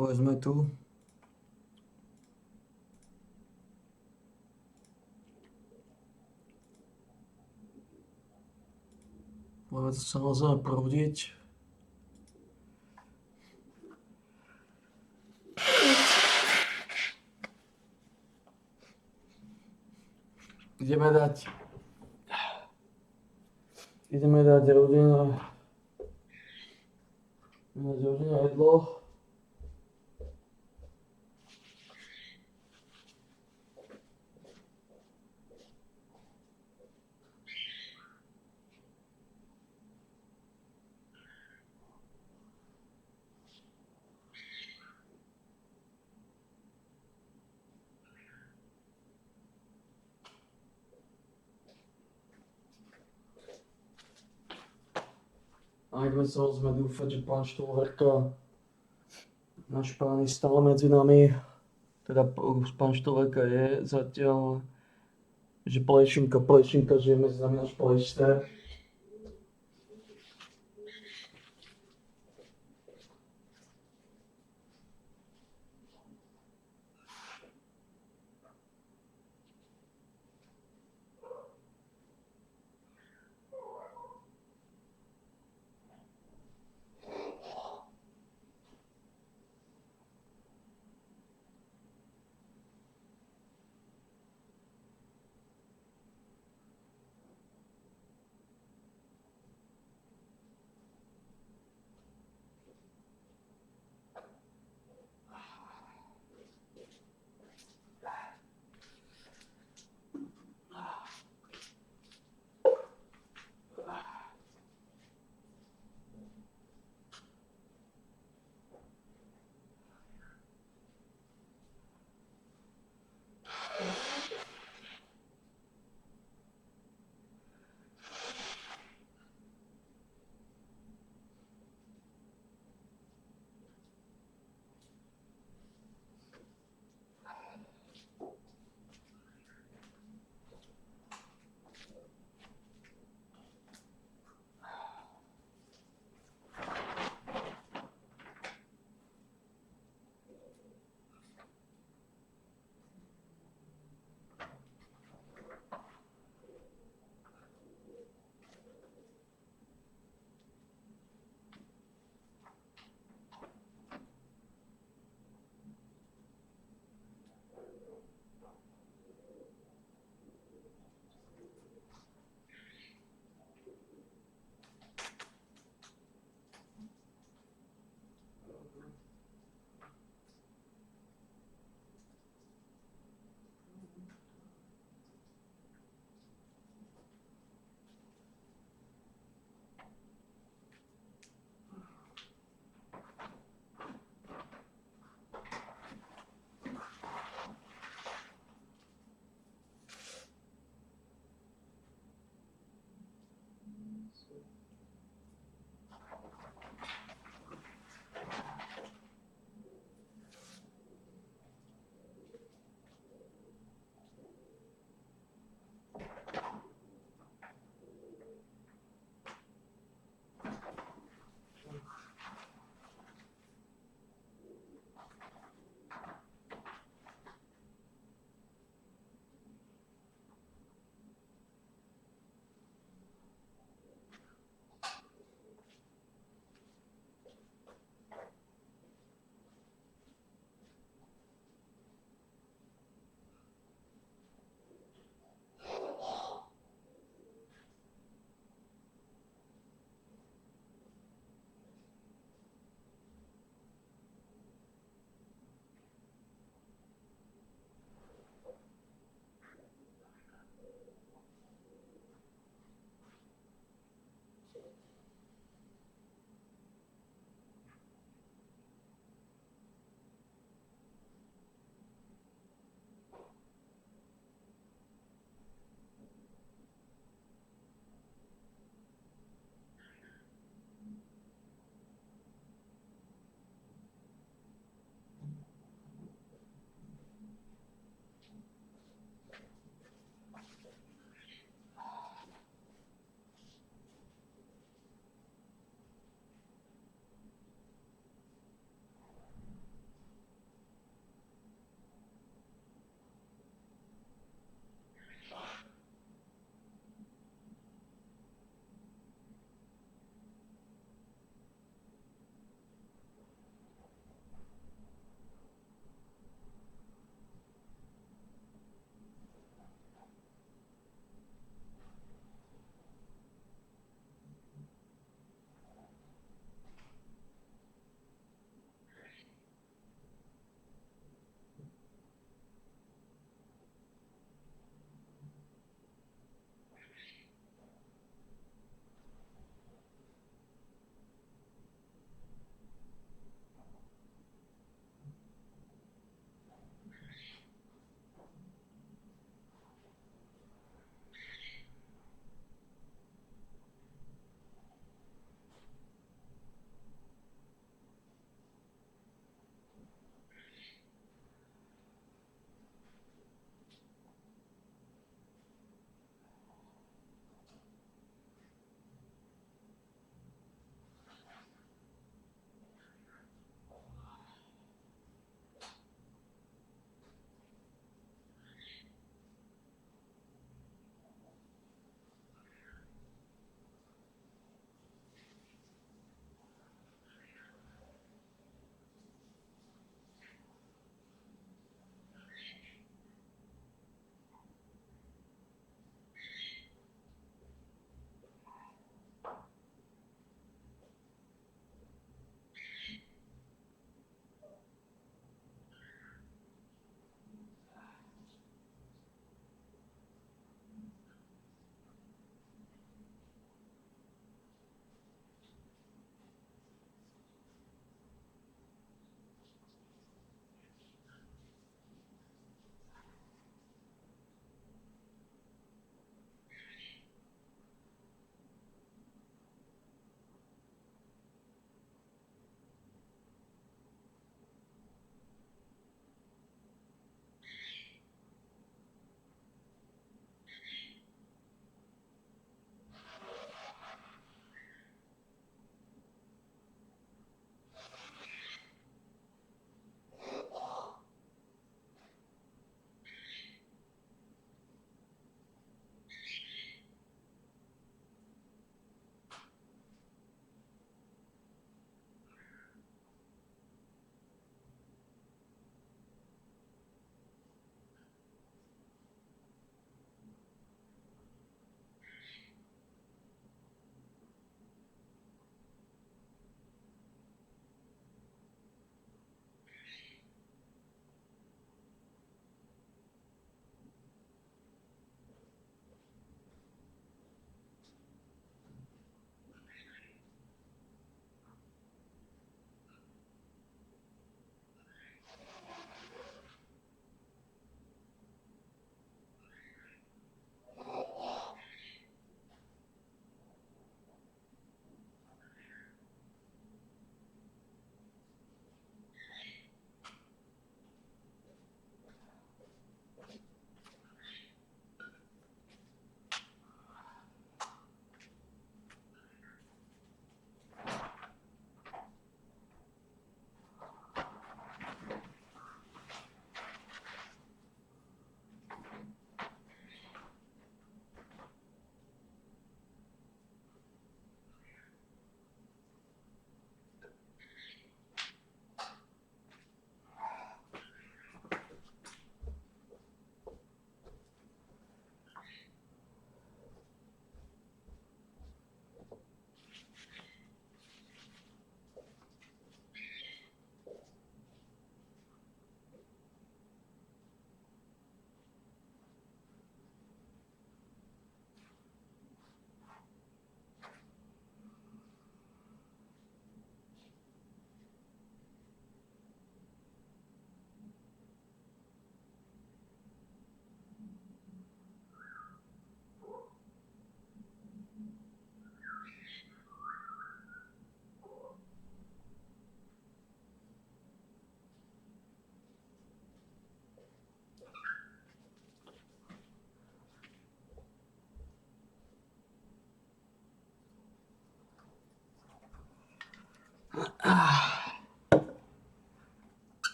Povedzme tu. Môžeme to samozrejme prúdiť. Ideme dať rodinné jedlo. A ideme samozrejme dúfať, že pán Štolverka, náš pán je stále medzi nami. Teda pán Štolverka je zatiaľ, že plešinka, že je medzi nami náš plešter.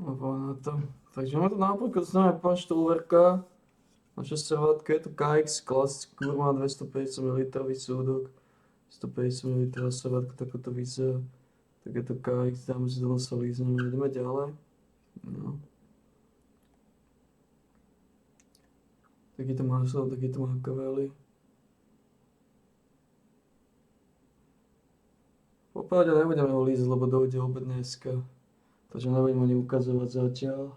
Na to. Takže máme tu napríklad známe pán štúverka. Na 6 je to KX klasický kurva 250 ml súdok. 150 ml servátka, tako to vyzerá. Tak je to KX, dáme si to sa lízneme, ideme ďalej. No. Takýto maslo, takýto makavely. Popravde nebudeme ho lízať, lebo dojde obed dneska. Takže nebudem ani ukazovať zatiaľ.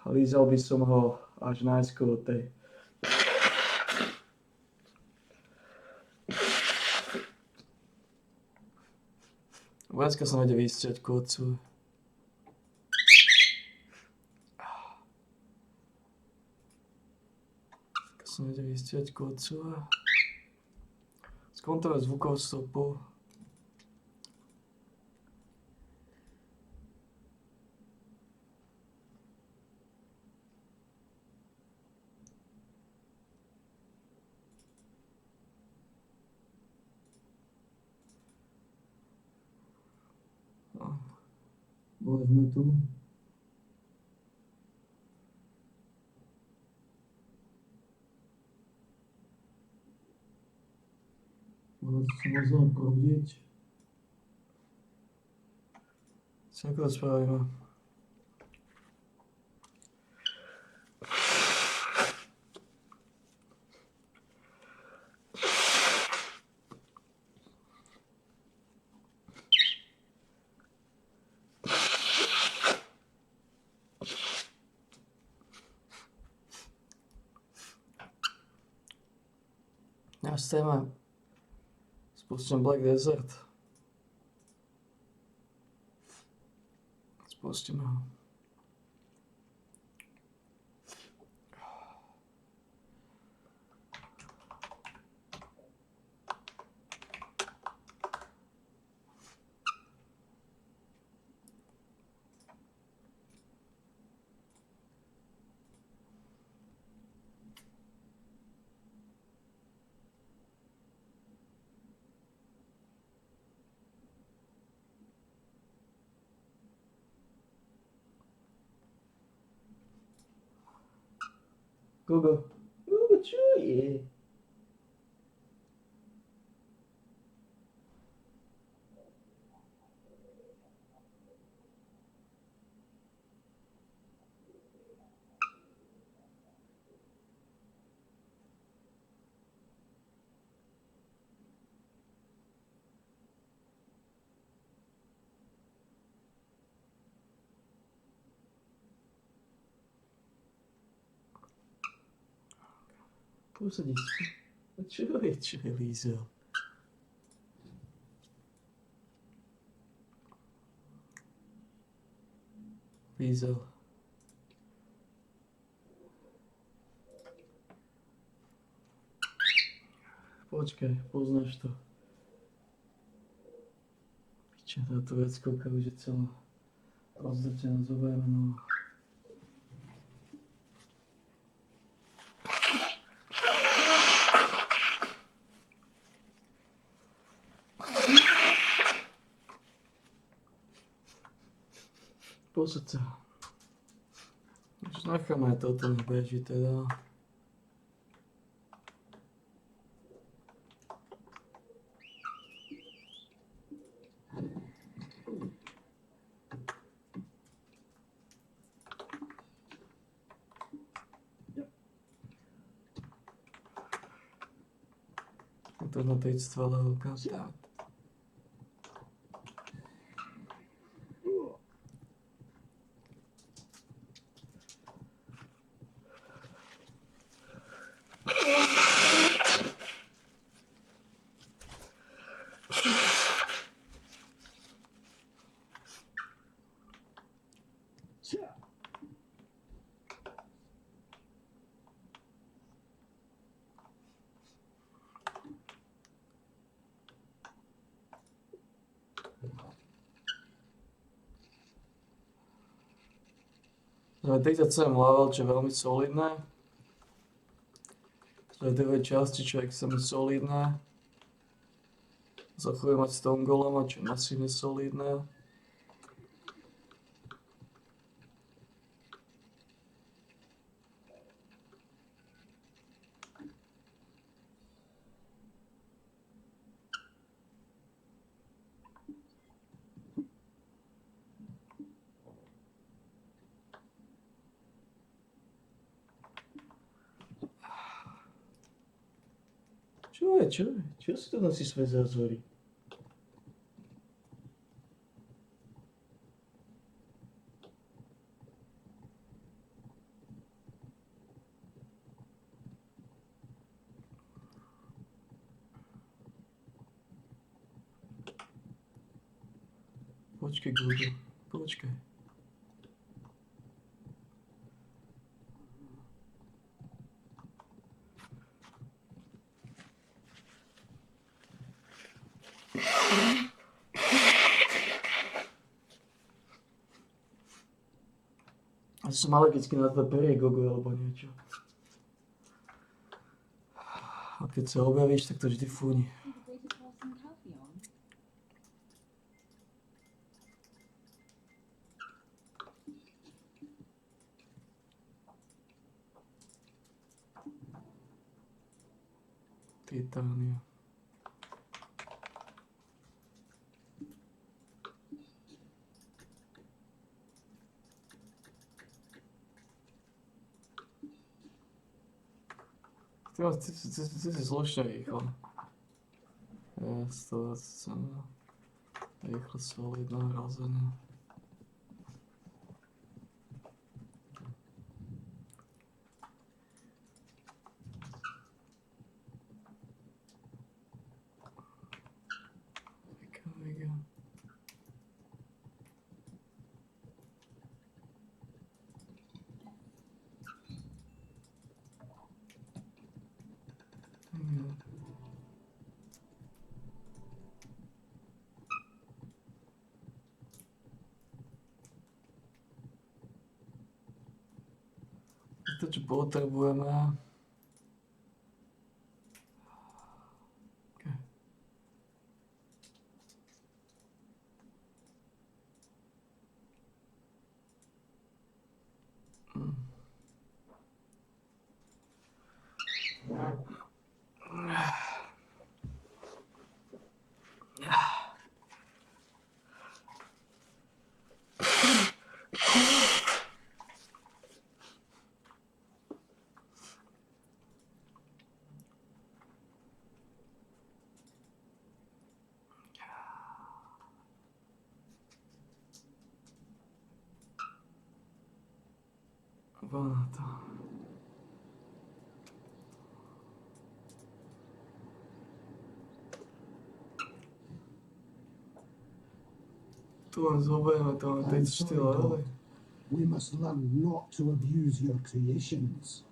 Lízal by som ho až najskôr od tej. Dneska sa nejde vysťať kocu. Dneska sa nejde vysťať kocu. Skontroluj zvukov stopu. Boli sme tu. Mohli sa možno probdiť. Ako to spravíme? Náš téma. Spustím Black Desert. Spustíme ho. Kogo? Čo je? Posadiť. A čo je Exile? Exile. Počkaj, poznáš to. Piče, táto veckovka už je celá rozdrtená, zoberme no. Posad sa. Už necháme toto beží teda. To na tej celého kazát. Máme 37 level, čo je veľmi solidné. To je dve časti, čo je extrémne solidné. Zachovujem mať Stone Golema, čo je masívne solidné. Čo je? Čo si to nosí svoje zázory? Počkaj, Google, počkaj. Asi som alergický na tvoje perie, Gogo, alebo niečo. A keď sa objavíš, tak to vždy fúni. Titánia. Ty si slušne rýchlo. Yes, to je rýchlo solidné hrazenie. To, čo potrebujeme. Okay. Vana to. len zoberieme to na I'm 34 sorry, levely. God. We must learn not to abuse your creations.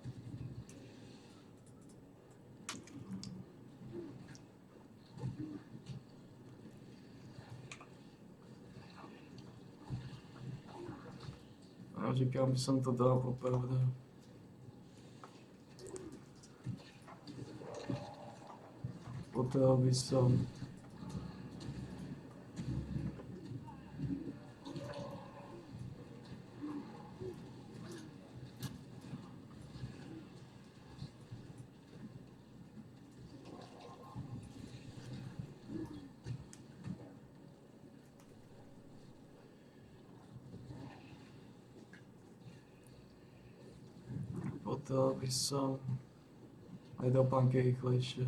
A říkám, že jsem to dal popravde. Potreboval by som aj do panky rýchlejšie.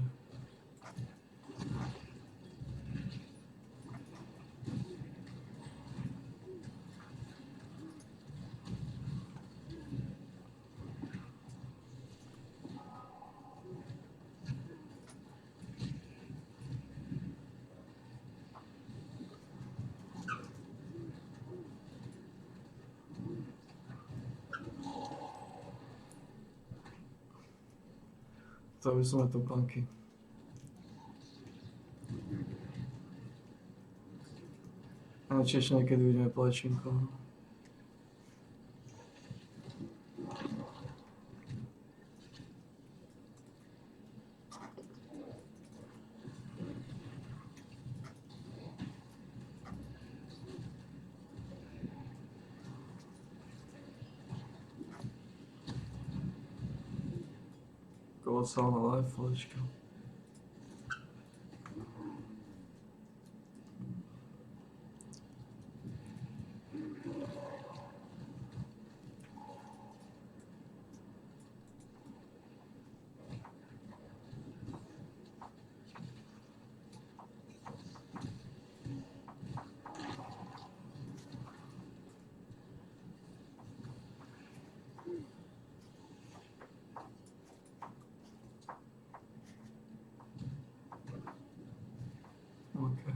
To by som aj do panky. A tiež niekedy uvidíme plečinko. Kolosálna live flečka. Okay.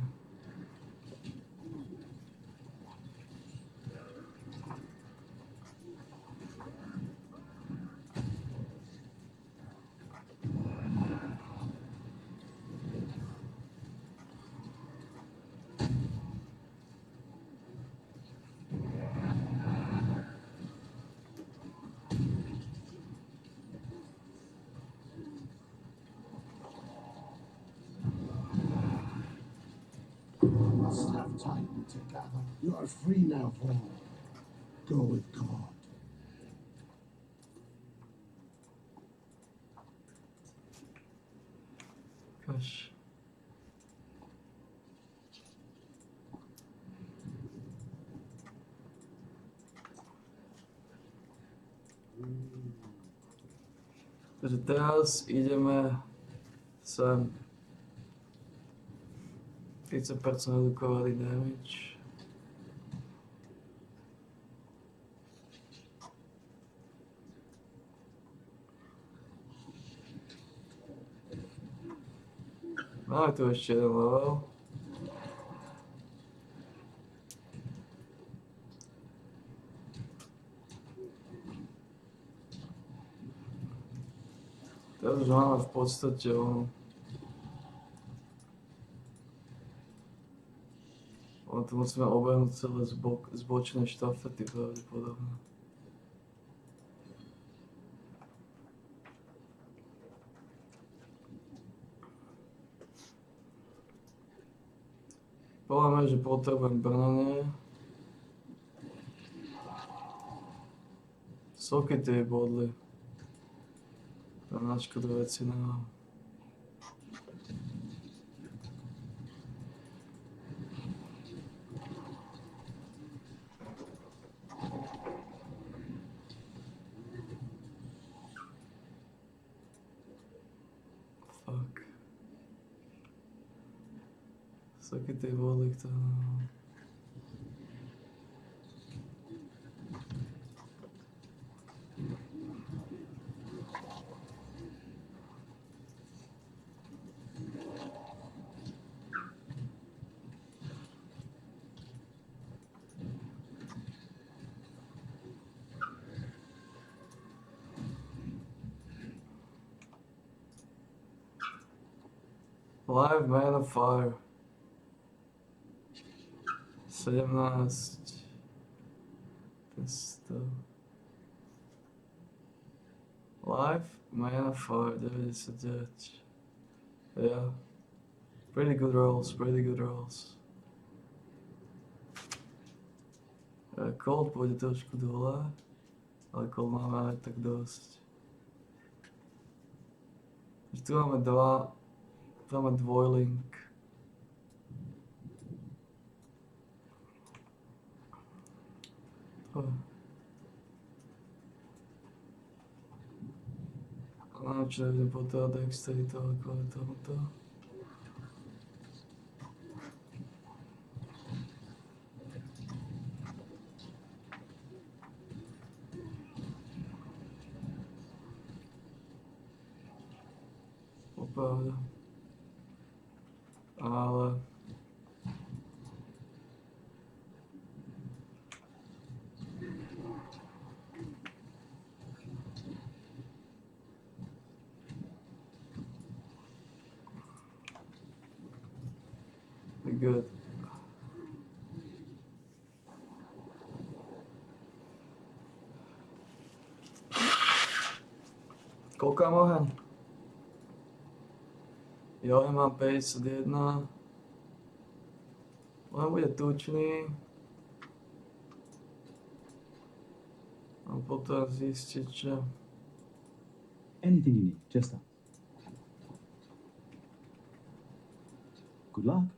We must have time to gather. You are free now, Paul. Go with God. Kaž. Takže teraz ideme sem. 30% redukovaný damage. Máme tu ešte jeden level. Teraz už máme v podstate ono tu musíme obehnúť celé zbočné štafety pravdepodobne. Podľa mňa, že potrebujem brnenie. Soky tie bodly. Tam naškodu veci nemám. Fuck. Soky tie bodly, ktoré nemám. Live Man of Fire. 17. Testo. Live Man of Fire 99. Yeah. Pretty good rolls, pretty good rolls. Cold pôjde trošku dole, ale cold máme aj tak dosť. Tu máme tu máme dvojlink. Neviem, či nevidím po toho dexterity, ale kvôli tomuto. Popravde. Ale... Good. Koľko mám oheň? Jo, ja mám 51. Len bude tučný. A potom zistiť, že... Anything you need, just ask. Good luck.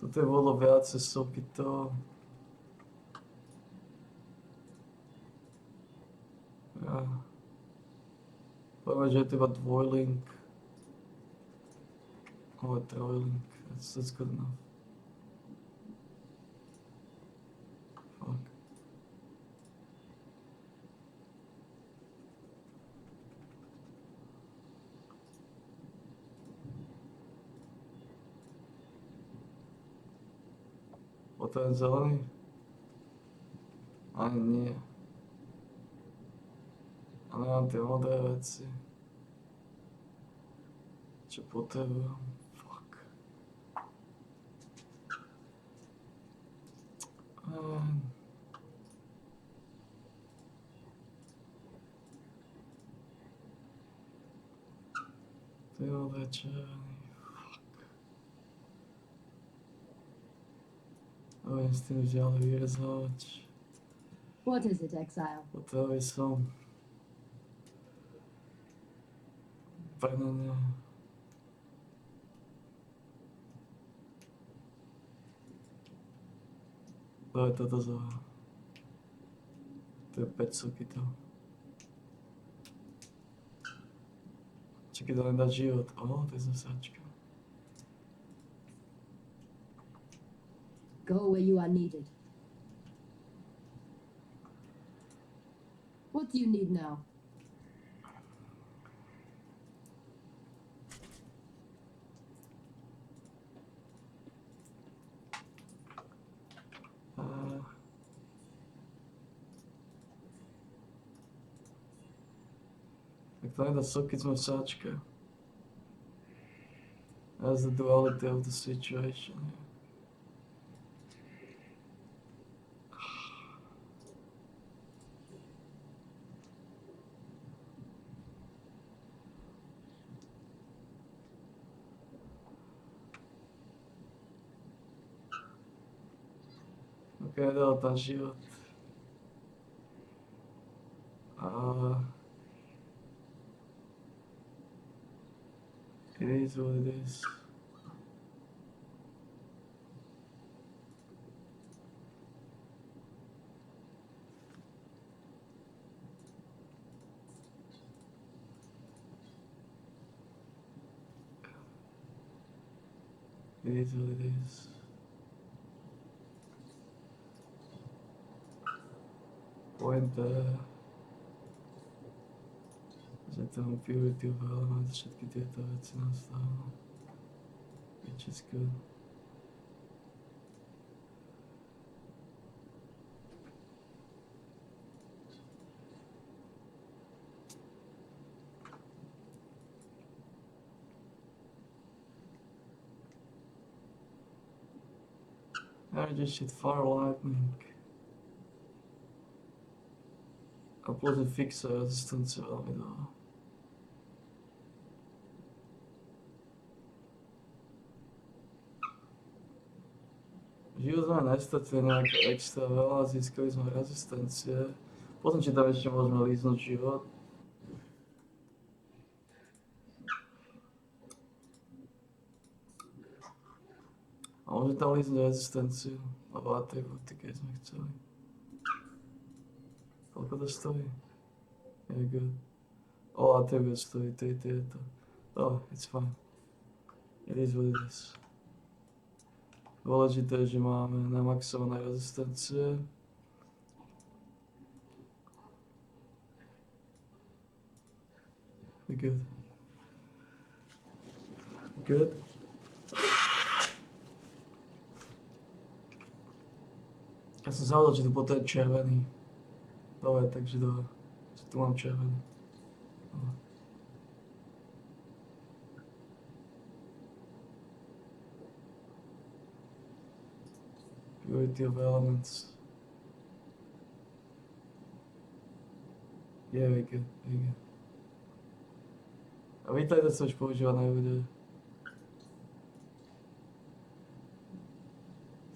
Toto je bolo viacej soky to... Ja. Poviem, že je to iba dvojlink. Or trojlink. That's good enough. Fuck. Potom je zelený? Ani nie. A nemám tie modré veci. Čo potrebujem? Fuck. Ty modré červený. Fuck. Neviem s tým ďalej vyrezávať. What is it, Exile? Potreby som... Prehnanie. To je toto za... To je 5 soky to. Čakaj, to nedá život. To je zasáčka. Go where you are needed. What do you need now? Tak to nedá soky, sme v sáčke. That's the duality of the situation. Ok, nedal tam život. It is what it is. It is what it is. Pointer. Že tomu purity uvaľovať všetky tieto veci nastavilo. Which is good. I just hit fire lightning. A plus een fixe resistentie wel mee daar. Život nestati nejaké extra veľa, získali sme rezistencie. Potom či tam ešte môžeme líznúť život. A môžeme tam líznúť rezistenciu, alebo atributy, keď sme chceli. Koľko to stojí? Yeah, good. All atributes stojí 3 tieto. Oh, it's fine. It is what it is. Dôležité je, že máme namaxované rezistencie. We're good. Good. Ja som zavodol, že tu potom je červený. Dobre, takže dobre. Tu mám červený. Purity of elements. Yeah, very good, very good. A vítajte sa už používať nebude.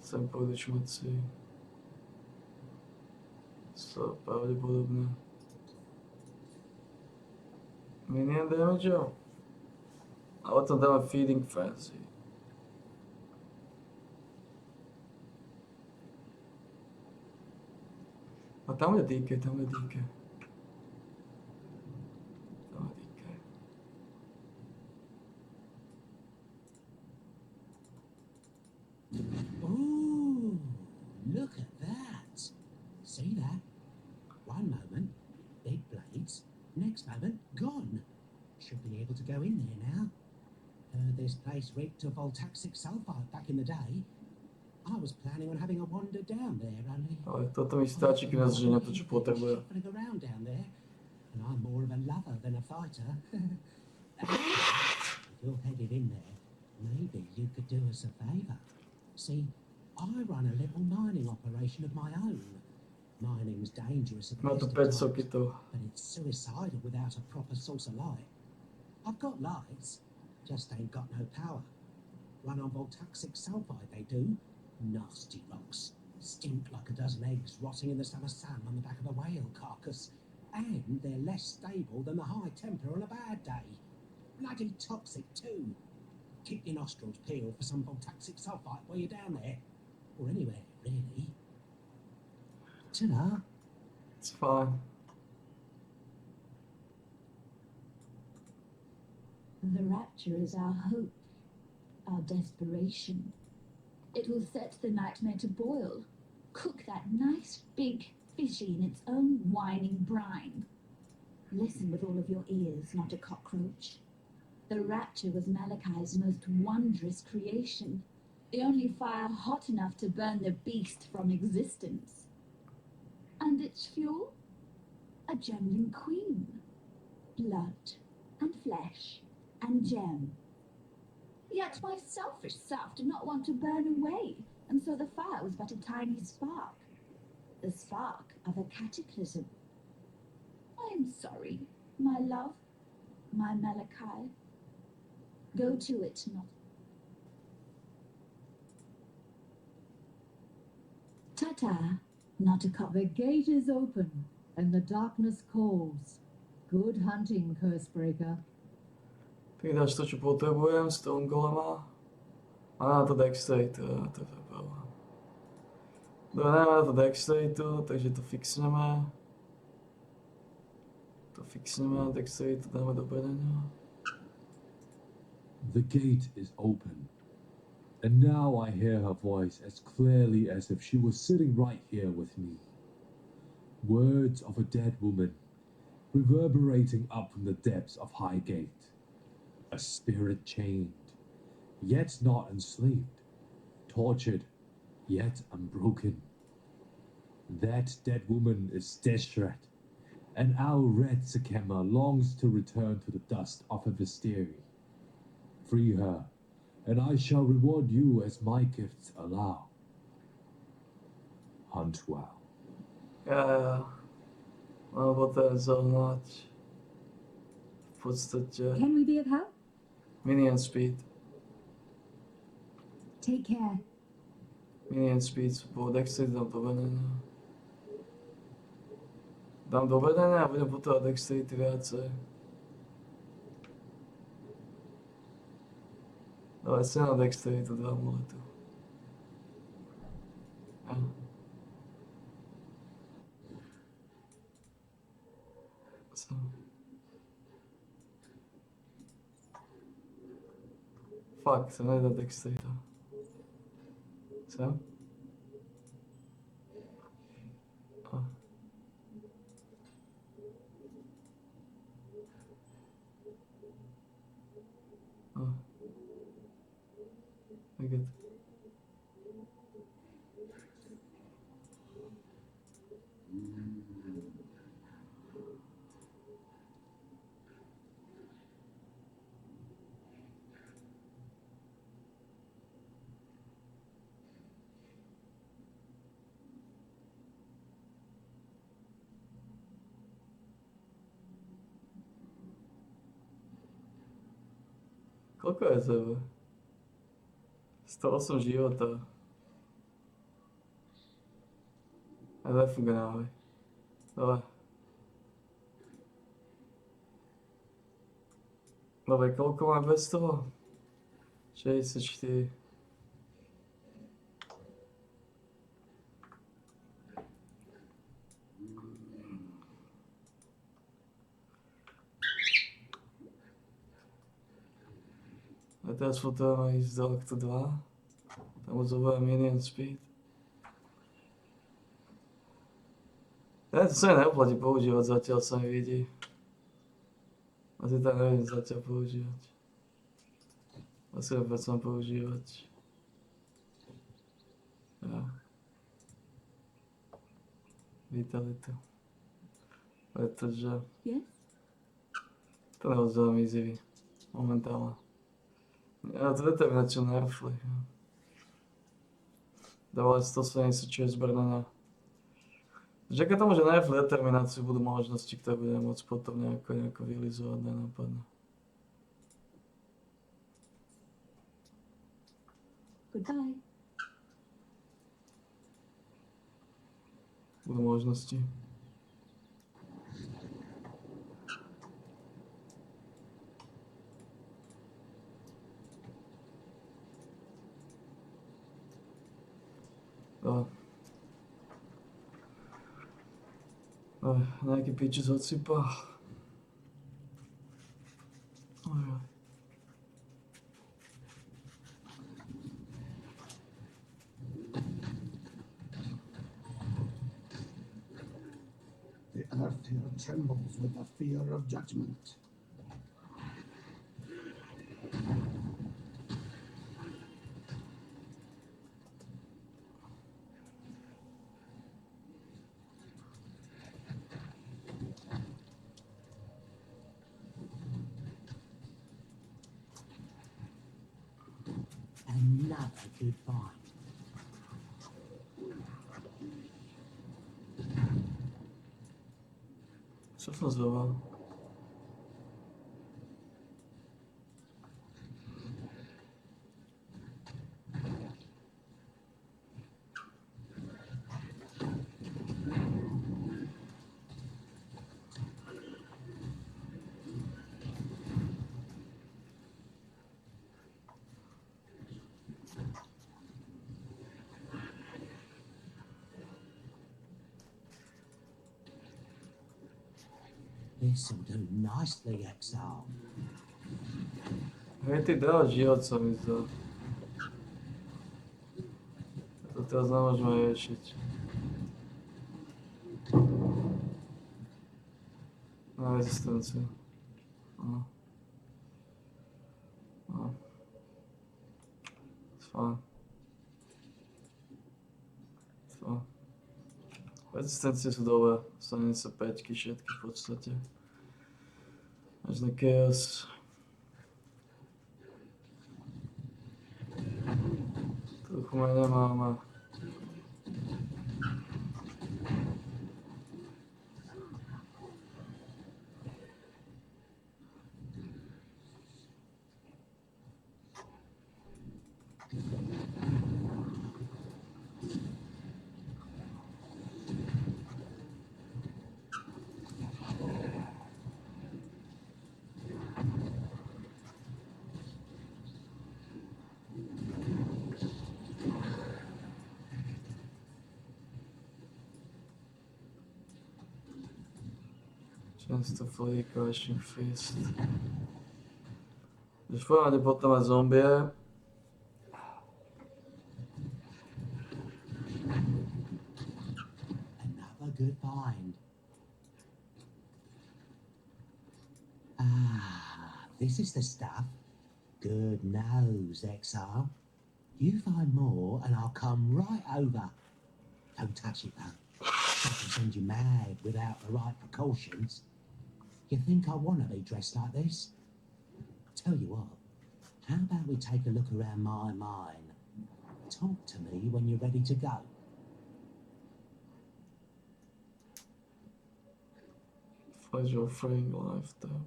Sem pôjdu šmuci. So, pravdepodobne. Minion damage, jo? A potom dáme feeding frenzy. A tam je DK, tam je DK. Tam je DK. Oh, look at that. See that? One moment, big blades. Next moment, gone. Should be able to go in there now. Heard this place reeked of voltaxic sulfide back in the day. I was planning on having a wander down there, only... Ale toto mi stačí, keď nás ženia to, čo potrebuje. Shuffling around down there, and I'm more of a lover than a fighter. If you're headed in there, maybe you could do us a favour. See, I run a little mining operation of my own. Mining's dangerous at the Má tu best 5 of times, sokitov. but it's suicidal without a proper source of light. I've got lights, just ain't got no power. Run on voltaxic sulfide, they do. Nasty rocks. Stink like a dozen eggs rotting in the summer sun on the back of a whale carcass. And they're less stable than the high temper on a bad day. Bloody toxic too. Keep your nostrils peeled for some voltaxic sulfite while you're down there. Or anywhere, really. Ta-da. It's fine. The rapture is our hope, our desperation. It will set the nightmare to boil, cook that nice big fishy in its own whining brine. Listen with all of your ears, not a cockroach. The rapture was Malachi's most wondrous creation, the only fire hot enough to burn the beast from existence. And its fuel? A gemling queen. Blood and flesh and gem. Yet my selfish self did not want to burn away, and so the fire was but a tiny spark. The spark of a cataclysm. I am sorry, my love, my Malachi. Go to it, not... Ta-ta, not a cop. The gate is open, and the darkness calls. Good hunting, Cursebreaker. Tak dáš to, čo potrebujem z toho golema. A na to dextrate, to je pravda. Dobre, dáme na to dextrate, takže to fixneme. To fixneme, dextrate dáme do bedenia. The gate is open, and now I hear her voice as clearly as if she was sitting right here with me. Words of a dead woman, reverberating up from the depths of Highgate. A spirit chained, yet not enslaved, tortured, yet unbroken. That dead woman is Deshret, and our red Sakema longs to return to the dust of her Visteri. Free her, and I shall reward you as my gifts allow. hunt well. Ja. Lebo to je zohnať v podstate Can we be of help? minion speed. Take care. Minion speed sú po dexterity dám do vedenia. Dám do vedenia a budem potrebovať dexterity viacej. Dávaj si na dexterity 2 amuletu. Ja. So. Fuck, to nedá dexterity. Co? A. A. Veget. Koľko je tebe? 108 života. A nefunguje náhoj. Dobre. Dobre, koľko mám bez toho? 64. A teraz potrebujeme ísť do aktu 2. Tam už zoberiem minion speed. Ja to sa mi neoplatí používať, zatiaľ sa mi vidí. Asi tam neviem zatiaľ používať. Asi opäť som používať. Ja. Vitalitu. Pretože Yes? to neodzdávam easy momentálne. Ja to determinačnú nerfli. Dávali 176 zbrnenia. Vďaka tomu, že nerfli determináciu budú možnosti, ktoré budeme môcť potom nejako vylizovať, nenápadne. Goodbye. Budú možnosti. Nejaký piči z odsypa. The earth here trembles with the fear of judgment. Another good find. Co som zdoval? This'll do nicely, Exile. Hej, ty dal život sa mi zdal. To teraz nemôžeme riešiť. Na rezistenciu. No. No. Fajn. Fajn. Rezistencie sú dobré. 75 všetky v podstate. Až na chaos. Trochu menej máme. Chance to flee, crashing fist. Když pojďme potom na zombie. Another good find. Ah, this is the stuff. Good nose, Exile. You find more and I'll come right over. Don't touch it though. I can send you mad without the right precautions. You think I want to be dressed like this? Tell you what, how about we take a look around my mine? Talk to me when you're ready to go. Pleasure of freeing life though.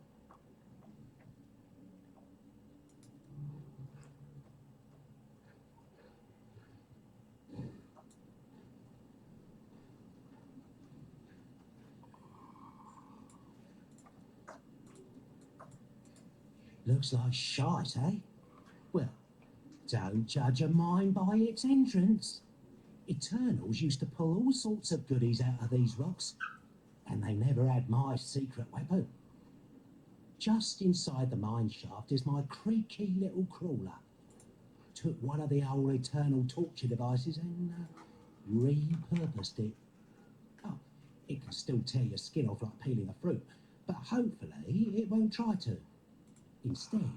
Looks like shite, eh? Well, don't judge a mine by its entrance. Eternals used to pull all sorts of goodies out of these rocks, and they never had my secret weapon. Just inside the mine shaft is my creaky little crawler. Took one of the old Eternal torture devices and repurposed it. Oh, it can still tear your skin off like peeling a fruit, but hopefully it won't try to. Instead,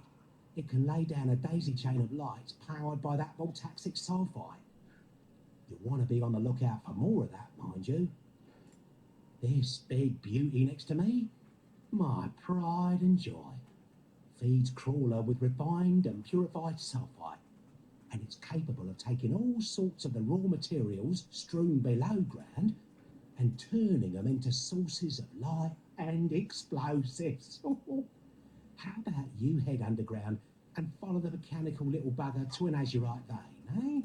it can lay down a daisy chain of lights powered by that voltaxic sulfide. You'll want to be on the lookout for more of that, mind you. This big beauty next to me, my pride and joy, feeds Crawler with refined and purified sulfide, and it's capable of taking all sorts of the raw materials strewn below ground and turning them into sources of light and explosives. How about you head underground and follow the mechanical little bugger to an azurite vein, eh?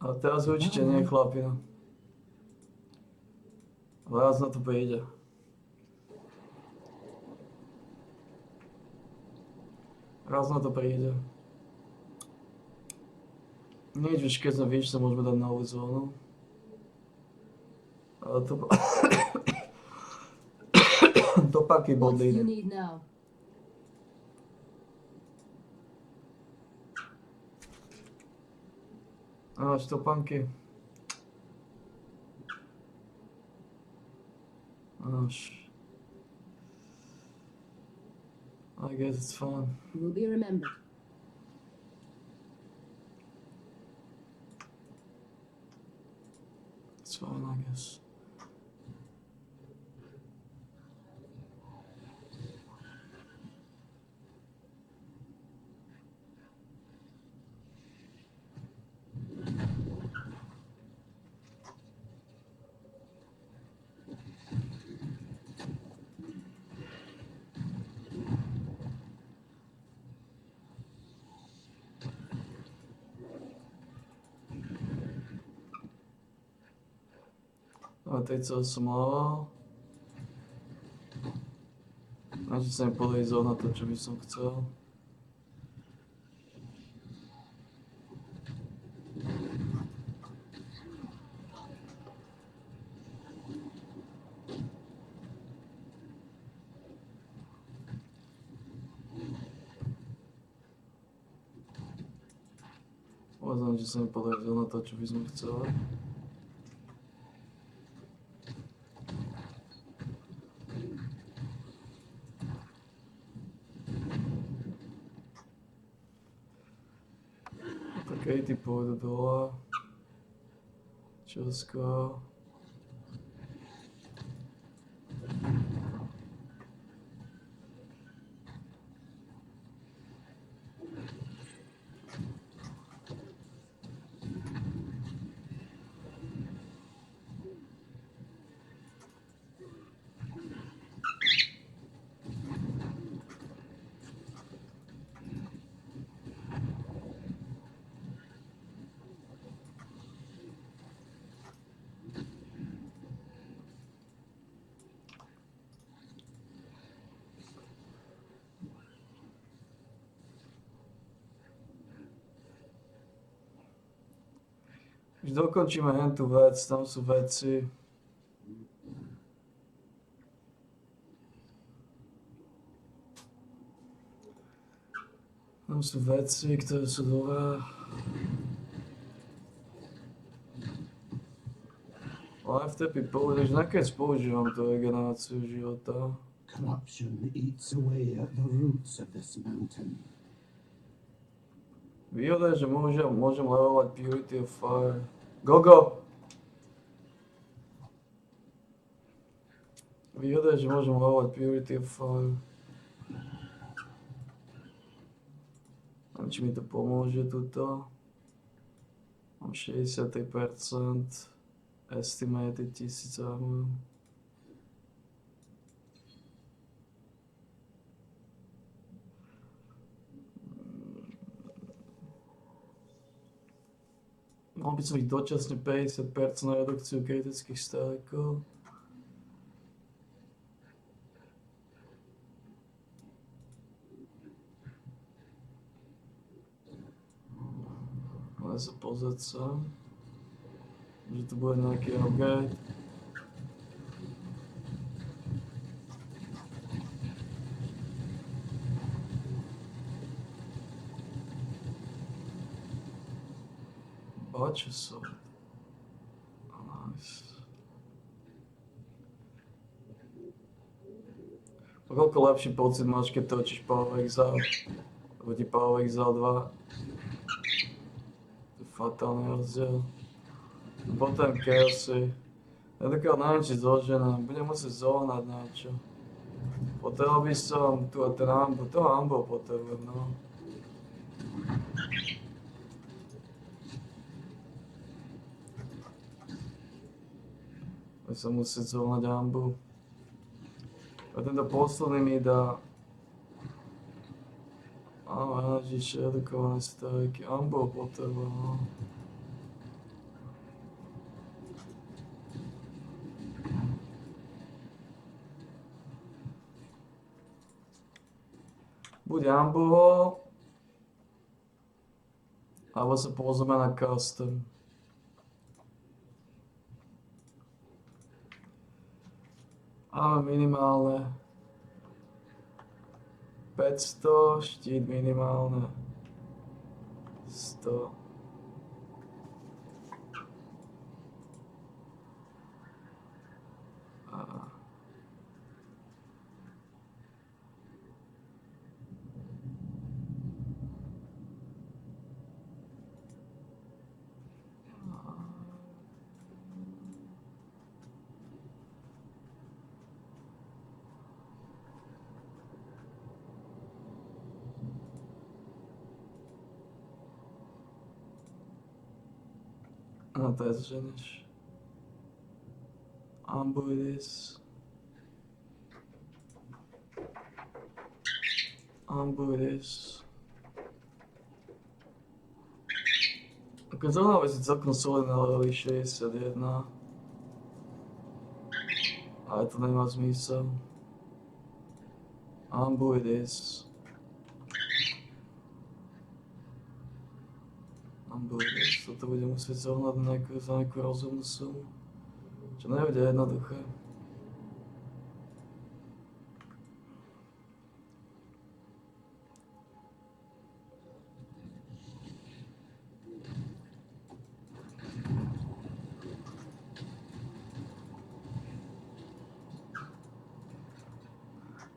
Ale teraz určite nie je chlapina. Ale raz na to príde. Raz na to príde. Nič, už keď sme vyšli, môžeme dať novú zónu. Ale to... to paky What do you body. need now? Štopanky. I guess it's fine. Will be remembered. It's fine, I guess. A teď co som mával. Snažiť sa mi podejsť na to, čo by som chcel. Uvádzam, že sa mi podejsť na to, čo by sme chceli. Katie pôjdu dole. Česko. Už dokončíme hen tú vec, tam sú veci. Tam sú veci, ktoré sú dobré. Life tapy povedeš, nakedy používam tú regeneráciu života. Corruption eats away at the roots of this mountain. Výhoda je, že môžem levelovať Purity of Fire. Go! Výhoda je, že môžem levelovať Purity of Fire. Neviem, či mi to pomôže tuto. Mám 63%. Estimated 1000 armor. Mal by som ich dočasne 50% na redukciu kritických strajkov. Ale sa pozrieť sa, že to bude nejaký upgrade. Butcher sword. Nice. Koľko lepší pocit máš, keď točíš Power Exile? Lebo ti Power Exile 2. To je fatálny rozdiel. A potom Chaosy. Tentokrát neviem, či zožené. Budem musieť zohnať niečo. Potreboval by som tu a ten ambo. Toho ambo potrebujem, no. Budem sa musieť zohnať ambu. A tento posledný mi dá... Áno, energy redukované strajky. Ambo potrebujem, no. Buď ambo, alebo sa pozrieme na custom. Máme minimálne 500, štít minimálne 100. No to je zženeš. Ambo it is. Ambo it is. Ako zaujímavé si celkom solidné levely 61. Ale to nemá zmysel. Ambo it is. Toto bude musieť zohnať za nejakú rozumnú sumu. Čo nebude jednoduché.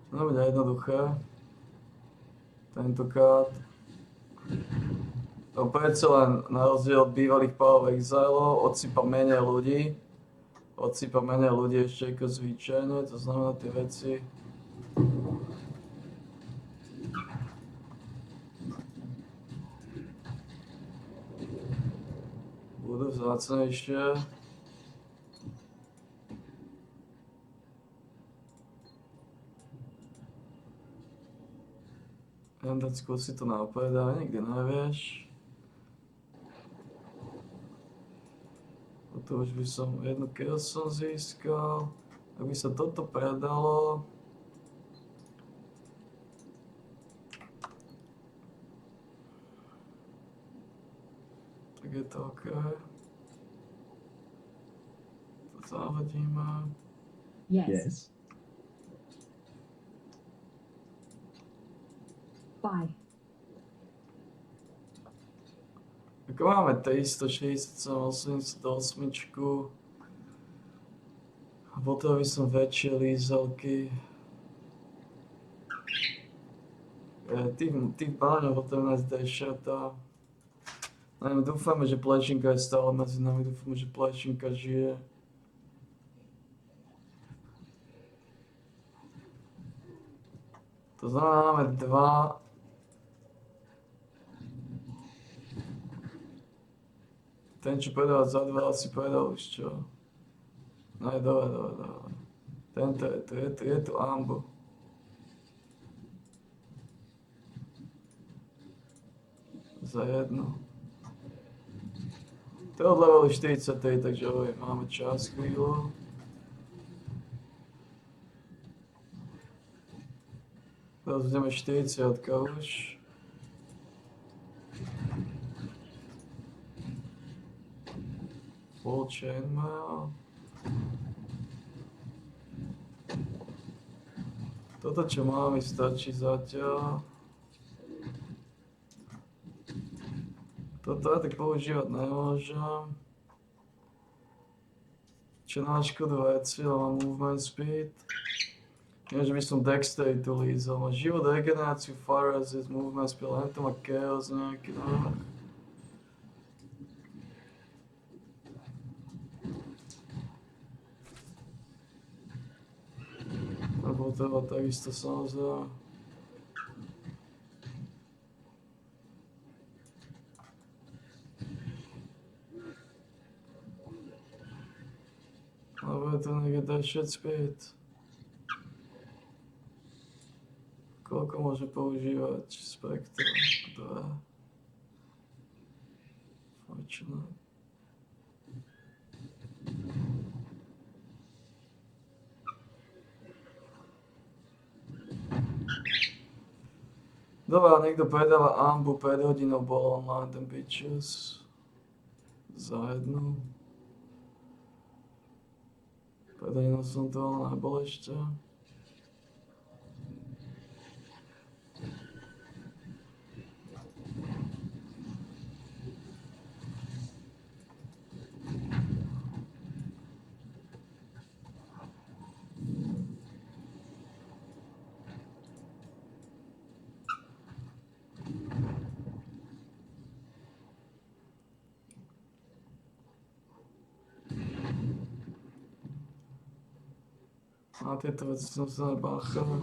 Čo nebude jednoduché. Tentokrát. To predsa len na rozdiel od bývalých Power Exilov odsýpa menej ľudí. Odsýpa menej ľudí ešte ako zvyčajne, to znamená tie veci. Budú vzácnejšie. Len dať skúsiť to na opredá, nikdy nevieš. To už by som jednu kill som získal. Ak by sa toto predalo. Tak je to OK. Závodíme. Yes. Yes. Bye. Ako máme 368. A potreboval by som väčšie lízalky. Tých báňov potrebujem nájsť dešata. Neviem, dúfame, že plečinka je stále medzi nami, dúfame, že plečinka žije. To znamená, máme 2. Ten, čo povedal za 2, asi povedal už čo. No je dobre. Tento je tu ambo. Za 1. To je od levelu 43, takže máme čas chvíľu. Teraz ideme 40 už. Full chainmail. Toto, čo máme, stačí zatiaľ. Toto ja tak používať nemôžem. Čo na škodu veci, ale mám movement speed. Nie, že by som dexterity lízal. Má život, regeneráciu, fire resist, movement speed, len to má chaos nejaký návrh. Lebo treba takisto samozrejme. Lebo je to niekde dashed speed. Koľko môže používať Spectre? 2. Fortunate. Dobre, niekto predáva ambu, pred hodinou bol online, ten bitches. Za 1. Pred hodinou som to nebol ešte. Na tieto veci som sa nebáchal.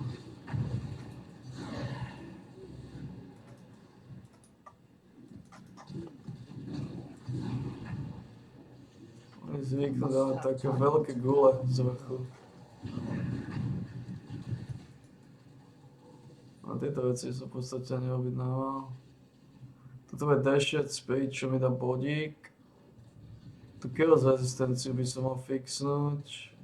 Oni zvyknú dávať také veľké gule z vrchu. Na tieto veci som v podstate neobjednával. Toto je dashed speed, čo mi dá bodík. Tu chaos rezistenciu by som mal fixnúť.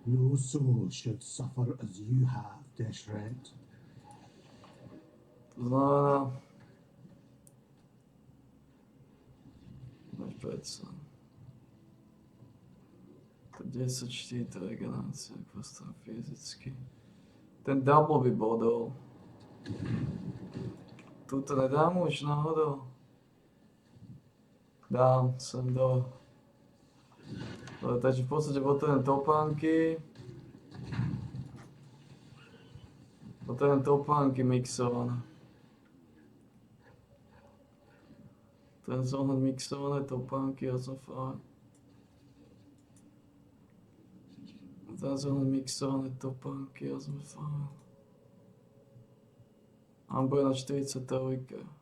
No soul should suffer as you have, Deshret. To znamená... Máš predsa. To 10-4 to regenerácia, ak postavím fyzicky. Ten double by bodol. Tuto nedám už náhodou? Dám, sem do... Takže v podstate potrebujem topánky. Potrebujem topánky mixované. Ten zohnať mixované topánky a som fajn. Ten zohnať mixované topánky a sme fajn. A bude na 43.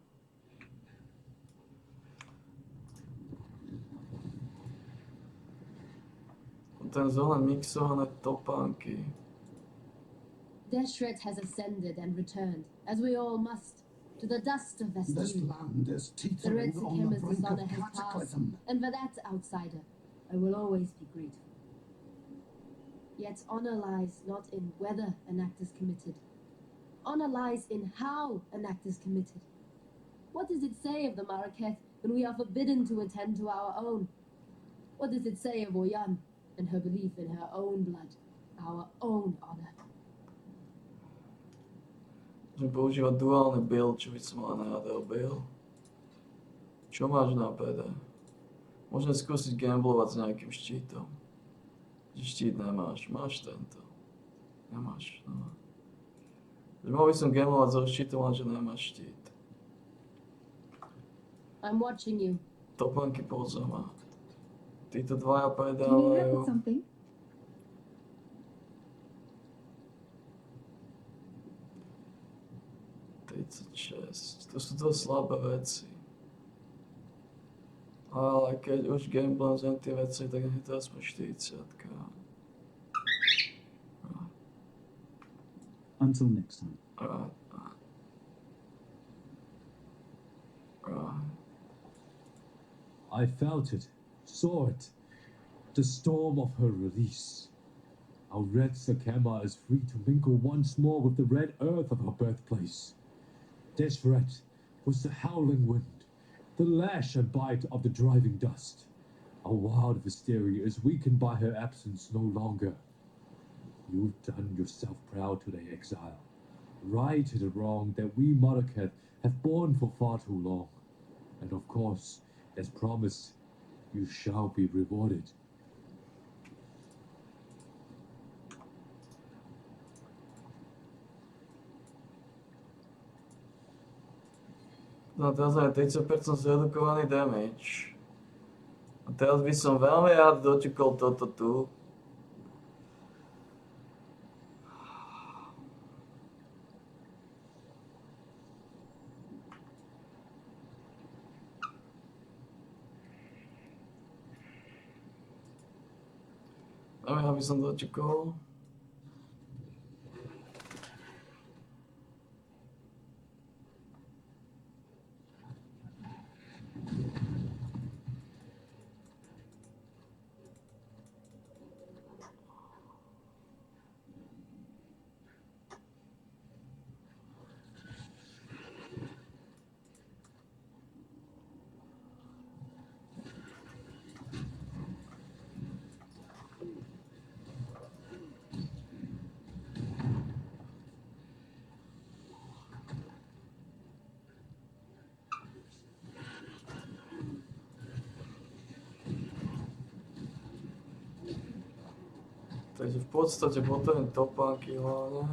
Ten zohnať mixované topánky. Deshret has ascended and returned, as we all must, to the dust of This Vestine. land is The teetering Red on the Sikkim as the brink of Son has passed, cataclysm. and for that, outsider, I will always be grateful. Yet honor lies not in whether an act is committed. Honor lies in how an act is committed. What does it say of the Maraketh when we are forbidden to attend to our own? What does it say of Oyan and her belief in her own blood, our own honor? Môžem používať duálny build, čo by som mal na build. Čo máš na PD? Môžem skúsiť gamblovať s nejakým štítom. Štít nemáš, máš tento. Nemáš, no. Mohol by som gamblovať so štítom, lenže nemáš štít. I'm watching you. Topánky pouza má. Títo dvaja Do you need help predávajú. with something? 36. To sú dosť slabé veci. Ale keď už gamblujem tie veci, tak je to aspoň 40. Until next time. Right. I felt it, saw it. The storm of her release. Our red Sakema is free to mingle once more with the red earth of her birthplace. Desperate was the howling wind, the lash and bite of the driving dust. Our wild hysteria is weakened by her absence no longer. You've done yourself proud today, Exile. Righted a wrong that we Maraketh have borne for far too long. And of course, as promised, you shall be rewarded. No teraz máme 30% zredukovaný damage. A teraz by som veľmi rád dočekol toto tu. Veľmi rád by som dočekol. Takže v podstate potrebujem topánky hlavne.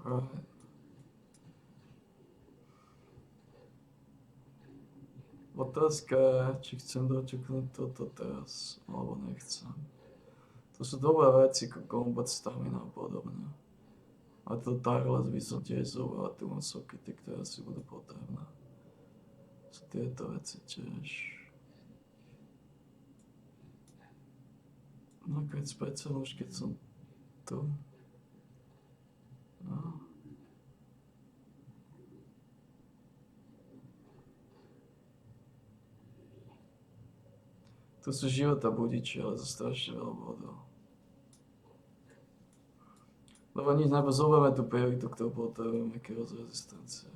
Right. Otázka je, či chcem dočeknúť toto teraz, alebo nechcem. To sú dobré veci, ako combat stamina a podobne. A to Tireless by som tiež zobral, tu mám sokety, ktoré si budú potrebné. Sú tieto veci tiež. No keď späť už keď som tu. No. Tu sú života budiči, ale za strašne veľa bodov. Lebo nič, najprv zoberieme tú prioritu, ktorú potrebujeme, kills rezistencie.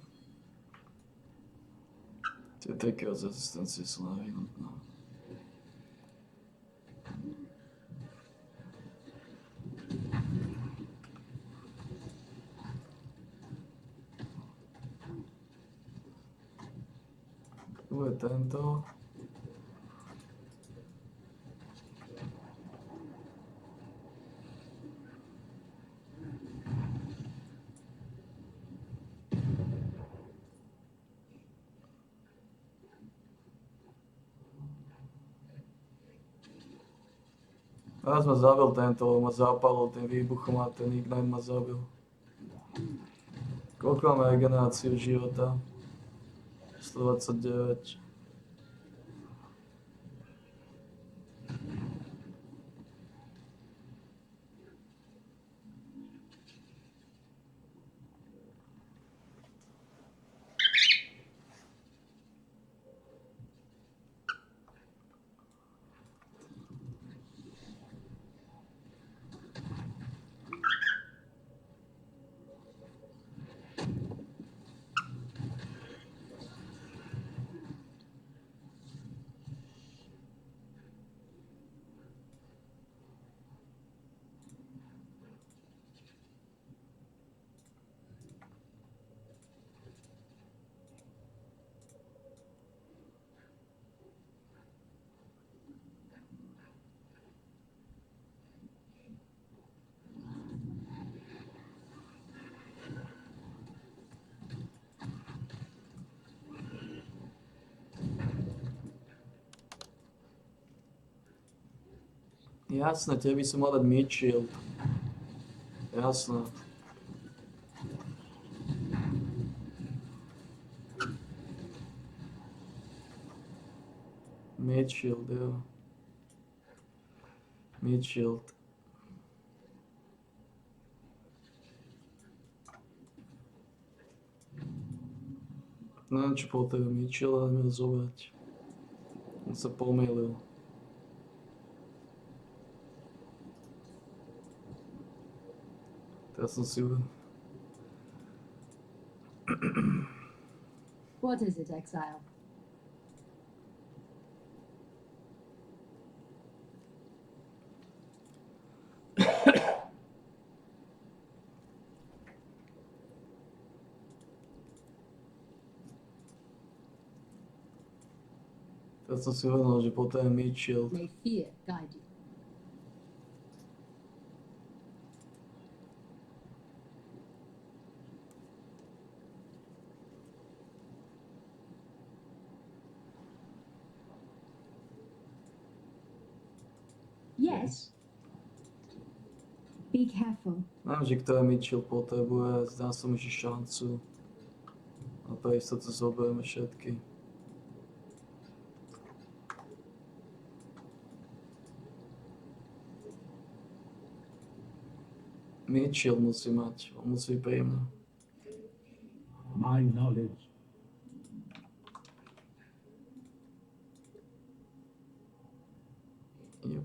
Tie 3 kills rezistencie sú nevyhnutné. Tu je tento. Teraz ma zabil tento, lebo ma zapalil tým výbuchom a ten Ignite ma zabil. Koľko máme regeneráciu života? 129. Jasné, tebe by som mal dať mid shield. Jasné. Mid shield, jo. Mid shield. Neviem, čo potrebujem mid shield, ale mi ho zobrať. On sa pomýlil. Teraz som si... What is it, Exile? Teraz som si uvedomil, že potrebujem mid shield. May fear guide you. Yes. Be careful. Neviem, že ktoré mid shield potrebuje, zdá som ešte šancu. A pre istotu zoberieme všetky. Mid shield musí mať, on musí byť príjemný. My knowledge. Yep.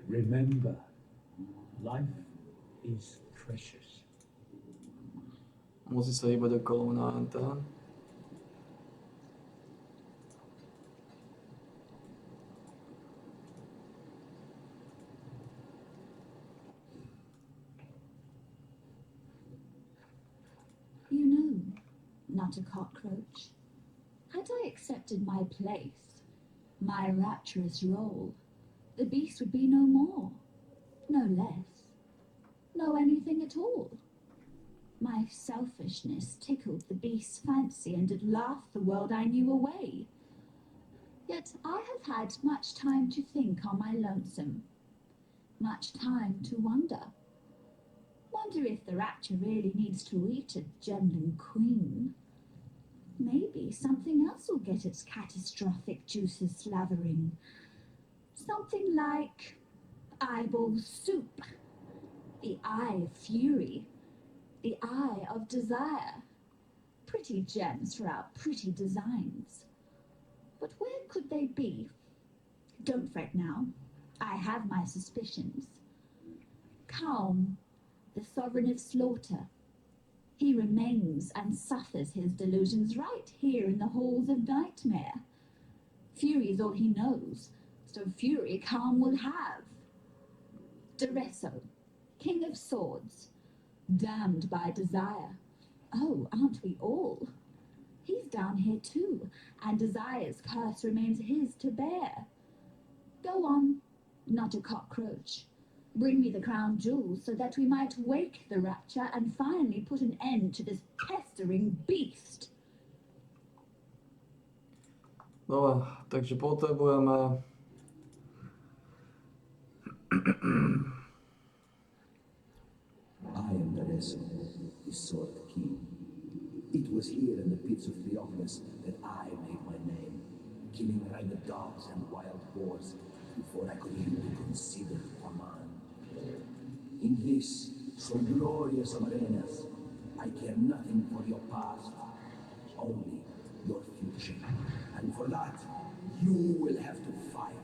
Remember, life is precious. Musí sa hýbať okolo na ten. You know, not a cockroach. Had I accepted my place, my rapturous role, the beast would be no more, no less, no anything at all. My selfishness tickled the beast's fancy and had laughed the world I knew away. Yet I have had much time to think on my lonesome, much time to wonder. Wonder if the rapture really needs to eat a genuine queen. Maybe something else will get its catastrophic juices slavering. Something like eyeball soup, the eye of fury, the eye of desire. Pretty gems for our pretty designs. But where could they be? Don't fret now. I have my suspicions. Calm, the sovereign of slaughter. He remains and suffers his delusions right here in the halls of nightmare. Fury is all he knows, so fury Calm will have. Duresso, king of swords, damned by desire. Oh, aren't we all? He's down here too, and desire's curse remains his to bear. Go on, not a cockroach. Bring me the crown jewels so that we might wake the rapture and finally put an end to this pestering beast. Dobre, takže potrebujeme... I am the wrestle, the sword king. It was here in the pits of Theophilus that I made my name, killing rabid dogs and wild boars before I could even consider a man. In this, so glorious of arenas, I care nothing for your past, only your future. And for that, you will have to fight.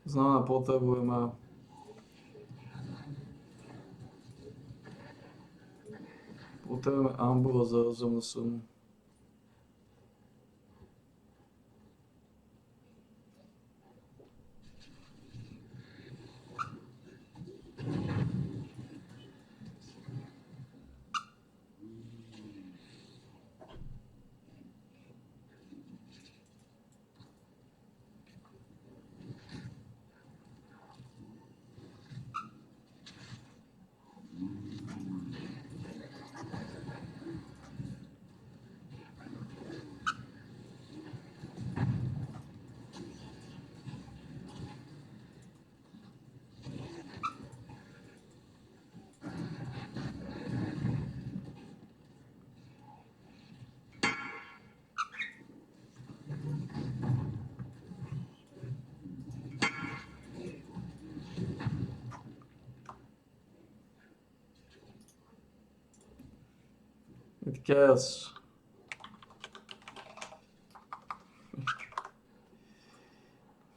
Znamená, potrebujeme ambro za rozumnú sumu. It cares.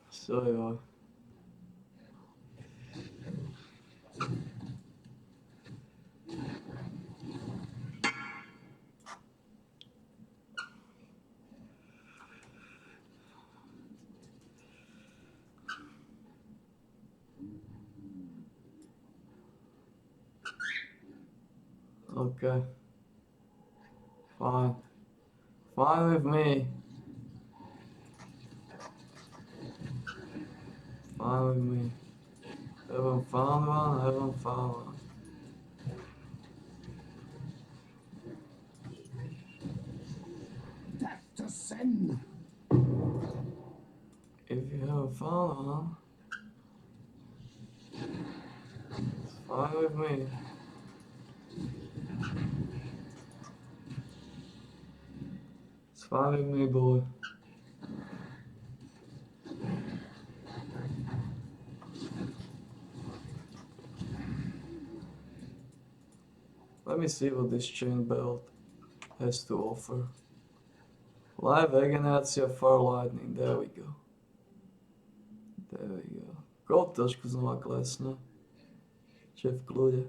So, okay. Fine. Fine with me. Fine with me. Haven't found one, haven't found one. Death to sin! If you haven't found one, it's fine with me. It's fine with me, boy. Let me see what this chain belt has to offer. Live regenerácia, fire lightning, there we go. There we go. Gold trošku znova klesne. Čiže v kľude.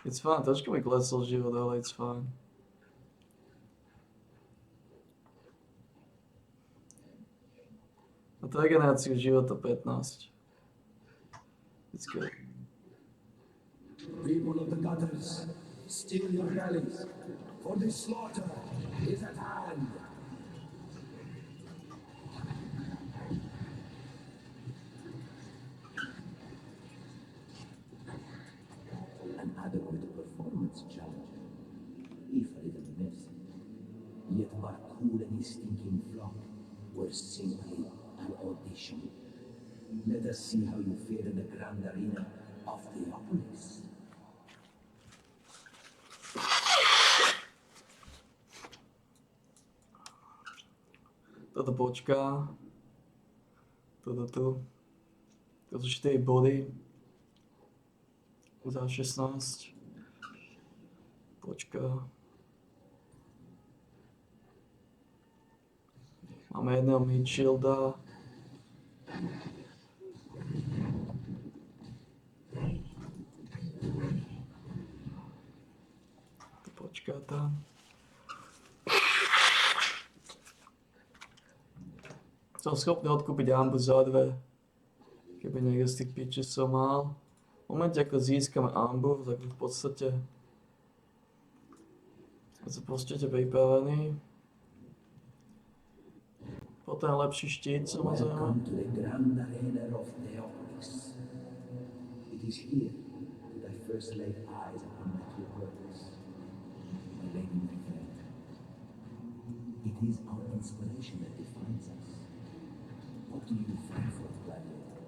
It's fine, trošku mi klesol život, ale it's fine. A to regeneráciu života 15. It's good. People of the gutters, still your bellies, for the slaughter is at hand. An adequate performance challenge, if a little messy. Yet Barkul and his stinking flock were simply an audition. Let us see how you fare in the grand arena of Theopolis. Toto počká. Toto tu. To sú 4 body. Za 16. Počká. Máme jedného mid shielda. tam. Som schopný odkúpiť ambu za 2. Keby niekto z tých piči som mal. V momente, ako získame ambu, tak v podstate sa pustíte vybavený. Potom lepší štít, samozrejme. Welcome to the grand arena of Theopolis. It is here that I first laid eyes upon my true purpose, my lady, my friend. It is our inspiration that defines us. What do you fight for, gladiator?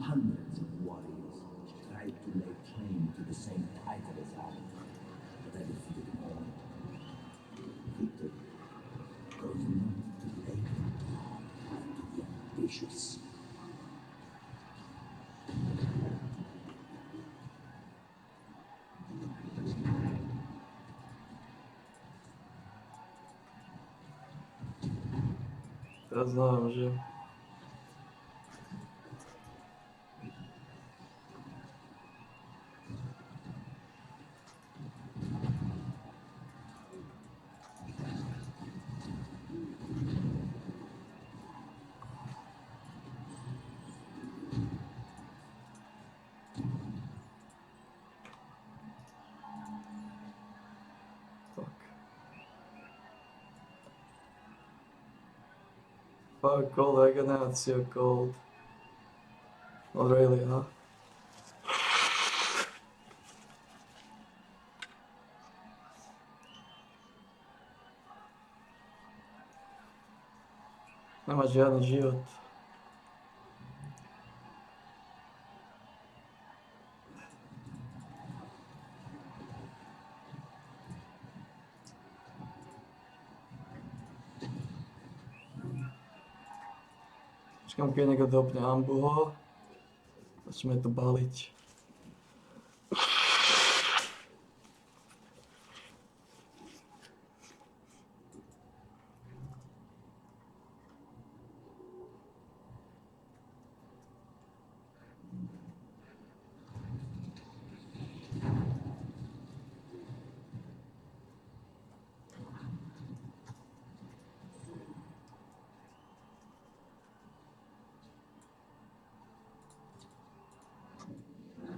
Hundreds of warriors tried to lay claim to the same title as I, but I defeated them all. Victory goes not to the able, but to the ambitious. Teraz neviem, že... Fuck, gold regenerácia, gold. Not really, huh? Nemá žiadny život. Počkám, keď niekto dopne ambuho. Začneme to baliť.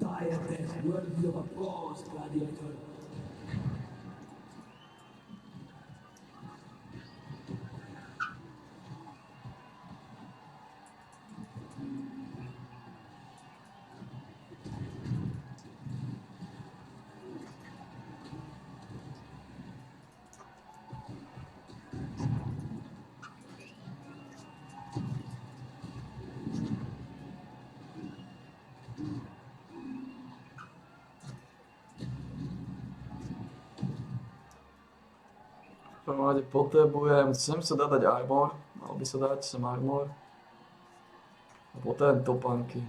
Die a death worthy of applause, gladiator. V prvom rade potrebujem, chcem sa dať armor, mal by sa dať sem armor. A potrebujem topánky.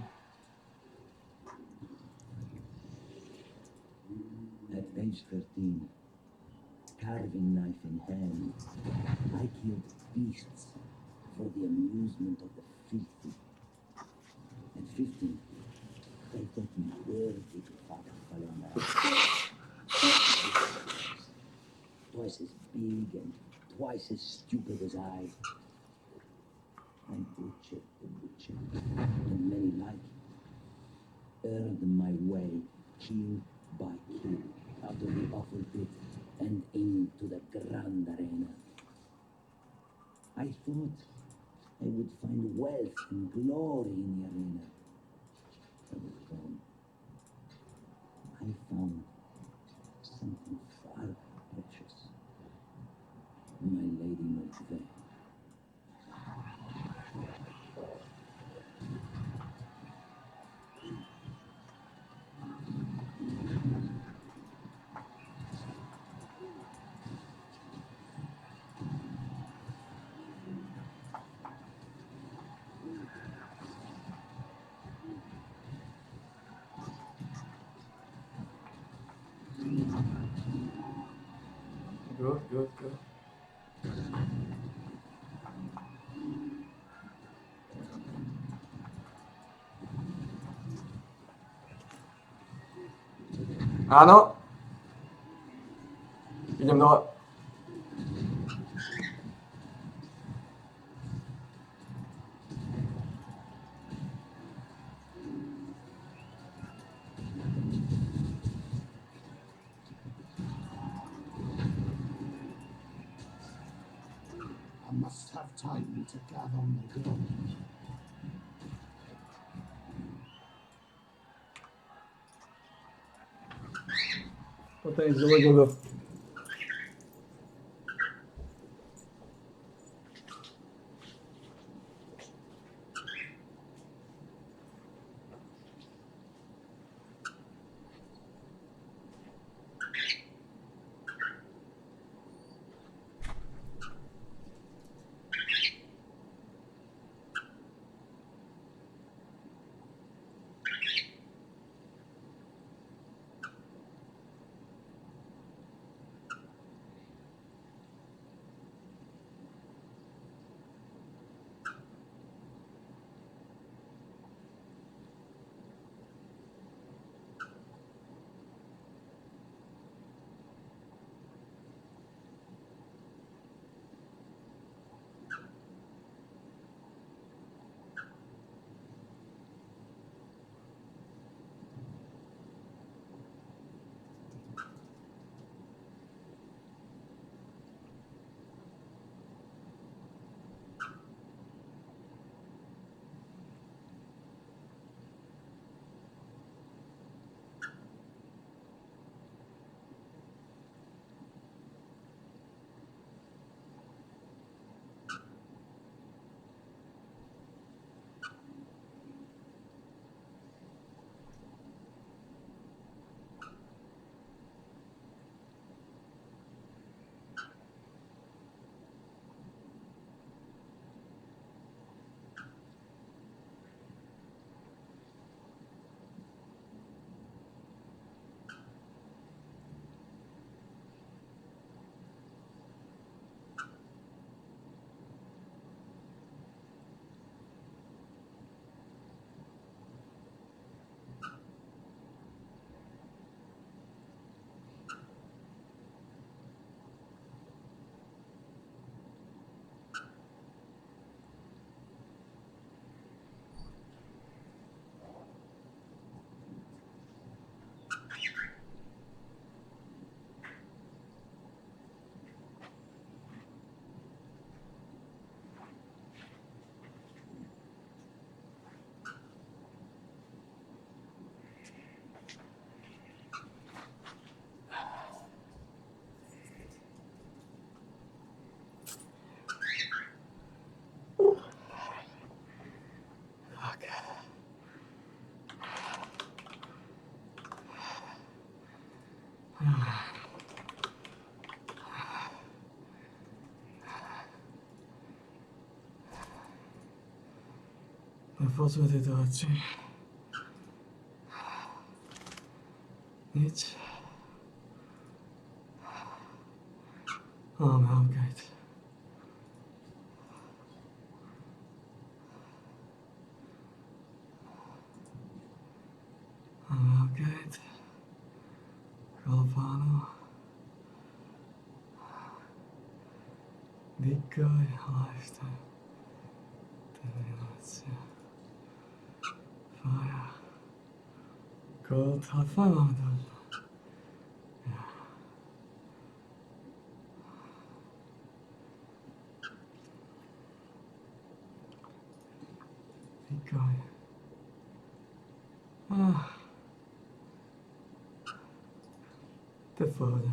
At age 13, carving knife in hand, I killed beasts for the amusement of the filthy. At 15, they thought me worthy to fight a fellow man. Twice as big and twice as stupid as I butchered the butcher, and many like earned my way, kill by kill, out of the awful pit and into the grand arena. I thought I would find wealth and glory in the arena. I was wrong. I found something far precious. My lady Malve. Good, good, good. Áno. Idem dole. I must have time to gather my gold. Potem znovu go. Pozwól ty to oczy. Nic. Máme upgrade. Máme upgrade. Kalpánu. Decoy, lifetime. Terminace. Fire. Gold, fire máme to. Decoy. To je v pohodě.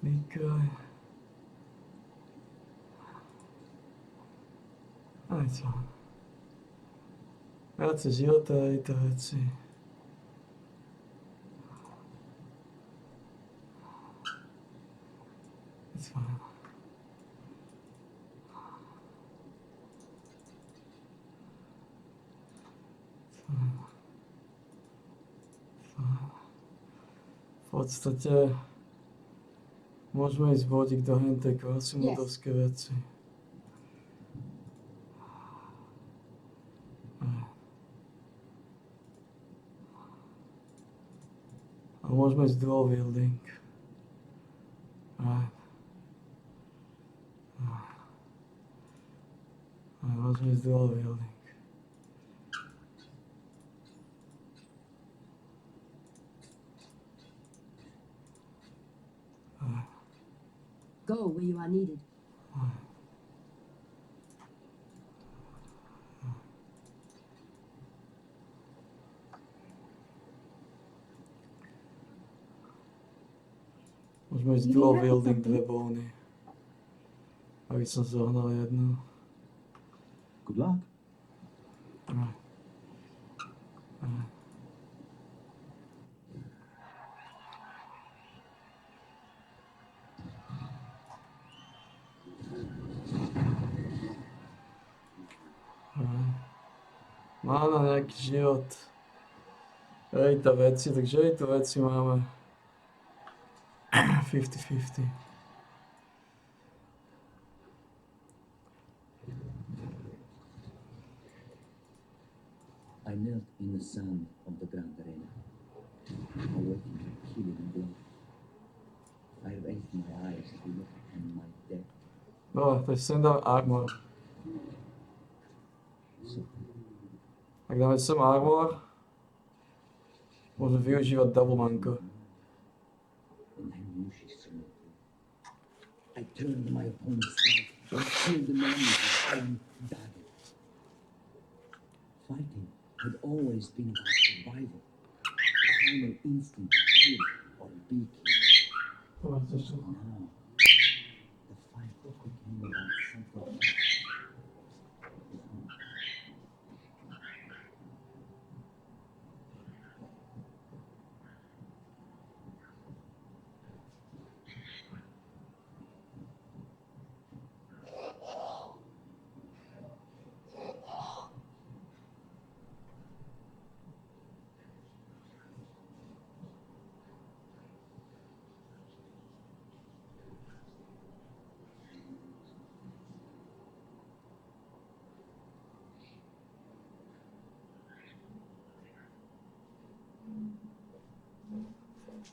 Decoy. A co? Práce života a tyto věci. It's fine. V podstatě môžeme ísť vodík do hentej kvasimodovské veci. Možemo iz dual wielding. Možemo iz dual wielding. Go where you are needed. Možemo iz dual wielding 2 bóny. Aby som zohnal jednu. Good luck. Má na nejaký život. Hej, tá veci, takže hej, tu veci máme 50-50. I knelt in the sand of the Grand Arena, awaiting a killing blow. I raised my eyes to look upon my death. Dobre, takže sem dáme armor. So Tak dáme sem armor. Môžeme využívať double manko. and I knew she saw me. I turned my opponent's life and killed the man with his own dagger. Fighting had always been about survival, a primal instinct to kill or be killed. Now, the fight became about something else.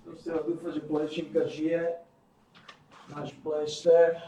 Proste ja dúfam, že plešinka žije. Náš plešter.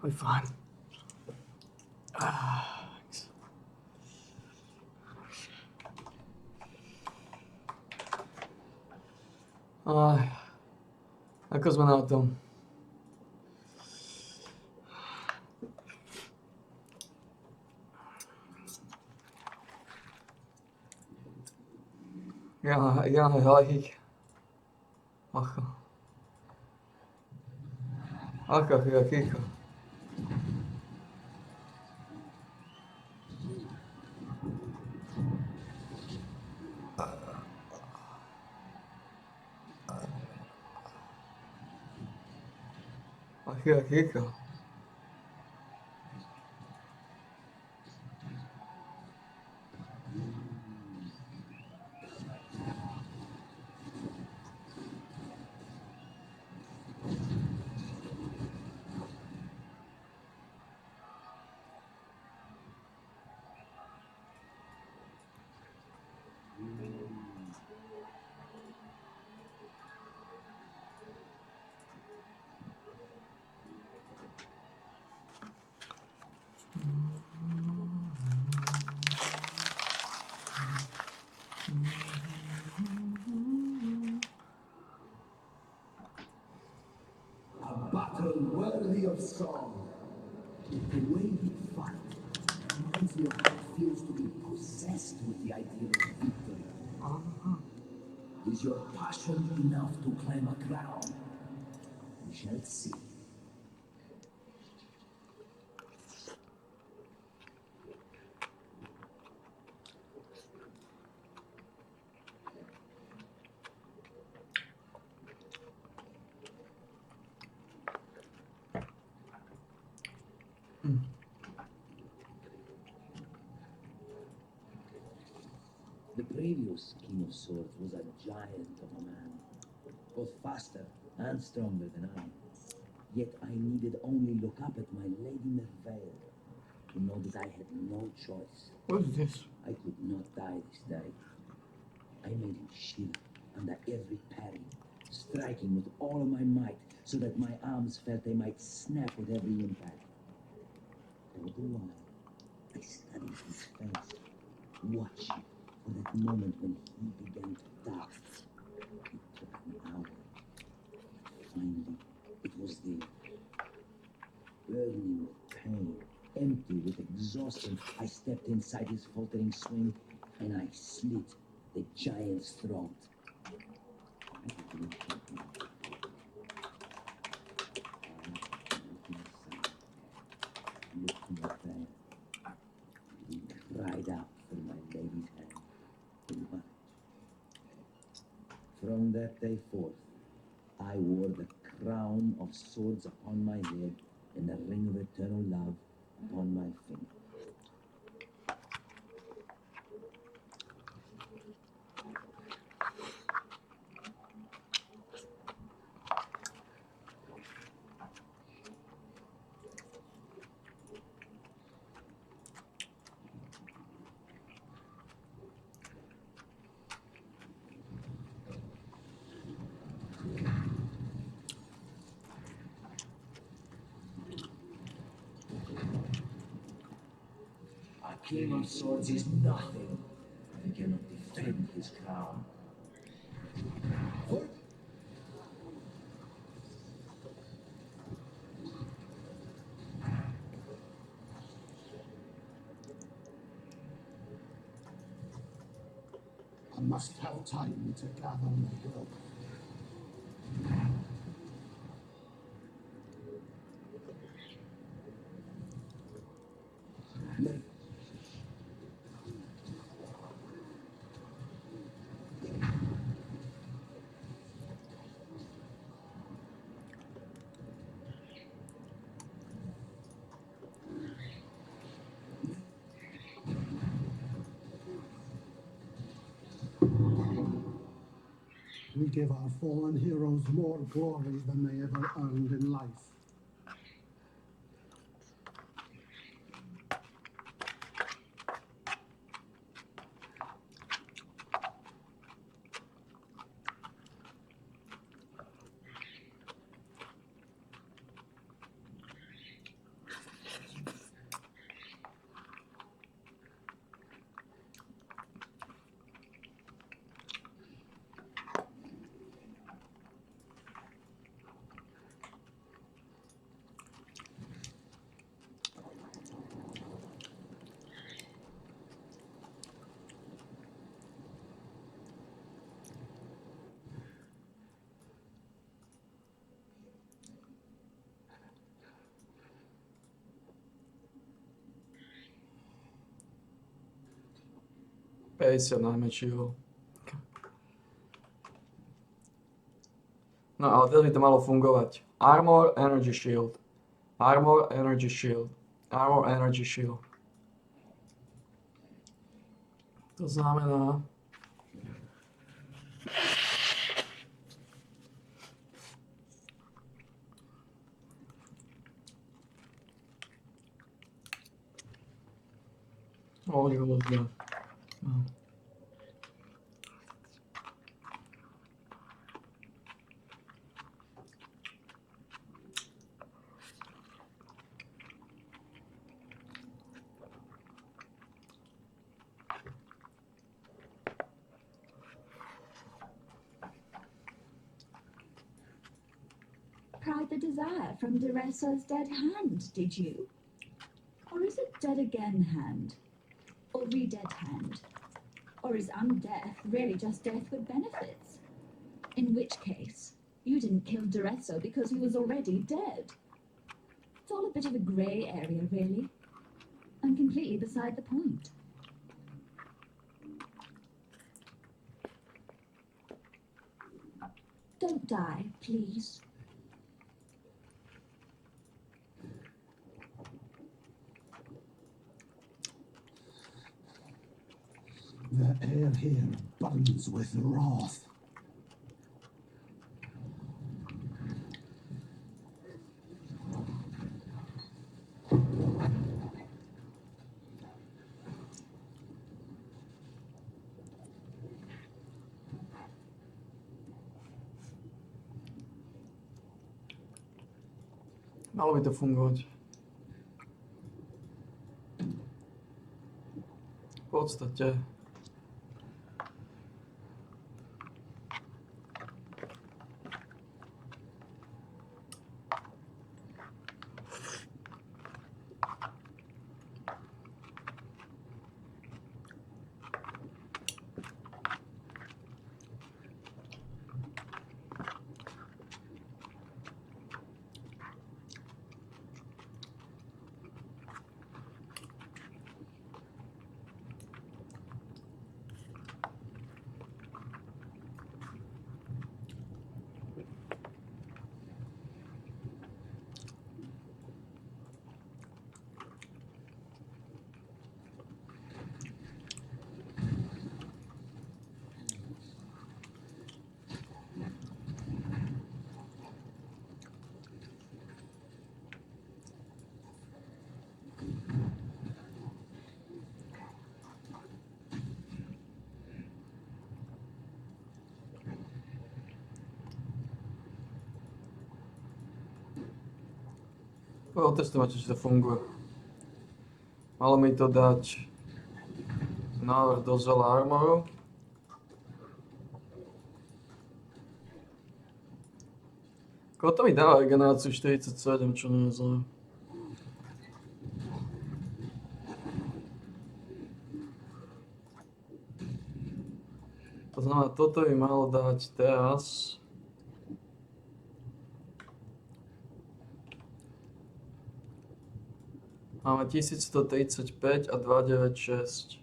We're fine. Thanks. Ako sme na tom? Ja, hajik. Ach, kika. Kika. worthy of song. The way you fight reminds me of how it feels to be possessed with the idea of victory. Is your passion enough to claim a crown? We shall see. The previous King of Swords was a giant of a man, both faster and stronger than I. Yet I needed only look up at my Lady Merveille to know that I had no choice. What is this? I could not die this day. I made him shiver under every parry, striking with all of my might so that my arms felt they might snap with every impact. All the while, I studied his face, watching for that moment when he began to doubt. It took an hour. Finally, it was there. Burning with pain, empty with exhaustion, I stepped inside his faltering swing and I slit the giant's throat. I did not hurt him. I looked up there. He cried out for my lady's hand in marriage. From that day forth, I wore the crown of swords upon my head and the ring of eternal love upon my finger. A king of swords is nothing if he cannot defend his crown. I must have time to gather my will. We give our fallen heroes more glory than they ever earned in life. Base najmenšího. No ale teraz by to malo fungovať. Armor, Energy Shield. Armor, Energy Shield. Armor, Energy Shield. To znamená... Hollywood. No. pried the desire from Duresso's dead hand, did you? Or is it dead again hand? Or re-dead hand? Or is undeath really just death with benefits? In which case, you didn't kill Duresso because he was already dead. It's all a bit of a grey area, really. And completely beside the point. Don't die, please. The air here burns with wrath. Malo by to fungovať. V podstate. Otestovať, či to funguje. Malo mi to dať návrh do zela armoru. Koľko to mi dáva regeneráciu 47, čo nie je zle. To znamená, toto by malo dať teraz. Máme 1135 a 296.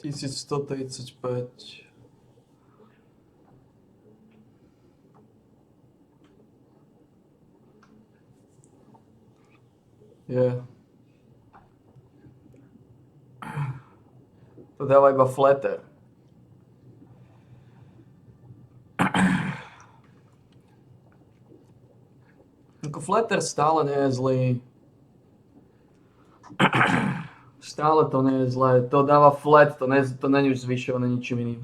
Tisíc 135. Je. To dáva iba flatter. Ako flatter stále nie je zlý. Stále to nie je zlé. To dáva flat, to není už zvyšované ničím iným.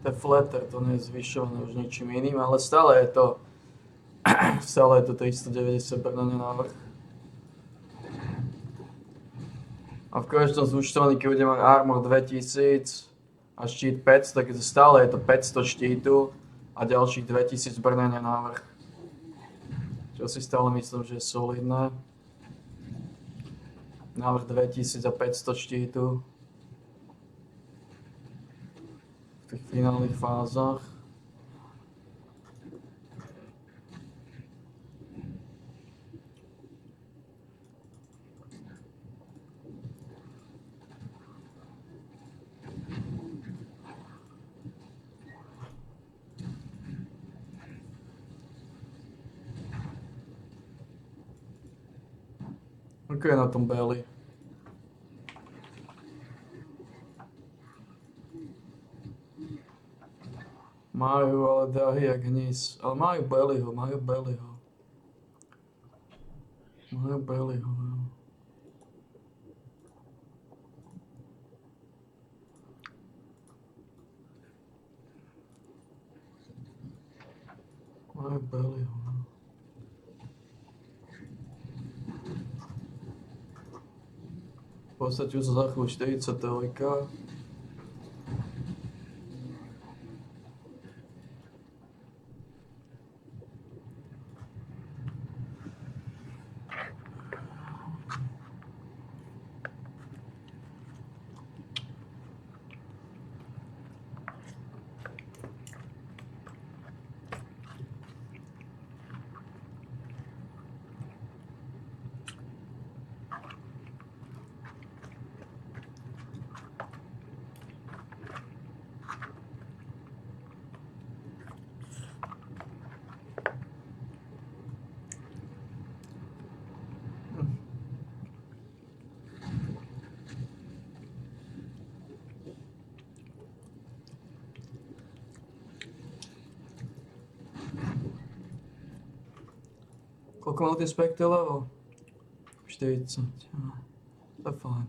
To je flatter, to nie je zvyšované už ničím iným, ale stále je to 390 brnenie návrh. A v konečnom zúčtovaní, keď budem mať armor 2000 a štít 500, tak stále je to 500 štítu a ďalších 2000 brnenia návrh. Čo si stále myslím, že je solidné. Návrh 2000 a 500 štítu. V tých finálnych fázach. Ako je na tom Belly? Majú ale drahý jak hníz. Ale majú Bellyho. Majú Bellyho, jo. Majú Bellyho, jo. V podstate už za chvíľu 43. Koľko mal ten Spectre level? 40. To je fajn.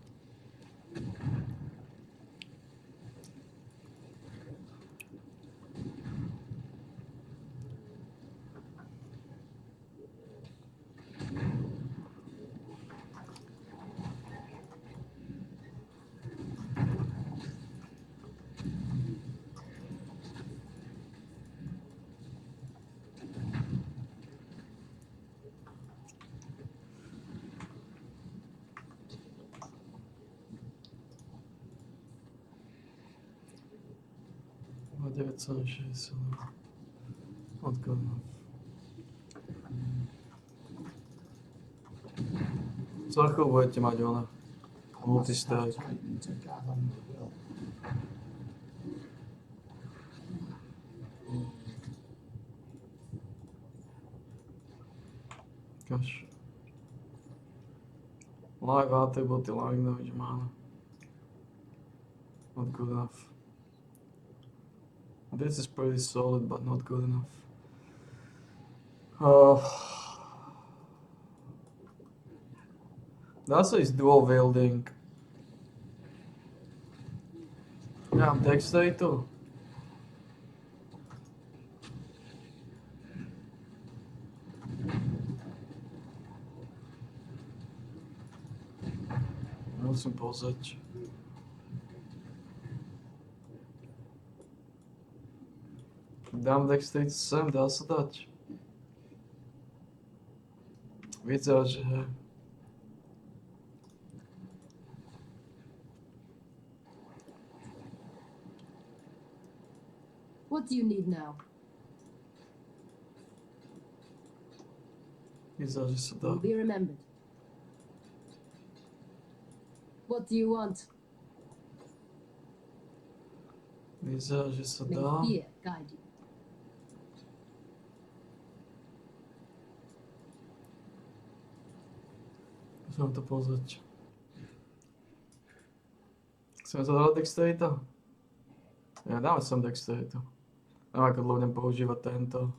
Má 960. Odkladno. Za chvíľu budete mať ona. Multistack. Titan to govern the will. Gosh. Live attribute, live damage mana. Not good enough. This is pretty solid, but not good enough. Dá sa ísť dual wielding. Ja mám dexteritu. Musím pozrieť. Dám dexteritu sem, dá sa dať. Vyzerá, že hej. What do you need now? Vyzerá, že sa dá. Will be remembered. What do you want? Vyzerá, že sa May dá. fear guide you. Musím to pozrieť. Chceme sa dať dexterita? Ja, dáme sem dexteritu. Neviem, ako dlho budem používať tento.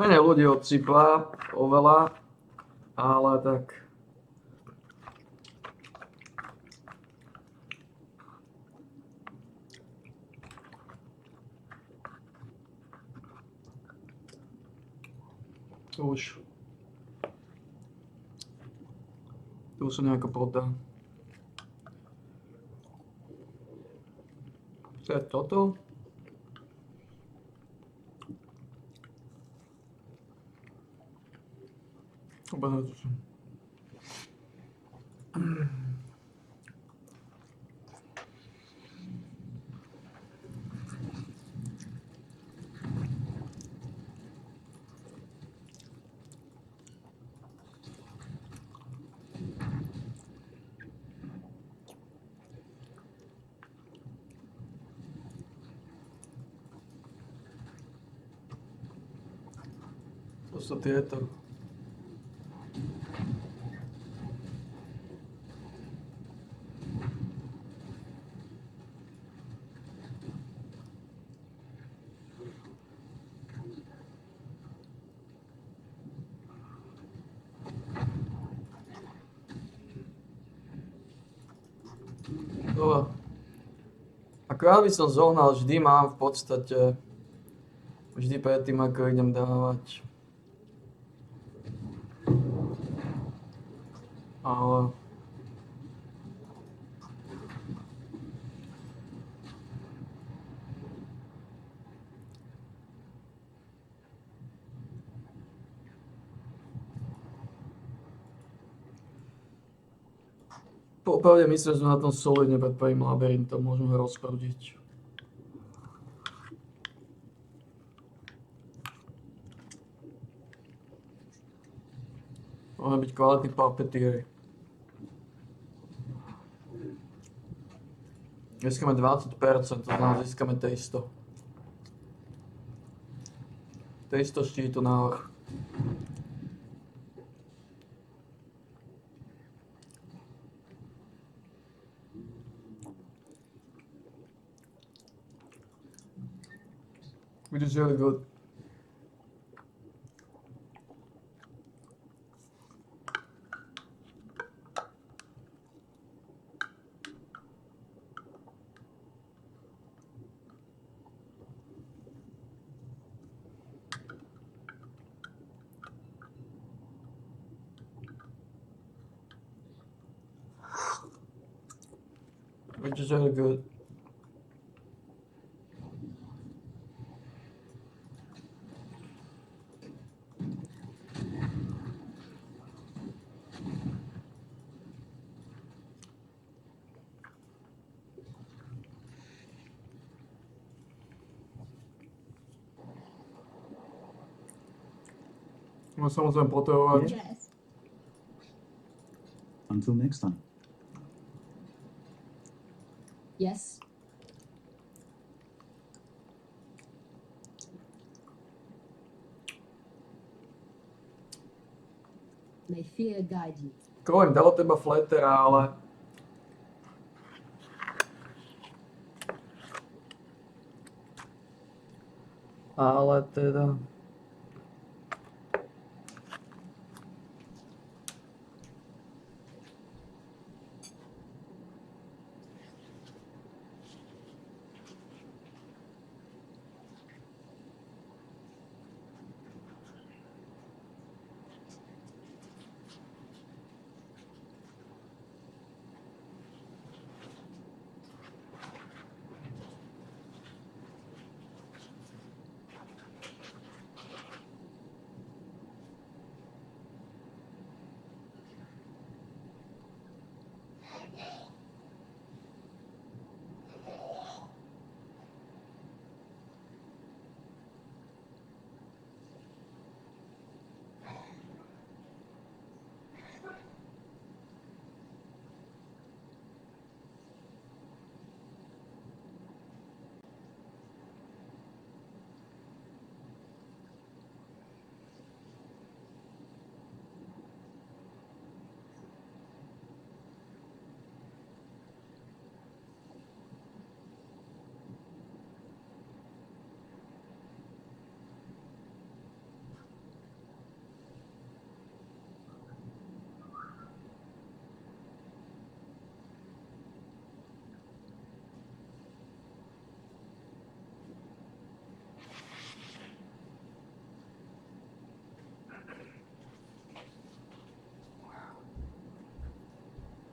Menej ľudí odsýpla, oveľa, ale tak. Tu sa nejako podá. To je toto. To sú tieto. Ako ja by som zohnal, vždy mám v podstate, vždy predtým, ako idem dávať. Ale popravde myslím, že sme na tom solidne pred prvým labyrintom, môžeme ho rozprúdiť. Môžeme byť kvalitní puppeteeri. Získame 20%, to znamená získame 300. 300 štítu návrh. Which is really good. Which is really good. Môžem samozrejme potrebovať. Yes. Until next time. Yes. May fear guide you. Koľvek dalo teba flatera, ale teda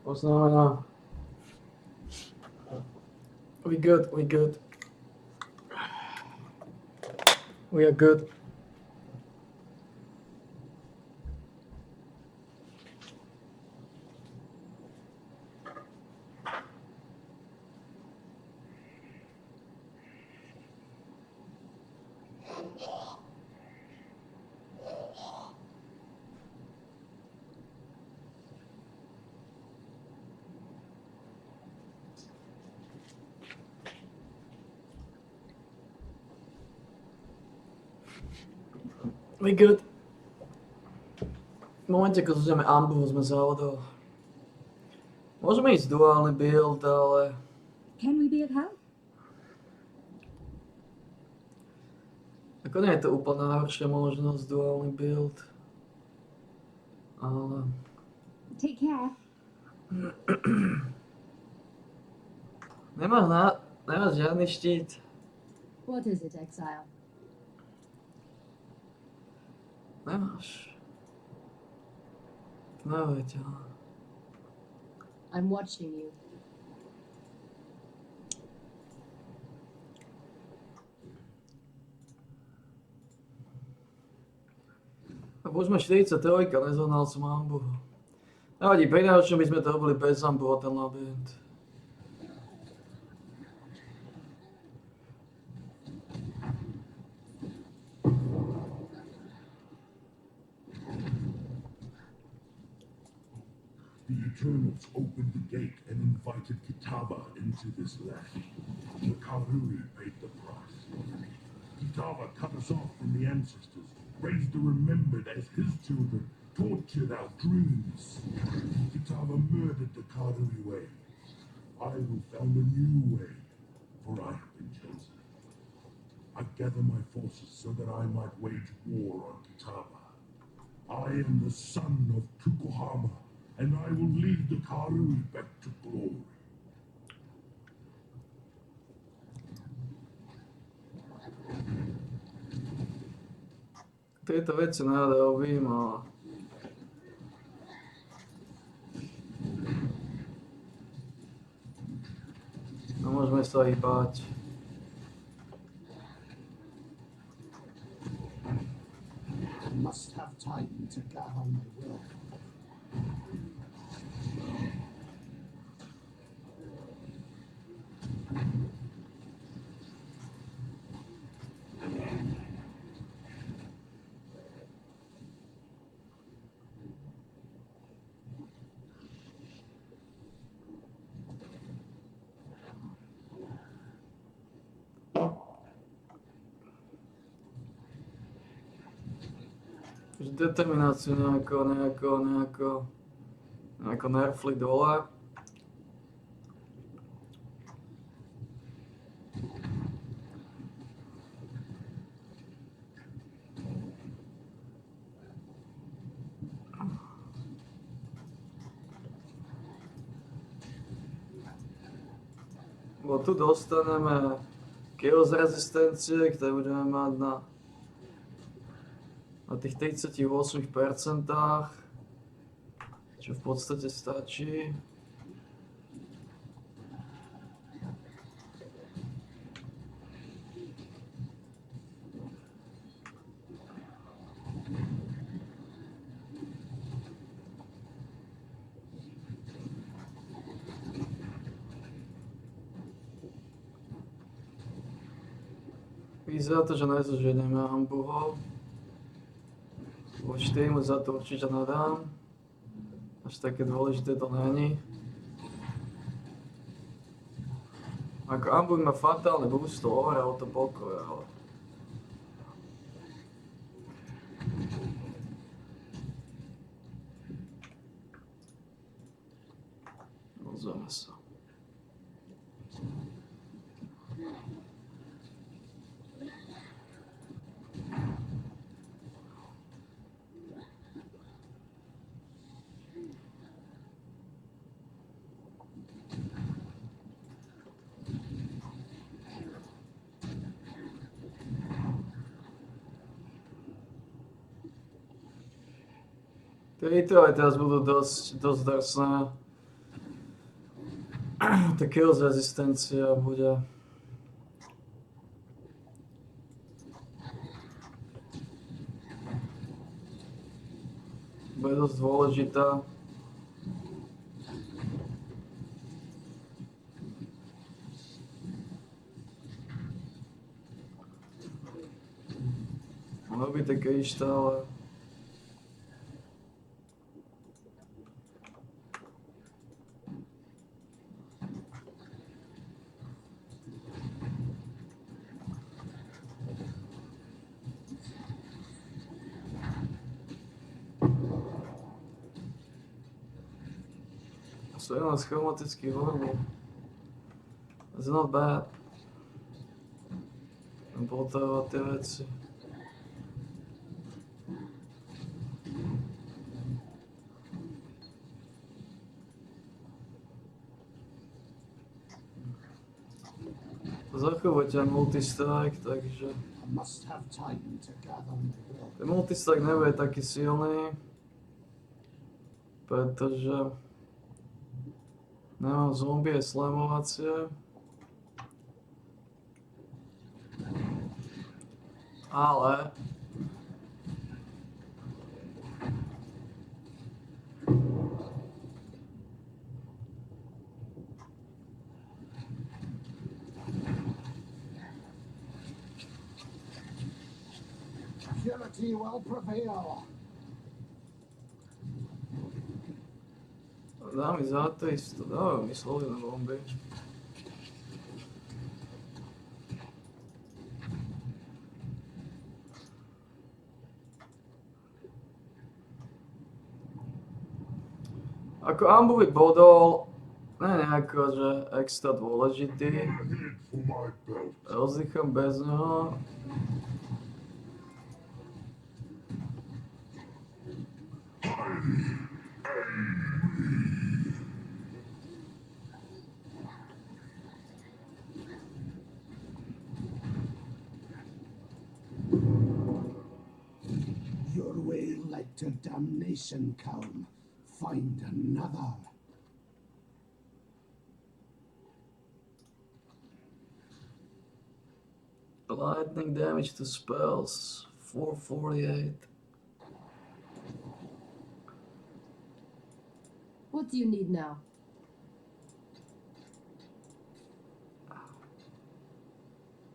To znamená, we good. We are good. We good. V momente, keď zúžeme ambu, sme závodov. Môžeme ísť duálny build, ale Can we be of help? ako nie je to úplne najhoršia možnosť duálny build. Ale Take care. nemáš žiadny štít. What is it, Exile? Nemáš. Neuvěděl. I'm watching you. Tak už sme 43, nezvonal som ambu. Nevadí, pri najhoršom by sme to robili bez ambu a ten labyrint. The Eternals opened the gate and invited Kitava into this land. The Karui paid the price. Kitava cut us off from the ancestors, raised the remembered as his children, tortured our dreams. Kitava murdered the Karui way. I will found a new way, for I have been chosen. I gather my forces so that I might wage war on Kitava. I am the son of Tukohama, and I will lead the Karui back to glory. Tieto veci nerada robím a môžeme sa ich báť. I must have time to gather my will. Determináciu nejako nerfli dole. Bo tu dostaneme kills rezistencie, ktoré budeme mať na tých 38%, čo v podstate stačí. Vyzerá to, že nezoženieme ambuhov. Voči týmu za to určite nedám. Až také dôležité to není. Ako ambuj má fatálny boost to overall to pokoje, ale... Pozrieme sa. Tieto aj teraz budú dosť drsné. Tak kills rezistencia bude. Bude dosť dôležitá. Malo by také stále. Sú jenom schematický hormón. It's not bad. Potrebovať tie veci. Zachovajte multistrike, takže I must have time to gather my will. ten multistrike nebude taký silný, pretože nemám zombie slamovacie. Ale Purity will prevail. dá mi za to isto, dávajú mi solidné bomby. Ako Ambu by bodol, ne nejako, že extra dôležitý. For my belt. Rozdýcham bez neho. Your way led to damnation, Calm. Find another. Lightning damage to spells, 448. What do you need now?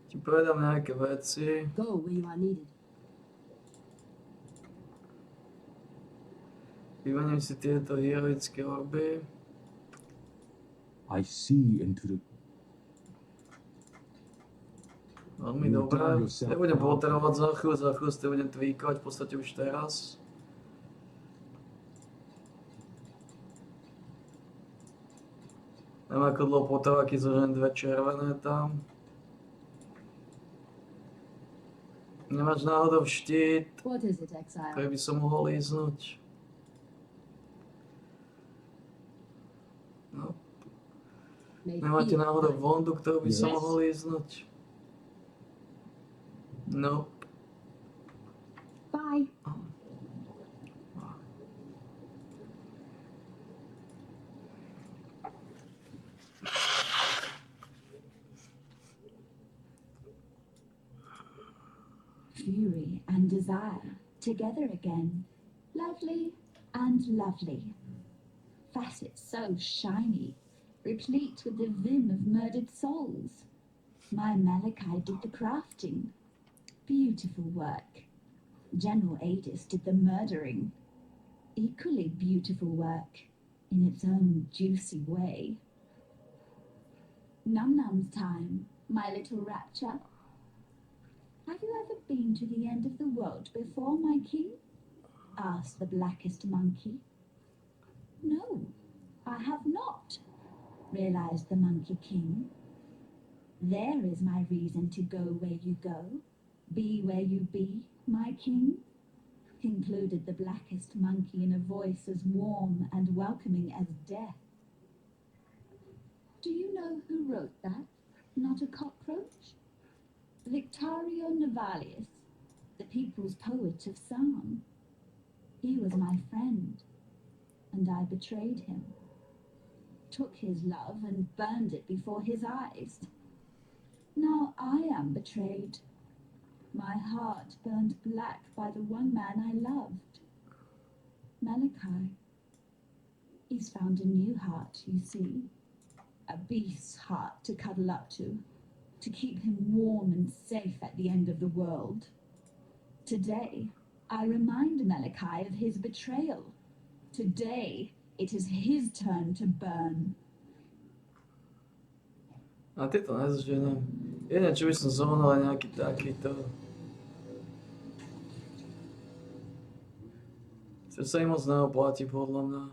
Ti povedám nejaké veci. Go where you are needed. Vymením si tieto heroické orby. I see into the Veľmi dobré. Nebudem potrebovať za chvíľu si to budem tweakovať v podstate už teraz. Neviem ako dlho potrvá, keď zoženiem dve červené tam. Nemáš náhodou štít, What is it, Exile? ktorý by som mohol líznúť. No. May Nemáte fear náhodou find. vondu, ktorú by som Yes. mohol líznúť? Nope. Bye. Fury and desire together again. Lovely and lovely. Facets so shiny, replete with the vim of murdered souls. My Malachi did the crafting. Beautiful work. General Adis did the murdering. Equally beautiful work, in its own juicy way. Num Num's time, my little rapture. Have you ever been to the end of the world before, my king? Asked the blackest monkey. No, I have not, realized the Monkey King. There is my reason to go where you go, be where you be, my king, concluded the blackest monkey in a voice as warm and welcoming as death. Do you know who wrote that? Not a cockroach? Victorio Navalius, the people's poet of song. He was my friend, and I betrayed him. took his love and burned it before his eyes. Now I am betrayed. My heart burned black by the one man I loved. Malachi. He's found a new heart, you see. A beast's heart to cuddle up to keep him warm and safe at the end of the world. Today, I remind Malachi of his betrayal. Today, it is his turn to burn. A tieto nezženiem. Jedine, čo by som zohnal, je nejaký takýto. Čo sa im moc neoplatí, podľa mňa.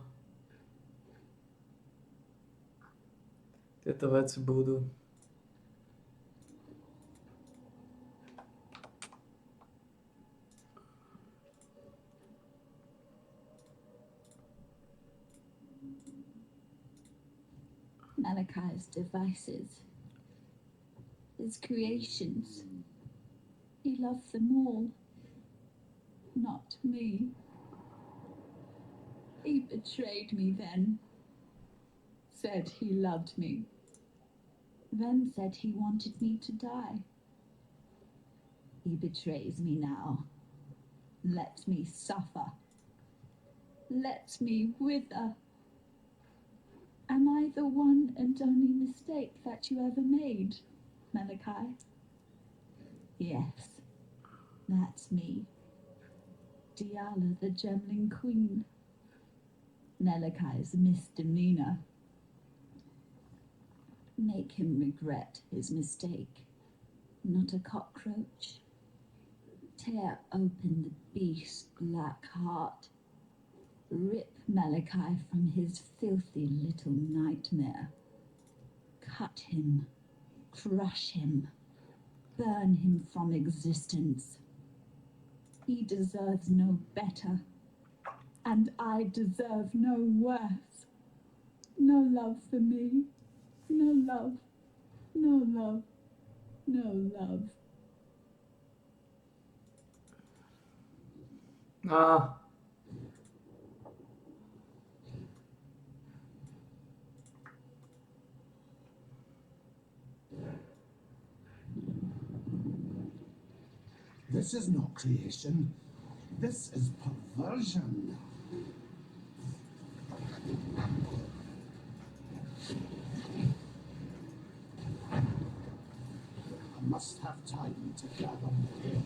Tieto veci budú. Malachi's devices, his creations. He loved them all, not me. He betrayed me then, said he loved me, then said he wanted me to die. He betrays me now, lets me suffer, lets me wither. Am I the one and only mistake that you ever made, Malachi? Yes, that's me. Diala, the Gemling Queen. Malachi's misdemeanor. Make him regret his mistake, not a cockroach. Tear open the beast's black heart. Rip Malachi from his filthy little nightmare. Cut him, crush him, burn him from existence. He deserves no better, and I deserve no worse. No love for me, no love, no love, no love. Ah. This is not creation. This is perversion. I must have time to gather more.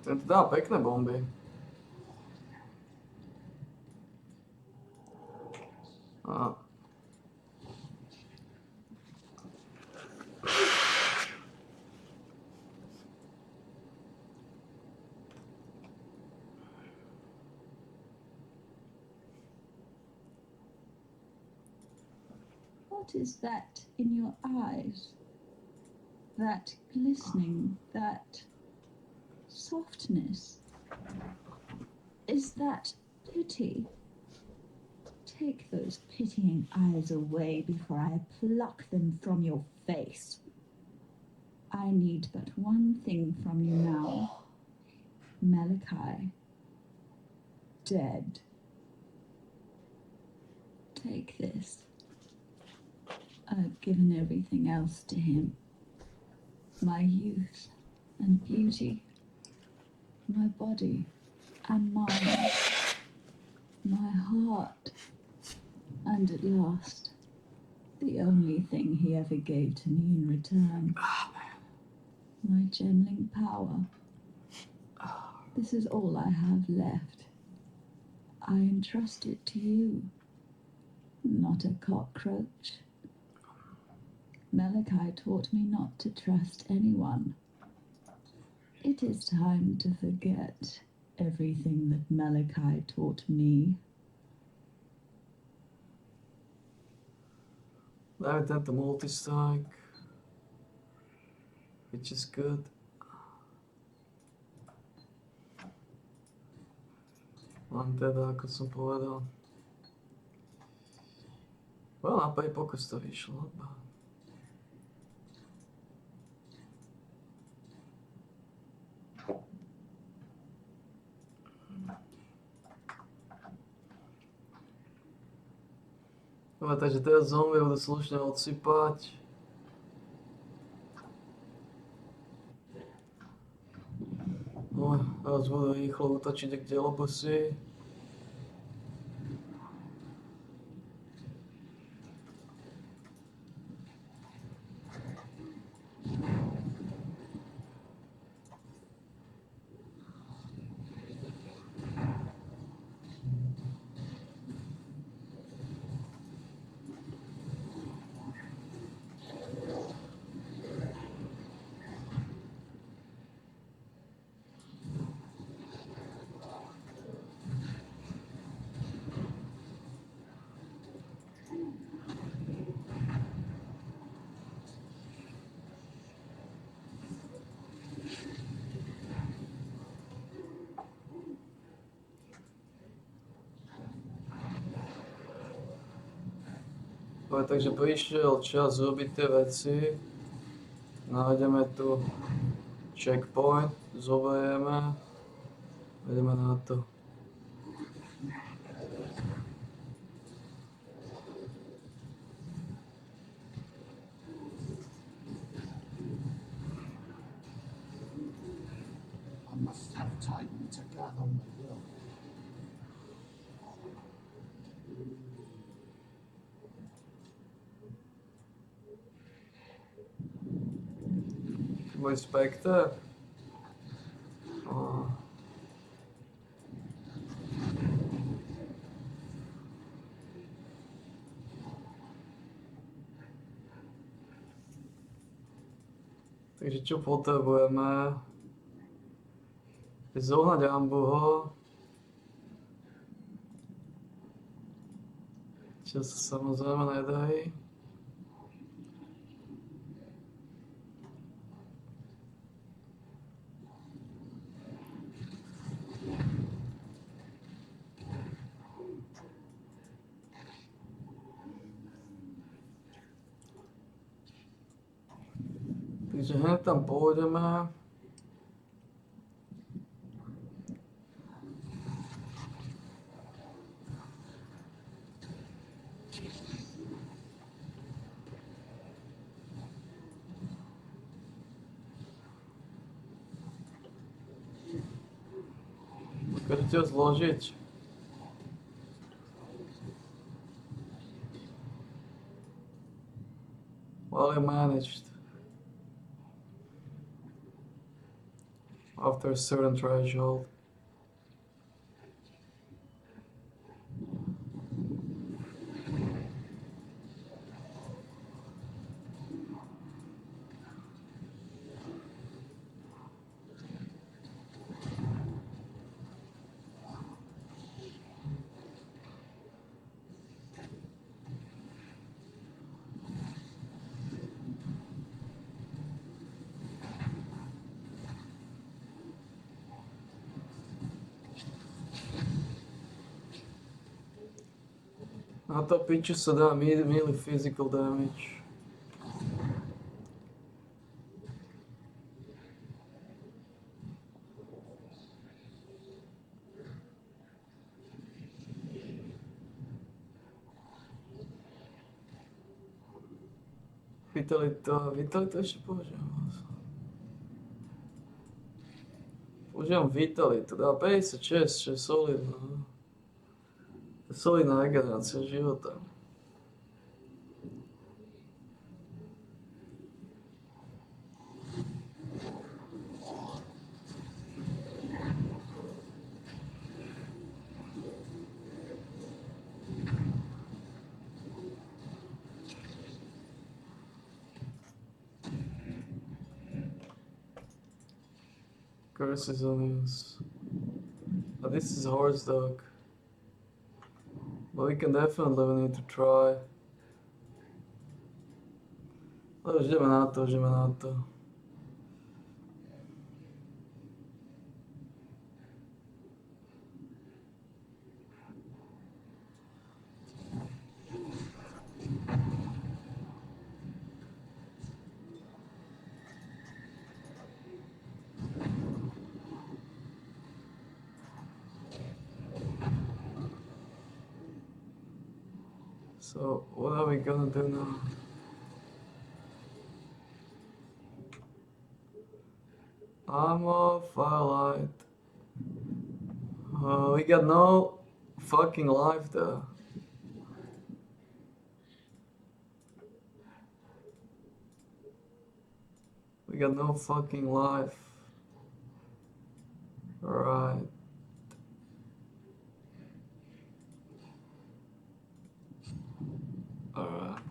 Ten to dá pekné bomby. A. What is that in your eyes? That glistening, that softness? Is that pity? Take those pitying eyes away before I pluck them from your face. I need but one thing from you now. Malachi. Dead. Take this. I've given everything else to him. My youth and beauty. My body and mind. My heart. And at last, the only thing he ever gave to me in return. My gemling power. This is all I have left. I entrust it to you. Not a cockroach. Malachi taught me not to trust anyone. It is time to forget everything that Malachi taught me. Dajme tento multistrike. Which is good. Len teda, ako som povedal. Well, na prvý pokus to vyšlo. Dobre, takže teraz zombie budú slušne odsypať. No, teraz budú rýchlo útočiť k delobusy. Dobre, takže prišiel čas robiť tie veci. Nájdeme tu checkpoint, zoberieme, ideme na to. I must have time to gather my will. Môj Spectre. Oh. Takže čo potrebujeme? Je zohnať ambuho. Čo sa samozrejme nedají. Takže hneď tam pôjdeme. Dokážete ho zložiť? Well, you managed. After a certain threshold. Na to piču sa dá melee physical damage. Vitalita ešte použijem. Použijem Vitalitu, dá 56, čo je solidná. To je solidná regenerácia života. Curses on us. But this is horse dog. But we can definitely need to try. No, už ideme na to. So, what are we gonna do now? Armor, firelight. We got no fucking life there. We got no fucking life. Right. Alright.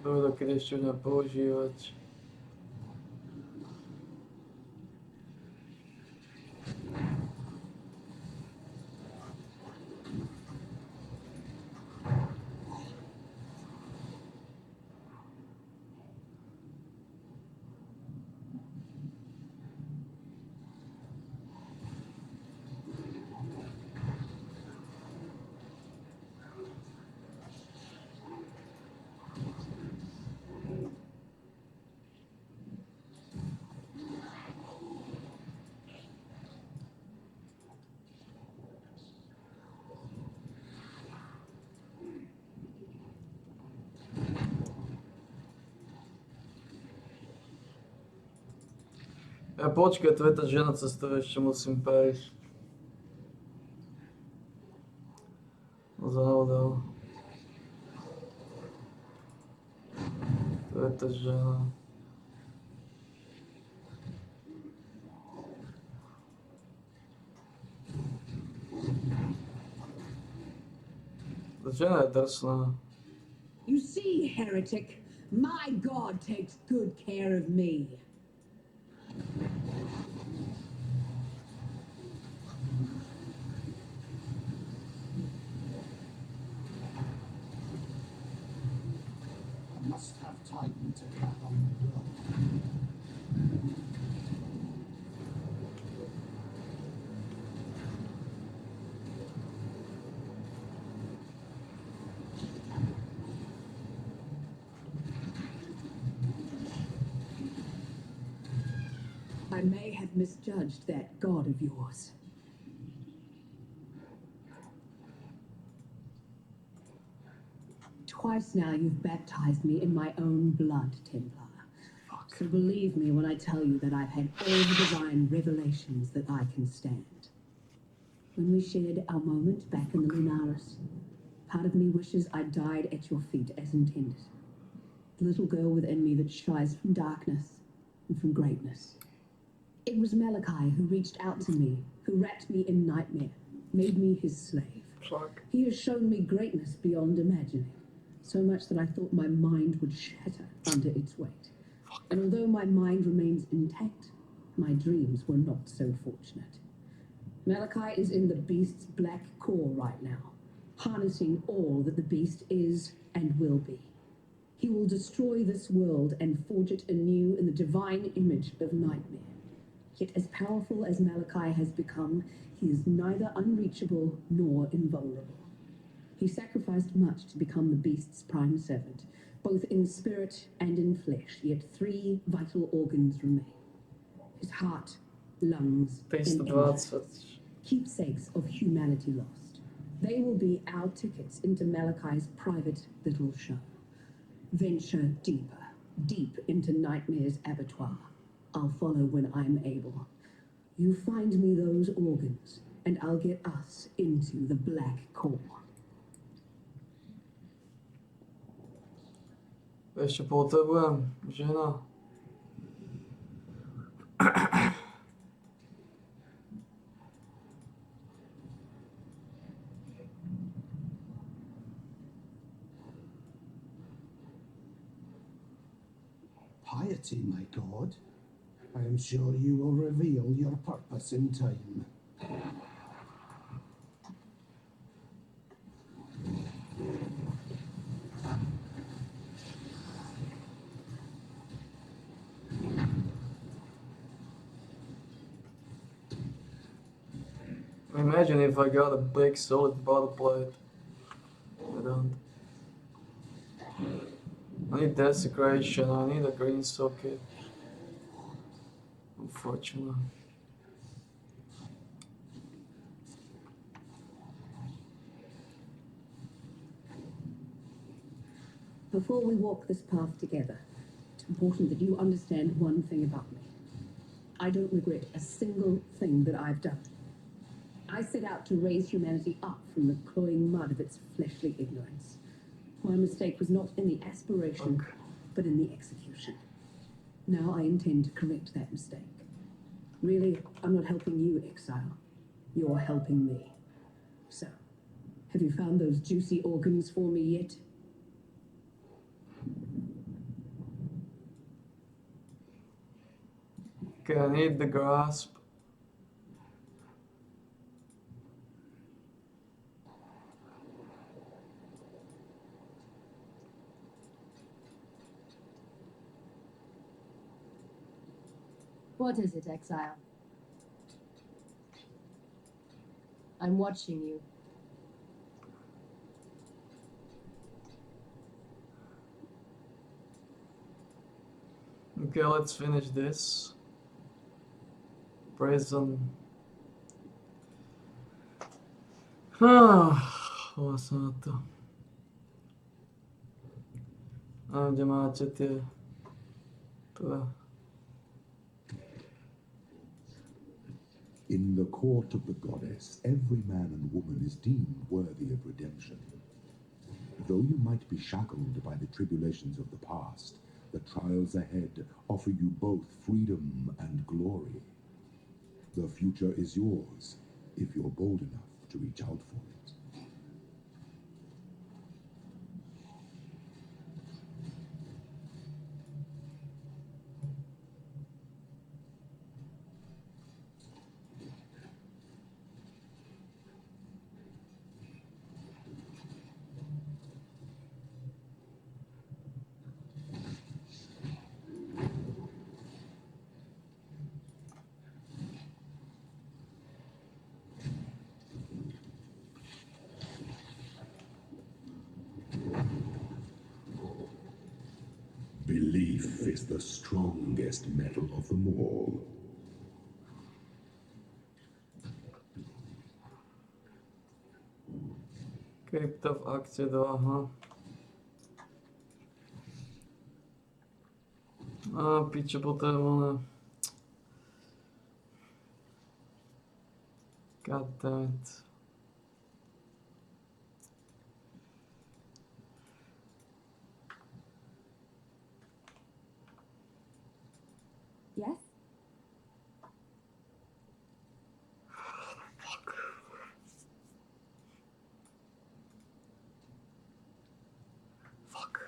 Budu když to používat. Počkaj, to je ta žena, cez to ešte musím prejsť. Zahodal. To je ta žena. Ta žena je drsná. You see, heretic, my God takes good care of me. I must have time to cut on the blow. I may have misjudged that God of yours. Twice now you've baptized me in my own blood, Templar. So believe me when I tell you that I've had all the divine revelations that I can stand. When we shared our moment back in the Lunaris, part of me wishes I died at your feet as intended. The little girl within me that shies from darkness and from greatness. It was Malachi who reached out to me, who wrapped me in nightmare, made me his slave. Fuck. He has shown me greatness beyond imagining, so much that I thought my mind would shatter under its weight. And although my mind remains intact, my dreams were not so fortunate. Malachi is in the beast's black core right now, harnessing all that the beast is and will be. He will destroy this world and forge it anew in the divine image of nightmare. Yet as powerful as Malachi has become, he is neither unreachable nor invulnerable. He sacrificed much to become the beast's prime servant, both in spirit and in flesh, yet 3 vital organs remain. His heart, lungs, and entrails, keepsakes of humanity lost. They will be our tickets into Malachi's private little show. Venture deeper, deep into Nightmare's abattoir. I'll follow when I'm able. You find me those organs, and I'll get us into the black core. Ešte potrebujem, žena. Piety, my God. I am sure you will reveal your purpose in time. My imagine if I got a big solid bottle plate. I don't. I need desecration, I need a green socket. Unfortunately. Before we walk this path together, it's important that you understand one thing about me. I don't regret a single thing that I've done. I set out to raise humanity up from the cloying mud of its fleshly ignorance. My mistake was not in the aspiration, but in the execution. Now I intend to correct that mistake. Really, I'm not helping you, Exile. You're helping me. So, have you found those juicy organs for me yet? Okay, I need the grasp. What is it, Exile? I'm watching you. Okay, let's finish this. Prison. Ovo sam na to. Ovdje máte tie... In the court of the goddess, every man and woman is deemed worthy of redemption. Though you might be shackled by the tribulations of the past, the trials ahead offer you both freedom and glory. The future is yours, if you're bold enough to reach out for it. Belief is the strongest metal of them all. Krypta v akcie 2, aha. A piče, potom ona. God damn it. Yes? Fuck.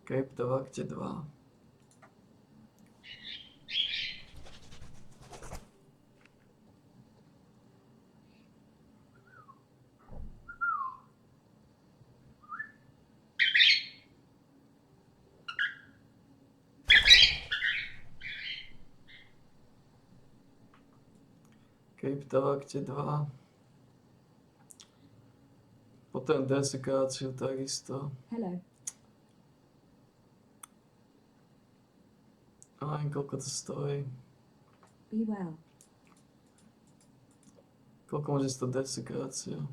Krypta v akcie 2. Krypta v akcie 2. Potom desekáciu takisto. Hello. A neviem, koľko to stojí. Be well. Koľko môže stať desekácia?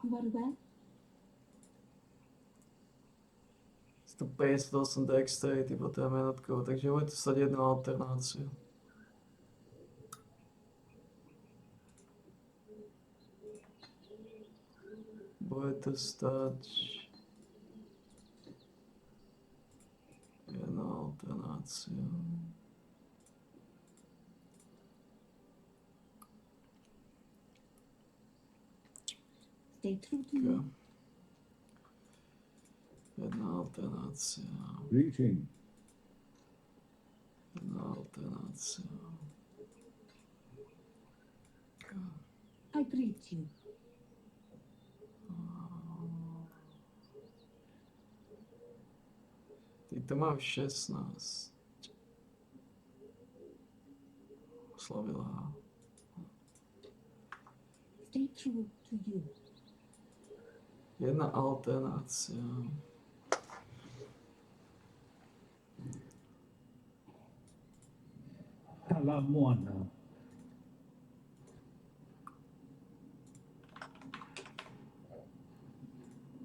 You want to well? 158 dexterity potom minútkou, takže bude to stať jednu alternáciu. Bude to stať jednu alternáciu. Stay true to you. Jedna alternácia. Greeting. alternácia. I greet you. Ty to máš 16. Slavila. Stay true to you. Jedna alternácia. Kalamwana.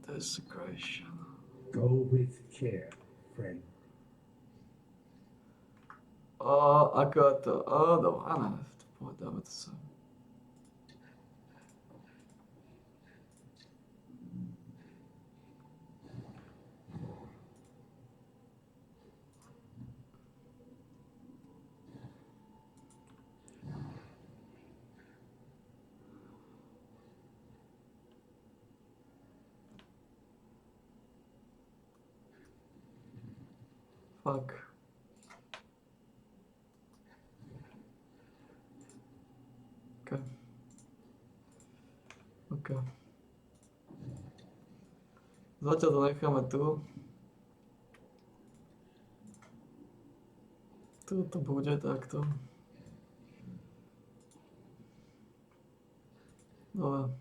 Desecration. Go with care, friend. Aká to... Dobrá, ne, to pohoď, dáme to sem. Fuck. Okay. Okay. Zatiaľ to necháme tu. Tu to bude takto. Dobre.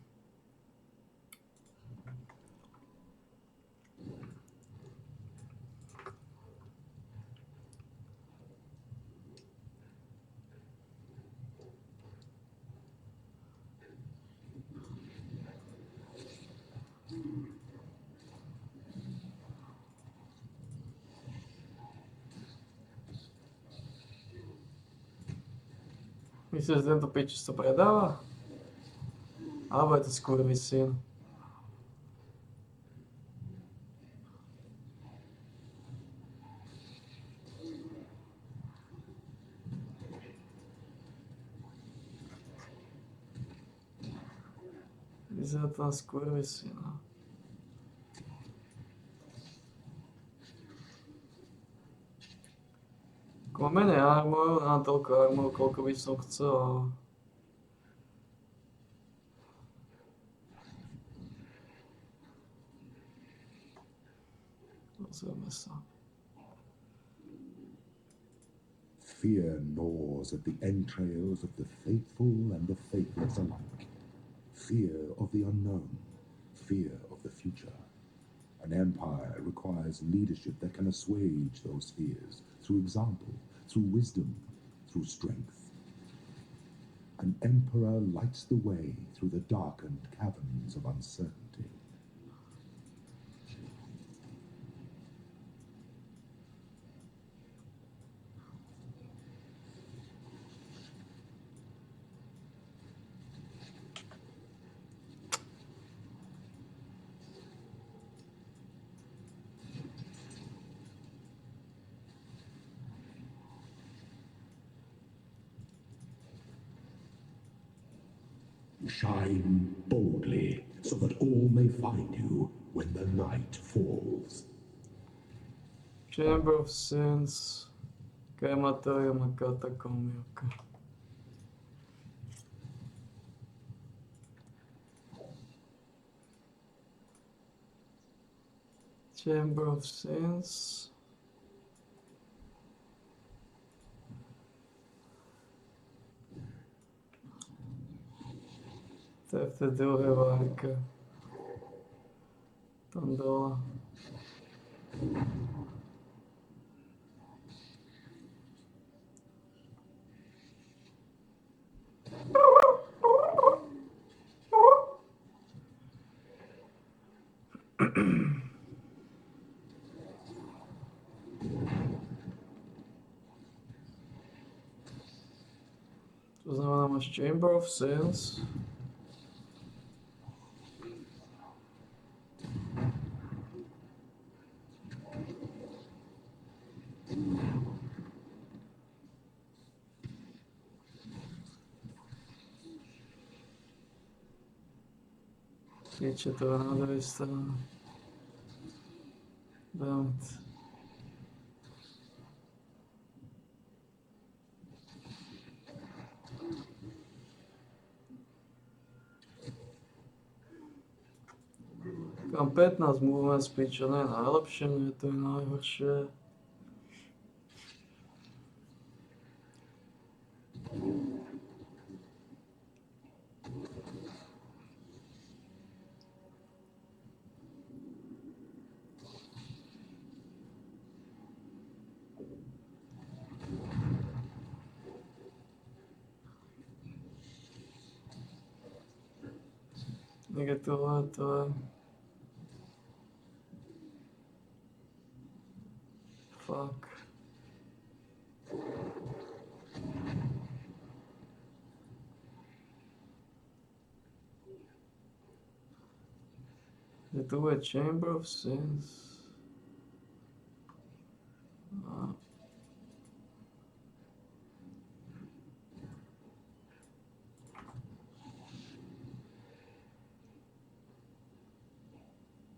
Myslíš, že tento pič to predáva? Alebo je to skurvysyn? Vyzerá to na skurvysyna. Mám menej armor, mám toľko armor, koľko by som chcel. Pozrieme sa. Fear gnaws at the entrails of the faithful and the faithless alike. Fear of the unknown, fear of the future. An empire requires leadership that can assuage those fears through example, through wisdom, through strength. An emperor lights the way through the darkened caverns of uncertainty. Shine boldly, so that all may find you when the night falls. Chamber of Sins, Crematorium a Catacomb. Okay. Chamber of Sins. To je v té druhé várke. Tam dole. To znamená, máš Chamber of Sins. Píče, to je na druhé straně. Damn it. Mám 15 movement speed, čo nie je najlepšie, nie to je najhoršie. Někde tohle, to je... Fuck. Je to je Chamber of Sins. A...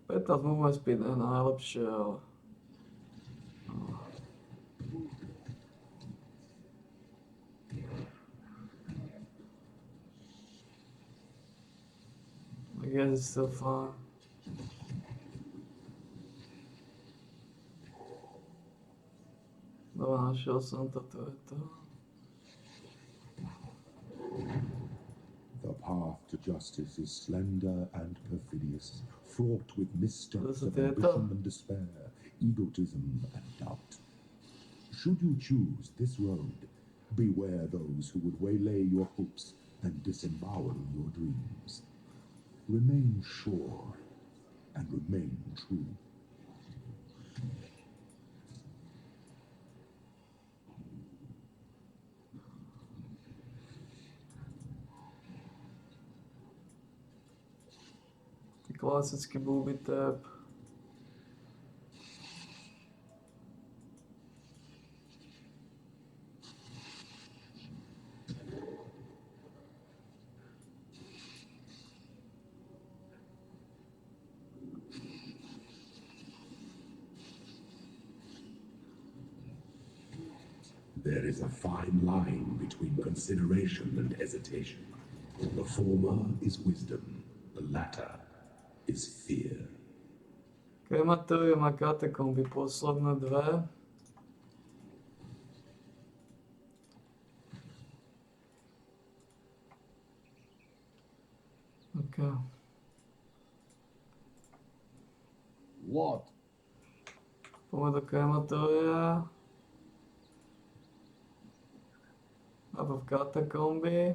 Petnásť movement speed je najlepšie, ale... I guess it's still fun. Dobra, našiel som to, to je to. The path to justice is slender and perfidious, fraught with missteps of ambition and despair, egotism and doubt. Should you choose this road, beware those who would waylay your hopes and disembowel your dreams. Remain sure and remain true. Klasický booby tap. There is a fine line between consideration and hesitation. The former is wisdom, the latter is fear. Krematorium a katakomby, posledné dve. Okay. What? Poďme do krematoria. Alebo v katakomby.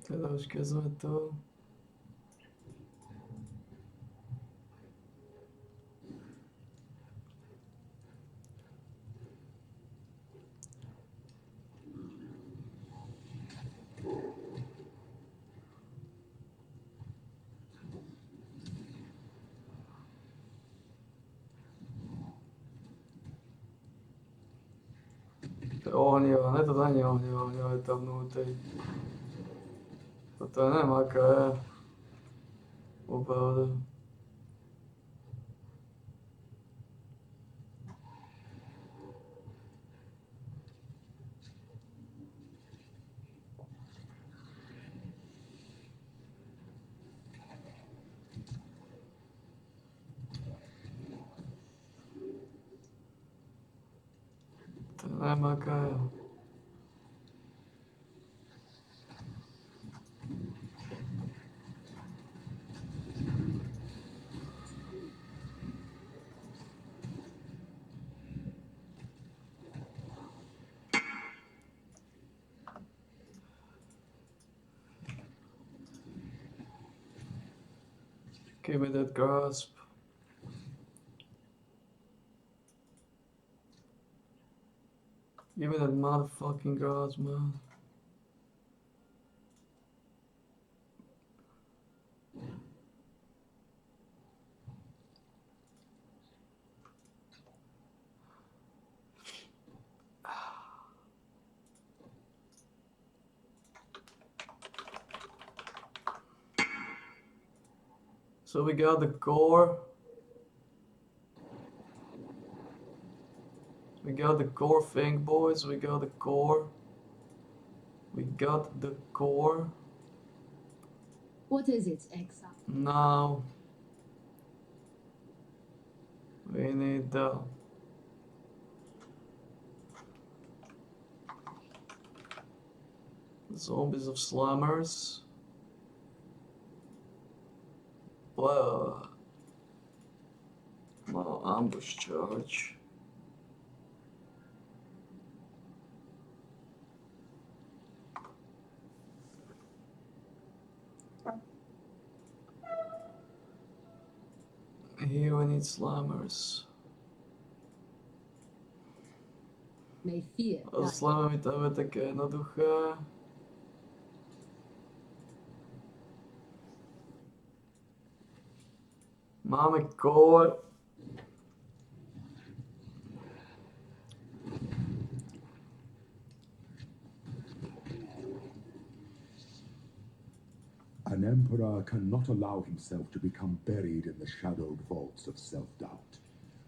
Teda už keď sme tu. To je ohnivé, ne, to není ohnivé, ohnivé je tam vnútri. Toto neviem, aká je. Opravdu. To neviem, aká je. Give me that grasp. Give me that motherfucking grasp, man. So we got the core. We got the core thing, boys. We got the core. We got the core. What is it, Exile? Now we need the zombies of slammers. Well, no ambush charge. Here we need slammers. May fear Slammy to je také jednoduché. Máme core. An emperor cannot allow himself to become buried in the shadowed vaults of self-doubt,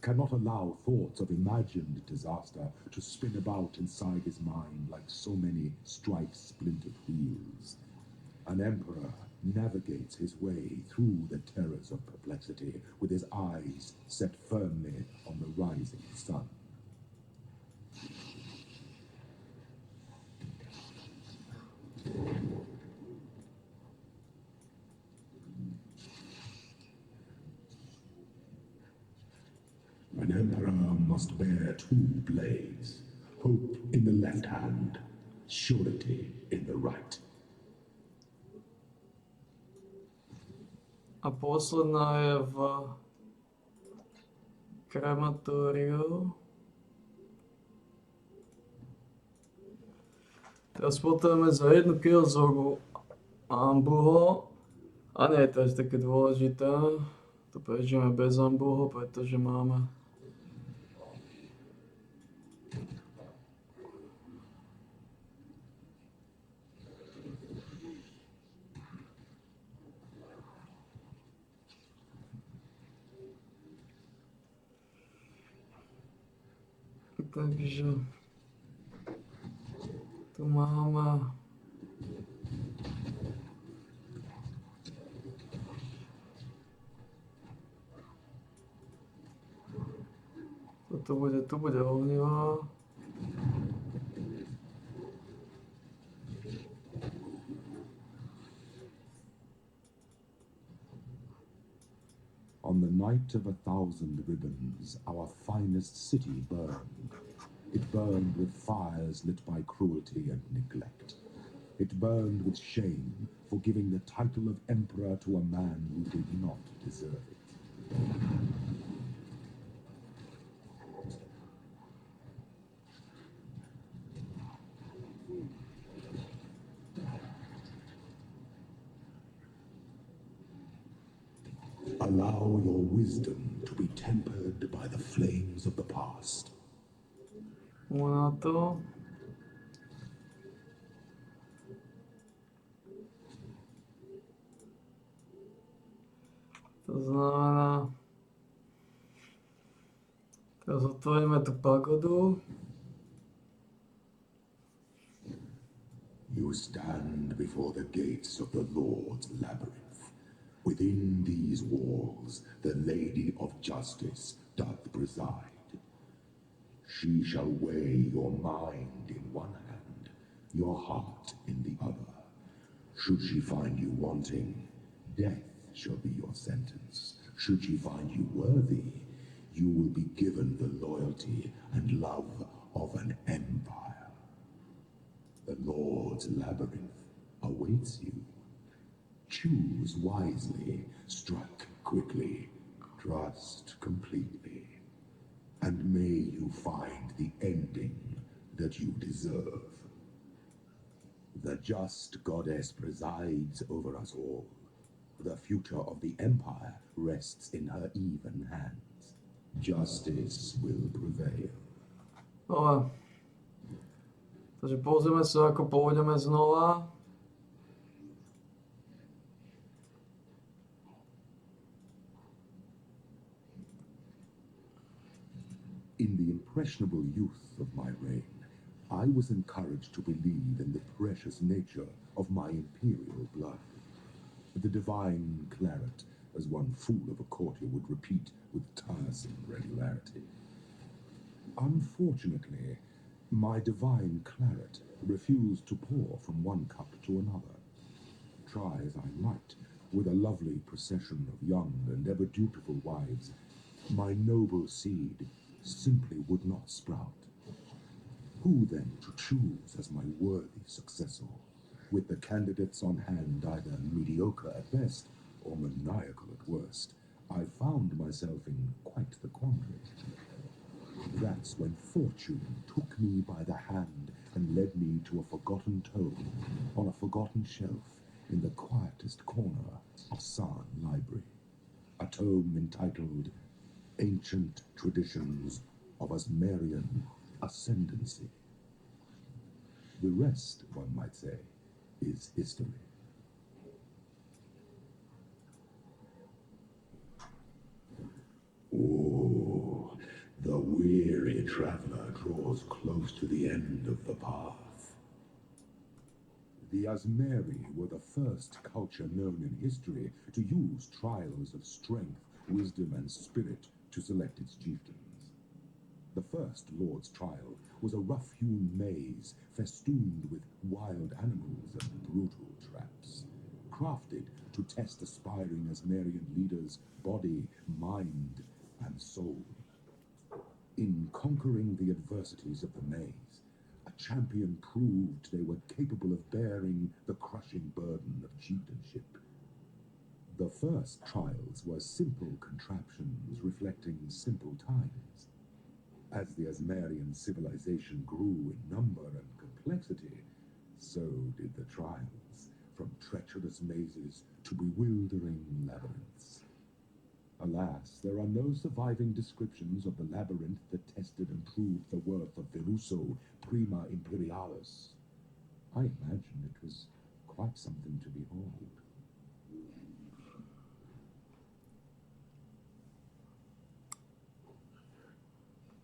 cannot allow thoughts of imagined disaster to spin about inside his mind like so many strife-splintered wheels. An emperor navigates his way through the terrors of perplexity with his eyes set firmly on the rising sun. An emperor must bear two blades, hope in the left hand, surety in the right. A posledná je v krematóriu. Teraz potrebujeme za jednu killzoru ambuho. A nie, to je také dôležité. To prežijeme bez ambuho, pretože máme takže tu máme tu bude ohnivá. On the night of 1,000 ribbons, our finest city burned. It burned with fires lit by cruelty and neglect. It burned with shame for giving the title of emperor to a man who did not deserve it. Allow your wisdom to be tempered by the flames of the past. Ona to. To znamená, teraz otvoríme tú pagodu. You stand before the gates of the Lord's labyrinth. Within these walls, the Lady of Justice doth preside. She shall weigh your mind in one hand, your heart in the other. Should she find you wanting, death shall be your sentence. Should she find you worthy, you will be given the loyalty and love of an empire. The Lord's labyrinth awaits you. Choose wisely, strike quickly, trust completely, and may you find the ending that you deserve. The just goddess presides over us all. The future of the empire rests in her even hands. Justice will prevail. Dobre. Takže pozrieme sa, ako pôjdeme znova. In the impressionable youth of my reign, I was encouraged to believe in the precious nature of my imperial blood. the divine claret, as one fool of a courtier would repeat with tiresome regularity. Unfortunately, my divine claret refused to pour from one cup to another. Try as I might, with a lovely procession of young and ever dutiful wives, my noble seed simply would not sprout. Who then to choose as my worthy successor? With the candidates on hand either mediocre at best or maniacal at worst, I found myself in quite the quandary. That's when fortune took me by the hand and led me to a forgotten tome on a forgotten shelf in the quietest corner of San Library. A tome entitled Ancient Traditions of Asmerian Ascendancy. The rest, one might say, is history. Oh, the weary traveler draws close to the end of the path. The Asmeri were the first culture known in history to use trials of strength, wisdom, and spirit to select its chieftains. The first Lord's trial was a rough-hewn maze festooned with wild animals and brutal traps, crafted to test aspiring Asmerian leaders' body, mind, and soul. In conquering the adversities of the maze, a champion proved they were capable of bearing the crushing burden of chieftainship. The first trials were simple contraptions reflecting simple times. As the Asmerian civilization grew in number and complexity, so did the trials, from treacherous mazes to bewildering labyrinths. Alas, there are no surviving descriptions of the labyrinth that tested and proved the worth of Veruso Prima Imperialis. I imagine it was quite something to behold.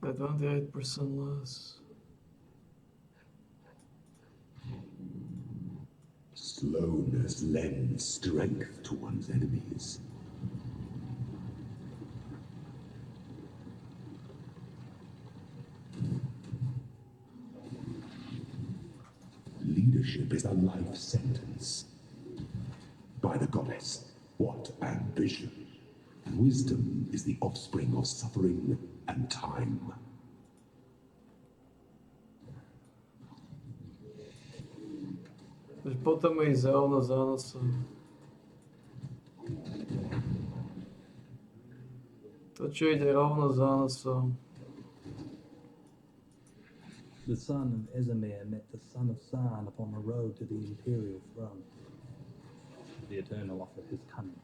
By 28% less. Slowness lends strength to one's enemies. Leadership is a life sentence. By the goddess, what ambition! Wisdom is the offspring of suffering and time. Takže potom Exile na zánose. To čo ide rovno zánose. The son of Esamir met the son of San upon the road to the imperial throne. The Eternal offered his cunning,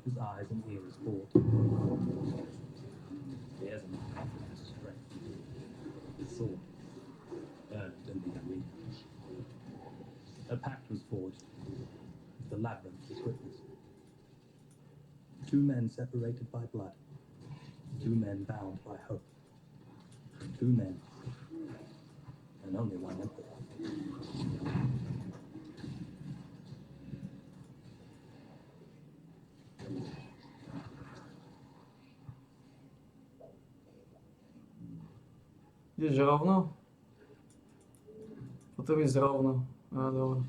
his eyes and ears bought. The Esamir offered his strength, his sword, earned in the arena. A pact was forged. The labyrinth was witnessed. Two men separated by blood. Two men bound by hope. Two men, and only one emperor. Ideš rovno? Potom ísť rovno. Á, dobre.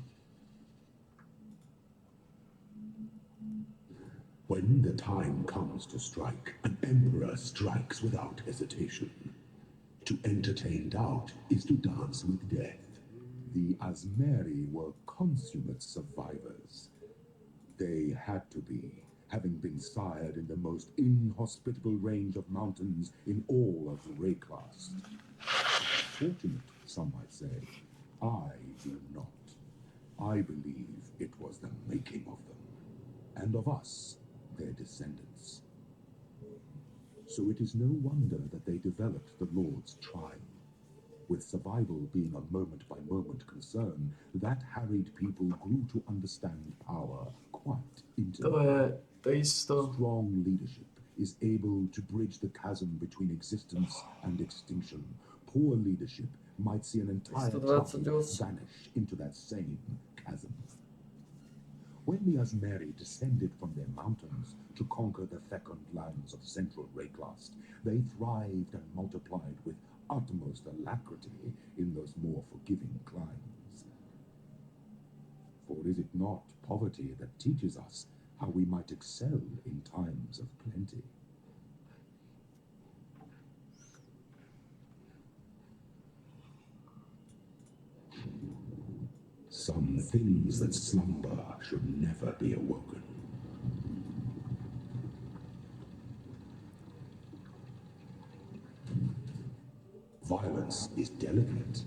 When the time comes to strike, an emperor strikes without hesitation. To entertain doubt is to dance with death. The Asmeri were consummate survivors. They had to be, having been sired in the most inhospitable range of mountains in all of the Rayclast. Fortunate, some might say. I do not. I believe it was the making of them, and of us, their descendants. So it is no wonder that they developed the Lord's trial. With survival being a moment-by-moment concern, that harried people grew to understand power quite intimately. Strong leadership is able to bridge the chasm between existence and extinction. Poor leadership might see an entire tribe vanish into that same chasm. When the Asmeri descended from their mountains to conquer the fecund lands of central Rayclast, they thrived and multiplied with utmost alacrity in those more forgiving climes. For is it not poverty that teaches us how we might excel in times of plenty? Some things that slumber should never be awoken. Violence is delicate.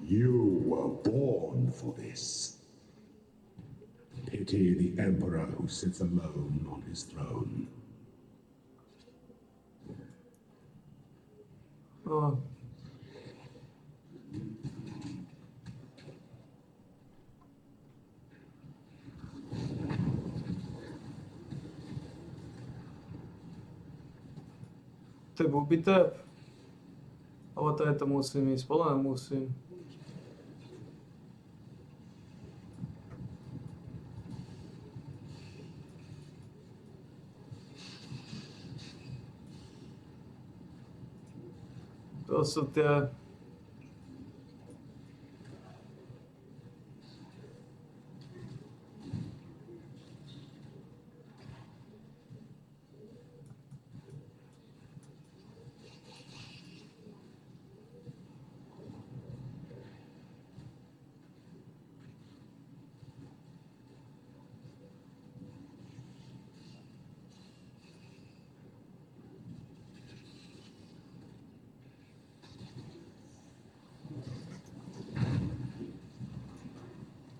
You were born for this. Pity the Emperor who sits alone on his throne. Oh. To je bubitev. Alebo to je to musím ísť, podľa mňa musím. To sú tie...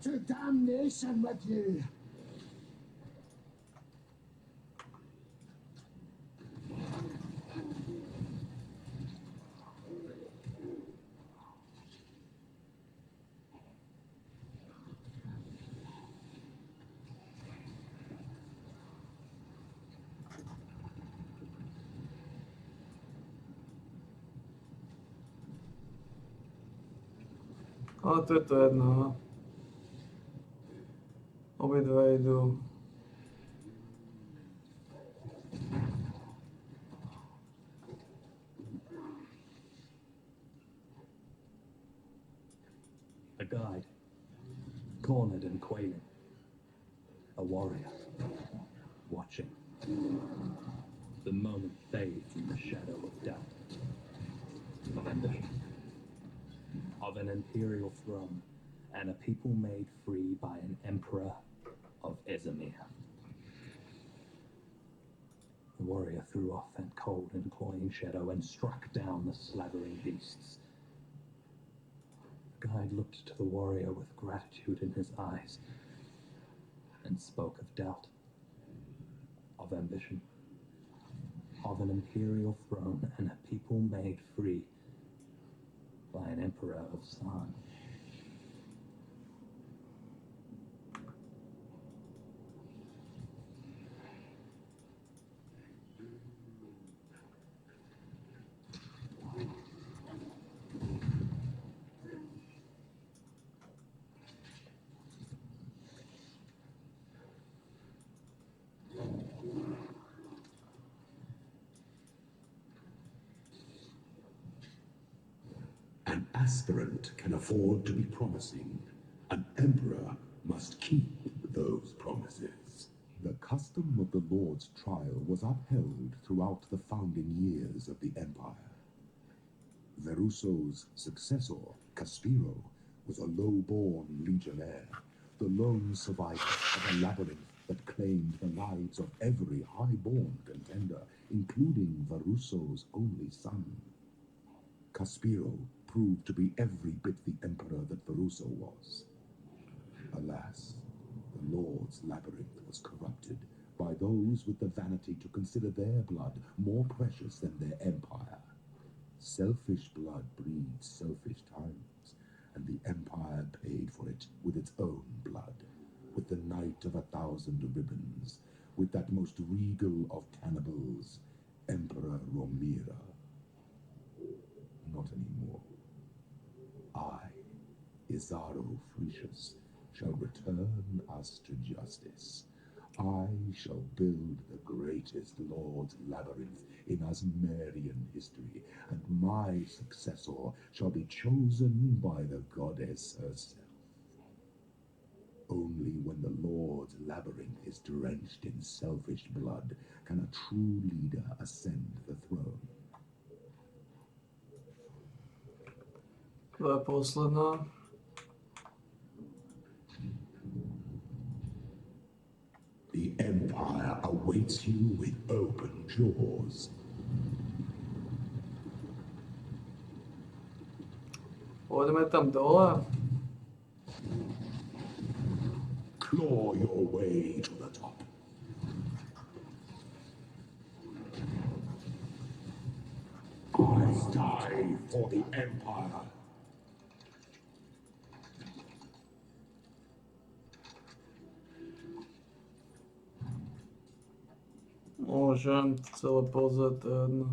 To damnation with you! Ale to je to jedno. Obidve idú. A guide, cornered and quailing. A warrior, watching. The moment fades in the shadow of doubt, of ambition, of an imperial throne, and a people made free by an emperor of Izmir. The warrior threw off that cold and cloying shadow and struck down the slavering beasts. The guide looked to the warrior with gratitude in his eyes and spoke of doubt, of ambition, of an imperial throne and a people made free by an emperor of San. An aspirant can afford to be promising. An emperor must keep those promises. The custom of the Lord's trial was upheld throughout the founding years of the Empire. Verusso's successor, Caspiro, was a low-born legionnaire, the lone survivor of a labyrinth that claimed the lives of every high-born contender, including Verusso's only son. Caspiro proved to be every bit the emperor that Verusso was. Alas, the Lord's labyrinth was corrupted by those with the vanity to consider their blood more precious than their empire. Selfish blood breeds selfish times, and the empire paid for it with its own blood, with the Knight of 1,000 Ribbons, with that most regal of cannibals, Emperor Romira. Not anymore. I bizarro Frisius shall return us to justice. I shall build the greatest Lord's labyrinth in Asmerian history, and my successor shall be chosen by the goddess herself. Only when the Lord's labyrinth is drenched in selfish blood can a true leader ascend the throne. To je posledná. The Empire awaits you with open jaws. Pôjdeme tam dole. Claw your way to the top. I die for the Empire. Môžem to celé pozrieť, to je jedno.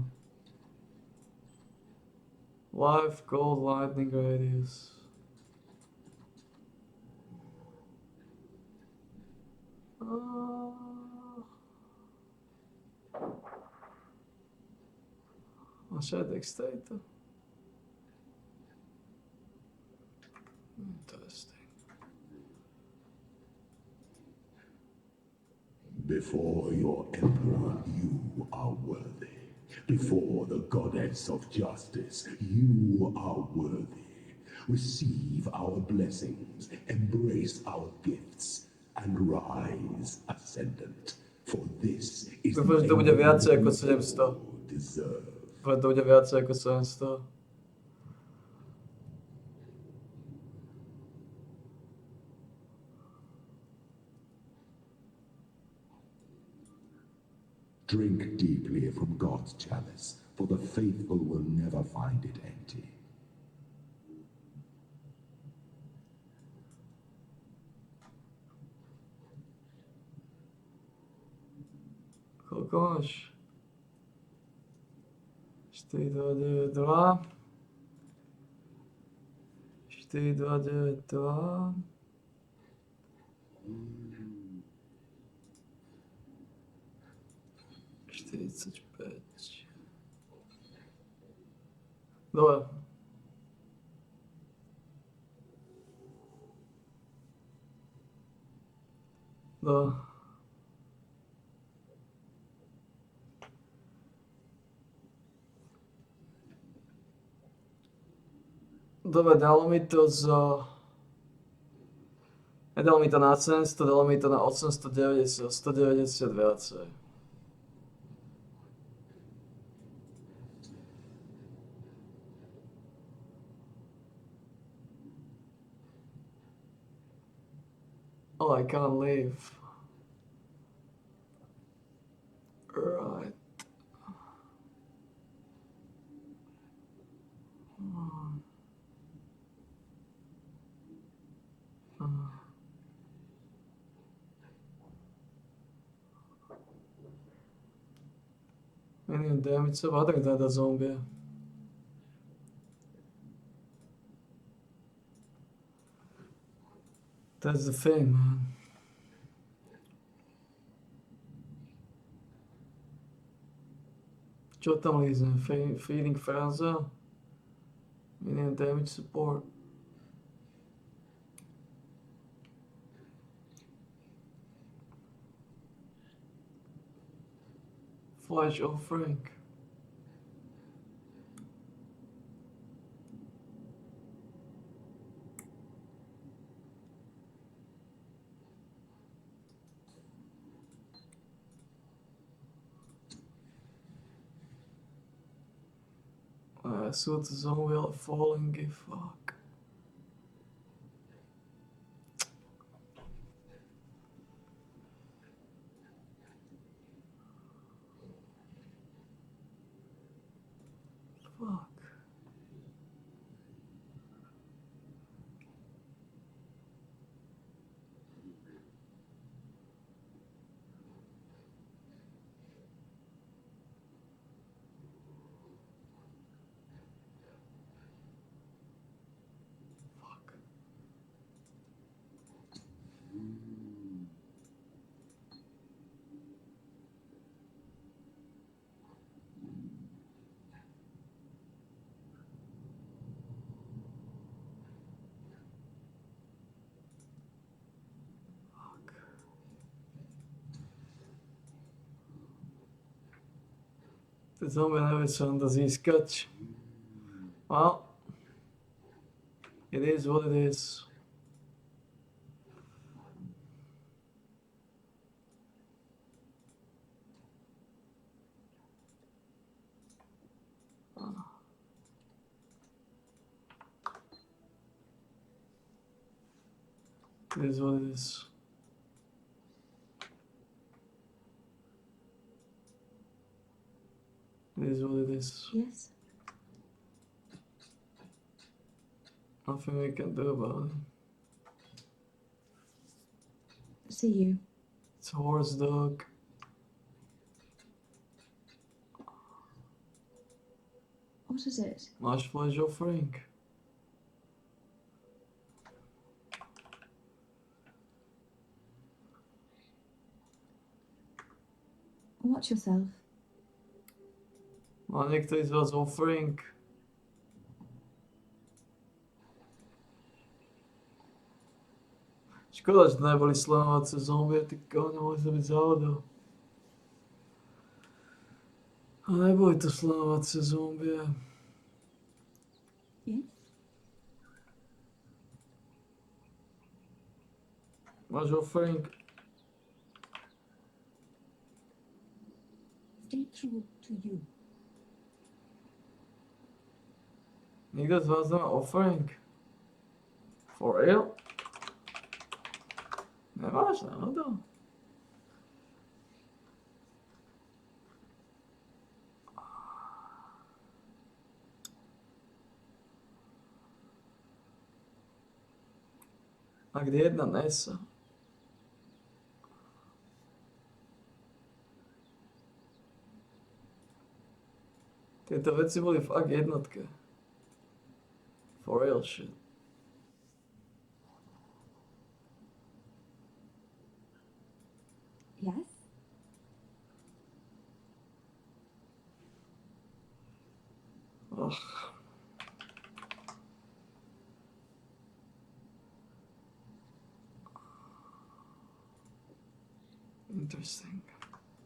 Life, gold, lightning radius. A shed dexterity. Interesting. Before your Emperor, you are worthy. Before the goddess of justice, you are worthy. Receive our blessings, embrace our gifts, and rise ascendant. For this is Dúfam, že to bude viacej ako 700. deserve. Dúfam, že to bude viacej ako 700. Drink deeply from God's chalice, for the faithful will never find it empty. Koľko máš? 4, 2, 9, 2. 4, 2, 9, 2. 45. Dole. Dole. Dobre, dalo mi to nedalo mi to na 700, dalo mi to na 890, 190 viacej. Oh, I can't leave. Right. Minion damage, so I think that a zombie. That's the thing, man. Čo tam lízem? Feeding Franza? Minion damage support. Flash offering. Suit is only falling, give fuck. Fuck. Ty zombie nevie sa nám to získať. Well, it is what it is. It is what it is. It is what it is. Yes. Nothing we can do about it. See you. It's a horse dog. What is it? Much pleasure, Frank. Watch yourself. Má niektorý z vás offering? Škoda, že to neboli sledovacie zombie, ty kone, mohli sa byť závodov. A neboli to sledovacie zombie. Yes? Máš offering? Stay true to you. Nikto z vás nemá offering? For real? Nemáš náhodou? A kde jedna nesa? Tieto veci boli fakt jednotke. For real shit. Yes? Ugh. Interesting.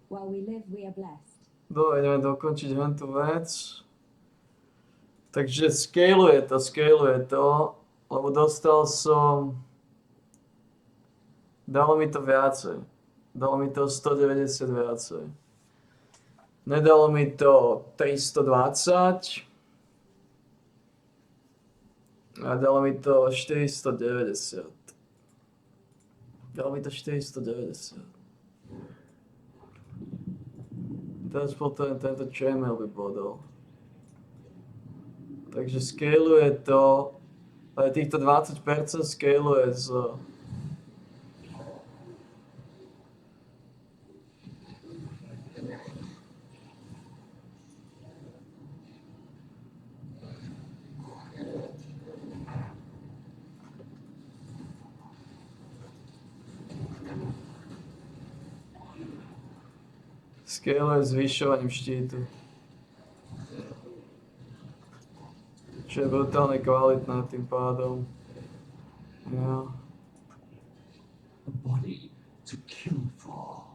While we live, we are blessed. Ideme dokončiť tú vec. Takže scaluje to, lebo dostal som... Dalo mi to viacej. Dalo mi to 190 viacej. Nedalo mi to 320. A dalo mi to 490. Dalo mi to 490. Teraz potom tento channel by bodol. Takže scaluje to, ale týchto 20% scaluje z... Scaluje zvyšovaním štítu. Čo je brutálne kvalitné tým pádom. Ja. A body to kill for.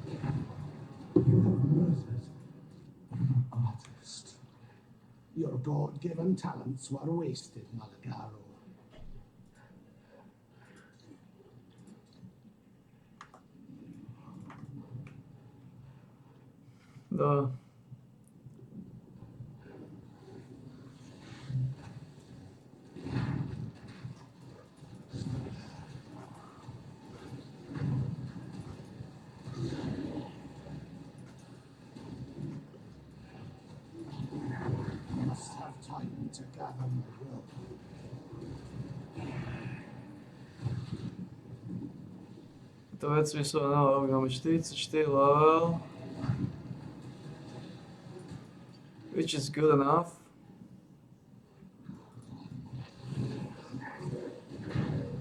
You have murdered an artist. Your God-given talents were wasted, Malagaro. Da. Must have time to gather my will. To vec vyslovene máme 44 level. Which is good enough.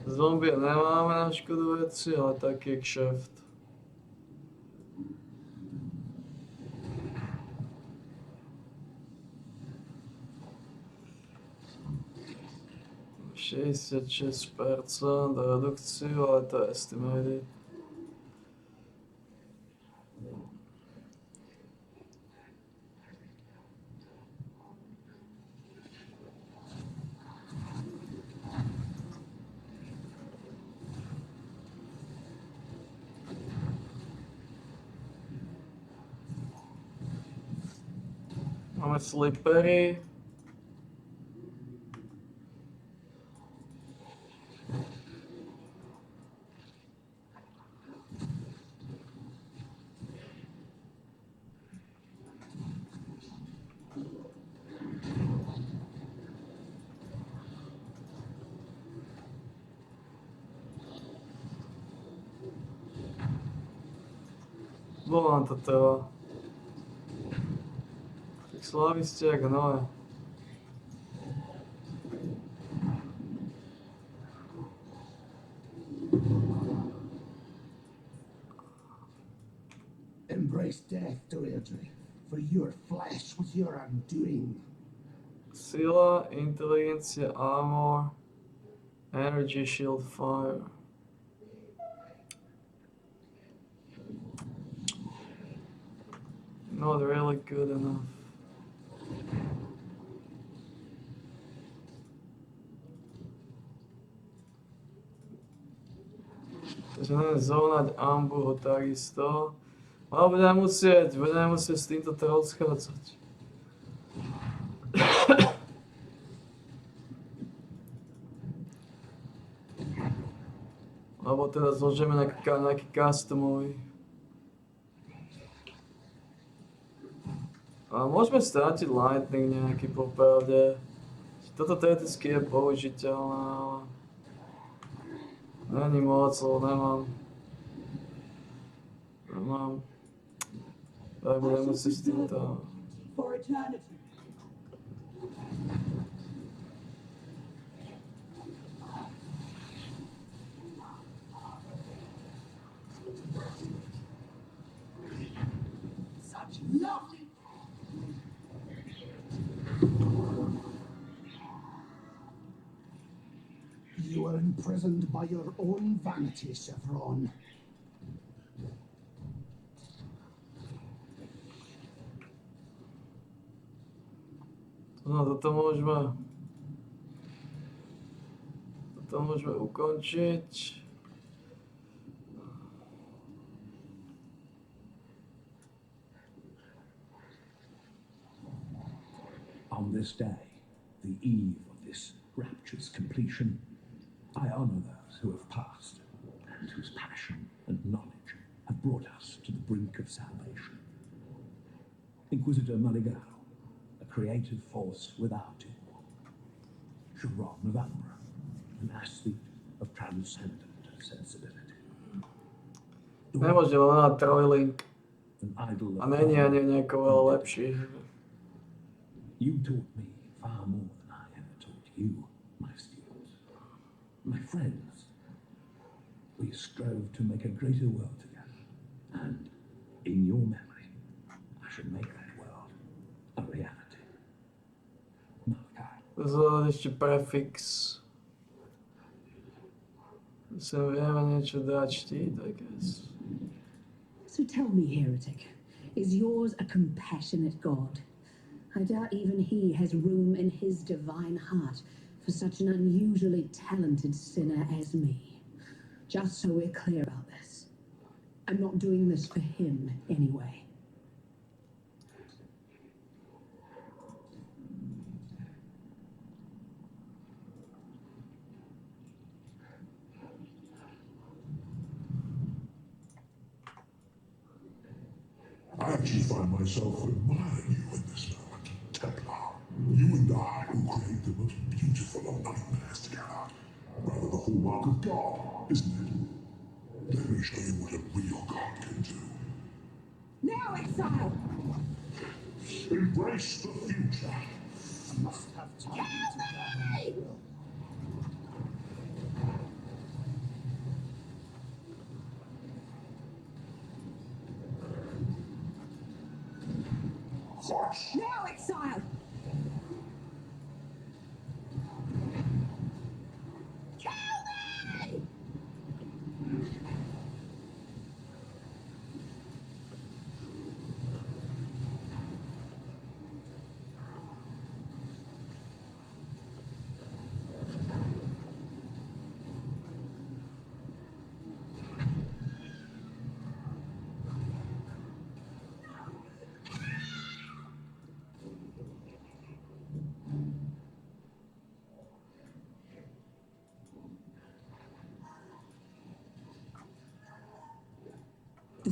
Zombie nemáme na škodu veci, ale taký je kšeft. 66% redukciu, ale to je estimated. Máme slippery. Dlho vám to trvá? Tak slávisti jak hnoje. Embrace death, Deirdre, for your flesh was your undoing. Sila, inteligencia, armor, energy, shield, fire. Not really good enough. Takže neviem zohnať ambu takisto. Ale budeme musieť s týmto to rozchádzať. Alebo teda zložíme nejaký customový. A môžeme strátiť lightning nejaký popravde. Toto teoreticky je použiteľné, ale není moc, lebo nemám. Tak budeme musieť s týmto. For eternity. Such lovely. You are imprisoned by your own vanity, Chevron. No, toto môžeme ukončiť. On this day, the eve of this rapture's completion, I honor those who have passed and whose passion and knowledge have brought us to the brink of salvation. Inquisitor Mulligan, a creative force without equal. Chevron of Umbra, an aesthete of transcendent sensibility. Nemôže len na trojlink. An idol A of není fire ani nejako veľa lepší. You taught me far more than I ever taught you, my students. My friends, we strove to make a greater world together. And in your memory, I should make that world a reality. Malachi. Pozor, ešte prefix. Sem vieme niečo dať štít, I guess. So tell me, heretic, is yours a compassionate God? I doubt even he has room in his divine heart for such an unusually talented sinner as me. Just so we're clear about this, I'm not doing this for him anyway. I actually find myself admiring you in this moment, Templar. You and I will create the most beautiful of nightmares together. Rather the hallmark of God, isn't it? Let me show you what a real God can do. Now, Exile! Embrace the future. Must have time to gather. Now, Exile!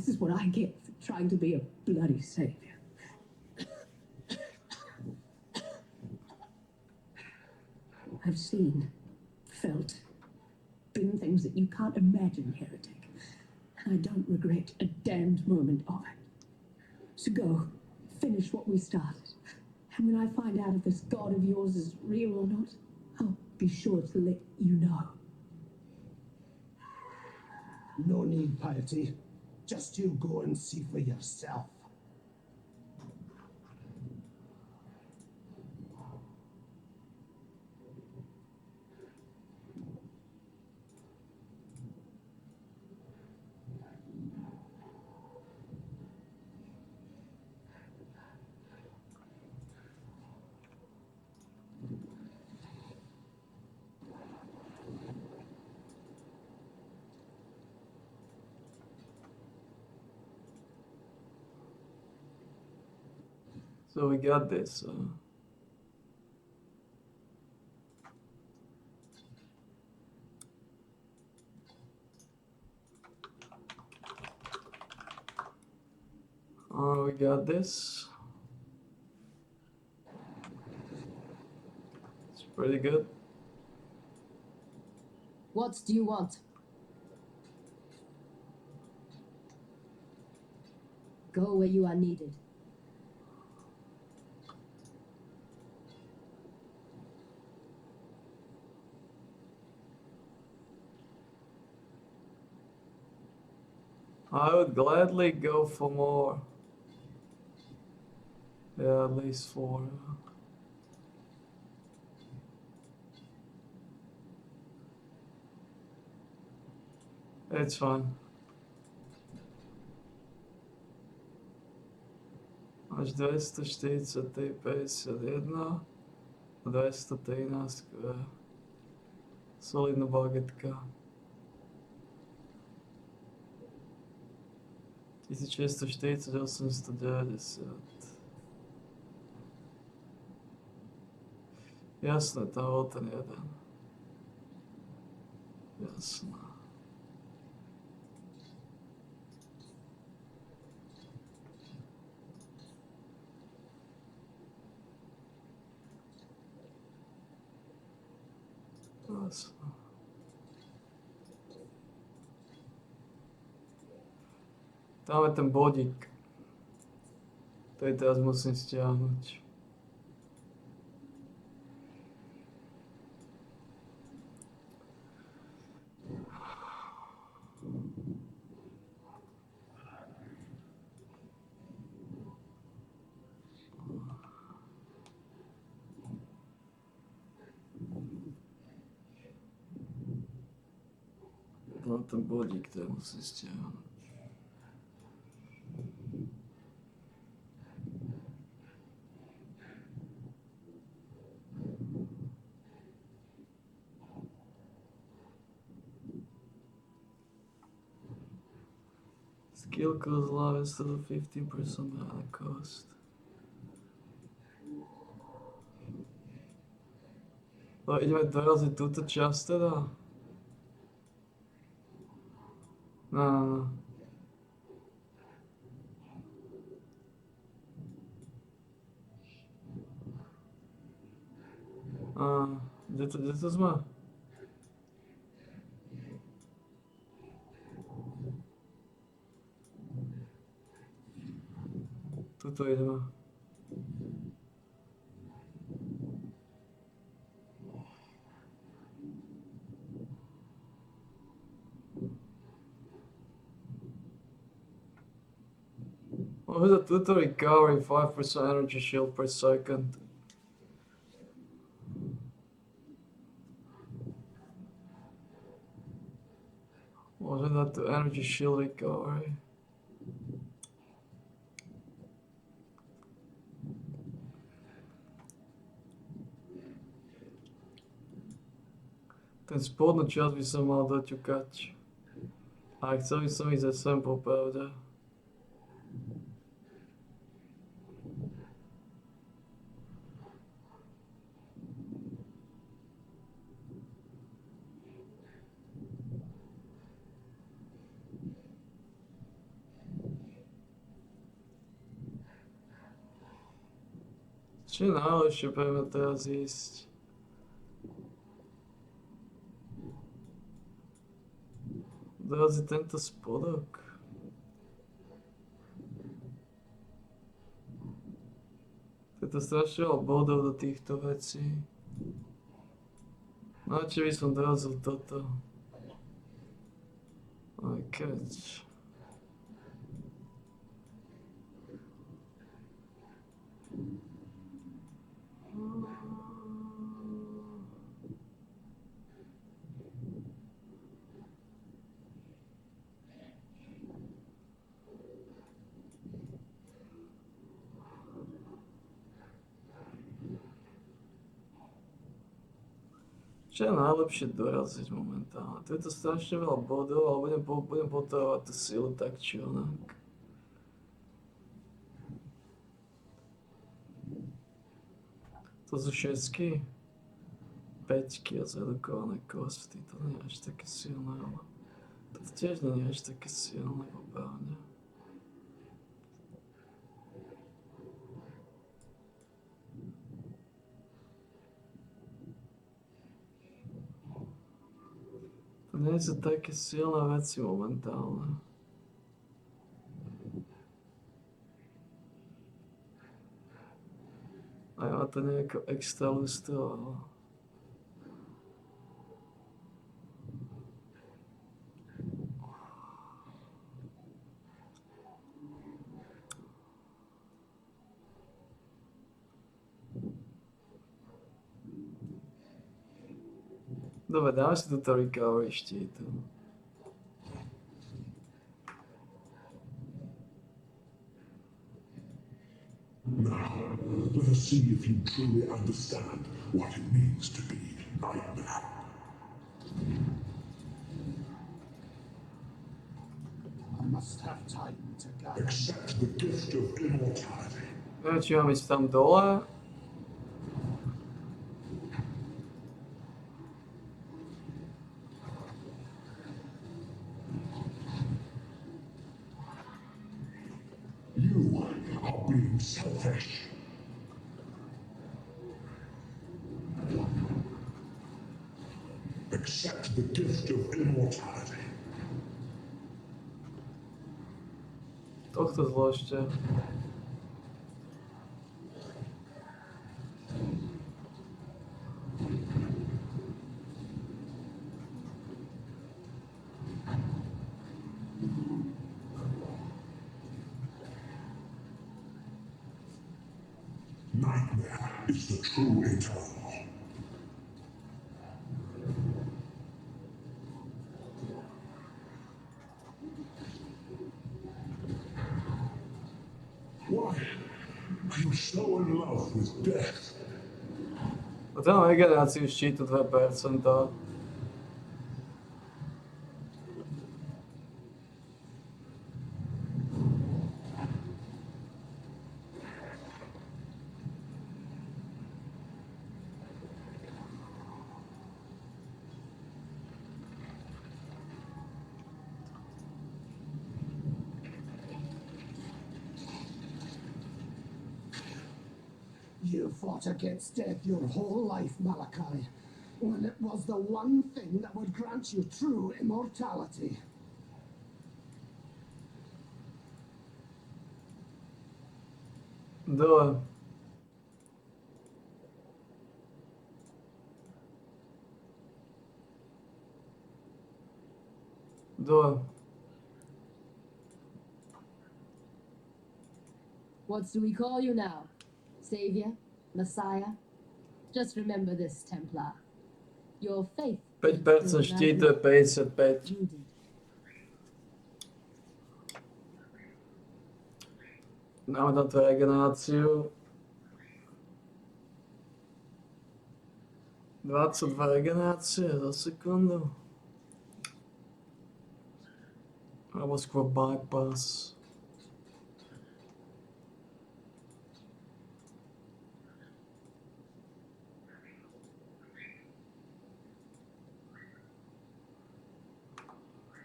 This is what I get for trying to be a bloody savior. I've seen, felt, been things that you can't imagine, heretic. And I don't regret a damned moment of it. So go, finish what we started. And when I find out if this god of yours is real or not, I'll be sure to let you know. No need, piety. Just you go and see for yourself. So we got this. We got this. It's pretty good. What do you want? Go where you are needed. I would gladly go for more. Yeah, at least 4. It's fine. Až 240, 51, 213, solidná bagetka. 1640, 890. Jasné, tam bol ten jeden. Jasné. Jasné. Tam je ten bodík. Ktorý teraz musím stiahnuť. Tam ten bodík, ktorý musím stiahnuť. Skill cost live instead of 15% mana cost. No, ideme doraziť túto časť teda? No. Kde to sme? Tuto ideme. What is a tuto recovery? 5% energy shield per second. Wasn't that the energy shield recovery? Ten spodnú časť by som mal doťukať. A chcel by som ísť sem popravde. Čo je najlepšie pre mňa teraz ísť? Dorazí tento spodok. Je to strašne veľa bodov do týchto vecí. No či by som dorazil toto. Aj keď... Čo je najlepšie doraziť momentálne? Tu je to strašne veľa bodov, ale budem potrebovať tú silu tak či onak. To sú šesky, päťky a zredukované kosti. To nie je až také silné, ale to tiež nie je až také silné popravde. To nie sú také silné veci momentálne. A ja to nejako extra lustroval. Dobre, dáme si túto recovery štítu. Now, let us see if you truly understand what it means to be Nightmare. I must have time to gather. Accept the gift of immortality. Neviem, či mám ísť tam dole. You are being selfish. Accept the gift of immortality. Tohto zložte. Nightmare is the true eternal. Why are you so in love with death? A to mám regeneráciu štítu 2%. You fought against death your whole life, Malachi, when it was the one thing that would grant you true immortality. Dole. Dole. What do we call you now? Savior? Messiah? Just remember this, Templar. Your faith. 5% štítu je 55. You did. Dáme tam tú regeneráciu. 22 regenerácie za sekundu. Alebo skôr bypass.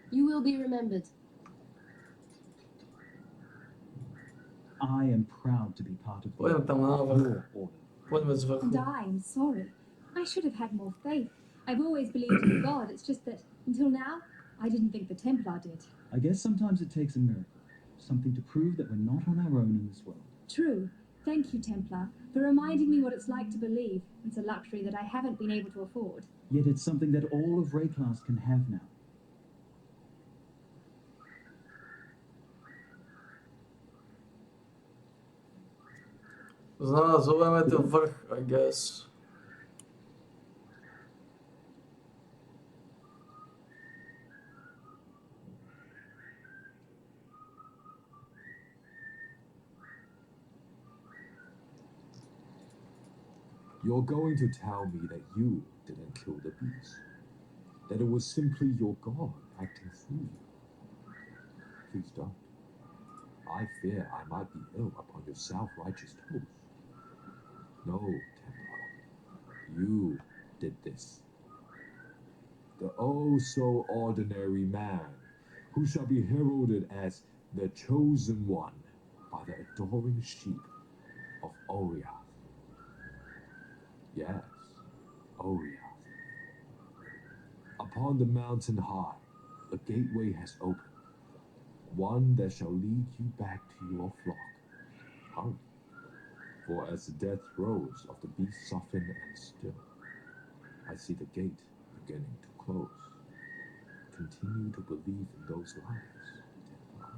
You will be remembered. I am proud to be part of Poďme tam na vrch. your order. Poďme z vrchu. And I am sorry. I should have had more faith. I've always believed in God. It's just that until now, I didn't think the Templar did. I guess sometimes it takes a miracle, something to prove that we're not on our own in this world. True. Thank you, Templar, for reminding me what it's like to believe. It's a luxury that I haven't been able to afford. Yet it's something that all of Rayclast can have now. To znamená, zoberieme ten vrch, I guess. You're going to tell me that you didn't kill the beast, that it was simply your god acting through you. Please don't. I fear I might be ill upon your self-righteous toast. No, Templar, you did this. The oh-so-ordinary man, who shall be heralded as the Chosen One by the adoring sheep of Oriath. Yes, Oriath. Upon the mountain high, a gateway has opened, one that shall lead you back to your flock. Hurry, for as the death throes of the beast soften and still, I see the gate beginning to close. Continue to believe in those lies, Templar.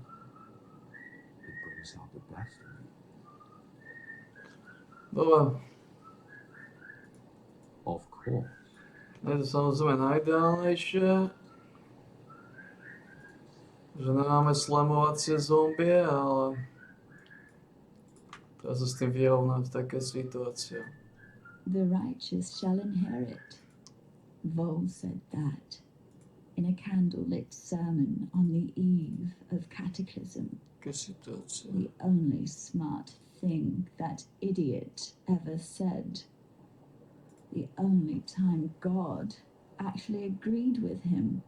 It brings out the best in you. Dobre. Of course. Je to samozrejme najideálnejšie, že nemáme slamovacie zombie, ale treba sa s tým vyrovnať v takej situácii. The righteous shall inherit. Vol said that in a candlelit sermon on the eve of Cataclysm. The only smart thing that idiot ever said. The only time God actually agreed with him.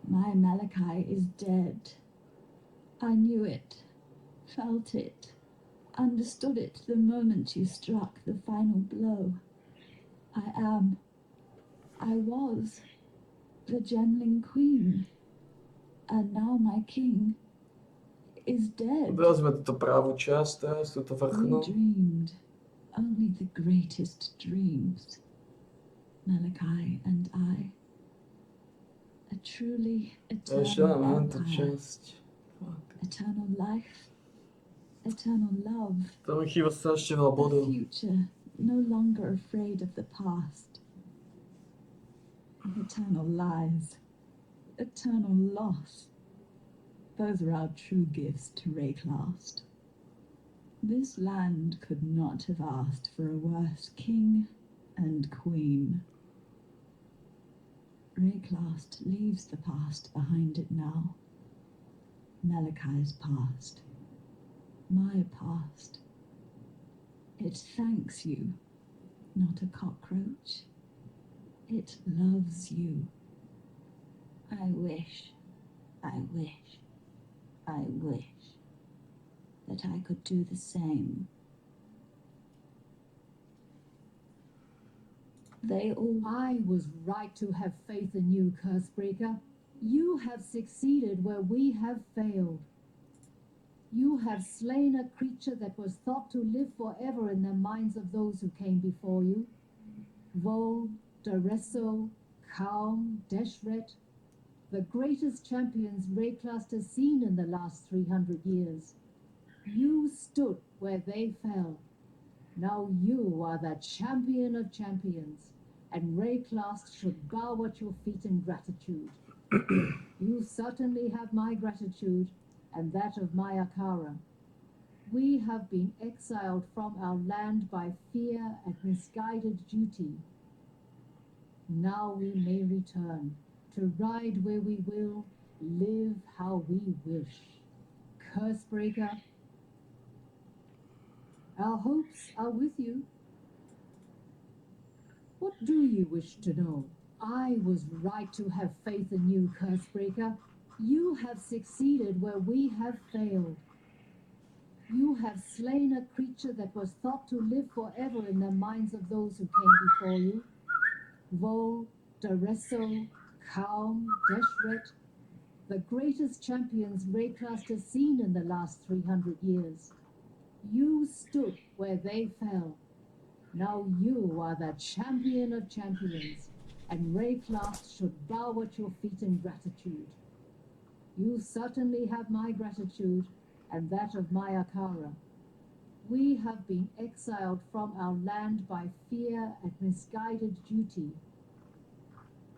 My Malachi is dead. I knew it, felt it, understood it the moment you struck the final blow. I was the Genling Queen, and now my king is dead. Teraz sme túto pravú časť, teraz túto We vrchnú. dreamed only the greatest dreams, Malachi and I. A truly Ešte eternal máme tú empire, časť. eternal life, eternal love. To mi chýba strašne veľa A bodov. future no longer afraid of the past. Eternal lies, eternal loss. Those are our true gifts to Rayclast. This land could not have asked for a worse king and queen. Rayclast leaves the past behind it now. Malachi's past. My past. It thanks you, not a cockroach. It loves you. I wish that I could do the same. I was right to have faith in you, Cursebreaker. You have succeeded where we have failed. You have slain a creature that was thought to live forever in the minds of those who came before you. Vol, Daresso, Kaum, Deshret, the greatest champions Rayclast has seen in the last 300 years. You stood where they fell. Now you are the champion of champions, and Rayclast should bow at your feet in gratitude. You certainly have my gratitude, and that of my Akara. We have been exiled from our land by fear and misguided duty. Now we may return, to ride where we will, live how we wish. Cursebreaker, our hopes are with you. What do you wish to know? I was right to have faith in you, Cursebreaker. You have succeeded where we have failed. You have slain a creature that was thought to live forever in the minds of those who came before you. Vol, Daresso, Kaum, Deshret, the greatest champions Rayclast has seen in the last 300 years. You stood where they fell. Now you are the champion of champions, and Rayclast should bow at your feet in gratitude. You certainly have my gratitude, and that of my Akara. We have been exiled from our land by fear and misguided duty.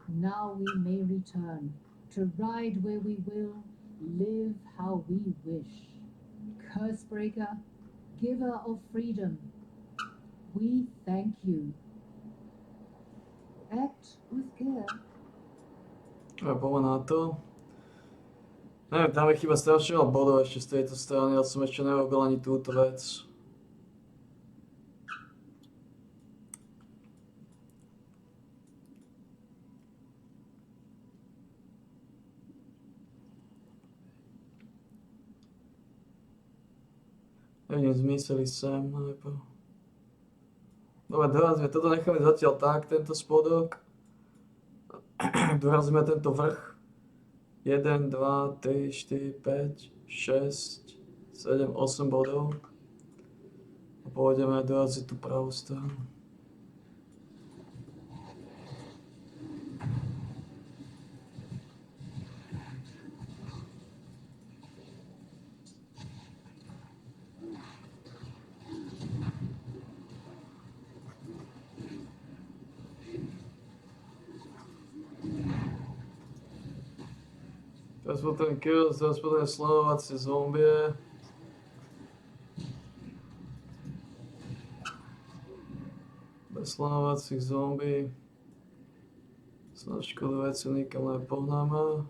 Now we may return, to ride where we will, live how we wish. Cursebreaker, giver of freedom, we thank you. Act with care. Bolo na to. Neviem, tam je chyba strašne veľa bodov ešte z tejto strany, ja som ešte nerobil ani túto vec. Neviem, zmyseli sem najprv. Dobre, dorazíme, toto necháme zatiaľ tak, tento spodok. Dorazíme tento vrch. 1, 2, 3, 4, 5, 6, 7, 8 bodov. A pôjdeme doraziť tú pravú stranu. Teraz potrebujem kills, teraz potrebujem slovovacie zombie. Bez slonovacích zombie sa na škodu veci nikam nepohnáme.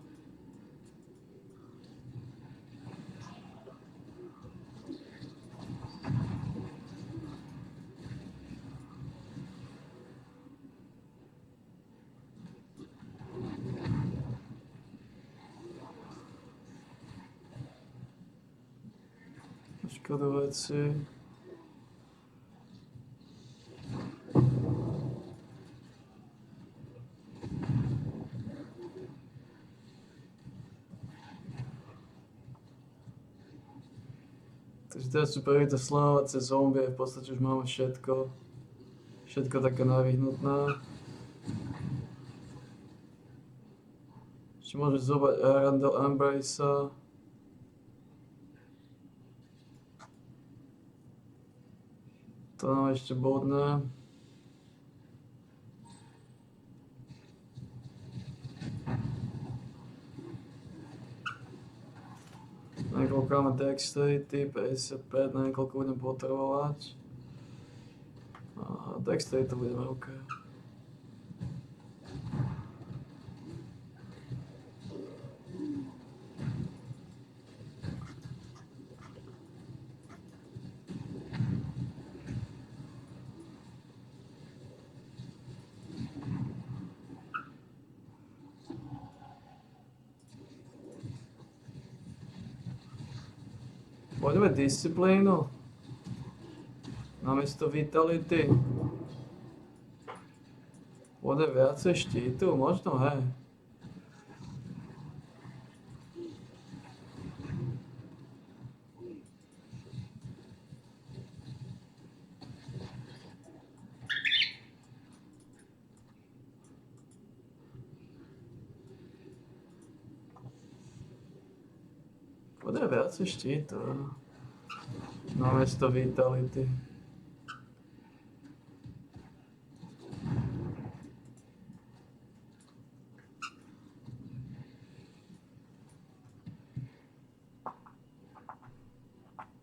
Škoda veci. Takže teraz sú prvé to slovovacie zombie, v podstate už máme všetko. Všetko také nevyhnutné. Ešte môžeme zobrať Arundel Embrace. To nám ešte bodné. Niekoľko máme dexterity, 55, na niekoľko budem potrebovať. A dexterity to budeme OK. Poďme disciplínu. Namiesto vitality. Pôjde viacej štítu, možno, hej. Pôjde viacej štítu. Namiesto vitality.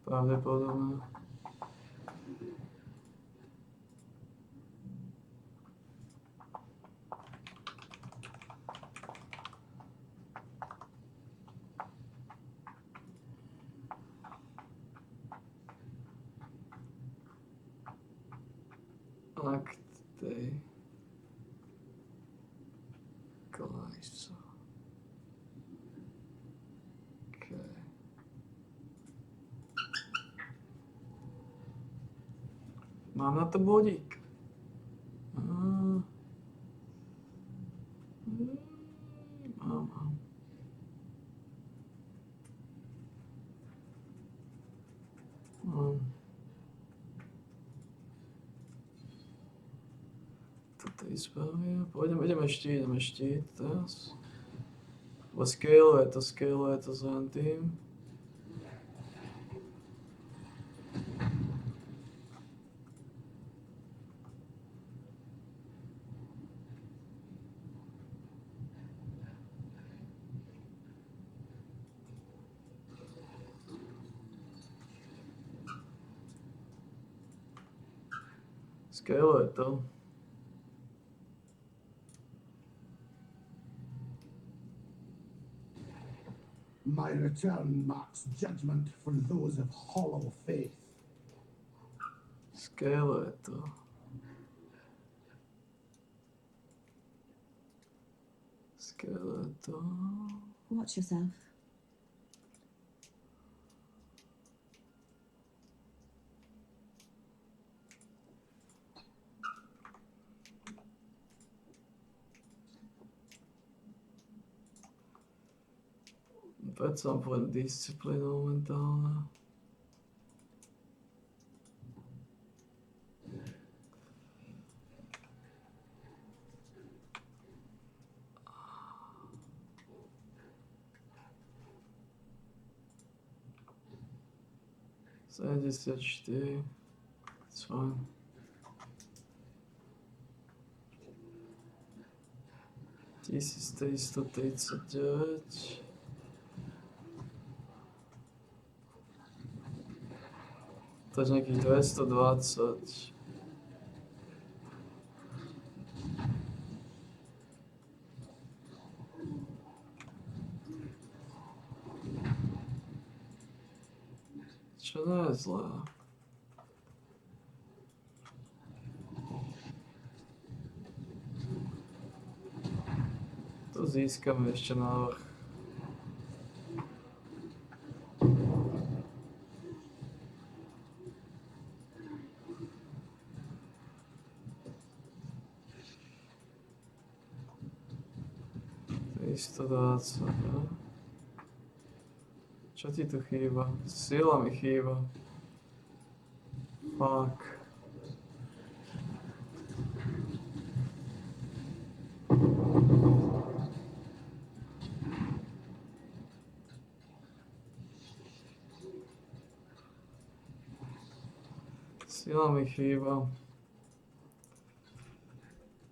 Pravdepodobne. Akty. Klajsa. Okay. Mám na to bodík. Mám. Toto je zbavia. Ideme štít teraz. Scaluje to za tým. Scaluje to. My return marks judgment for those of hollow faith. Scaluje to. Watch yourself. Predsa len disciplína momentálna. Sedemdesiatštyri. It's fine. Tisíc 339. To je nejakých 220. Čo nie je zlé. To získame ešte návrh. Čo ti tu chýba? Sila mi chýba. Fuck. Sila mi chýba.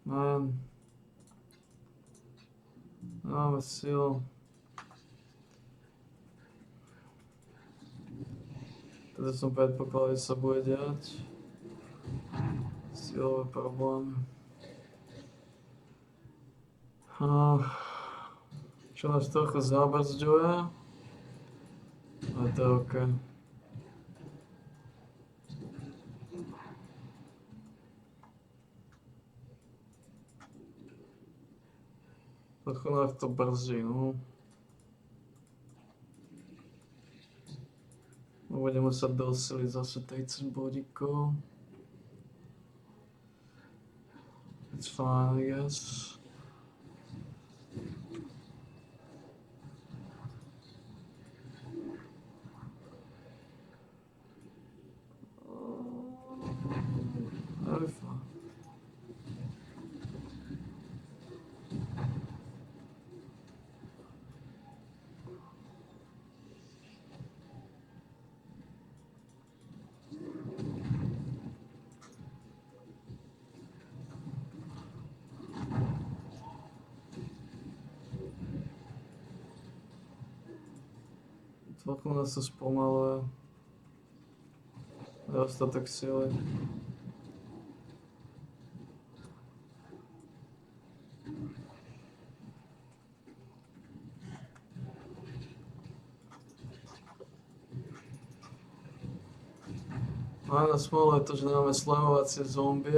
Man. Máme silu. Teda som predpokladal, že sa bude diať. Silové problémy. Čo nás trochu zabrzďuje. Ale to je OK. Trochu nás to brzdí, no. Budeme sa dosiliť zase 30 bodíkov. It's fine, I guess. Very fine. Trochu nás to spomaluje. Nedostatok sily. Máme na smolu je to, že nemáme slemovacie zombie.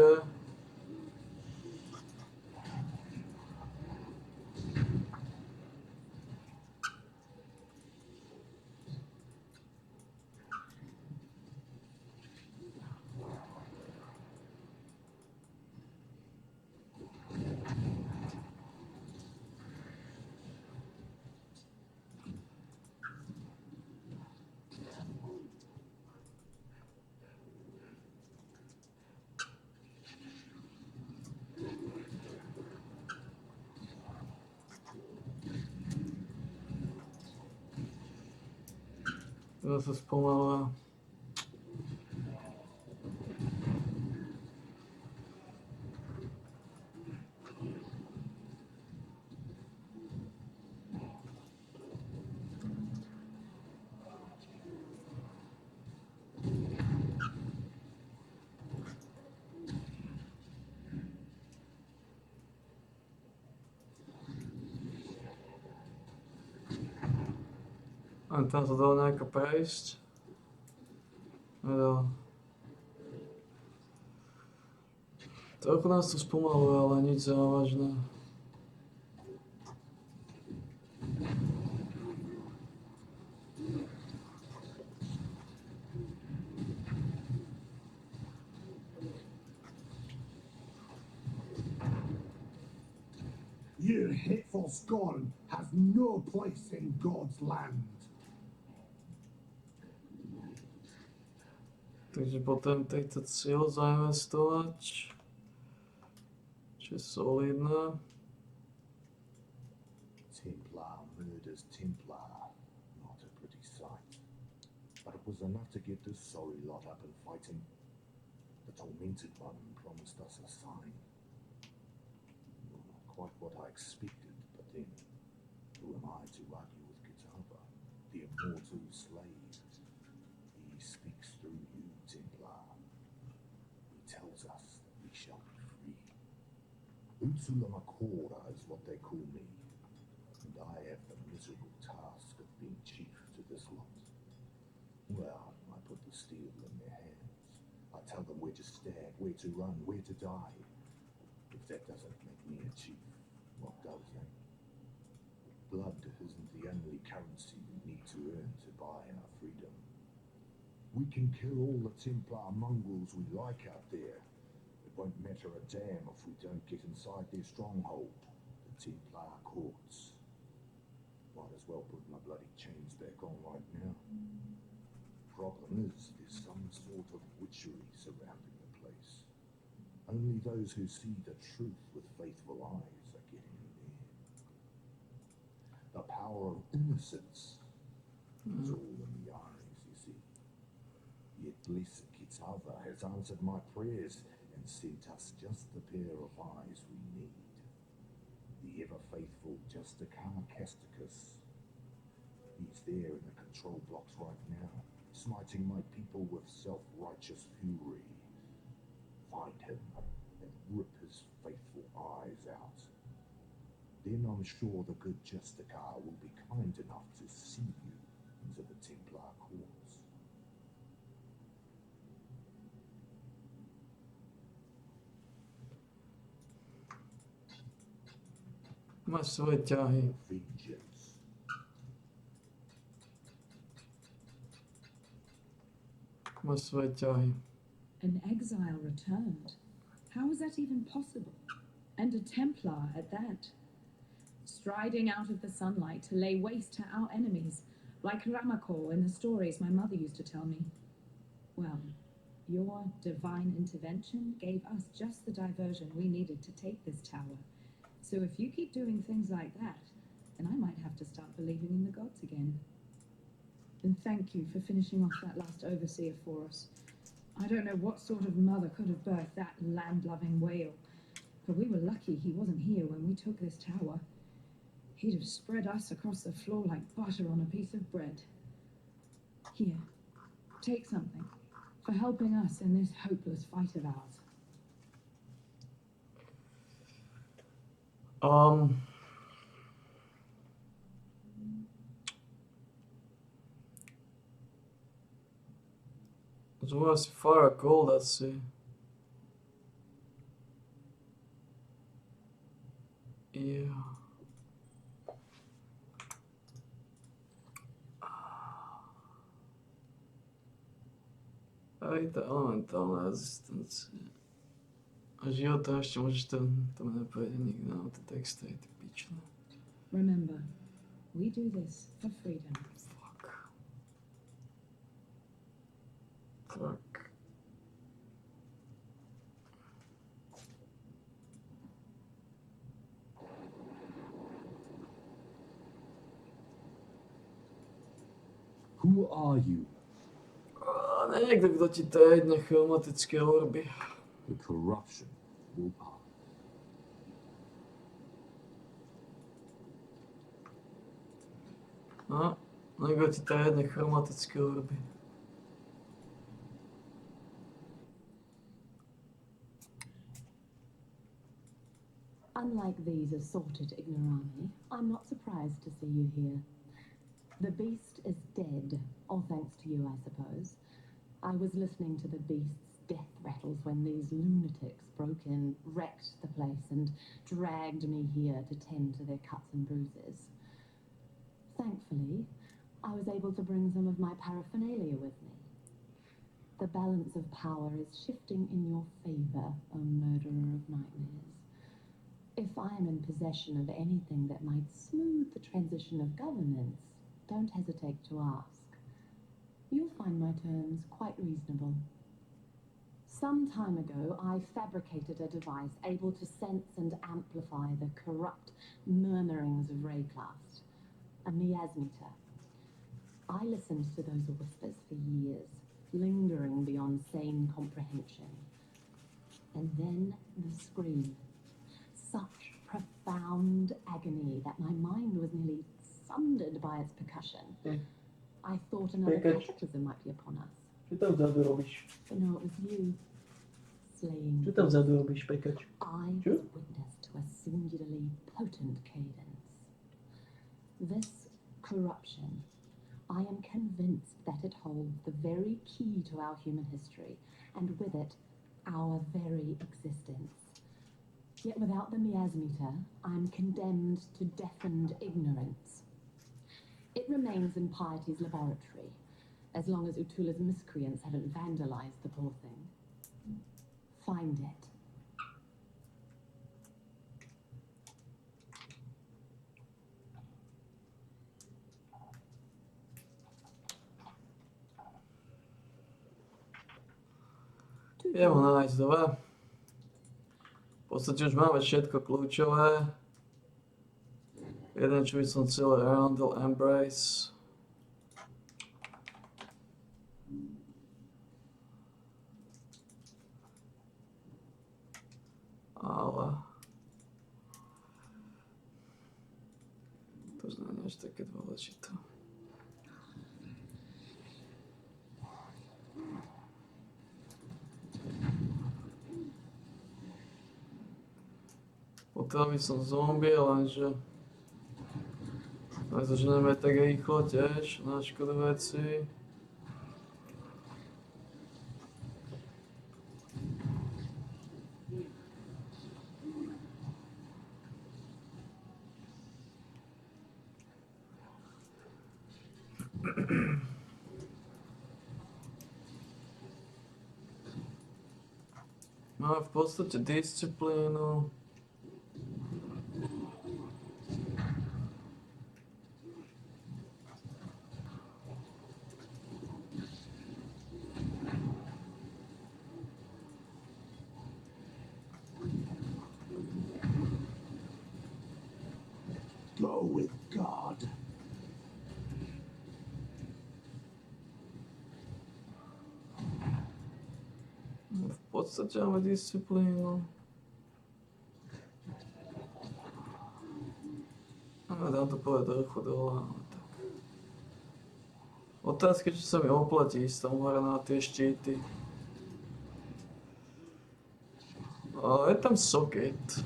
Zase zpomaluje. A tam sa dalo nejako prejsť. No. Trochu nás to spomaluje, ale nič závažné. Your hateful scorn has no place in God's land. Takže potom tejto cieľ zainvestovať. Čo je solidné. Templar murders Templar. Not a pretty sight. But it was enough to get this sorry lot up and fighting. The tormented one promised us a sign. Not quite what I expected, but then, who am I to argue with Kitava, the immortal slave? He speaks through you, Templar. He tells us that we shall be free. Utsulamakora is what they call me, and I have the miserable task of being chief to this lot. Well, I put the steel in their hands. I tell them where to stab, where to run, where to die. If that doesn't make me a chief, what does then? Blood isn't the only currency we need to earn to buy our freedom. We can kill all the Templar mongrels we like out there. It won't matter a damn if we don't get inside their stronghold, the Templar courts. Might as well put my bloody chains back on right now. Problem is, there's some sort of witchery surrounding the place. Only those who see the truth with faithful eyes are getting in there. The power of innocence is all in the eyes, you see. Yet blessed Kitava has answered my prayers and sent us just the pair of eyes we need. The ever-faithful Justicar Casticus. He's there in the control blocks right now, smiting my people with self-righteous fury. Find him and rip his faithful eyes out. Then I'm sure the good Justicar will be kind enough to see you into the Templar courts. Máš svoje ťahy. Vengeance. Máš svoje ťahy. An exile returned. How was that even possible? And a Templar at that. Striding out of the sunlight to lay waste to our enemies, like Ramakor in the stories my mother used to tell me. Well, your divine intervention gave us just the diversion we needed to take this tower. So if you keep doing things like that, then I might have to start believing in the gods again. And thank you for finishing off that last overseer for us. I don't know what sort of mother could have birthed that land-loving whale, but we were lucky he wasn't here when we took this tower. He'd have spread us across the floor like butter on a piece of bread. Here, take something for helping us in this hopeless fight of ours. To was far cold asi. Yeah. Aj tá elementálna rezistencia. A života ešte môžeš to neprejde nikdy na tie texty, ty pičle. Remember, we do this for freedom. Fuck. Who Who are you? Niekto, kto ti tédne chromatické orby. The corruption will pass. No, niekto ti tédne chromatické orby. Unlike these assorted ignorami, I'm not surprised to see you here. The beast is dead, all thanks to you, I suppose. I was listening to the beast's death rattles when these lunatics broke in, wrecked the place, and dragged me here to tend to their cuts and bruises. Thankfully, I was able to bring some of my paraphernalia with me. The balance of power is shifting in your favor, O murderer of nightmares. If I am in possession of anything that might smooth the transition of governance, don't hesitate to ask. You'll find my terms quite reasonable. Some time ago, I fabricated a device able to sense and amplify the corrupt murmurings of Rayclast, a miasmeter. I listened to those whispers for years, lingering beyond sane comprehension. And then the scream. Such profound agony that my mind was nearly sundered by its percussion. I thought another cataclysm might be upon us. Čo tam vzadu robíš? But no, it was you. Slaying. Čo tam vzadu robíš, pekač? I was witness to a singularly potent cadence. This corruption, I am convinced that it holds the very key to our human history, and with it, our very existence. Yet without the miasmeter, I'm condemned to deafened ignorance. It remains in Piety's laboratory, as long as Utula's miscreants haven't vandalized the poor thing. Find it. Idem ho nájsť, dobre? V podstate už máme všetko kľúčové. Jeden, čo by som chcel, Arundel Embrace. Ale... to znamená až také dôležité. Potreboval by som zombie, lenže nezoženeme tak rýchlo tiež na škodu veci. Máme v podstate disciplínu. Go with God. V podstate máme disciplínu. Dám to povedať trochu dole. Otázka, či sa mi oplatí ísť tam hore na tie štíty. Je tam socket.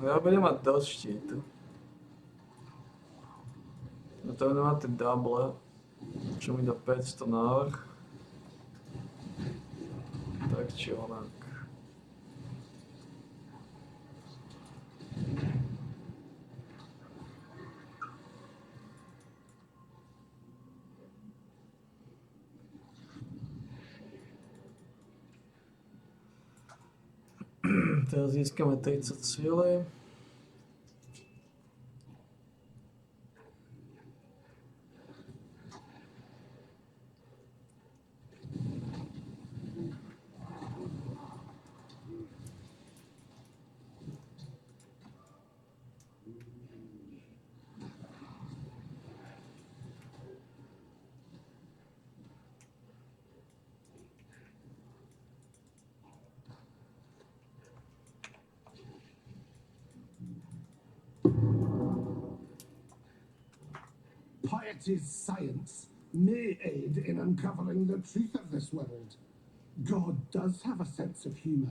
Ja budem mať dosť štítu. To budem mať tie double, čo mi dá 500 návrh. Tak či onak. Teraz získame 30 síly. Society's science may aid in uncovering the truth of this world. God does have a sense of humor.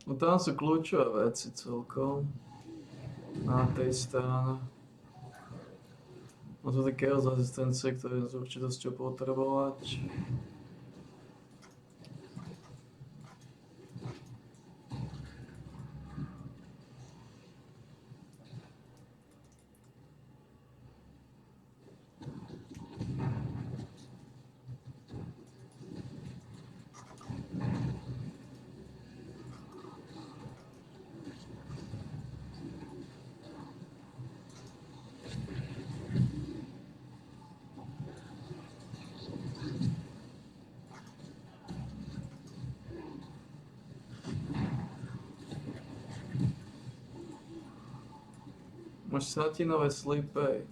No tam sú kľúčové veci celkom. Na tej strane. No to také rezistencie, ktoré s určitosťou potrebovať. Máš satinové slipy.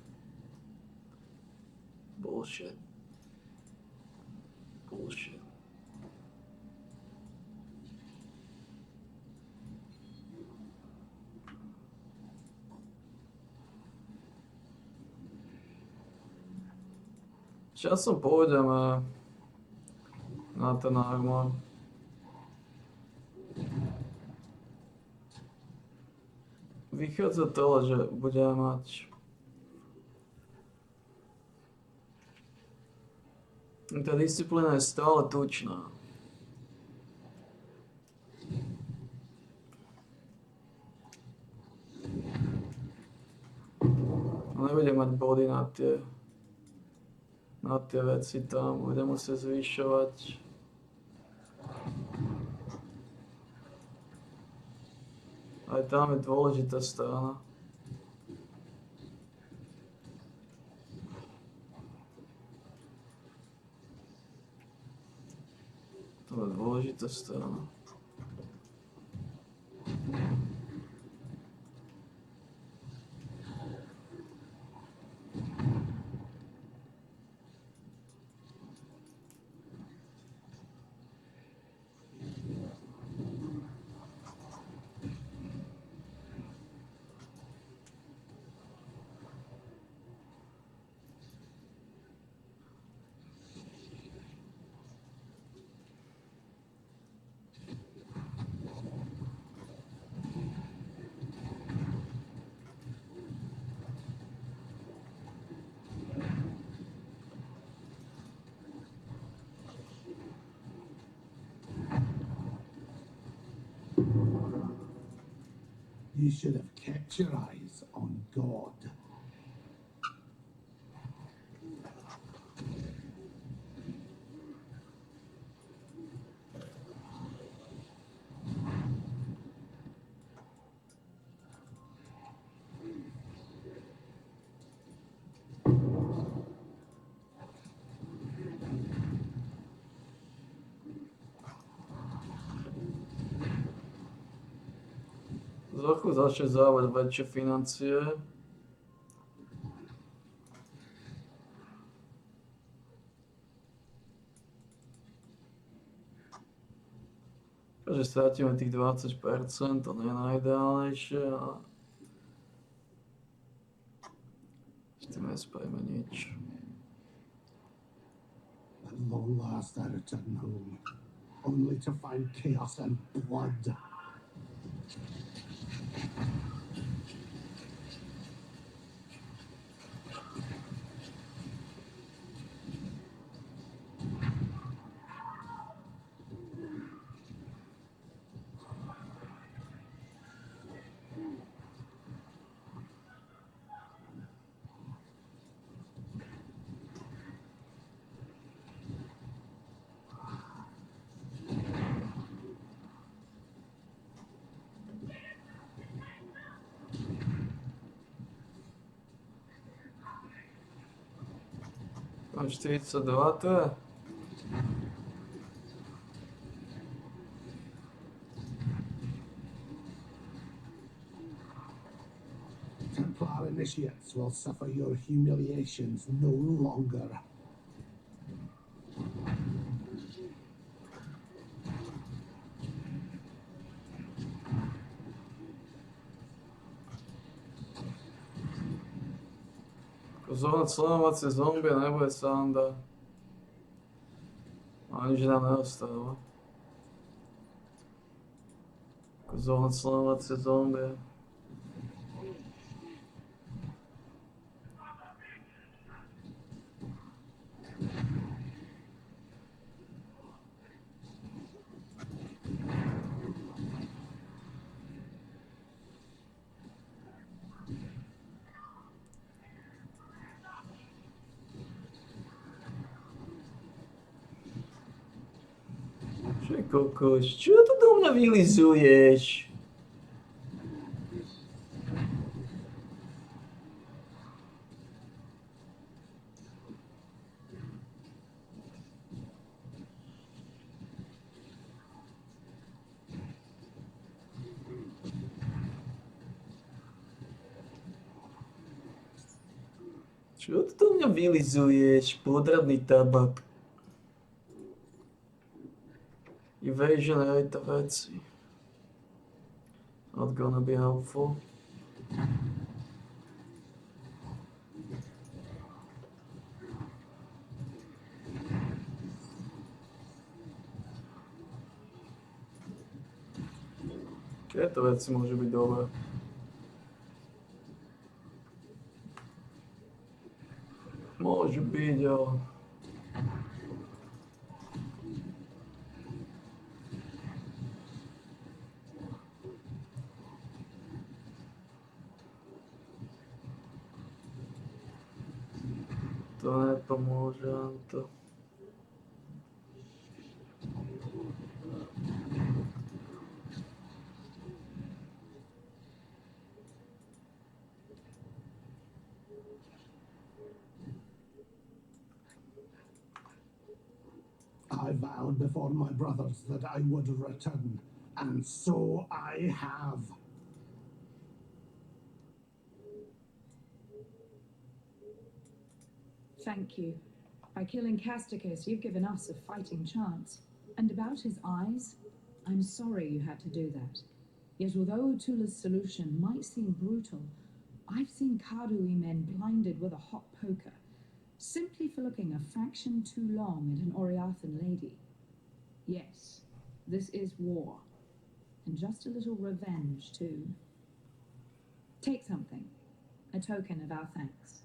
Bullshit. Bullshit. Časom pôjdeme na ten armor. Vychádza to, že budeme mať tá disciplína je stále tučná. Nebudem mať body na tie veci tam, budem musieť zvyšovať. Aj tam je dôležitá strana. To je dôležitá strana. You should have kept your eyes on God. Trochu začne závať väčšie financie. Takže strátime tých 20%, to nie je najideálnejšie. A s tým nespravíme nič. At long last I return home, only to find chaos and blood. Mám 42, to je. Templar initiates will suffer your humiliations no longer. Pozornost, sledovací zombie nebude sranda. Ani že nám neostalo. Pozornost, sledovací zombie. Čo kokos, čo tu do mňa vylizuješ? Čo tu do mňa vylizuješ, podradný tabak? Evasion rate veci. Not gonna be helpful. Tieto veci môžu byť dobré. Môžu byť, ale... To nepomôže nám to. I vowed before my brothers that I would return, and so I have. Thank you. By killing Casticus, you've given us a fighting chance. And about his eyes, I'm sorry you had to do that. Yet although Utula's solution might seem brutal, I've seen Karui men blinded with a hot poker, simply for looking a fraction too long at an Oriathan lady. Yes, this is war. And just a little revenge, too. Take something. A token of our thanks.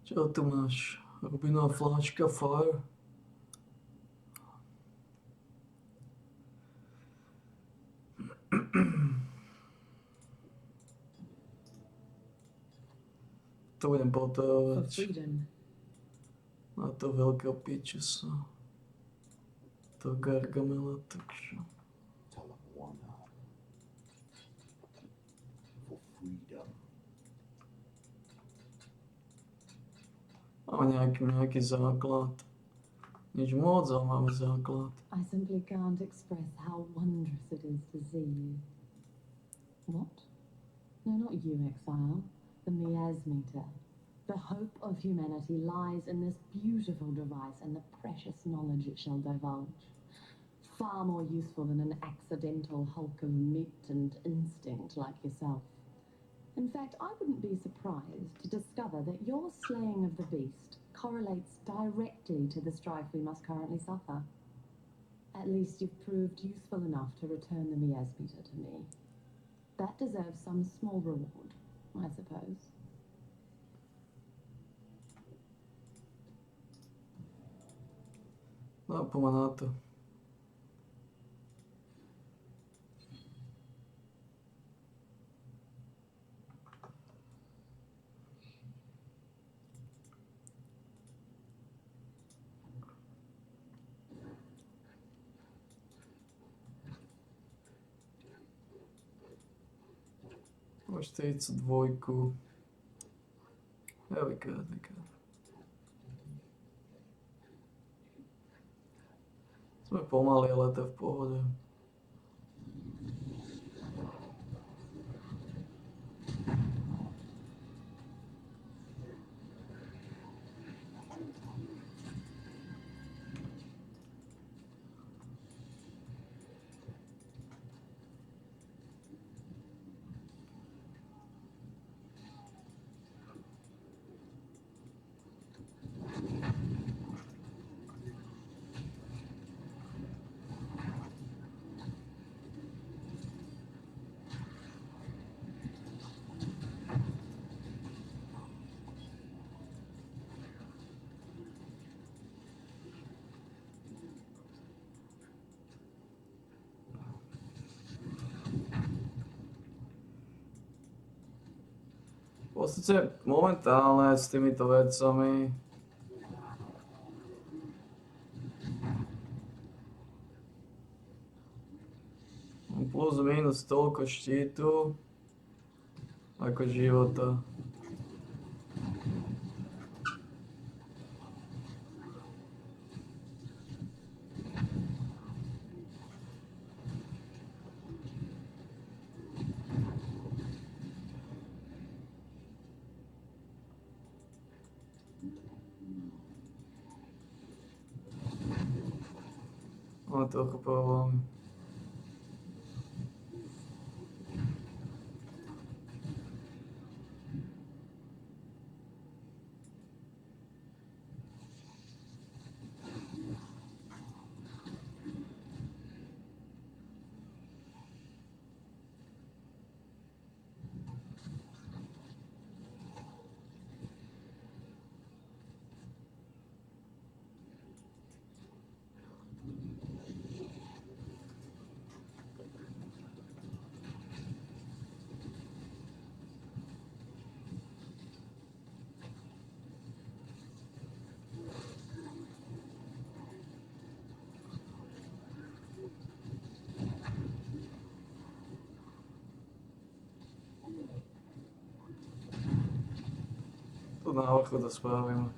Čo tu máš? Rubinová fláška Fire? To budem potrebovať. Na to veľké piče sa. To Gargamela, takže... Máme nejaký základ. Nič moc, ale máme základ. I simply can't express how wondrous it is to see you. What? No, not you, Exile. The miasmeter. The hope of humanity lies in this beautiful device and the precious knowledge it shall divulge. Far more useful than an accidental hulk of meat and instinct like yourself. In fact, I wouldn't be surprised to discover that your slaying of the beast correlates directly to the strife we must currently suffer. At least you've proved useful enough to return the miasmeter to me. That deserves some small reward, I suppose. No, poďme na to. Nebo 42. There we go, there we go. Jsme pomaly, ale to je v pohodě. V podstate momentálne s týmito vecami plus minus toľko štítu ako života. Máme trochu problémy. Tu na vrchu to spravíme.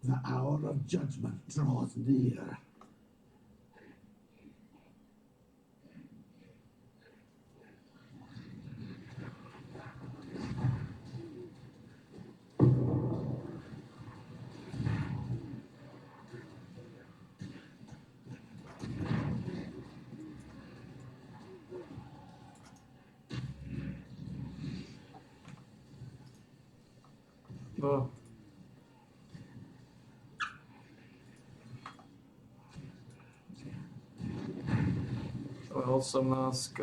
The hour of judgment draws near. No. To je 18.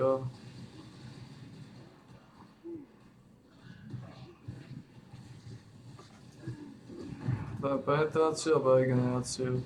To je penetráciu alebo regeneráciu.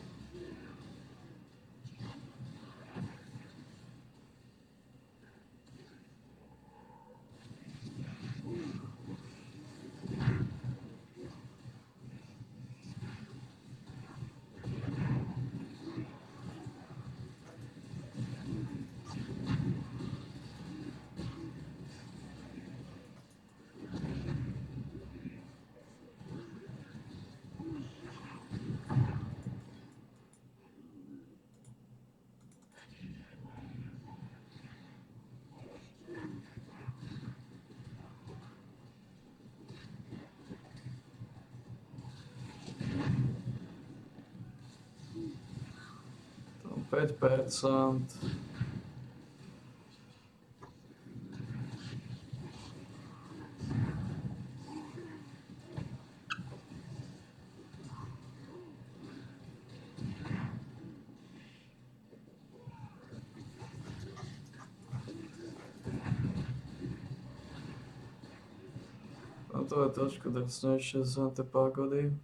5%. No to je trošku drsnejšie za tie pagody.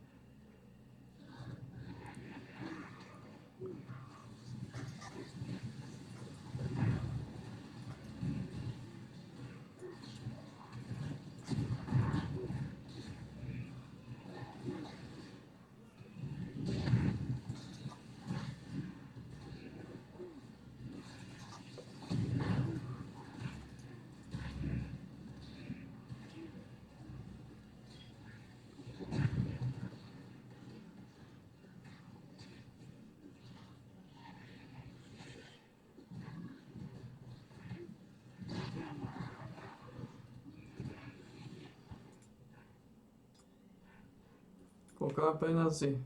Koľko má peniazy?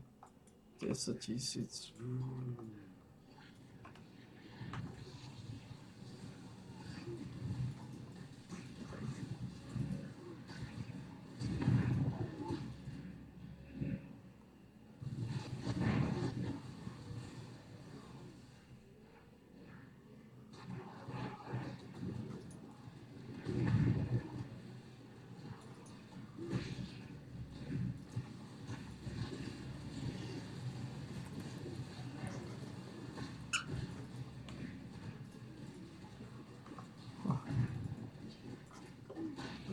10 000.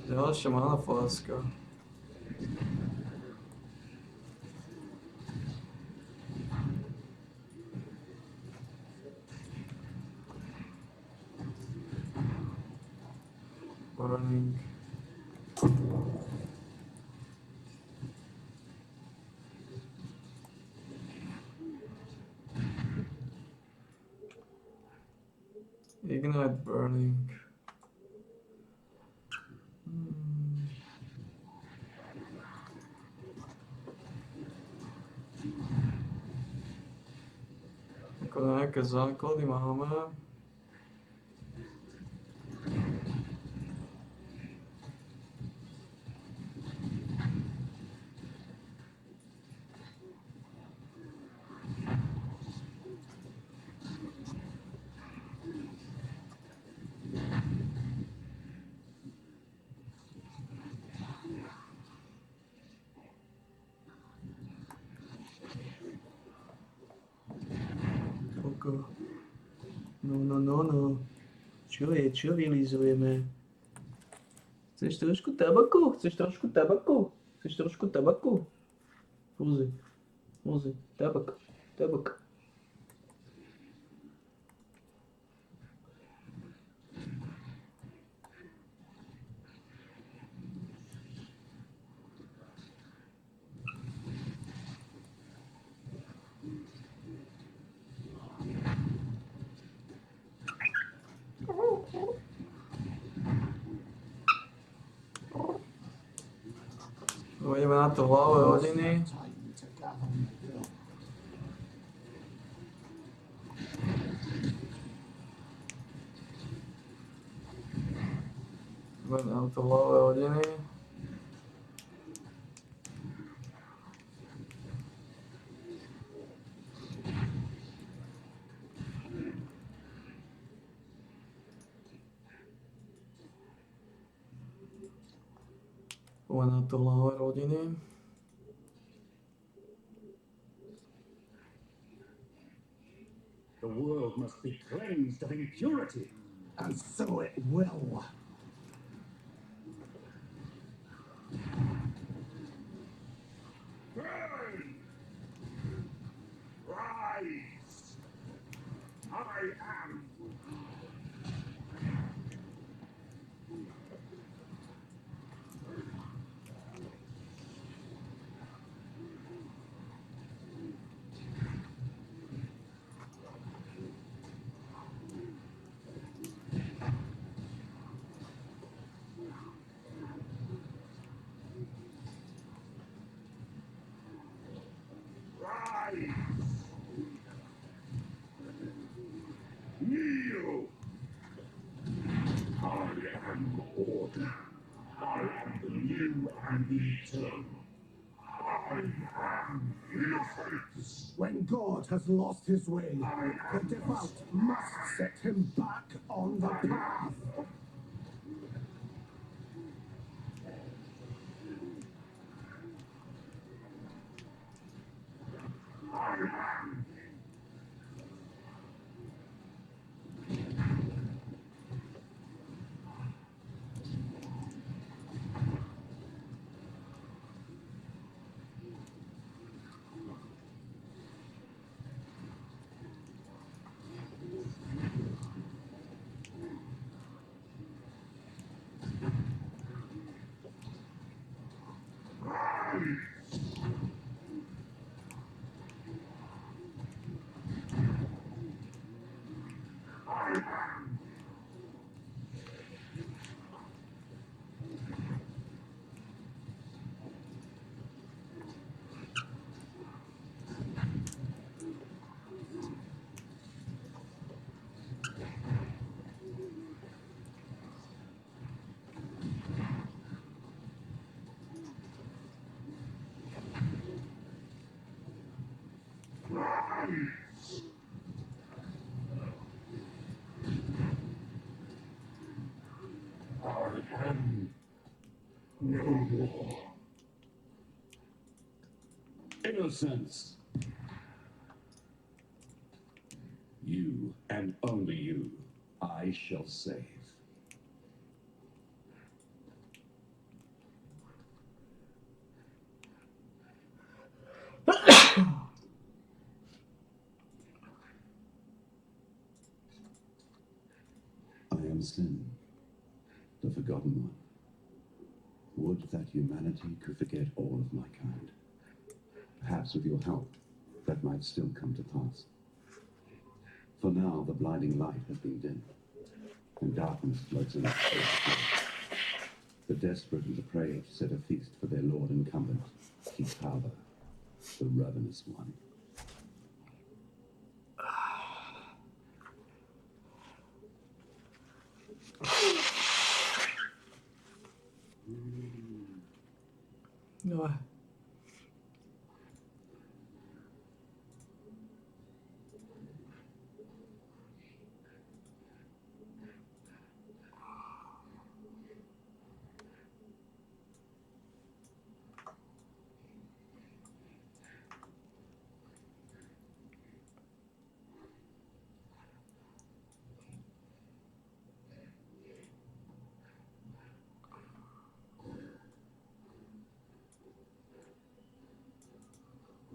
Ďalšia malá fláska. Burning. Ignite burning. Ako nejaké základy máme. No. Čo je? Čo vylizujeme? Chceš trošku tabaku? Fúzi. Tabak. Ideme na to hlavé hodiny. The world must be cleansed of impurity. And so it will. Burn! Rise! I am. Rise! the eternal. I am innocent. When God has lost his way, the devout must set him back on the path. I am no more. Innocence. You, and only you, I shall save. I am Sin, the Forgotten One. Would that humanity could forget all of my kind. Perhaps with your help, that might still come to pass. For now, the blinding light has been dimmed, and darkness floats in its place. The desperate and depraved set a feast for their lord incumbent, Kitava, the ravenous one. No.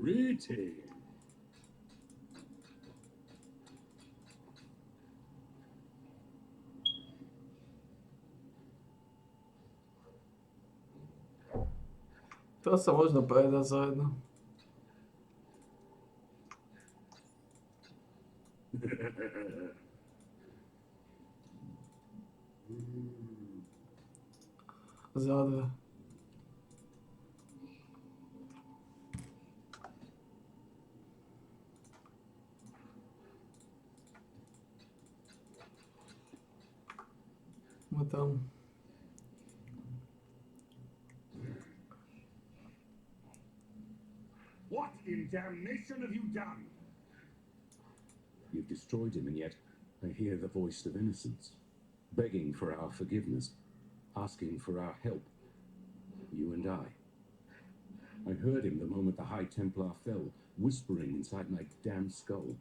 Greeting. To sa možno predá za jedno. Za dve. No tam. What in damnation have you done? You've destroyed him, and yet I hear the voice of innocence, begging for our forgiveness, asking for our help. You and I. I heard him the moment the High Templar fell, whispering inside my damned skull,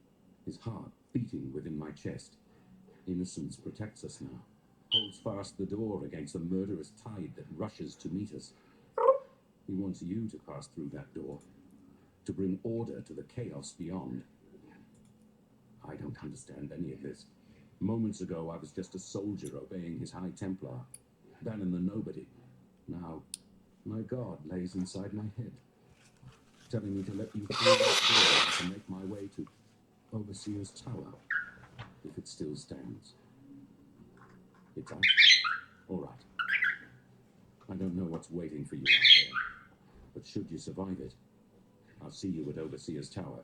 his heart beating within my chest. Innocence protects us now, holds fast the door against the murderous tide that rushes to meet us. He wants you to pass through that door, to bring order to the chaos beyond. I don't understand any of this. Moments ago, I was just a soldier obeying his High Templar, then in the nobody. Now, my God lays inside my head, telling me to let you through that door and to make my way to Overseer's Tower, if it still stands. It does? All right. I don't know what's waiting for you out there, but should you survive it, I'll see you at Overseer's Tower.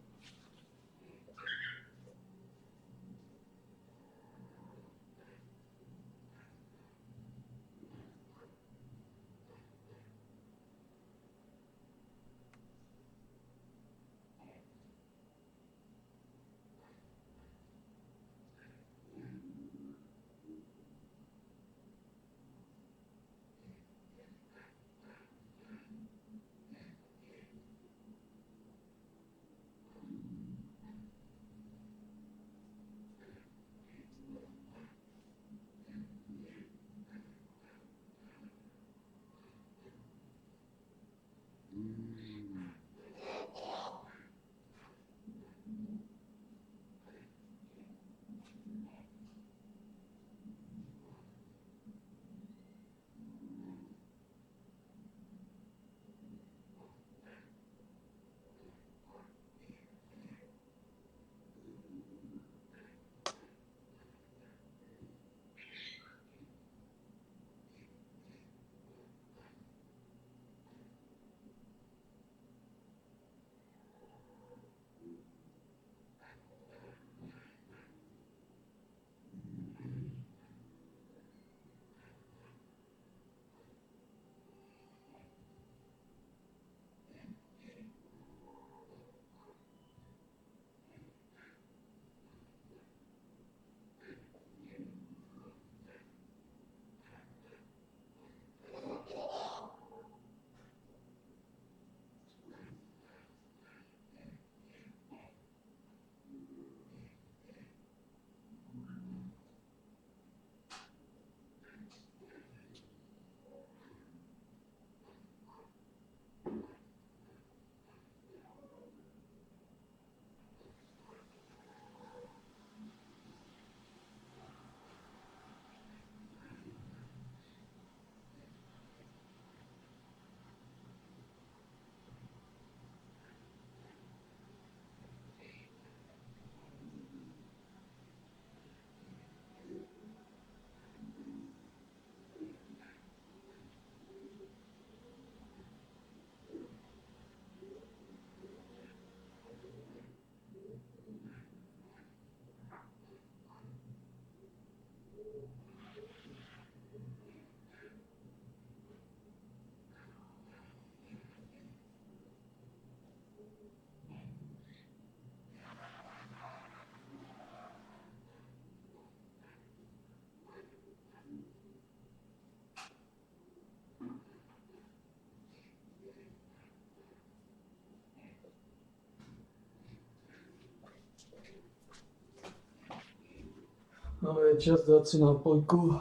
Ale je čas dať si nápojku.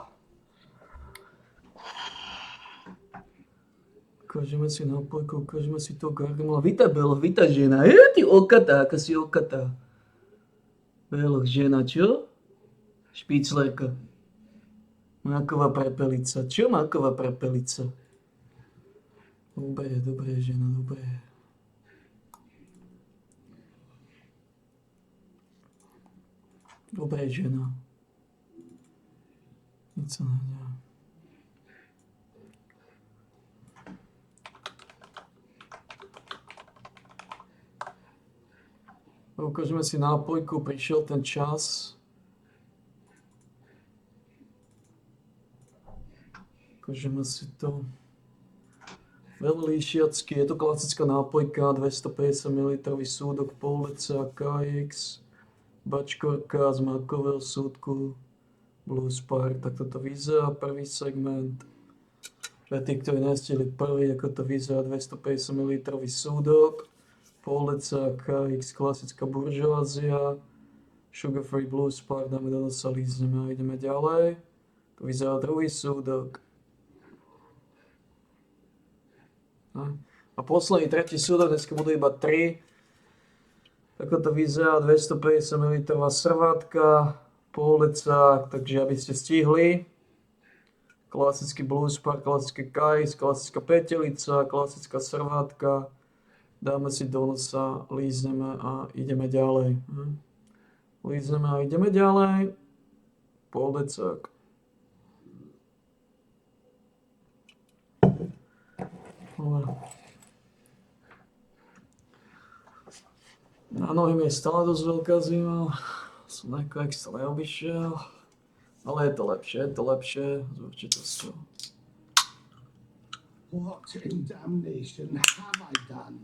Ukážeme si nápojku, ukážeme si to gargmla. Vítaj, Belo, vítaj, žena. Ty okatá, aká si okatá. Belo, žena, čo? Špiclerka. Máková prepelica. Čo máková prepelica? Dobre, žena, dobre. Dobre, žena. Nic sa nehnevá. Ukážeme si nápojku, prišiel ten čas. Ukážeme si to. Veľlíšiacky, je to klasická nápojka, 250 ml súdok, Polica, KX, bačkorka z makového súdku, Blue Spark, tak toto vyzerá, prvý segment. Pre tých, ktorí nestihli prvý, ako to vyzerá, 250 ml súdok, Polica, KX, klasická buržoázia, Sugar Free Blue Spark, dáme do nosa, lízneme a ideme ďalej. To vyzerá druhý súdok. A posledný, tretí súdok, dneska budú iba 3. Ako to vyzerá, 250 ml srvátka, Polica, takže aby ste stihli. Klasický Blue Spark, klasický KX, klasická petelica, klasická srvátka. Dáme si do nosa, lízneme a ideme ďalej. Lízneme a ideme ďalej. Polecák. Na nohy mi je stále dosť veľká zima. Som nejako extra neobyšiel. Ale je to lepšie z určitosťou. What in damnation have I done?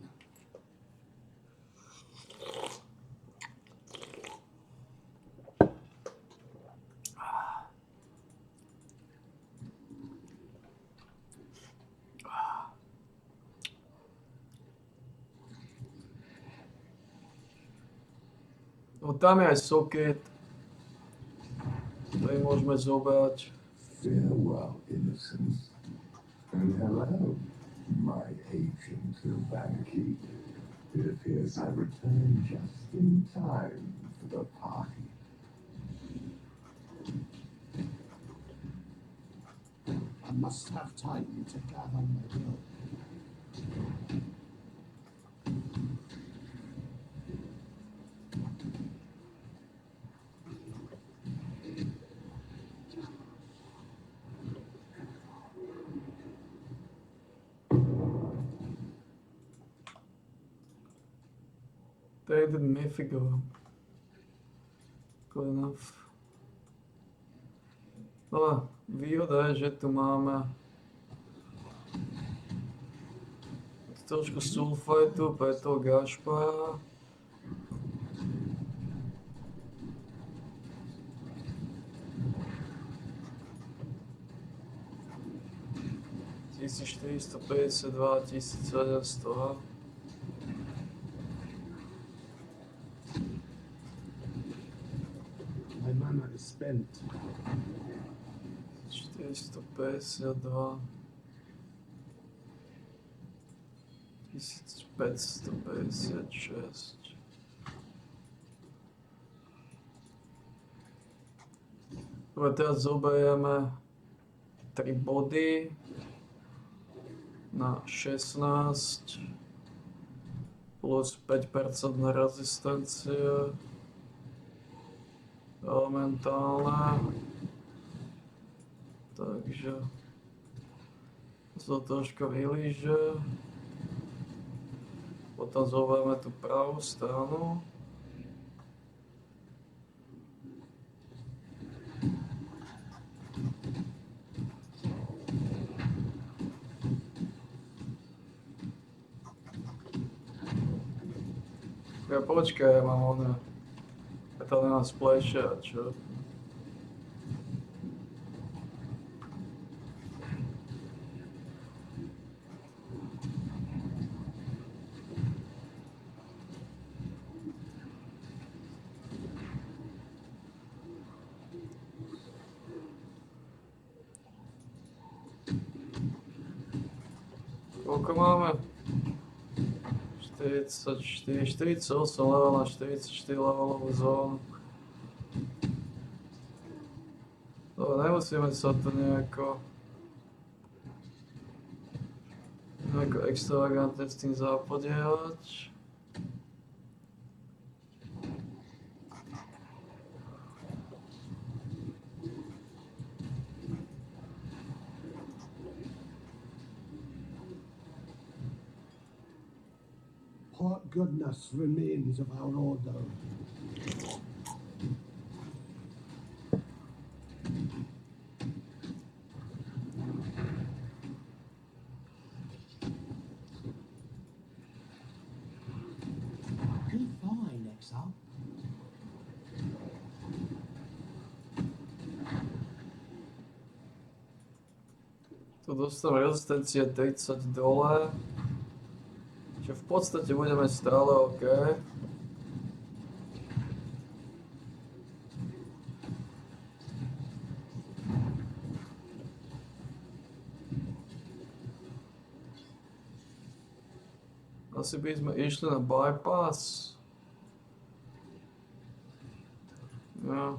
No tam je aj soket. Tady môžeme zobrať. Farewell, innocence. And hello, my ancient Banky. It appears I returned just in time for the party. I must have time to gather my will. David Mayfield. Good enough. No, výhoda je, že tu máme trošku sulfajtu, pre toho Gašpara. $1452, 1700. My mana is spent. 452, 1556. Dobre, teraz zoberieme 3 body na 16 plus 5% na rezistencie elementálne. Takže sa to troška vylíže. Potom zoberieme tú pravú stranu. Ja počkaj, ja mám oné. Ja to na nás pleše, čo? Koľko máme? 44, 48 level na 44 levelovú zónu. Dobre, nemusíme sa to nejako extravagantne s tým zapodievať. What goodness remains of our order? Good find, Exile. Tu dostaneme rezistencie 30 dole. Čiže v podstate budeme stále OK. Asi by sme išli na bypass. No.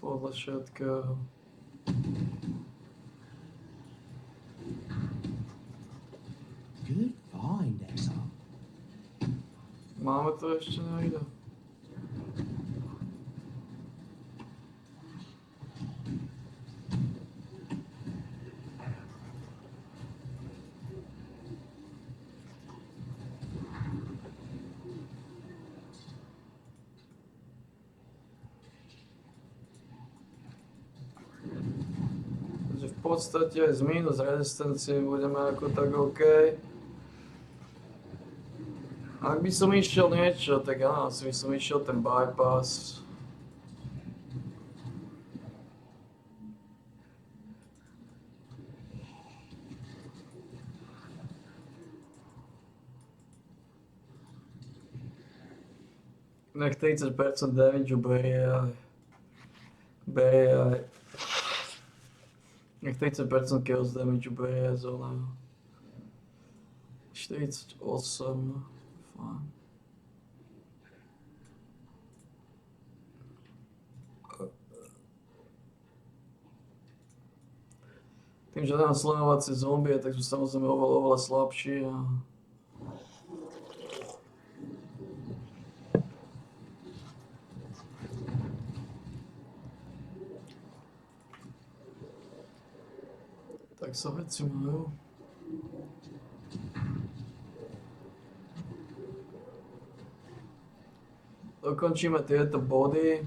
Podľa všetkého. Good find, Exile. Máme to ešte niekde? Takže v podstate aj z mínus rezistencie budeme ako tak OK. Ak by som išiel niečo, tak áno, asi by som išiel ten bypass. Nech 30% damage berie aj nech 30% chaos damage berie aj zóna. 48. Fajn. Tým, že dám sledovacie zombie, tak sú samozrejme oveľa slabší a tak sa veci majú. Dokončíme tieto body.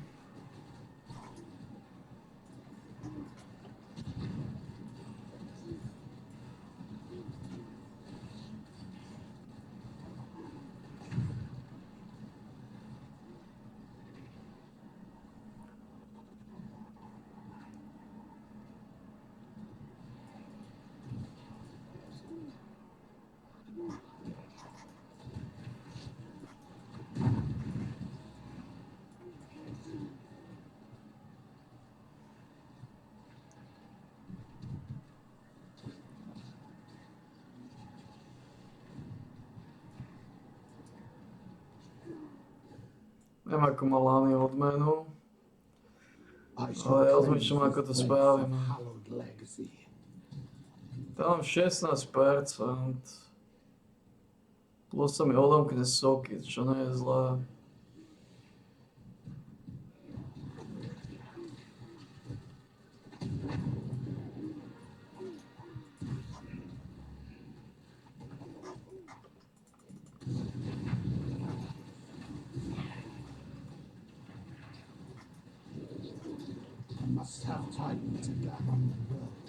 Neviem, ako má Lani odmenu, ale ja rozmýšľam, ako to spravím. Tam 16%. Plus sa mi odomkne soky, čo nie je zlé. Must have time to gather the world.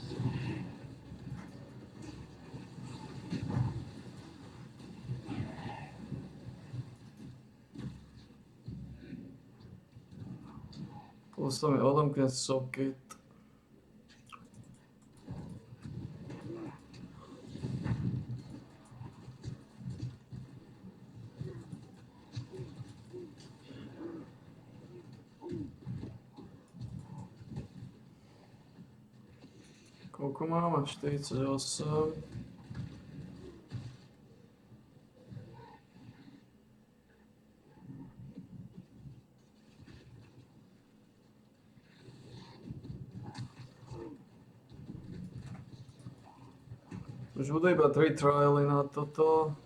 Plus sa mi odomkne socket. Koľko mám? 48. Už budú iba 3 trialy na toto.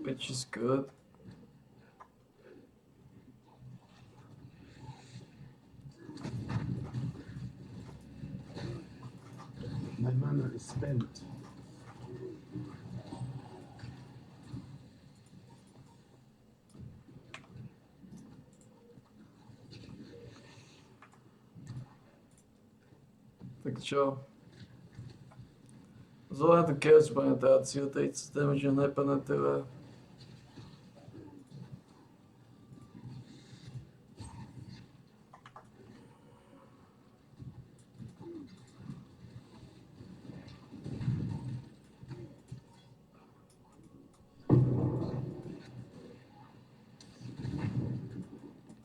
Which is good. My mana is spent. Tak čo? Zohľadne tú chaos penetáciu, teď systém, že nepenetruje.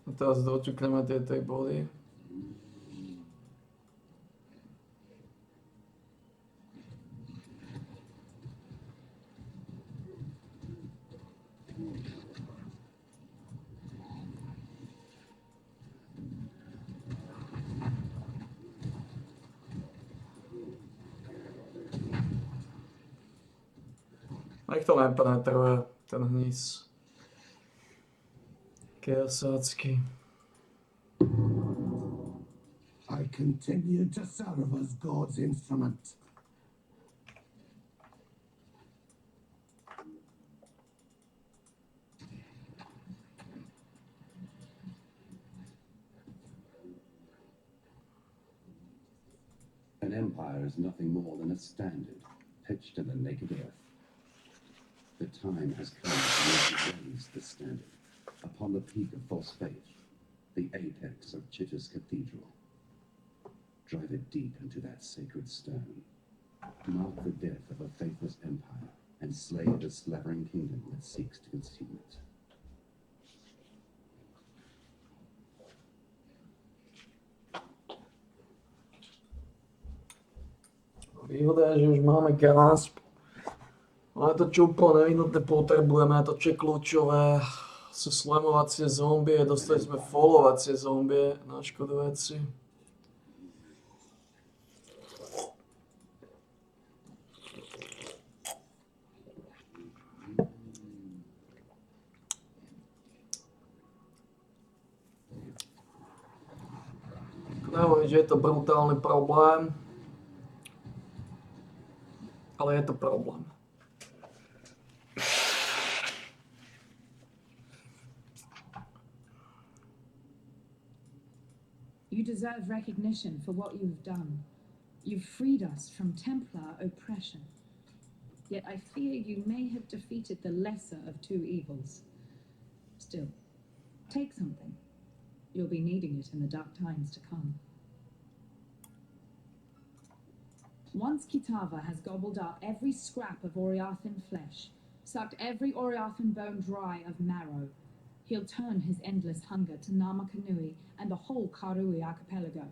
A teraz dočukneme tie 3 body. Nech to nepenetruje, ten hníz. Chaosácky. I continue to serve as God's instrument. An empire is nothing more than a standard pitched in the naked earth. The time has come to raise the standard upon the peak of false faith, the apex of Chitta's cathedral. Drive it deep into that sacred stone. Mark the death of a faithless empire and slay the slavering kingdom that seeks to consume it. Výhoda je, že už máme grasp. Ale to, čo úplne nevyhnutné potrebujeme, to, čo je kľúčové, sú slamovacie zombie, dostali sme followacie zombie na škodu veci. Nehovorím, že je to brutálny problém, ale je to problém. You deserve recognition for what you've done. You've freed us from Templar oppression. Yet I fear you may have defeated the lesser of two evils. Still, take something. You'll be needing it in the dark times to come. Once Kitava has gobbled up every scrap of Oriathan flesh, sucked every Oriathan bone dry of marrow, he'll turn his endless hunger to Namakanui and the whole Karui archipelago.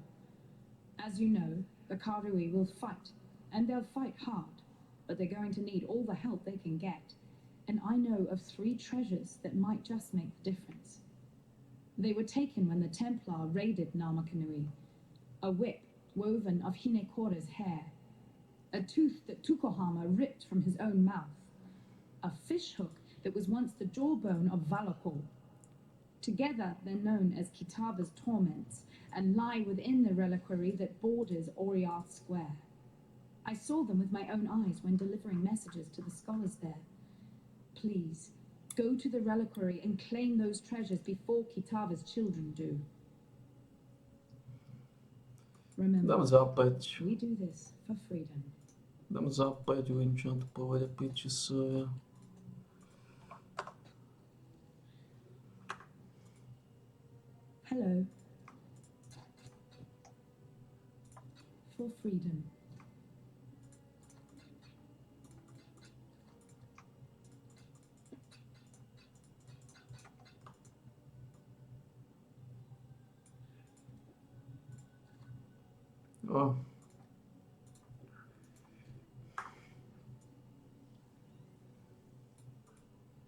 As you know, the Karui will fight, and they'll fight hard, but they're going to need all the help they can get. And I know of 3 treasures that might just make the difference. They were taken when the Templar raided Namakanui. A whip woven of Hinekora's hair. A tooth that Tukohama ripped from his own mouth. A fishhook that was once the jawbone of Valakor. Together, they're known as Kitava's torments and lie within the reliquary that borders Oriath Square. I saw them with my own eyes when delivering messages to the scholars there. Please, go to the reliquary and claim those treasures before Kitava's children do. Remember, we do this for freedom. Dám zapäť u enchant povedať pičisovia. Hello. For freedom. Aha.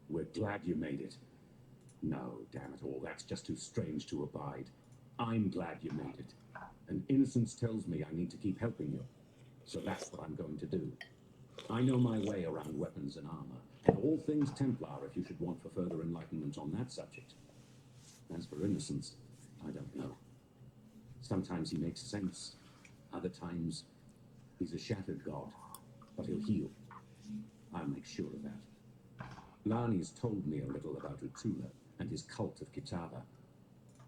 We're glad you made it. No, damn it all, that's just too strange to abide. I'm glad you made it. And innocence tells me I need to keep helping you. So that's what I'm going to do. I know my way around weapons and armor, and all things Templar if you should want for further enlightenment on that subject. As for innocence, I don't know. Sometimes he makes sense. Other times, he's a shattered god. But he'll heal. I'll make sure of that. Lani's told me a little about Utula and his cult of Kitava.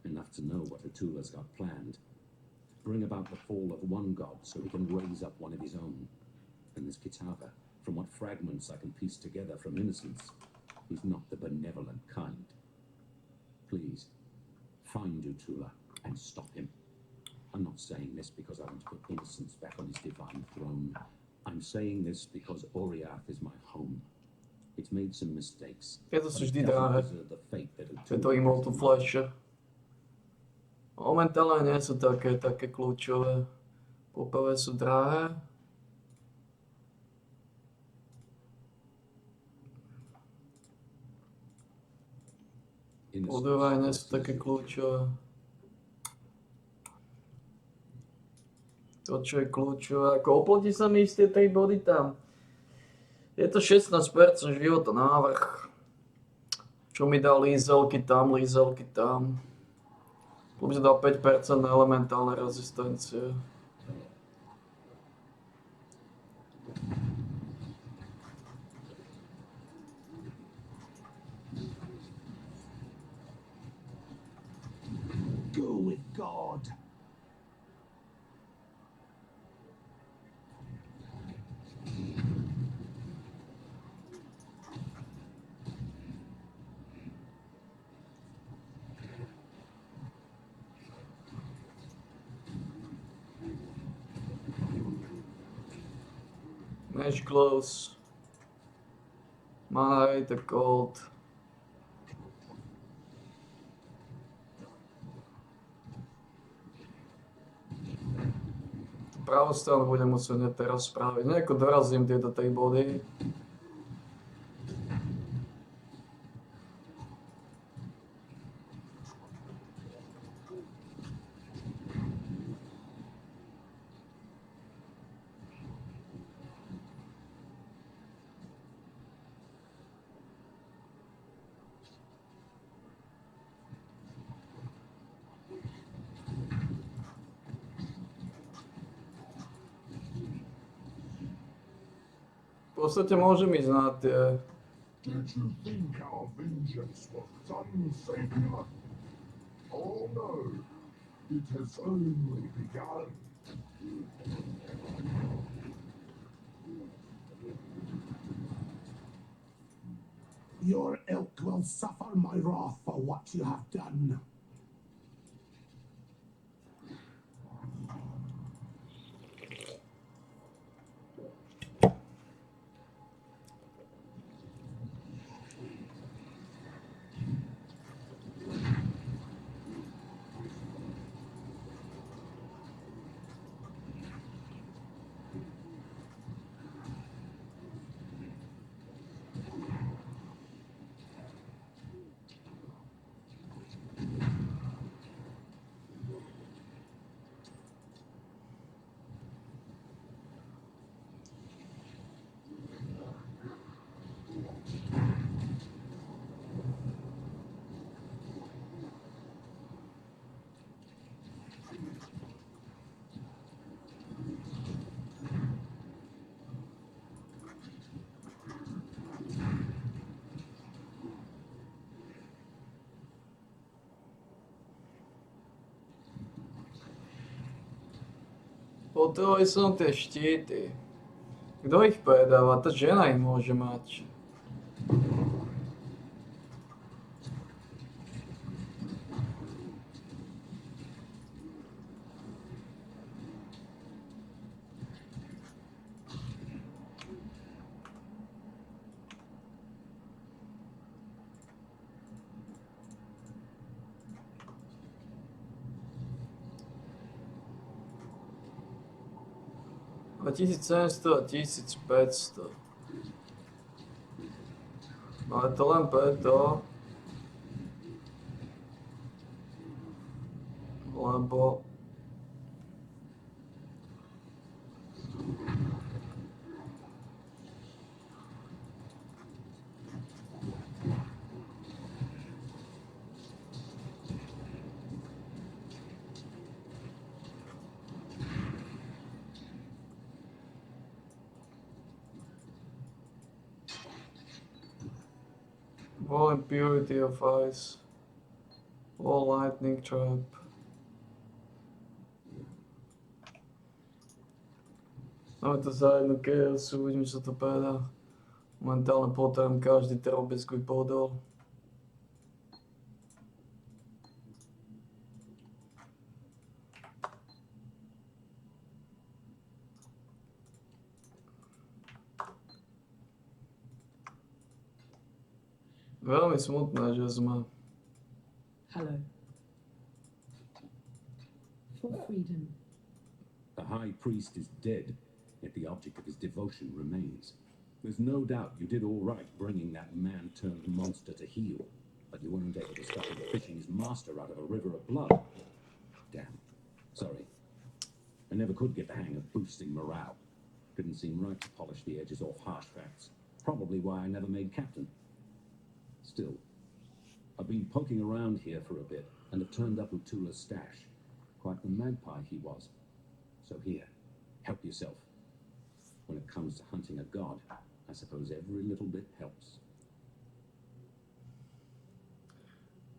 Enough to know what Utula's got planned. Bring about the fall of one god so he can raise up one of his own. And this Kitava, from what fragments I can piece together from innocence, he's not the benevolent kind. Please, find Utula and stop him. I'm not saying this because I want to put innocence back on his divine throne. I'm saying this because Oriath is my home. It's made some mistakes. Je to but se it vždy doesn't dráhe. deserve the fate that Tieto Utula has emote in mind. flashe. Momentálne nie sú také kľúčové. Poprvé sú drahé. Po druhé nie sú také kľúčové. To, čo je kľúčové, ako oplotí sa mi z tej body tam. Je to 16% života návrh. Čo mi dá lízelky tam. Plus dá 5% na elementálne rezistencie. Go with God. Match close. Mana rate gold. Pravú stranu budem musieť teraz spraviť. Nejako dorazím tieto tej body. V podstate môžem ísť na tie... Did you think our vengeance was done, Savior? Oh no, it has only begun. Your ilk will suffer my wrath for what you have done. Potrebovali som tie štíty. Kto ich predáva? Tá žena ich môže mať. 1700 a 1500. No ale to len preto, lebo Wall impurity of ice. Wall lightning trap. Máme to za jednu KS, uvidím, čo to predá. Momentálne potrebujem každý terobisk vypodol. Veľmi smutné, že sme. Hello. For freedom. The High Priest is dead, yet the object of his devotion remains. There's no doubt you did all right bringing that man-turned-monster to heel, but you weren't able to stop him fishing his master out of a river of blood. Damn. Sorry. I never could get the hang of boosting morale. Didn't seem right to polish the edges off harsh facts. Probably why I never made captain. Still, I've been poking around here for a bit and have turned up Utula's stash. Quite the magpie he was. So here, help yourself. When it comes to hunting a god, I suppose every little bit helps.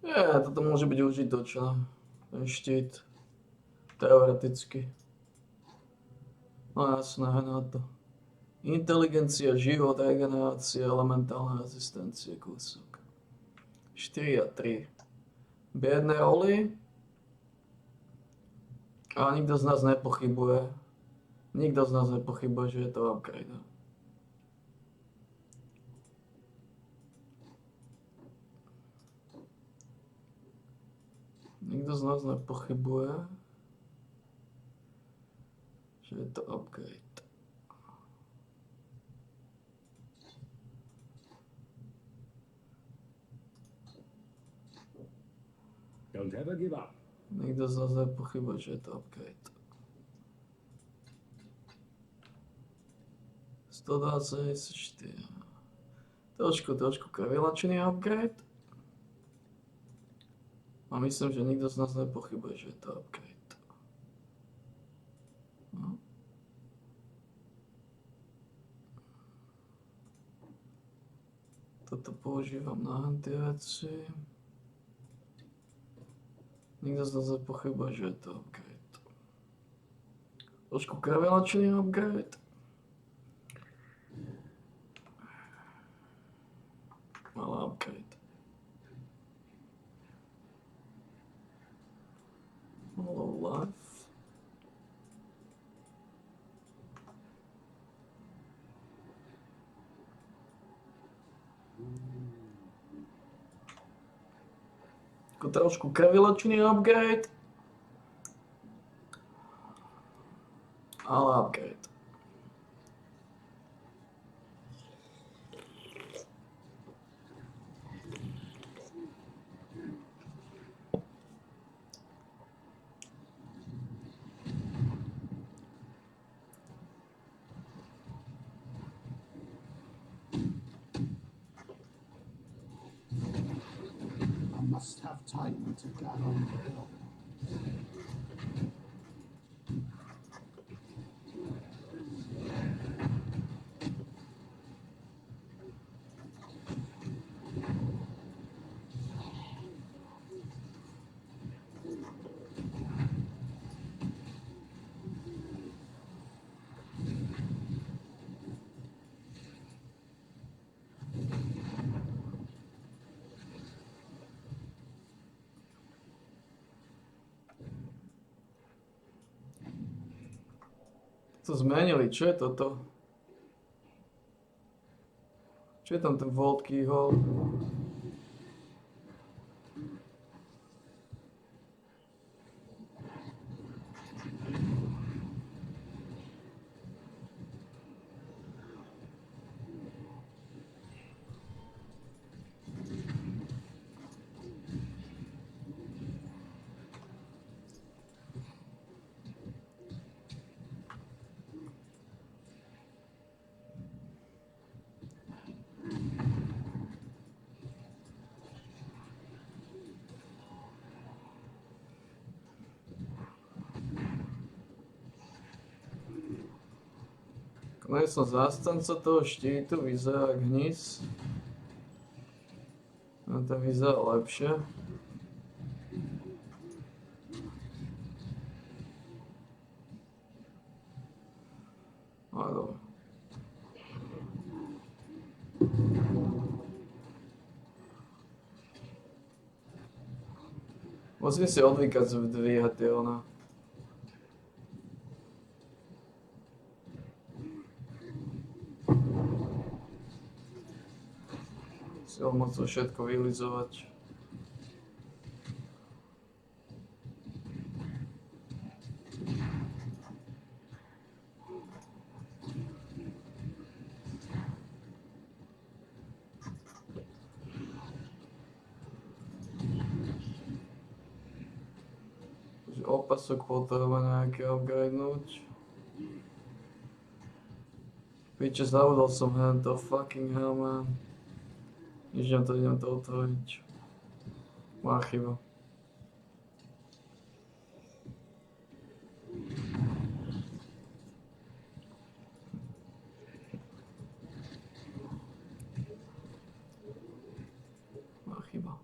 Toto môže byť užitočné. Ten štít. Teoreticky. No jasné, na to. Inteligencia, život, regenerácia, elementálna rezistencia, kúsok. 4 a 3. Biedne roly. A nikto z nás nepochybuje. Nikto z nás nepochybuje, že je to upgrade. Nikto z nás nepochybuje, že je to upgrade. Don't ever give up. Nikto z nás nepochybuje, že je to upgrade. 124. Trošku krvilačený upgrade. A myslím, že nikto z nás nepochybuje, že je to upgrade. No. Toto používam na antiveci. Nikto z nás nepochybuje, že je to upgrade. Trošku krvilačený upgrade. Ale upgrade. Hollow life. Trošku krvilačný upgrade. Ale upgrade. Must have time to get on the hill. To zmenili, čo je toto? Čo je tam ten Vault Keyhole? Nie som zástanca toho štítu, vyzerá jak hnis. No to vyzerá lepšie. Ale dobre. Musím si odvykať zdvíhať tie ona. Si ho môcť všetko vylizovať. Opasok potreba nejaké upgradenúť. Piče, zabudol som to fucking hell, man. Idem to otvoriť. Má chyba. Má chyba.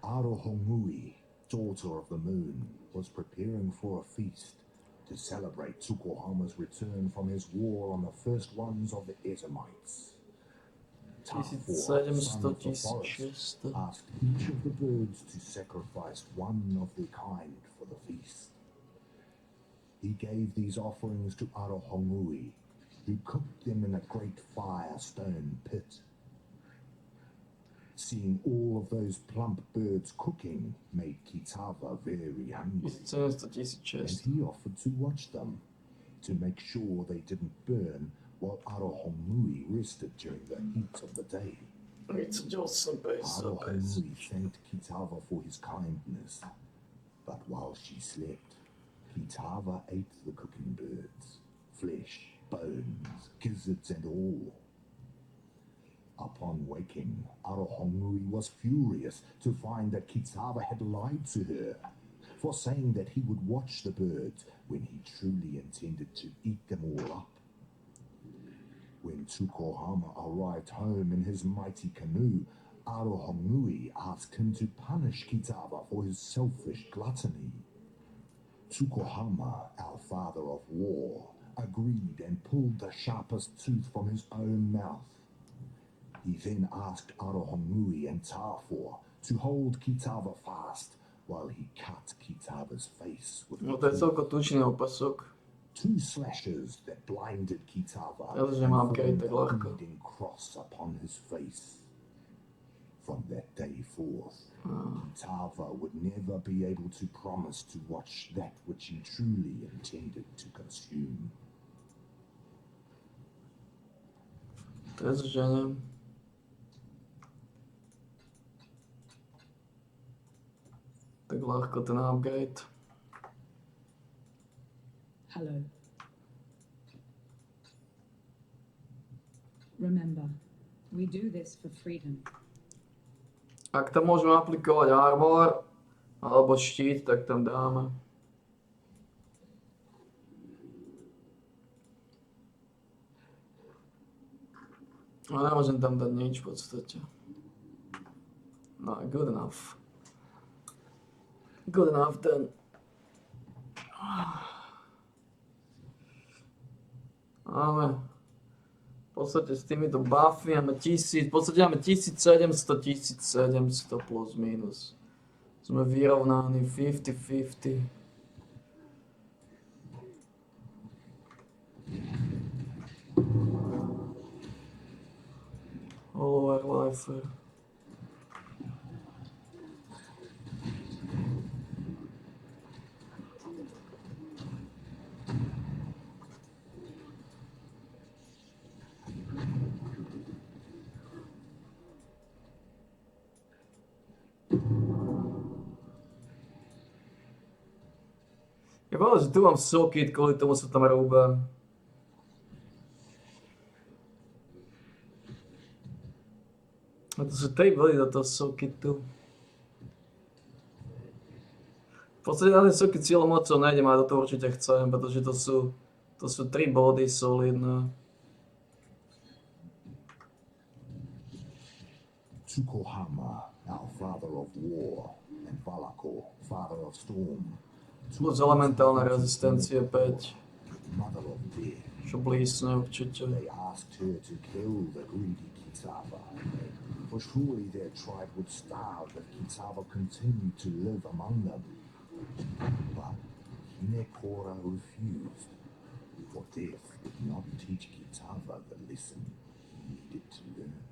Arohongui, daughter of the moon, was preparing for a feast to celebrate Tsukuhama's return from his war on the first ones of the Edomites. Tafor, son of the forest, asked each of the birds to sacrifice one of their kind for the feast. He gave these offerings to Arohongui, who cooked them in a great fire stone pit. Seeing all of those plump birds cooking made Kitava very hungry, and he offered to watch them, to make sure they didn't burn while Arohongui rested during the heat of the day. Arohongui thanked Kitava for his kindness, but while she slept, Kitava ate the cooking birds, flesh, bones, gizzards and all. Upon waking, Arohongui was furious to find that Kitava had lied to her, for saying that he would watch the birds when he truly intended to eat them all up. When Tsukuhama arrived home in his mighty canoe, Arohongui asked him to punish Kitava for his selfish gluttony. Tsukuhama, our father of war, agreed and pulled the sharpest tooth from his own mouth. He then asked Arohongui and Tafor to hold Kitava fast while he cut Kitava's face with No to je celko tučný opasok. two slashes that blinded Kitava Ja že mám upgrade tak ľahko. bleeding cross upon his face. From that day forth, Kitava would never be able to promise to watch that which he truly intended to consume. Teraz ženem. Tak ľahko ten upgrade. Hello. Remember, we do this for freedom. Ak tam môžeme aplikovať armor alebo štít, tak tam dáme. A nemôžem tam dať nič v podstate. No, good enough. Good enough then. Máme v podstate s týmito buffy máme 1000, v podstate máme 1700 plus minus. Sme vyrovnaní 50-50. All over life. Je pravda, že tu mám socket, kvôli tomu sa tam rúbam. A to sú tej boli do toho socketu. V podstate na ten socket cieľom mocou nájdem a do toho určite chcem, pretože to To sú 3 body solidné. Tukohama, our father of war, and Valakor, father of storm. Plus elementálna rezistencie 5. Mother of death. Čo blísne určite. They asked her to kill the greedy Kitava, for surely their tribe would starve if Kitava continued to live among them. But Hinekora refused, for death would not teach Kitava the lesson he needed to learn.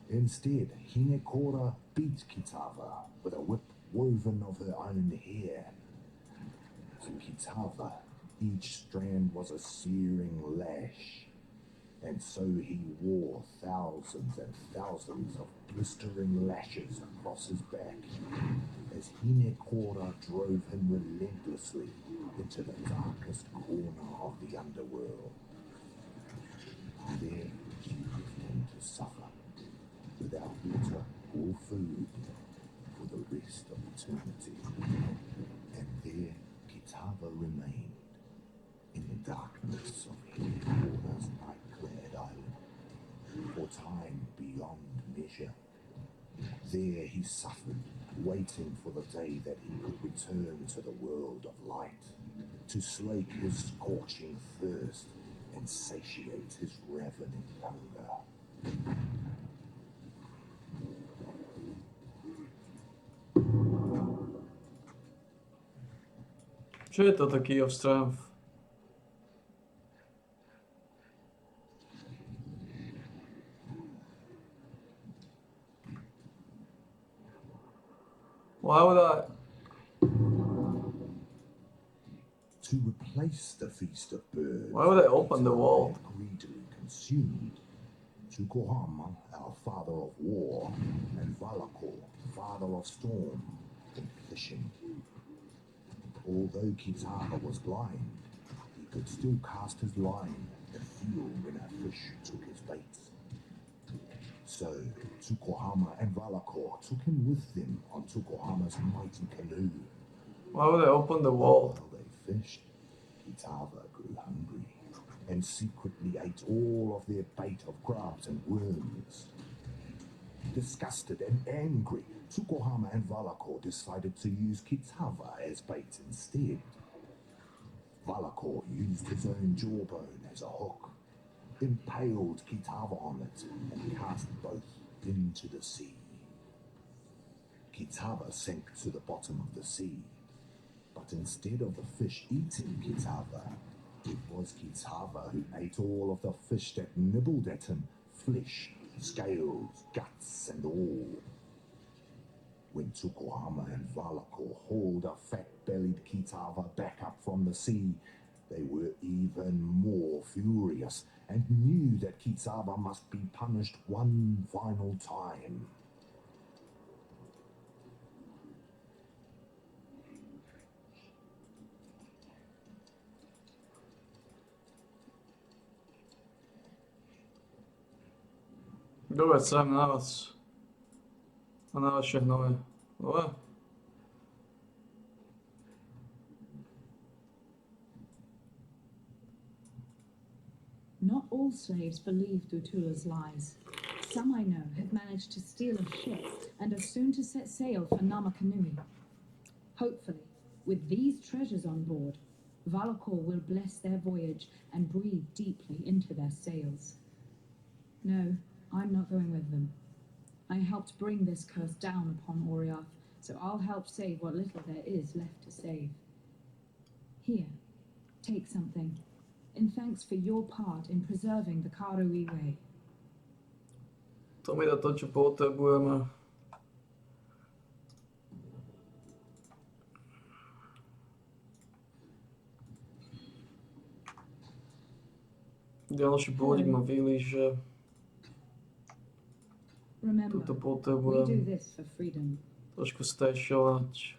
Instead, Hinekora beat Kitava with a whip woven of her own hair. To Kitava, each strand was a searing lash, and so he wore thousands and thousands of blistering lashes across his back as Hinekora drove him relentlessly into the darkest corner of the underworld. There she left him to suffer, without water or food, for the rest of eternity. And there Kitava remained, in the darkness of Hinekora's night-clad island, for time beyond measure. There he suffered, waiting for the day that he could return to the world of light, to slake his scorching thirst and satiate his ravening hunger. Čo je to taký of strength? Why would I? To replace the feast of birds, Why would I open the wall? greedily consumed, Tukohama, our father of war, and Valakor, father of storm, went fishing. Although Kitava was blind, he could still cast his line and feel when a fish took his bait. So Tukohama and Valakor took him with them on Tukohama's mighty canoe. Why would I open the wall? While they fished, Kitava grew hungry and secretly ate all of their bait of crabs and worms. Disgusted and angry, Tukohama and Valakor decided to use Kitava as bait instead. Valakor used his own jawbone as a hook, impaled Kitava on it, and cast both into the sea. Kitava sank to the bottom of the sea, but instead of the fish eating Kitava, it was Kitava who ate all of the fish that nibbled at him, flesh, scales, guts, and all. When Tukohama and Valakor hauled a fat-bellied Kitava back up from the sea, they were even more furious and knew that Kitava must be punished one final time. Dobre, sem na vás. A na vaše hnoje. Dobre. Not all slaves believed Utula's lies. Some I know have managed to steal a ship and are soon to set sail for Namakanui. Hopefully, with these treasures on board, Valakor will bless their voyage and breathe deeply into their sails. No, I'm not going with them. I helped bring this curse down upon Oriath, so I'll help save what little there is left to save. Here, take something, in thanks for your part in preserving the Karui way. To mi dá to, čo potrebujeme. Ďalší pôdik ma vylíže. Remember, Tuto we do potrebujem this for freedom. trošku stajšovať.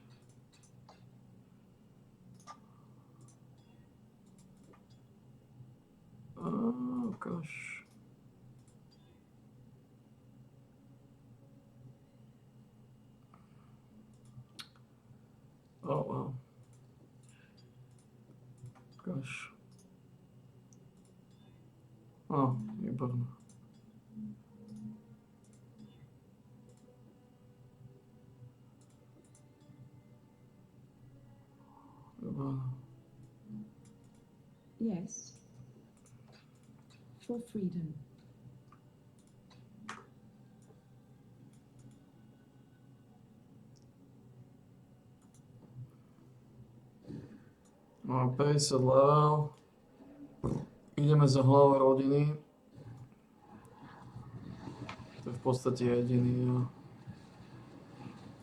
Oh gosh. Oh wow. Gosh. Výborné. Výborné. Yes. For freedom. Mám 50 level. Ideme za hlavou rodiny. To je v podstate jediný, jo.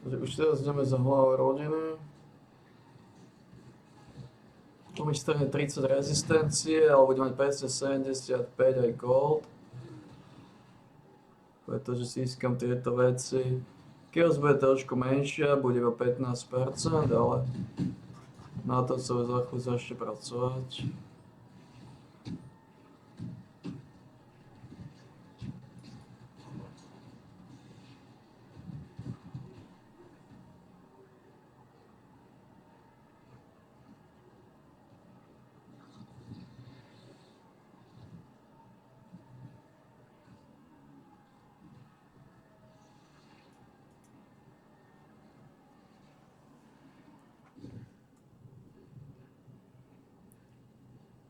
Takže už teraz ideme za hlavou rodiny. Tu mi stane 30 rezistencie, ale budeme mať 575 aj gold. Pretože získam tieto veci. Chaos bude trošku menšia, bude iba 15%, ale na to sa za chvíľu začne pracovať.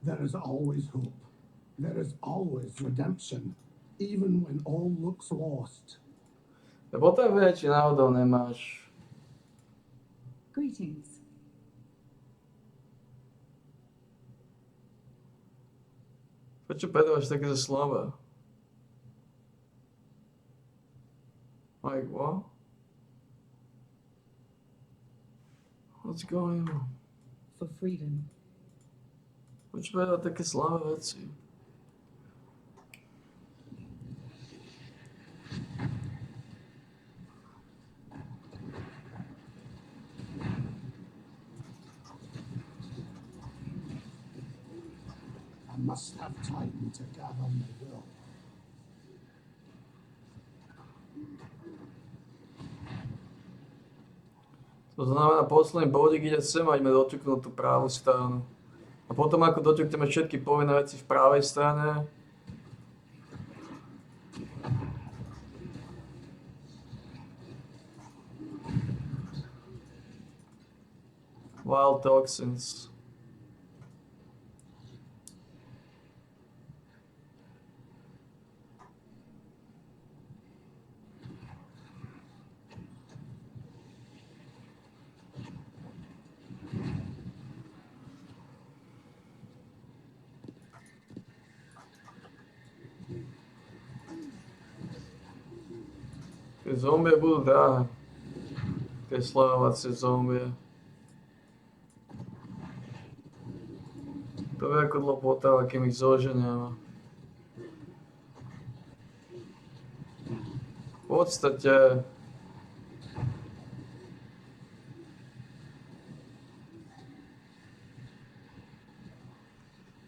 There is always hope. There is always redemption, even when all looks lost. Ja potom vie, či náhodou nemáš. Greetings. Prečo predávaš takéto slova? Like what? What's going on? For freedom. Prečo predávať také slabé veci? I must have time to gather my will. To znamená, posledný bodík ide sem a ideme doťuknúť tú pravú stranu. A potom ako doťukneme všetky povinné veci v pravej strane, Wild Toxins. Tie zombie budú drahé. Tie sledovacie zombie. To vie ako dlho potrvá, kým ich zoženieme. V podstate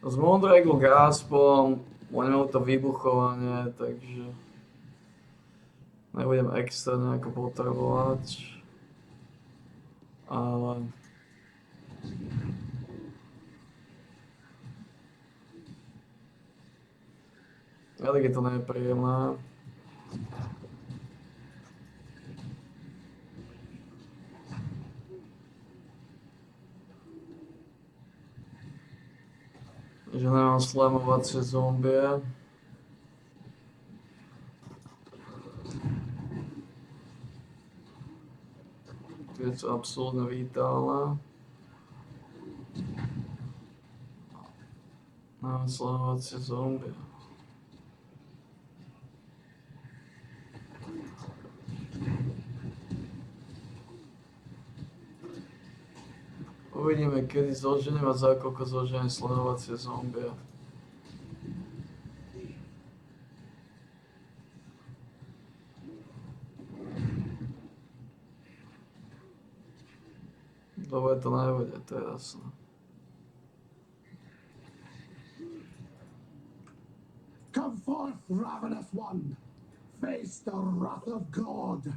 z Mondragu Graspom budeme to vybuchovanie, takže nebudem extra nejako potrebovať, ale tak je to nepríjemné. Že nemám slamovacie zombie. Tie sú absolútne vitálne. Mám slamovacie zombie. Uvidíme, kedy zoženiem a za koľko zoženiem sledovacie zombie. Dobre to nebude, to je jasné. Come forth, ravenous one! Face the wrath of God!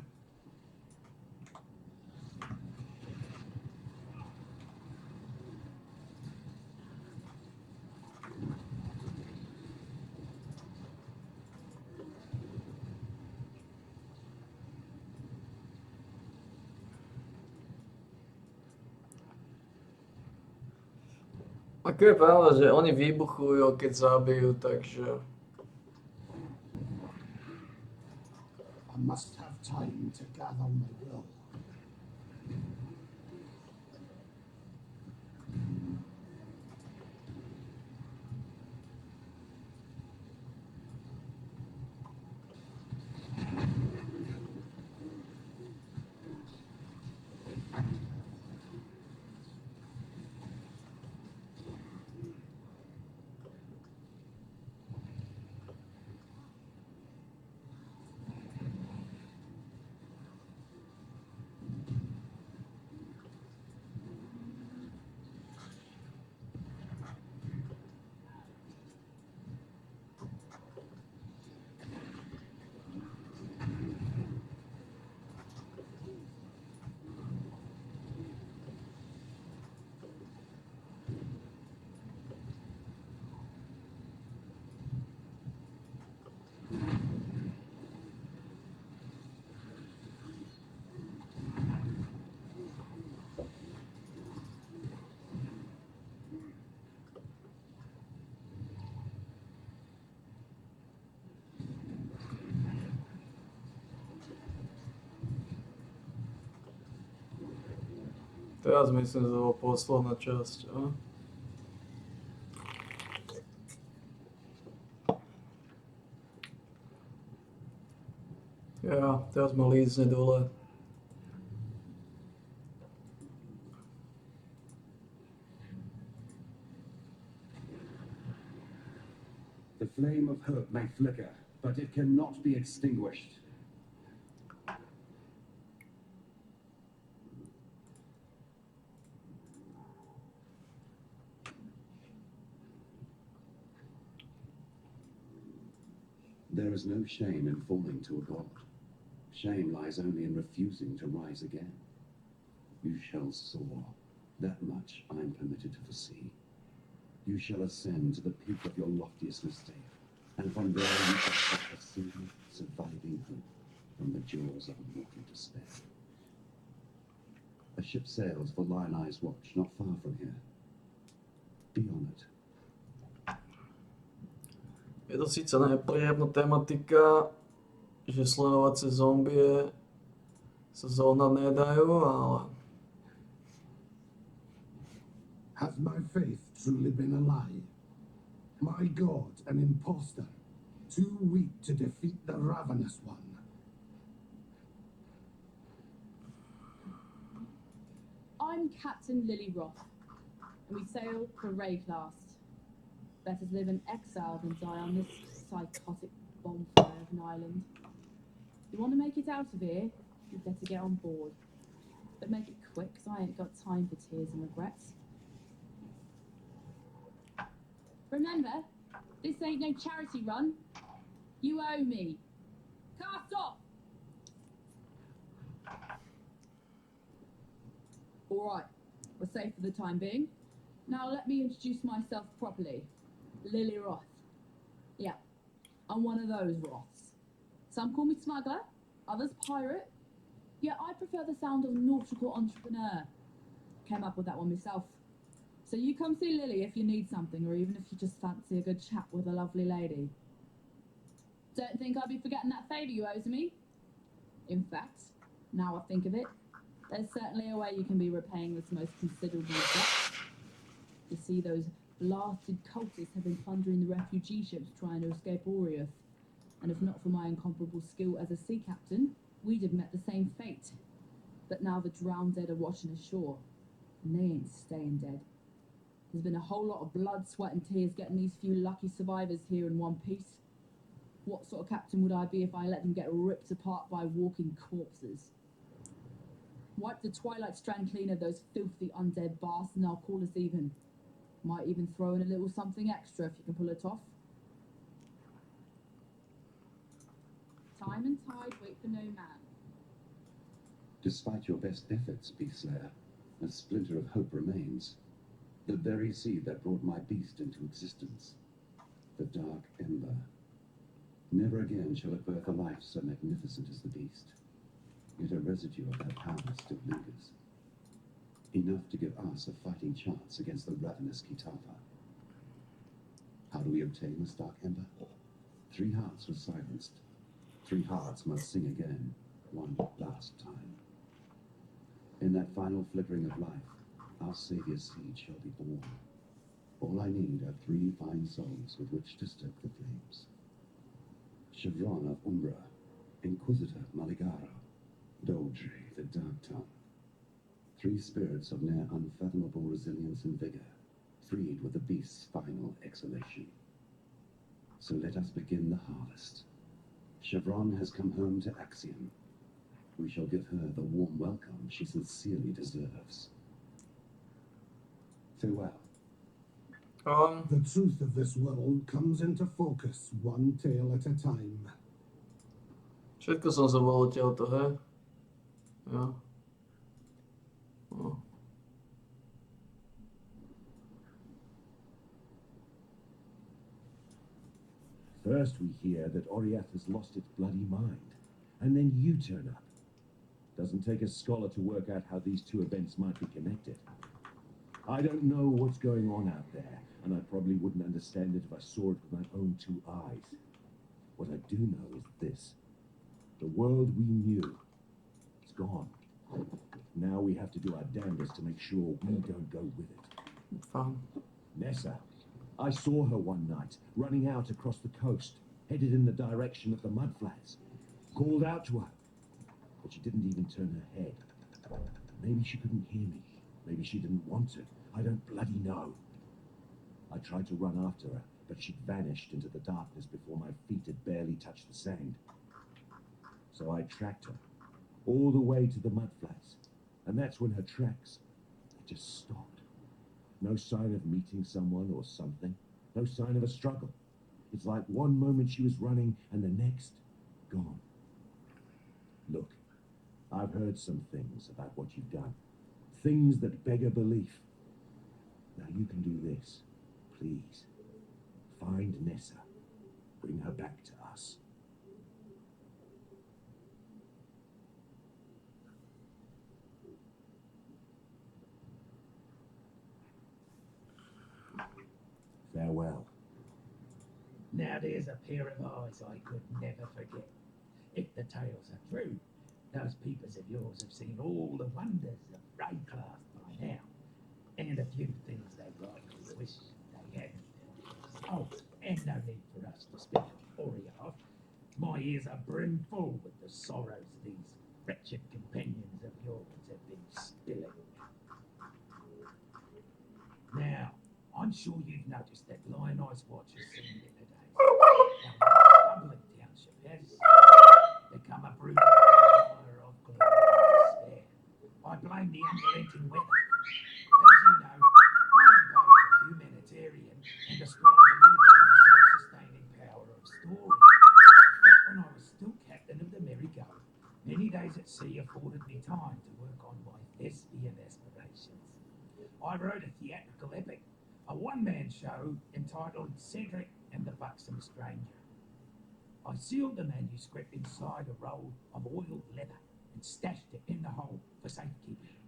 Ako je pravda, že oni vybuchujú, keď zabijú, takže... I must have time to gather my will. Teraz myslím, že to bola posledná časť. A? Ja, teraz ma lízne dole. The flame of hope may flicker, but it cannot be extinguished. There is no shame in falling to a god. Shame lies only in refusing to rise again. You shall soar. That much I'm permitted to foresee. You shall ascend to the peak of your loftiest mistake, and from there you shall take a single surviving hope from the jaws of mortal despair. A ship sails for Lion Eye's watch not far from here. Be on it. Je to síce nepríjemná tematika, že sledovacie zombie sa zohnať nedajú, ale... Has my faith truly been a lie? My god, an impostor, too weak to defeat the ravenous one. I'm Captain Lily Roth, and we sail for Rayclast. Better to live in exile than die on this psychotic bonfire of an island. You want to make it out of here, you'd better get on board. But make it quick, 'cause I ain't got time for tears and regrets. Remember, this ain't no charity run. You owe me. Cast off! Alright, we're safe for the time being. Now let me introduce myself properly. Lily Roth. Yeah, I'm one of those Roths. Some call me smuggler, others pirate. Yeah, I prefer the sound of nautical entrepreneur. Came up with that one myself. So you come see Lily if you need something, or even if you just fancy a good chat with a lovely lady. Don't think I'll be forgetting that favour you owe to me. In fact, now I think of it, there's certainly a way you can be repaying this most considerable debt. You see, those blasted cultists have been plundering the refugee ships trying to escape Oriath, and if not for my incomparable skill as a sea captain, we'd have met the same fate. But now the drowned dead are washing ashore, and they ain't staying dead. There's been a whole lot of blood, sweat and tears getting these few lucky survivors here in one piece. What sort of captain would I be if I let them get ripped apart by walking corpses? Wipe the Twilight Strand clean of those filthy undead bastards and I'll call us even. Might even throw in a little something extra if you can pull it off. Time and tide wait for no man. Despite your best efforts, Beast Slayer, a splinter of hope remains. The very seed that brought my beast into existence. The Dark Ember. Never again shall it birth a life so magnificent as the beast. Yet a residue of that power still lingers. Enough to give us a fighting chance against the ravenous Kitava. How do we obtain the Stark Ember? 3 hearts were silenced. 3 hearts must sing again, one last time. In that final flickering of life, our Saviour's seed shall be born. All I need are 3 fine souls with which to stoke the flames. Chevron of Umbra, Inquisitor Maligara, Doldry the Dark Tongue. 3 spirits of near unfathomable resilience and vigor, freed with the beast's final exhalation. So let us begin the harvest. Chevron has come home to Axiom. We shall give her the warm welcome she sincerely deserves. Farewell. The truth of this world comes into focus one tale at a time. Všetko som zabol odtiaľto, hej? Jo. No. First we hear that Oriath has lost its bloody mind, and then you turn up. Doesn't take a scholar to work out how these 2 events might be connected. I don't know what's going on out there, and I probably wouldn't understand it if I saw it with my own 2 eyes. What I do know is this. The world we knew, it's gone. Now we have to do our damnedest to make sure we don't go with it. Fine. Nessa. I saw her one night, running out across the coast, headed in the direction of the mudflats. Called out to her, but she didn't even turn her head. Maybe she couldn't hear me. Maybe she didn't want to. I don't bloody know. I tried to run after her, but she'd vanished into the darkness before my feet had barely touched the sand. So I tracked her, all the way to the mudflats, and that's when her tracks, they just stopped. No sign of meeting someone or something. No sign of a struggle. It's like one moment she was running and the next, gone. Look, I've heard some things about what you've done. Things that beg a belief. Now you can do this. Please. Find Nessa. Bring her back to us. Farewell. Now there's a pair of eyes I could never forget. If the tales are true, those peepers of yours have seen all the wonders of Raycraft by now, and a few things they rightly wish they hadn't. Oh, and no need for us to speak of Oriath. My ears are brimful with the sorrows these wretched companions of yours have been spilling. Now, I'm sure you've noticed that Lion Eyes Watch has seen you today. Dublin Township has become a brutal fire of glory and despair. I blame the unrelenting weather. As you know, I am both a humanitarian and a strong believer in the self-sustaining power of story. Back when I was still captain of the Merry Go, many days at sea afforded me time to work on my thespian aspirations. I wrote a theatrical epic, a one-man show entitled Cedric and the Buxom Stranger. I sealed the manuscript inside a roll of oiled leather and stashed it in the hole for safekeeping.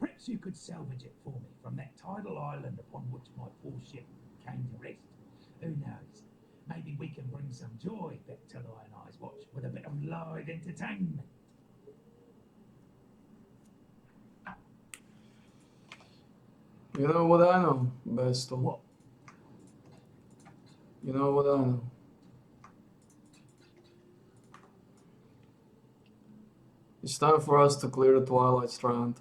Perhaps you could salvage it for me from that tidal island upon which my poor ship came to rest. Who knows? Maybe we can bring some joy back to Lion Eyes Watch with a bit of live entertainment. You know what I know, Bestel? What? You know what I know? It's time for us to clear the Twilight Strand.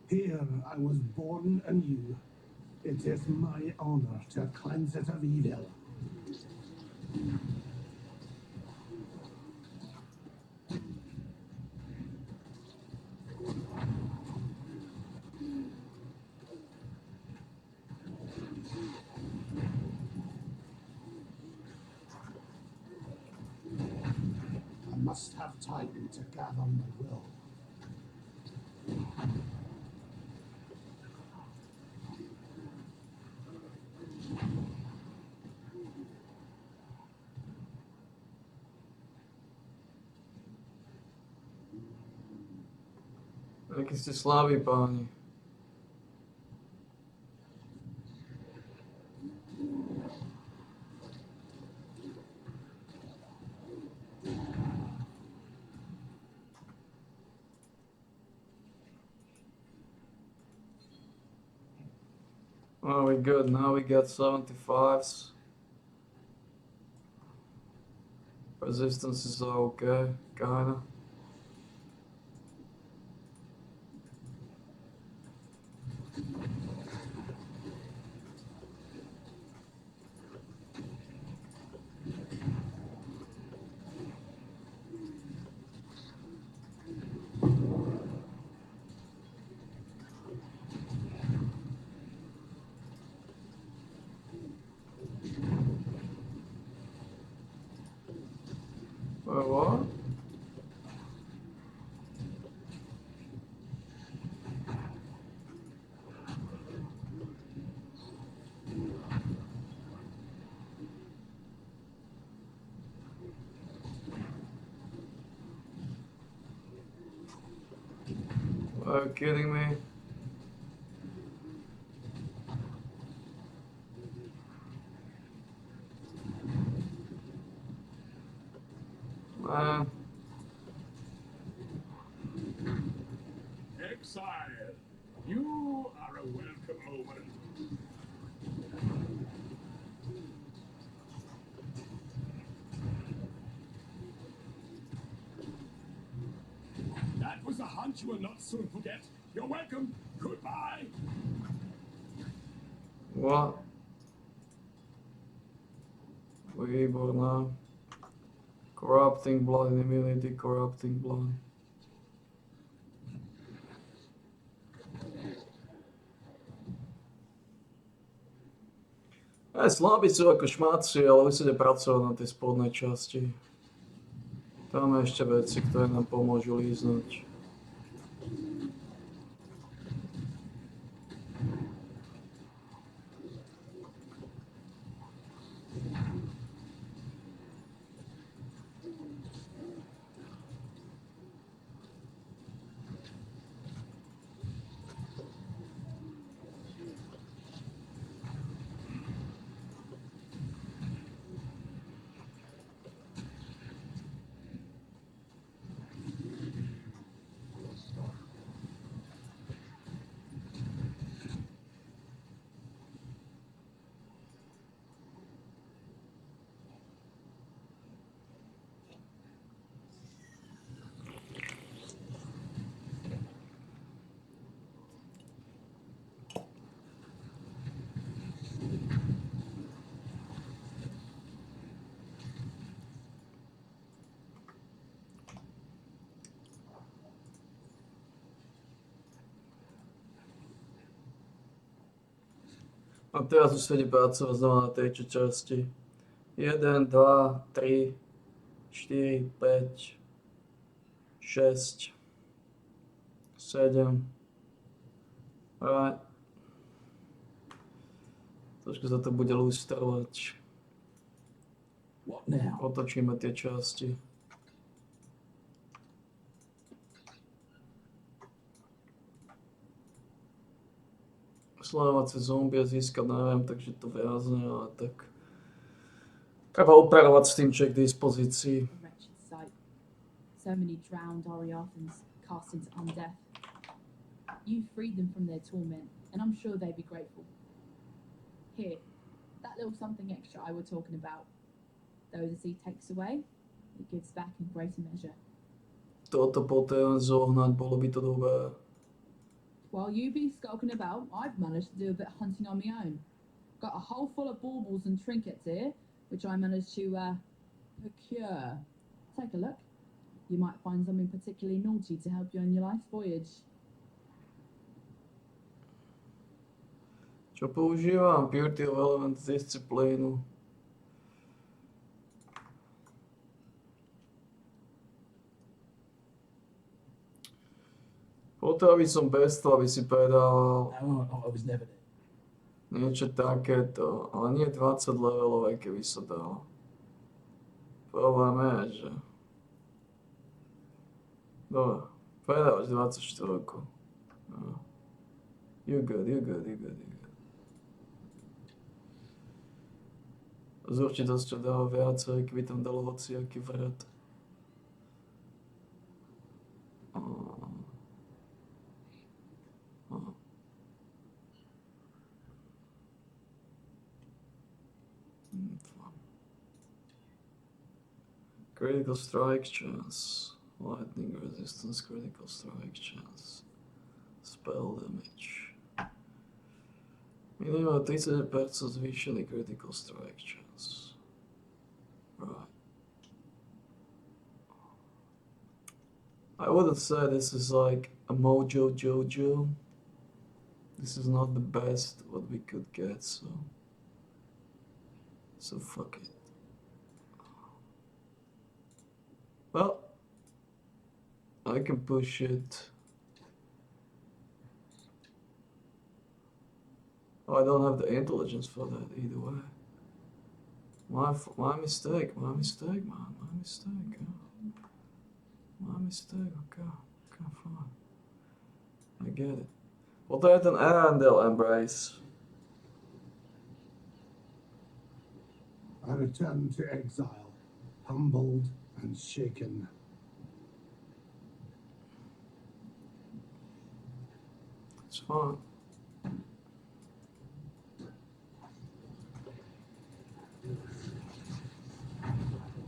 Here I was born anew. It is my honor to cleanse it of evil. I must have time to gather my will. Akí ste slabí, páni. Oh, we're good. Now we got 75s. Resistance is okay, kinda. Wait, what? Are you kidding me? Man. Exile, you are a welcome omen. That was a hunt you will not soon forget. You're welcome. Goodbye. What? Výborná. Corrupting blood, immunity, corrupting blood. Aj slabí sú ako šmáci, ale musíte pracovať na tej spodnej časti. Tam je ešte veci, ktoré nám pomôžu líznať. A teraz už sa ide pracovať znova na tejto časti. 1, 2, 3, 4, 5, 6, 7. Right. Trošku sa to bude lustrovať. Otočíme tie časti. Sledovať cez zombie získať, neviem, takže to viazne, ale tak treba operovať s tým, čo je k dispozícii. Wretched sight. So many drowned Oriathans cast into undeath. You freed them from their torment, and I'm sure they'd be grateful. Here, that little something extra I were talking about. Though the sea takes away, it gives back in greater measure. Toto poté zohnať, bolo by to dobré. While you be skulking about, I've managed to do a bit of hunting on my own. Got a hole full of baubles and trinkets here, which I managed to procure. Take a look. You might find something particularly naughty to help you on your life's voyage. Čo používam? Beauty of Element z disciplínu. Potreboval by som bez toho, aby si predával niečo takéto, ale nie 20 levelové, keby sa dalo. Problém je, že... Dobre, Predávaš 24. No. You're good, you're good, you're good, you're good. Z určitosťou dáva viacej, keby tam dalo hociaký vrat. Critical strike chance. Lightning resistance, critical strike chance. Spell damage. Minimum 30% zvýšený critical strike chance. Right. I wouldn't say this is like a mojo jojo. This is not the best what we could get, so fuck it. Well, I can push it. Oh, I don't have the intelligence for that either way. My mistake, man. My mistake. My mistake, okay, fine. I get it. Wat heet een Arendelle embrace? I return to exile, humbled and shaken. It's fine.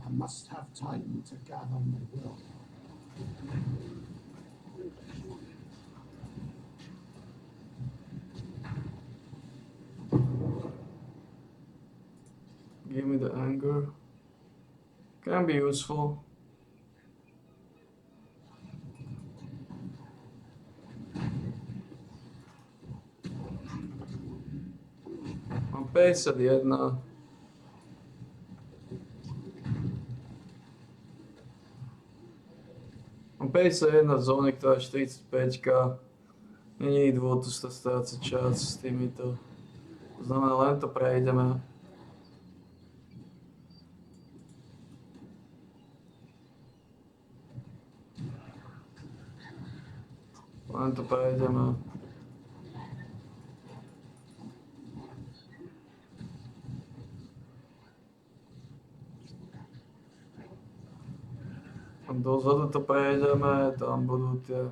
I must have time to gather my will. Give me the anger. Can be useful. Mám 51. Mám 51 v zóne, ktorá je 45. Není dôvod tu strácať čas s týmito. To znamená, len to prejdeme. Len to prejdeme. A dozadu to prejdeme, tam budú tie...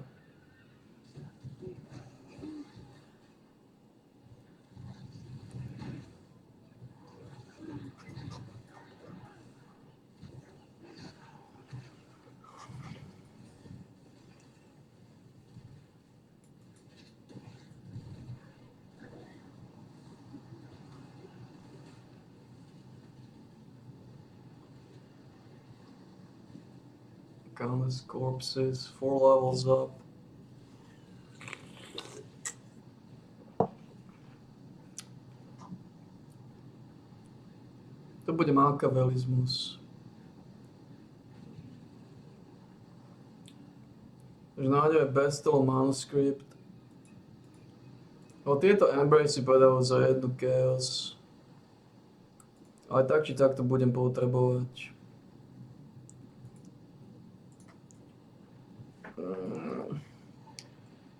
Countless corpses, 4 levels up. To bude machiavelizmus. Takže nájdeme Bestel manuscript. O tieto embrace si predávajú za 1 chaos. Ale tak či tak to budem potrebovať.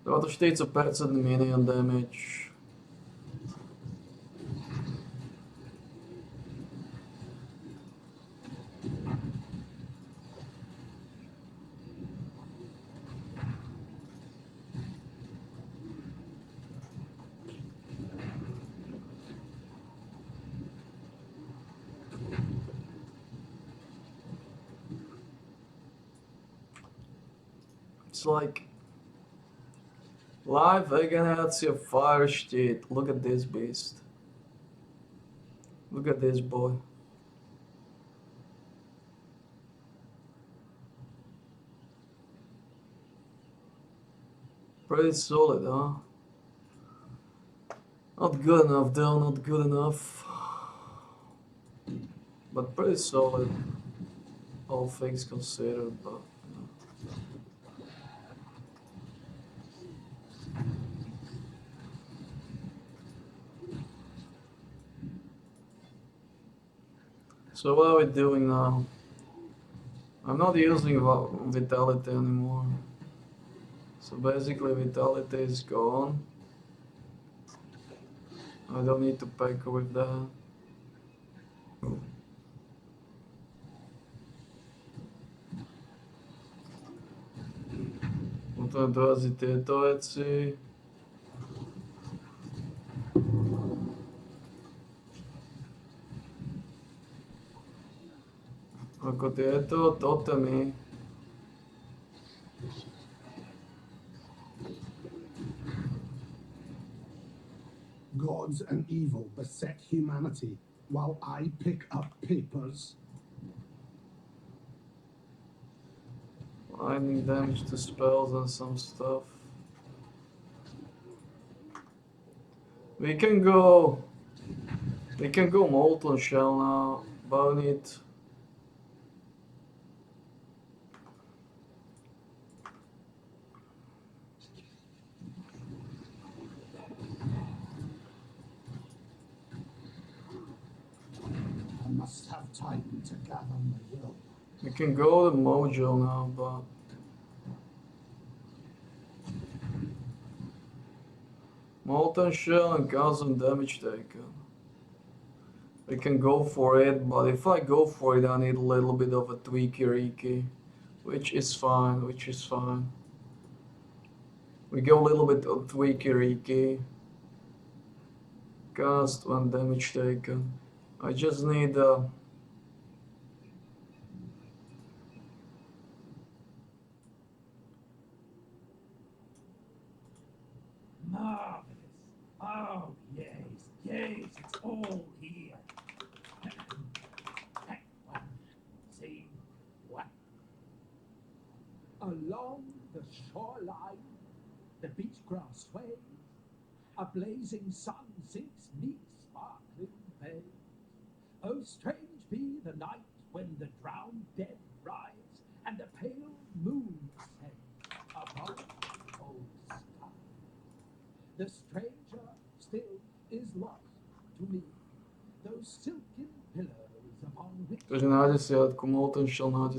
Dáva to 40% minion damage. It's like live regenerácia fire štít. Look at this beast. Look at this boy. Pretty solid, huh? Not good enough, though, not good enough. But pretty solid, all things considered, but... So what are we doing now? I'm not using Vitality anymore. So basically vitality is gone. I don't need to pack with that. Potom to asi tieto veci. Ako tieto totemy. Gods and evil beset humanity while I pick up papers. Lightning damage to spells and some stuff. We can go Molten Shell now. Bone it. I must have time to gather my will. We can go to Mojo now, but Molten Shell and constant damage taken. We can go for it, but if I go for it, I need a little bit of a tweaky reeky, which is fine. We go a little bit of tweaky reeky. Cast 1 damage taken. I just need Marvelous. Oh, yes, it's all here. Act 1, Scene 1. Along the shoreline, the beach grass sways, a blazing sun sinks 'neath sparkling bays. Oh, strange be the night when the drowned dead rise, and the pale moon ascends above the cold sky. The stranger still is lost to me, those silken pillows upon which... Takže na 10, Molten Shell na 10.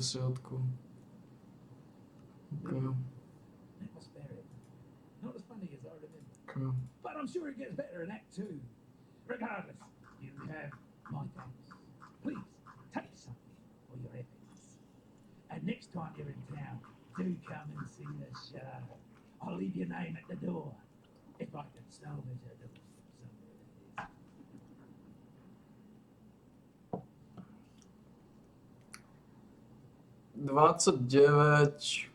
Okay. That was very not as funny as I remember. Okay. But I'm sure it gets better in Act 2. Regardless, you have my thanks. Please, take something for your efforts. And next time you're in town, do come and see the show. I'll leave your name at the door. If I can salvage a door from somewhere, that is. 29.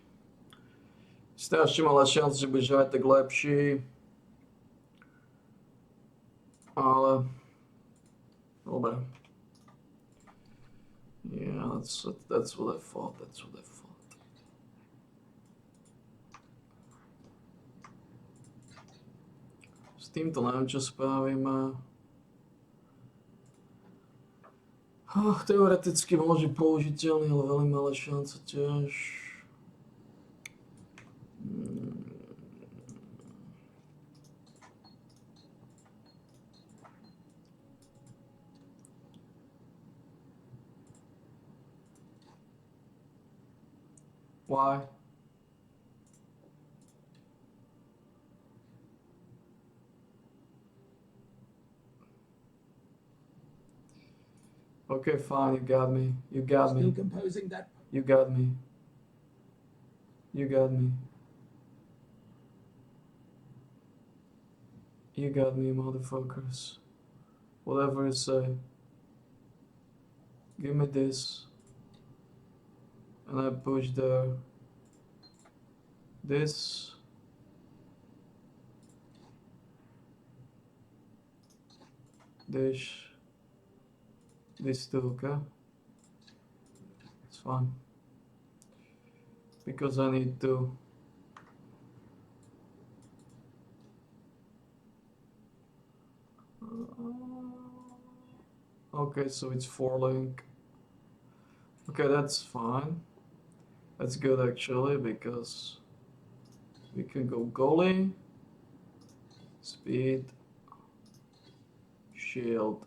Strašne malá šanca, že budeš aj tak lepší. Ale... Dobre. Yeah, that's what I thought. S týmto neviem, čo spravíme. Teoreticky môže použiteľný, ale veľmi malá šanca tiež. Why? Okay, fine, you got me. Still composing that. You got me. You got me, motherfuckers. Whatever you say. Give me this. And I push there. This. This too, okay? It's fine. Because I need to. Okay, so it's 4 link. Okay, that's fine. That's good actually, because we can go goalie, speed, shield.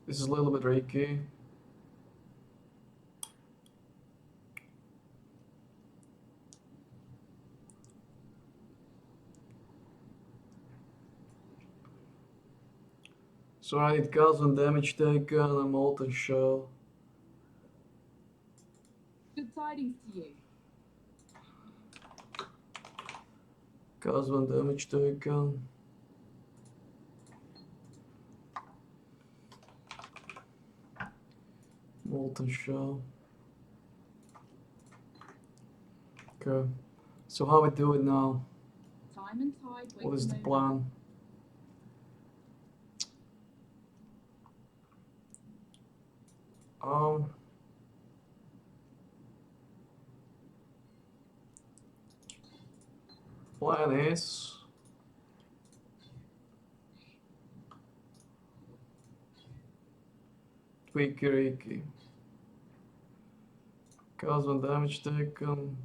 This is a little bit tricky. So I need cause 1 damage taken and a molten shell. Good tidings to you. Cause 1 damage taken. Molten shell. Okay. So how we do it now? Time and tide wait What is for the no plan? Plan is Tweaky Reeky. Cause 1 damage taken.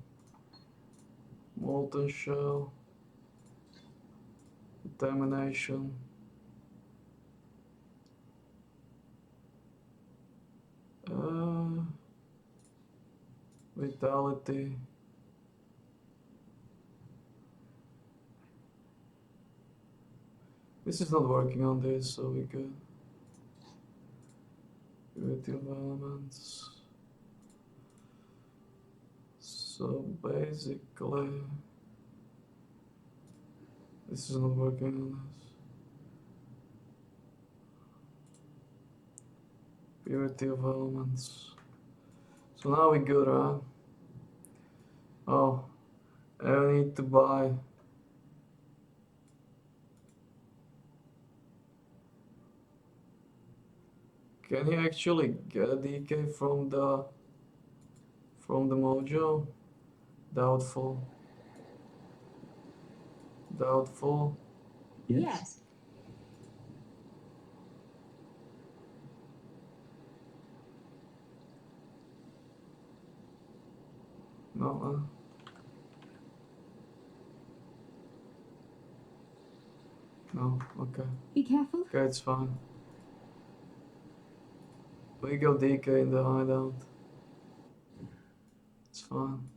Molten shell. Contamination. Vitality. This is not working on this, so we good. Purity of elements. So basically, this is not working on this. Purity of elements. So now we good, right? Oh, I need to buy. Can you actually get a DK from the mojo? Doubtful. Doubtful. Yes. No. No. Okay. Be careful. Okay, it's fine. We go DK in the hideout. It's fine.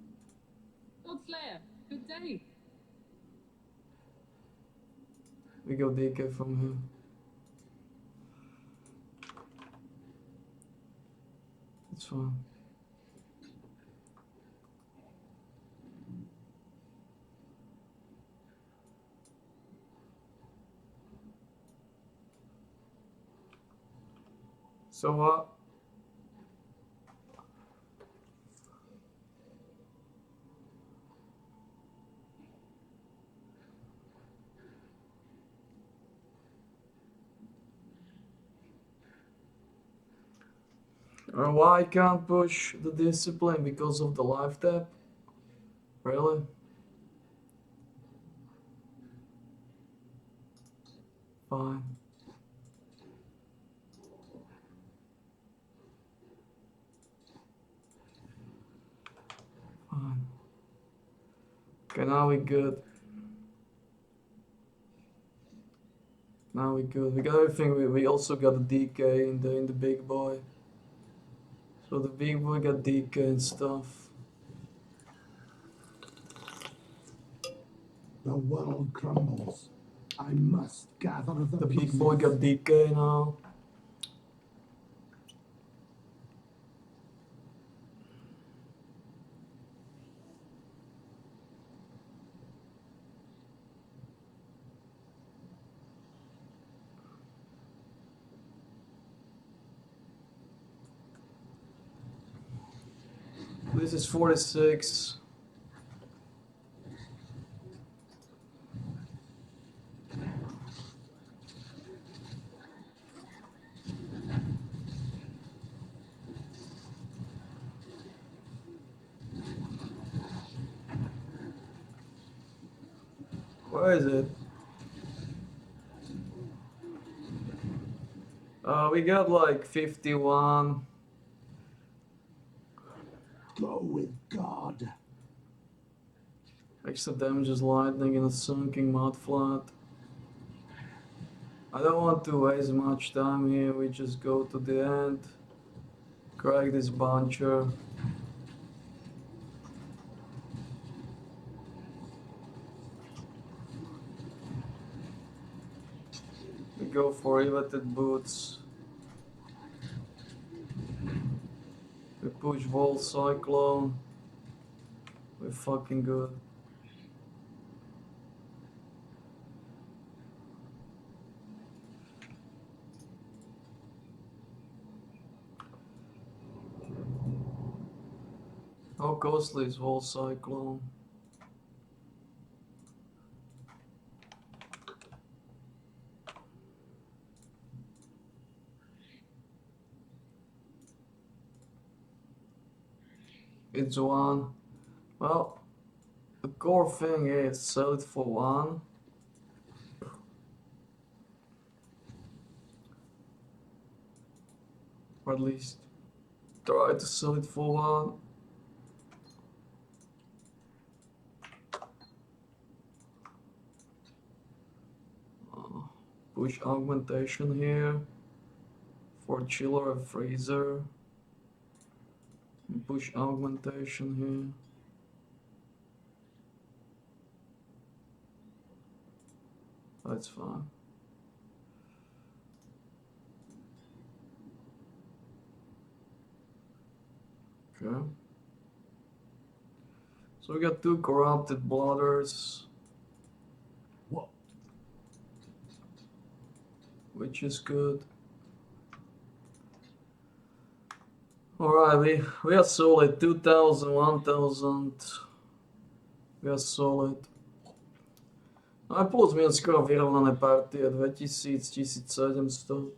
Godslayer, good day. We go DK from here. It's fine. So what? Or why can't push the discipline because of the life tap? Really? Fine. Fine. Okay, now we good. Now we good. We got everything. We also got a DK in the big boy. So the big boy got DK and stuff. The world crumbles. I must gather the pieces. Big boy got DK now. This is 46. Where is it? We got like 51. Go with God. Extra damage is lightning in a sunken mud flat. I don't want to waste much time here. We just go to the end. Crack this buncher. We go for riveted boots. We push wall cyclone. We're fucking good. How costly is wall cyclone? It's one. Well, the core thing is sell it for one. Or at least try to sell it for one. Push augmentation here for chiller and freezer. And push augmentation here. That's fine. Okay. So we got 2 corrupted blooders. What? Which is good. Alright, we are solid. 2000, 1000. We are solid. Aj plus minus skoro vyrovnané partie. 2000, 1700.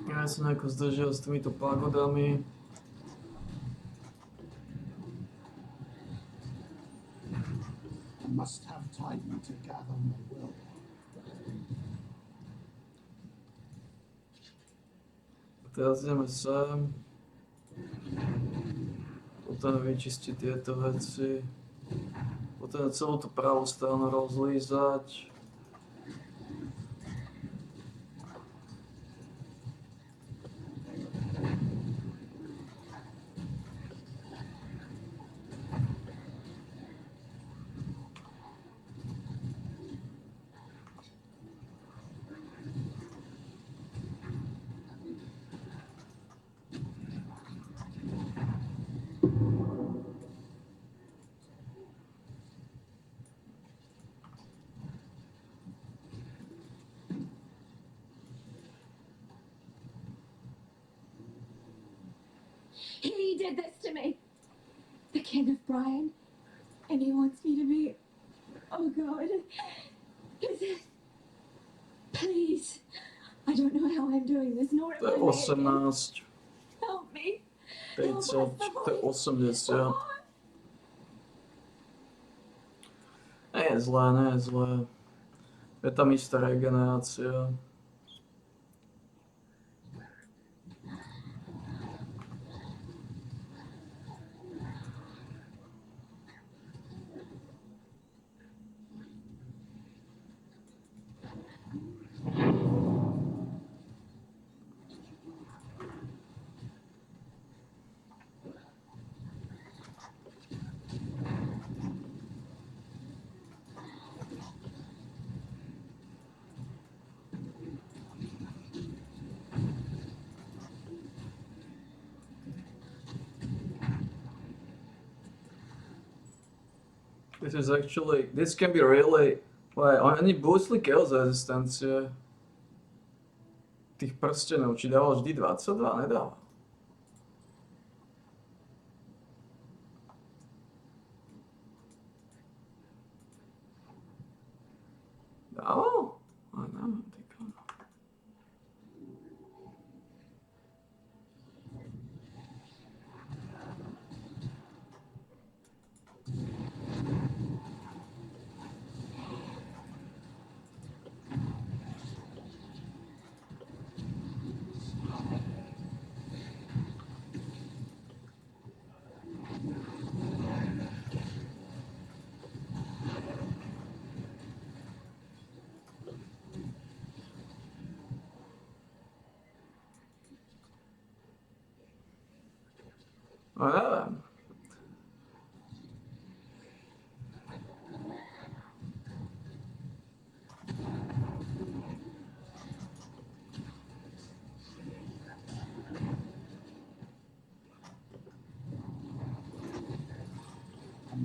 Ja som nejako zdržal s týmito pagodami. I must have time to gather my will. Teraz ideme sem. Potom vyčistiť tieto veci. Potom celú tú pravú stranu rozlízať. He did this to me. The King of Brian. And he wants me to be... Oh, God. Please. I don't know how I'm doing this, nor am I made. 18. Help me. 80. Nie je zlé, nie je zlé. Je tam istá regenerácia. This is actually, this can be really, like, oni boostli chaos rezistencie tých prstenov, či dával vždy 22, nedával. Dával? Ale neviem, ty kamo.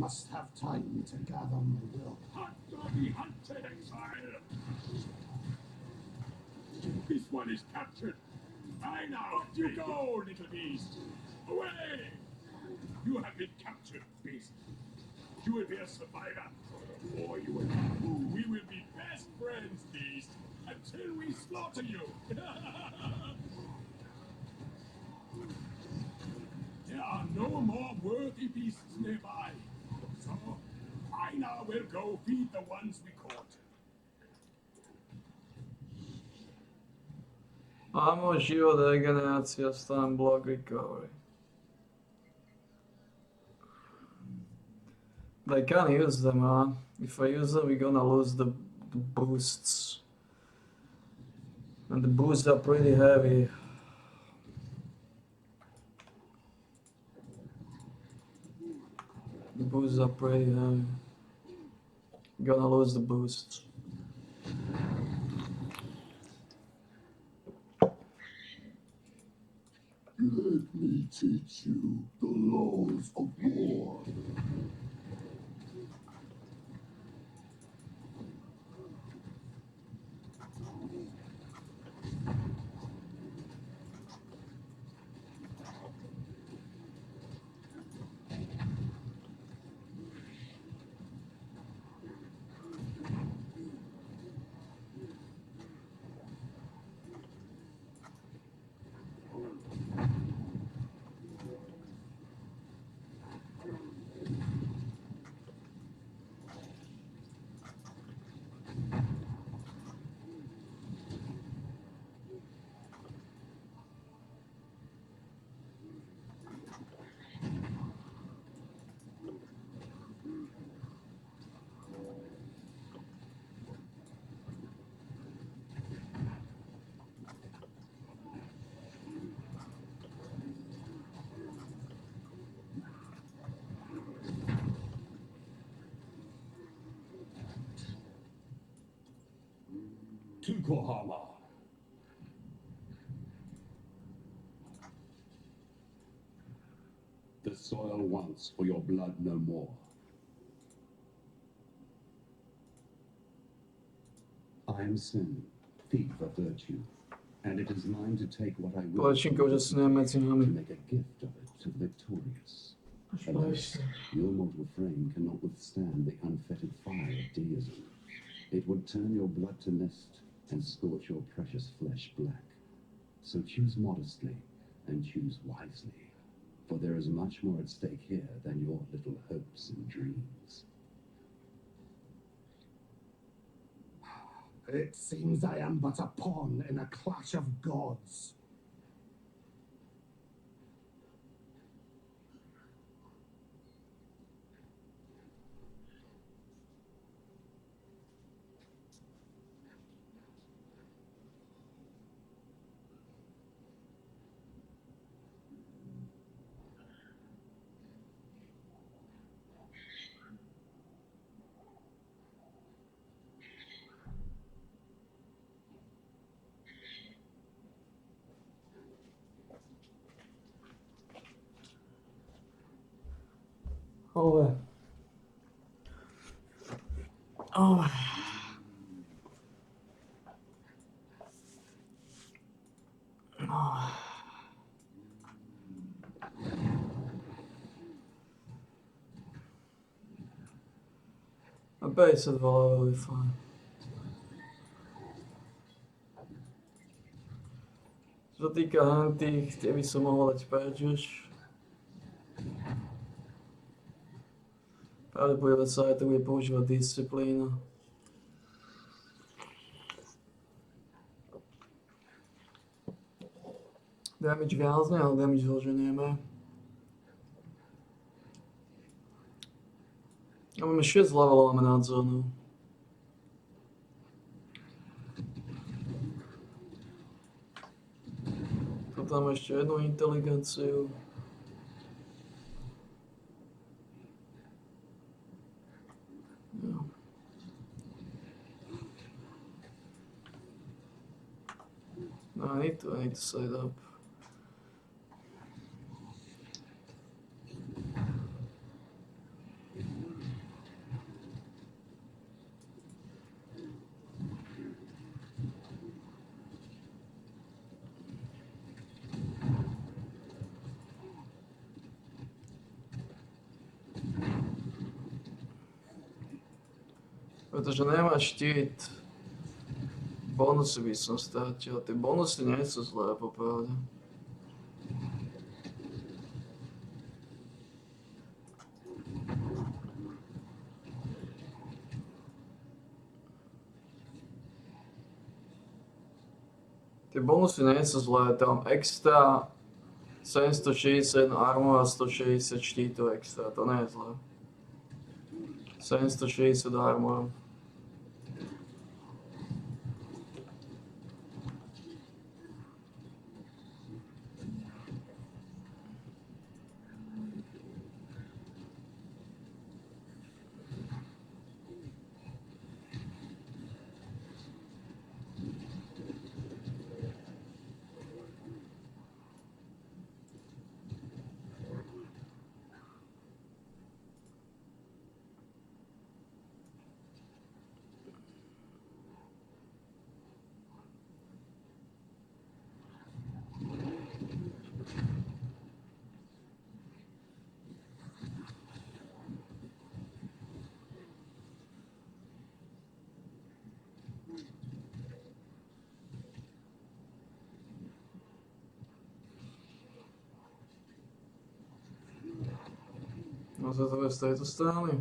must have time to gather my will. Hunt or be hunted, Exile! This one is captured. I now let you go, little beast. Away! You have been captured, beast. You will be a survivor, or you will. We will be best friends, beast, until we slaughter you. There are no more worthy beasts nearby, so I now will go feed the ones we caught. Amo život, regenerácia, stun, block, recovery. I can't use them, huh? If I use them, we're gonna lose the boosts. And the boosts are pretty heavy. The boosts are pretty heavy. Gonna lose the boosts. Let me teach you the laws of war. Tukohama. The soil wants for your blood no more. I am Sin, thief of virtue, and it is mine to take what I will Palačinka už asi nejme mezi to nami. make a gift of it to the victorious. Alas, your mortal frame cannot withstand the unfettered fire of deism. It would turn your blood to mist and scorch your precious flesh black. So choose modestly and choose wisely, for there is much more at stake here than your little hopes and dreams. It seems I am but a pawn in a clash of gods. Ove. Ove. Ove. A base of the level is fine. Čo sa týka hantých, tie by som mohol dať preč už. Pravdepodobne sa aj to bude používať disciplína. Damage viazne, ale damage zloženieme. A máme 6 levelov, máme nádzornú. Tu tam ešte jednu inteligenciu. No. No, I need to set up. Protože nemáš štít. Bonusy by som strátil. Ty bonusy nie sú zlé, popravde. Tie bonusy nie sú zlé, tam extra 760 armor a 160 štítov extra, to nie je zlé. 760 armor. No to je z tejto strany.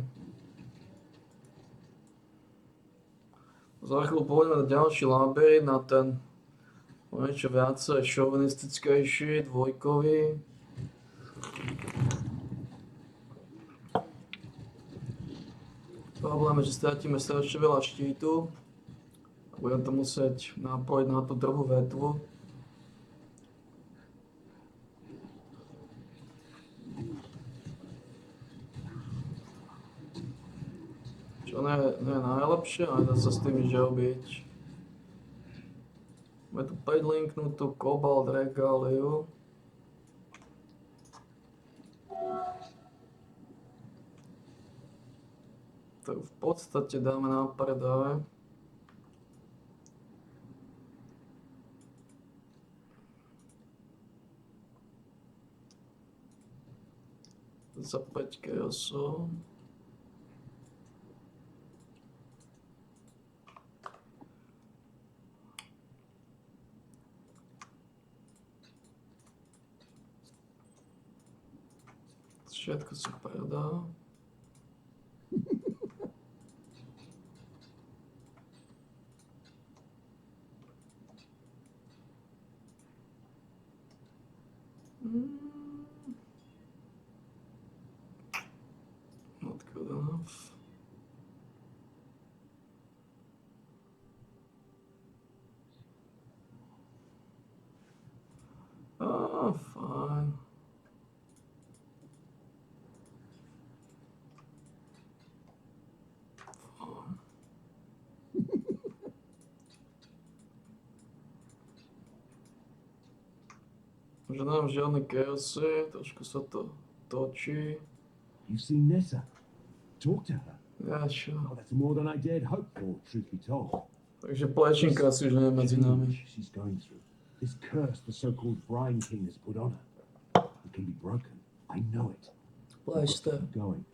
Za chvíľu pôjdeme na ďalší labyrint, na ten niečo viacej šovinistickejší, dvojkový. Problém je, že stratíme strašne veľa štítu. Budem to musieť napojiť na tú druhú vetvu. Čo nie je najlepšie, ale dá sa s tým nič robiť. Máme tu predlinknutú Cobalt regáliu. Tak v podstate dáme na predaj. Za 5 chaosov. Všetko sa predá. Not good enough. Fine. Že nemám žiadne chaosy, trošku sa to točí. You've seen Nessa. Talk to her. Yeah, sure. Oh, that's more than I dared hope for, truth be told. Takže plečinka si už nie je medzi nami. She's going through. This curse the so-called Brine King has put on her. It can be broken. I know it. Keep going.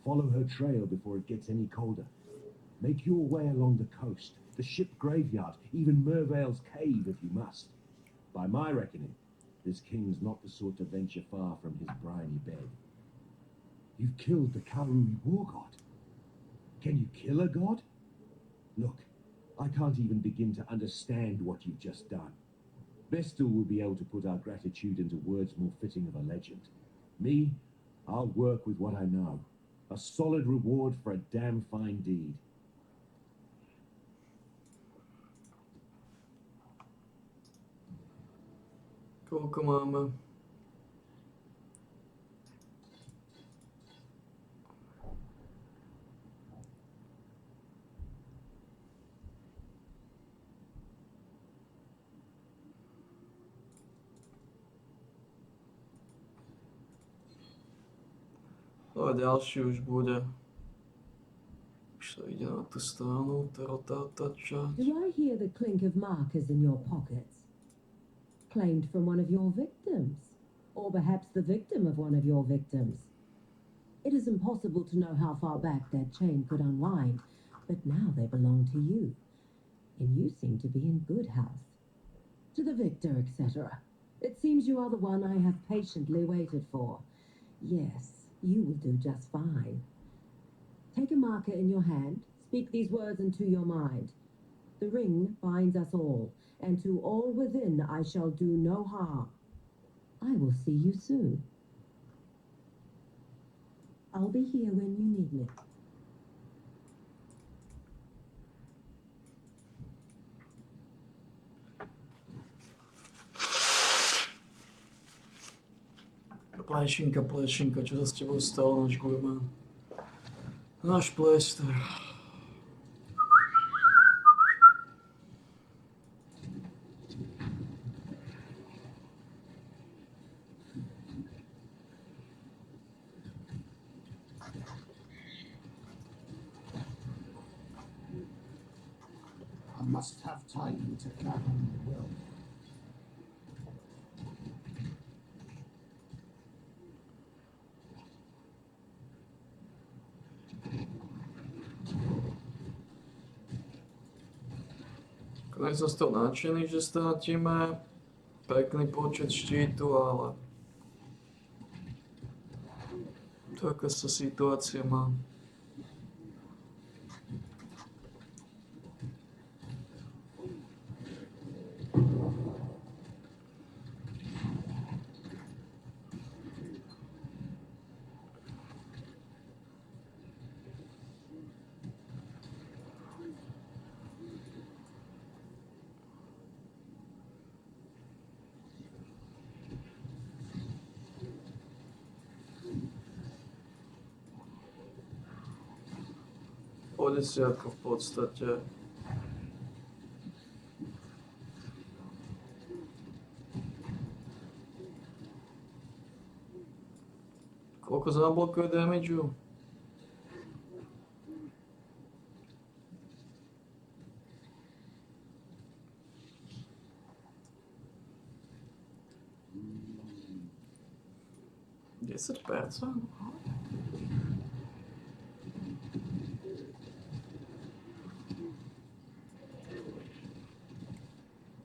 Follow her trail before it gets any colder. Make your way along the coast, the ship graveyard, even Mervale's cave if you must. By my reckoning, this king's not the sort to venture far from his briny bed. You've killed the Karui war god. Can you kill a god? Look, I can't even begin to understand what you've just done. Vestal will be able to put our gratitude into words more fitting of a legend. Me, I'll work with what I know. A solid reward for a damn fine deed. Koľko máme? A ďalší už bude. Už sa ide na tú stranu, tačať. Do I hear the clink of markers in your pockets? Claimed from one of your victims, or perhaps the victim of one of your victims. It is impossible to know how far back that chain could unwind, but now they belong to you, and you seem to be in good health. To the victor, etc. It seems you are the one I have patiently waited for. Yes, you will do just fine. Take a marker in your hand, speak these words into your mind. The ring binds us all, and to all within I shall do no harm. I will see you soon. I'll be here when you need me. Pléšinka, čo sa s tebou stalo, náš gurmán? Náš pléster. I must have time to gather my will. Konec som z toho nadšený, že strátime pekný počet štítu, ale taká sa situácia má. Po desiatku v podstate. Koľko zablokuje damageu? %?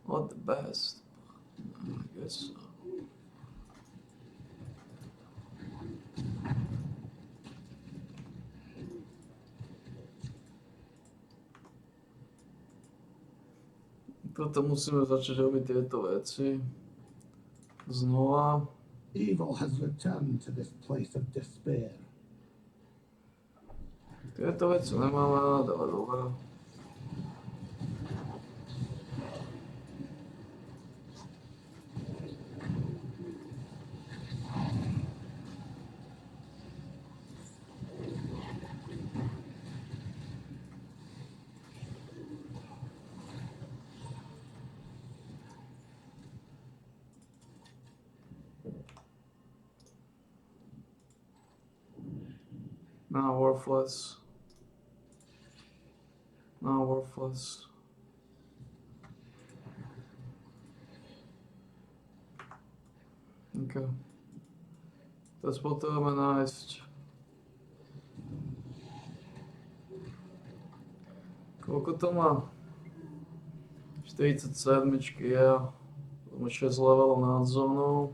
Not the best. I guess so. Preto musíme začať robiť tieto veci. Znova. Evil has returned to this place of despair. Tieto veci nemáme rád, ale dobré. Now worthless. Now worthless. Okay. Teraz potrebujeme nájsť koľko to má? 47 je. Máme 6 levelov nad zónou.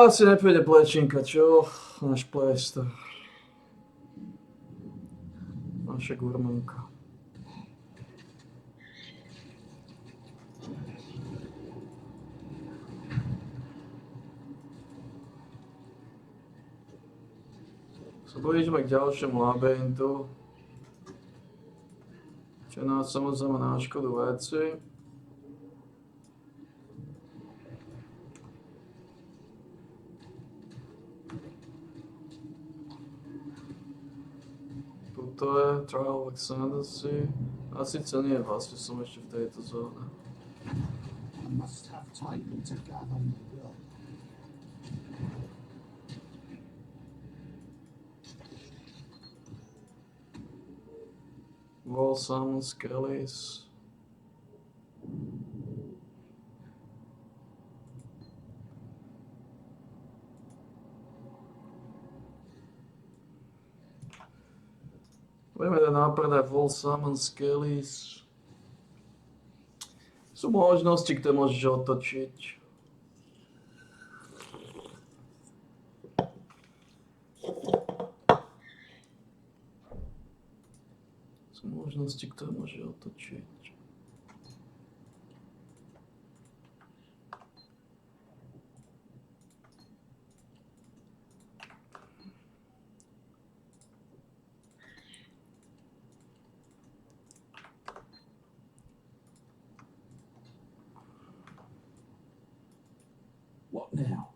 Asi nepôjde plečinka, čo? Náš pléster. Naša gurmanka. Sa blížime k ďalšiemu labyrintu. Čo nás samozrejme na škodu veci. Tuto je Trial of Exile. A síce nie, vlastne som ešte v tejto zóne. I must have time to gather my will. Wall Summon Skellies. Budeme dať napredať Wall Summon Skellies. Sú možnosti, ktoré môžeš otočiť. Sú možnosti, ktoré môžeš otočiť. What now?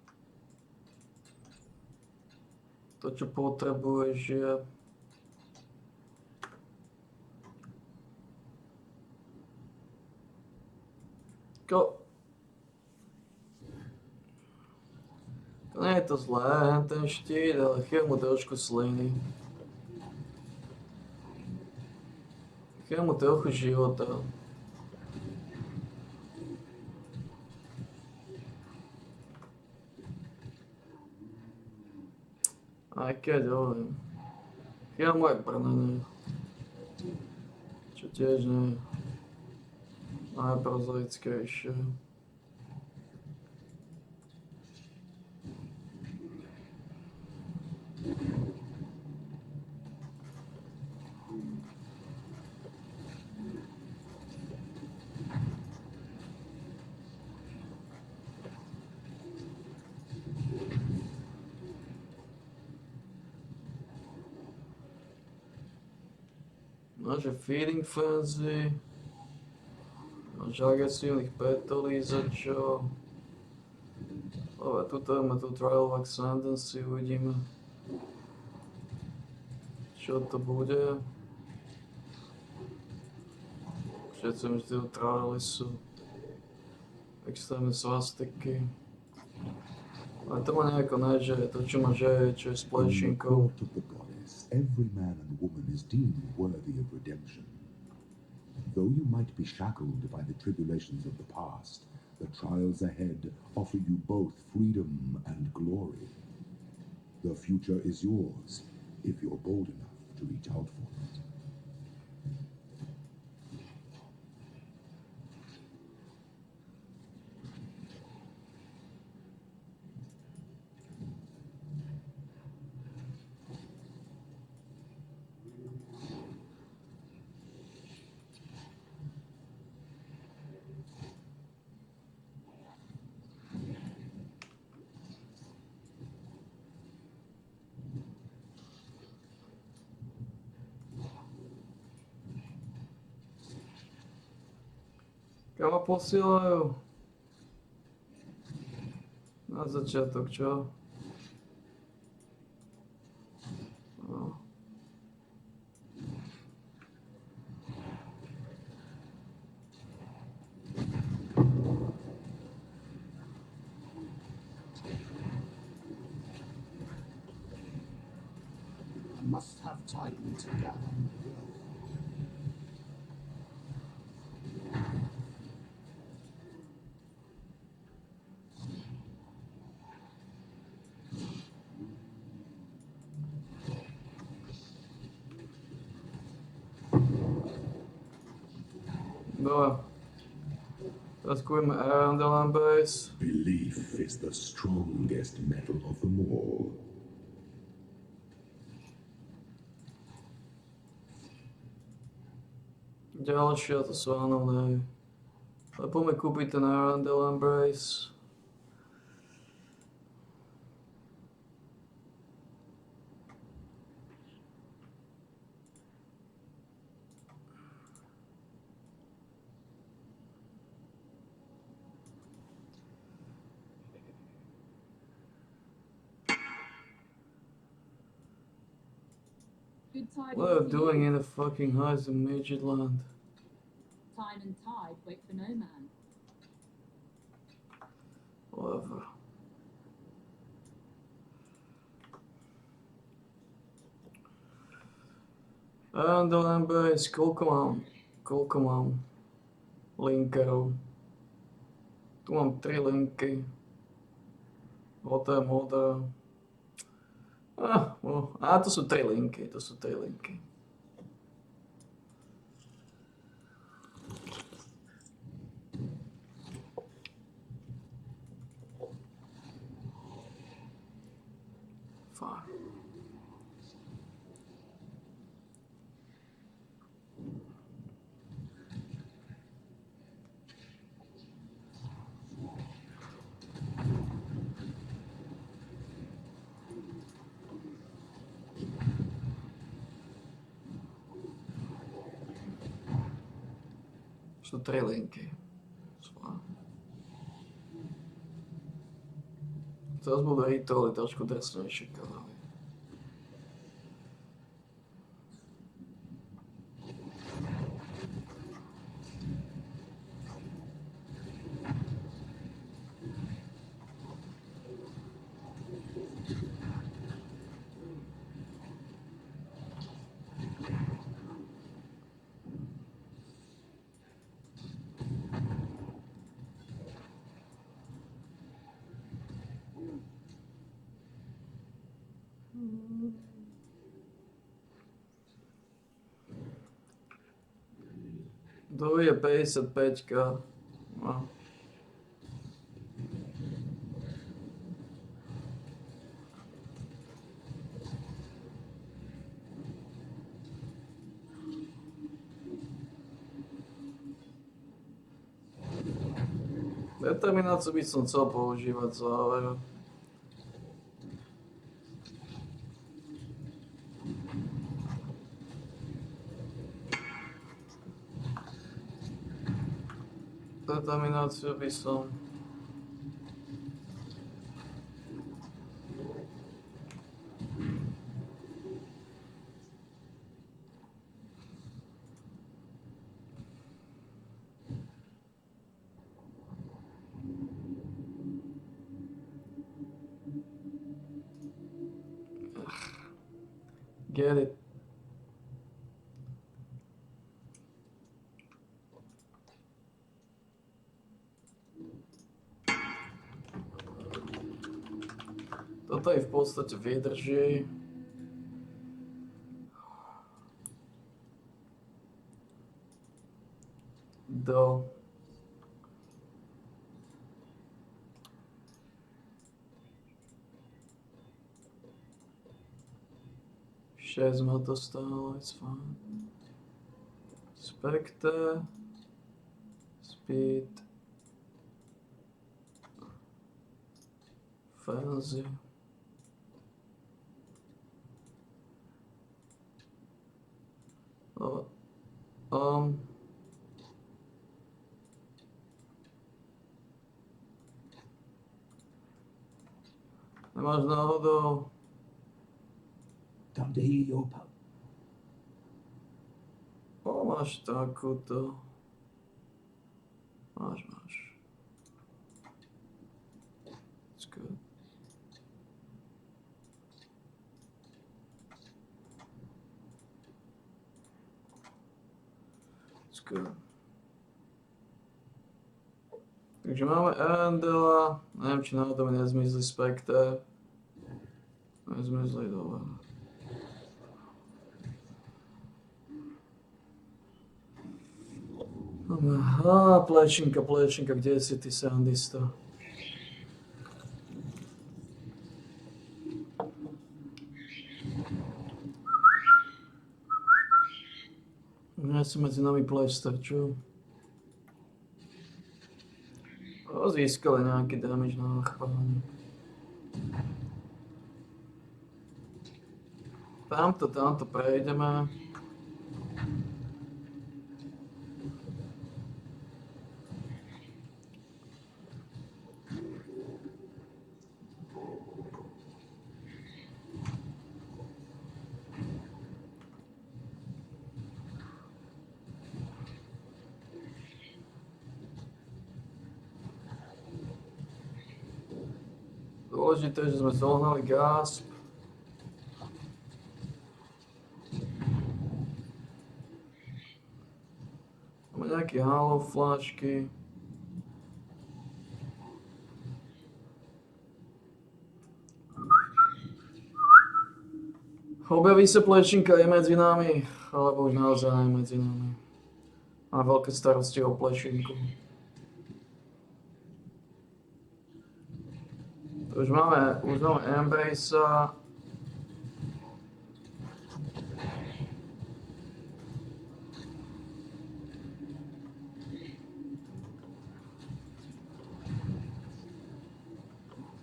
To, čo potrebuješ, je to nie je to zlé, ten štít, ale chýba mu trošku sliny. Chýba mu trochu života. Aj keď hovorím. Chýba mu aj brnenie. Čo tiež nie je najprozaickejšie. Máš Feeding Frenzy, máš agresívnych petolízačov. Dobre, tuto máme tu Trial of Ascendancy, uvidíme, čo to bude. Všetci mi tie triály sú extrémne svastiky. Ale to ma nejako nežeje, to čo ma žeje, čo je s plešinkou. Every man and woman is deemed worthy of redemption. Though you might be shackled by the tribulations of the past, the trials ahead offer you both freedom and glory. The future is yours if you're bold enough to reach out for it. Kam ma posielajú? Na začiatok, čo? No. I must have time to gather my will. Dobre. Teraz kúpime Arundel base. Belief is the strongest metal of them all. Ďalšia to sú áno, ne. Ale poďme kúpiť ten Arundel Embrace. Good tidings What are for you doing you. in the fucking house in Midgetland? Time and tide wait for no man. Whatever. And the number is Kokoman. Linkerov. Tu mám 3 linky. Voda, modrá. To sú 3 linky, to sú 3 linky. Fajn. Sú 3 linky. Teraz budú rituály trošku drsnejšie, kámo. To je 55. No. Determináciu by som chcel používať záver. Determináciu by som... Get it. Toto je v podstate vydrží. Do šesť ma to stálo, it's fine. Spectre, Speed, Fancy. Nemáš náhodou... Come to hear your poem. Máš takúto. Máš. It's good. It's good. Takže máme Andela. Neviem, či náhodou mi nezmizli Spectre. Nezmizli, dobre. Aha, plečinka, kde si ty sandista? Ja som medzi nami plečster, čo? Získali nejaký damage na chválenie. Tamto prejdeme. Dôležité, že sme zohnali gásp. Máme nejaké halo flášky. Objaví sa plešinka, je medzi nami, alebo už naozaj je medzi nami. Má veľké starosti o plešinku. Už máme Embracea.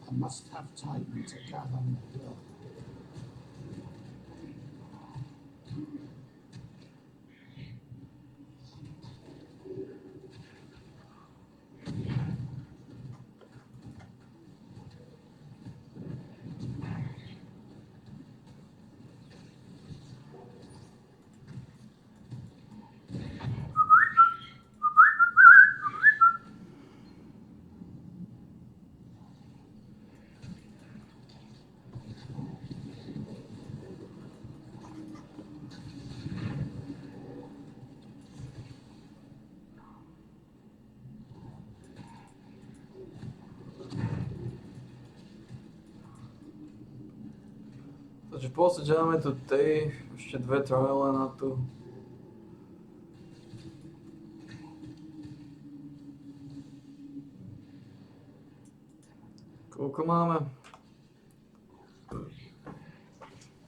I must have time to gather my will. Takže v podstate máme tu ešte 2 triale na tu. Koľko máme?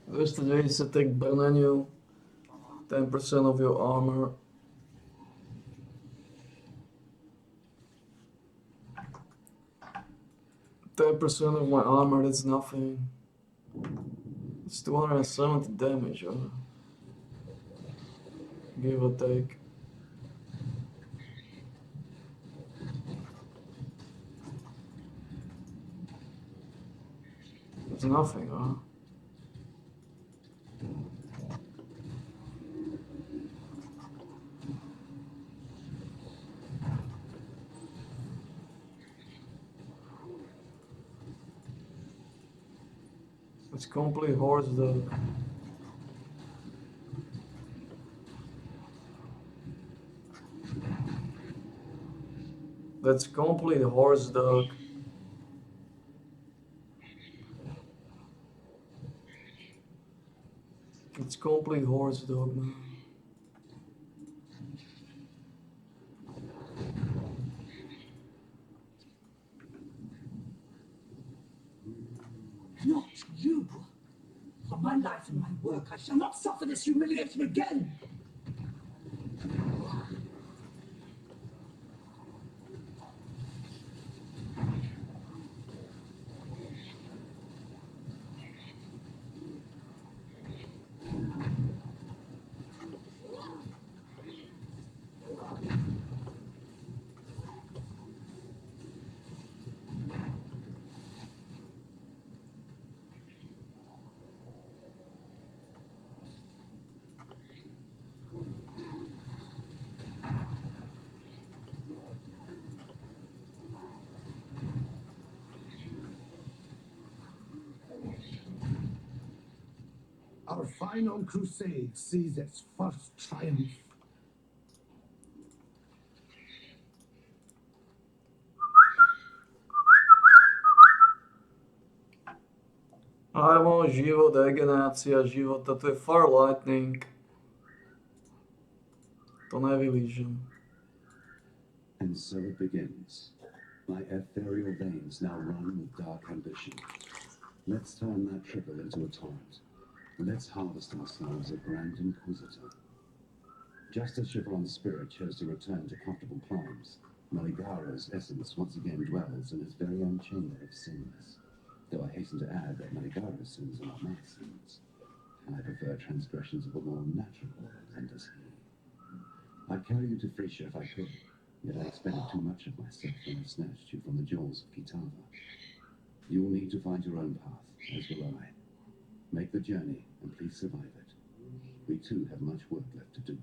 290 k brneniu, 10% of your armor. %10 of my armor, that's nothing. It's 270 damage, give or take. It's nothing, It's complete horse dog. That's complete horse dog. It's complete horse dog, man. Not you! For my life and my work, I shall not suffer this humiliation again! Our final crusade sees its first triumph. Áno, život, degenerácia života, to je Far Lightning. To nevylížem. And so it begins. My ethereal veins now run with dark ambition. Let's turn that trickle into a torrent. Let's harvest ourselves a Grand Inquisitor. Just as Chevron's spirit chose to return to comfortable climes, Maligaro's essence once again dwells in his very own chamber of sins. Though I hasten to add that Maligaro's sins are not my sins. I prefer transgressions of a more natural order as he. I'd carry you to Frisia if I could, yet I expended too much of myself when I snatched you from the jaws of Kitava. You will need to find your own path, as will I. Make the journey, and please survive it. We too have much work left to do.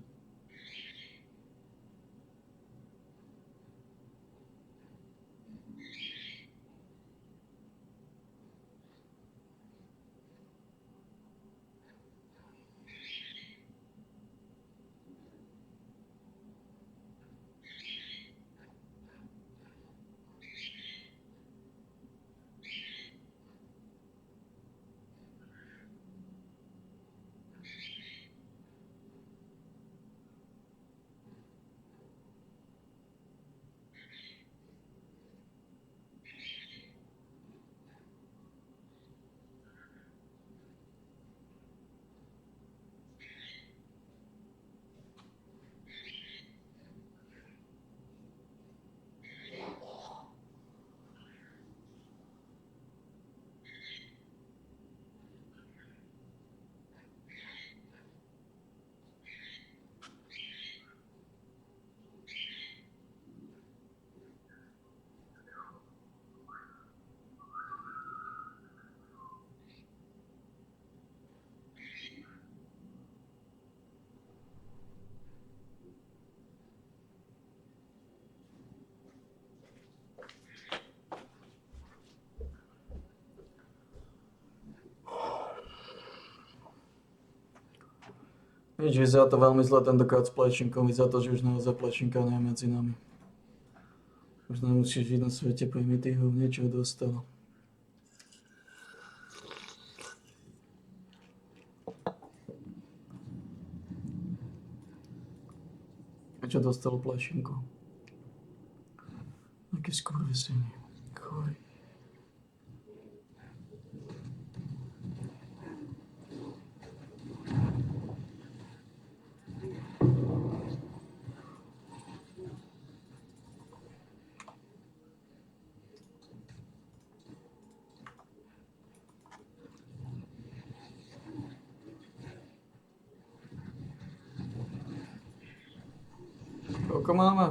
Nič, vyzerá to veľmi zle tentokrát s plečinkom, vyzerá to, že už naozaj plečinka nie je medzi nami. Už nemusíš žiť na svete primitívov, niečo dostalo. Čo dostalo plešinku? Aké skurvesenie. Choj. Koľko máme?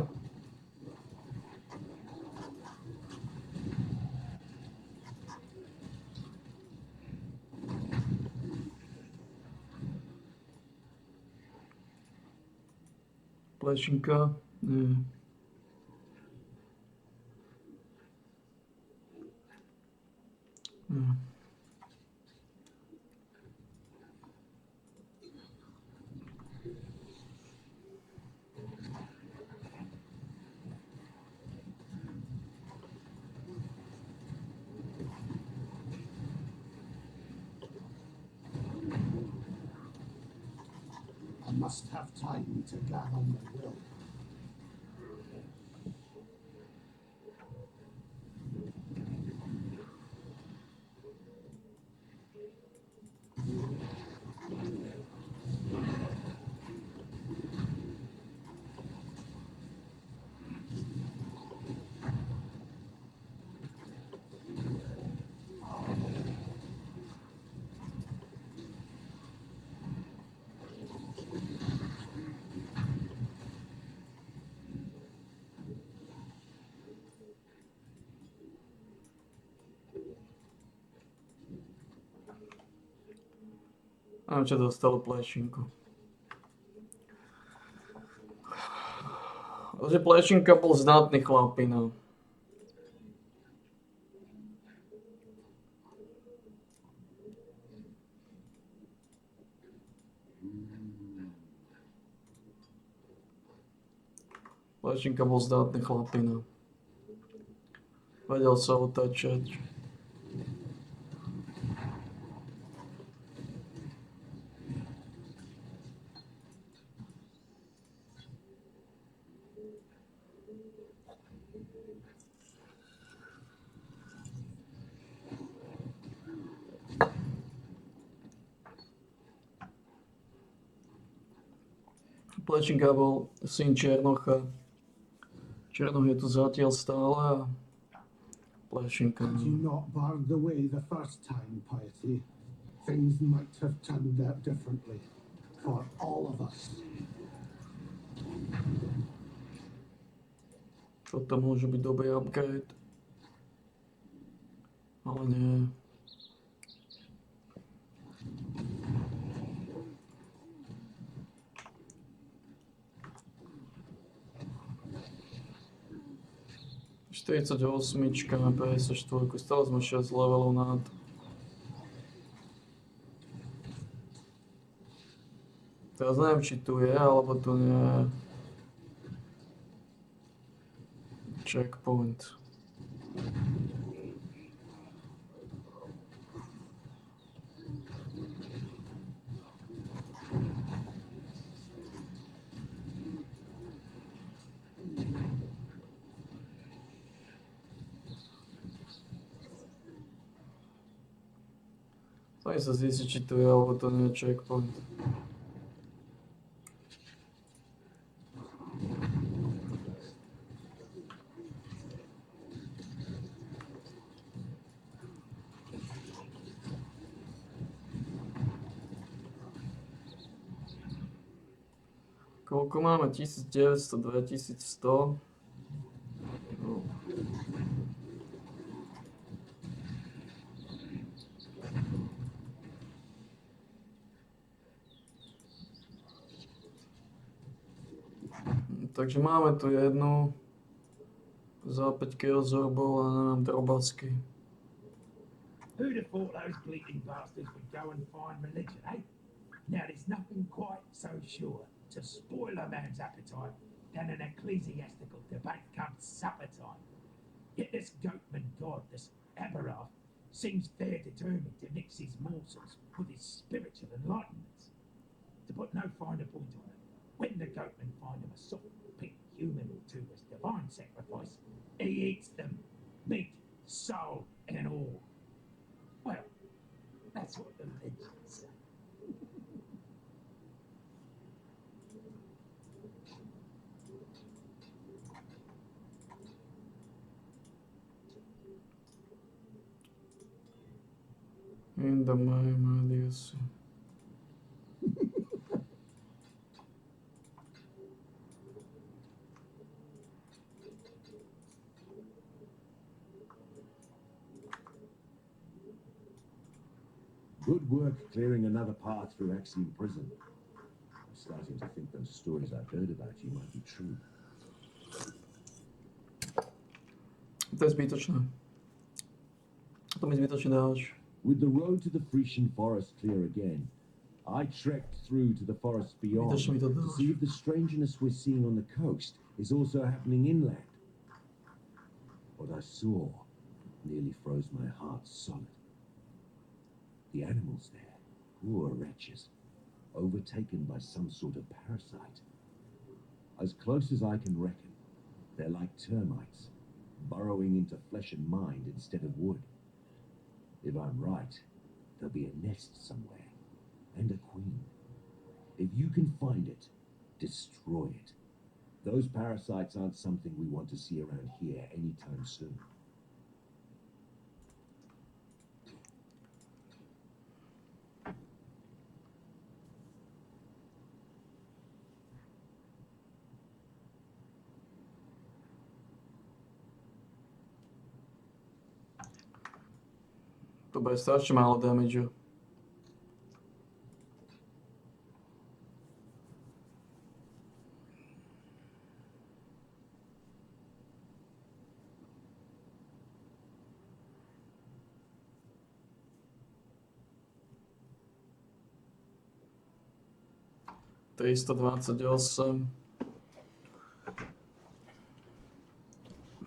Plešinka? Nie. Nie. I must have time to gather my will. A čo dostalo plešinku? Že plešinka bol znátny chlapina. Plešinka bol zdátny chlapina. Vedel sa otačať. Plečinka bol syn Černocha. Černoch je tu zatiaľ stále a Plešinka. Had you not barred the way the first time, Piety, things might have turned out differently for all of us. Toto môže byť dobrý upgrade. Ale nie. Štyridsaťosmička na PS4, stále sme 6 levelov nad. Teraz neviem, či tu je, alebo tu nie je. Checkpoint. Snažím sa zistiť, či tu je, alebo to nie je checkpoint. Koľko máme? 1900, 2100. No. Takže máme tu jednu. Za 5 kilzorbov a neviem, drobasky. Who'd have thought those bleating bastards would go and find religion, eh? Now, there's nothing quite so sure to spoil a man's appetite than an ecclesiastical debate come supper time. Yet this goatman god, this Aberath, seems fair determined to mix his morsels with his spiritual enlightenments. To put no finer point on it, when the goatmen find him a soft pink human or two as divine sacrifice, he eats them, meat, soul, and all. Well, that's what the legends say. Ainda mais disso. Good work clearing another path through Exile prison. I'm starting to think those stories I've heard about you might be true. To je zbytočné. To mi zbytočne dávaš. With the road to the Frisian forest clear again, I trekked through to the forest beyond to see if the strangeness we're seeing on the coast is also happening inland. What I saw nearly froze my heart solid. The animals there, poor wretches, overtaken by some sort of parasite. As close as I can reckon, they're like termites, burrowing into flesh and mind instead of wood. If I'm right, there'll be a nest somewhere, and a queen. If you can find it, destroy it. Those parasites aren't something we want to see around here anytime soon. To bude strašne málo damage. $328.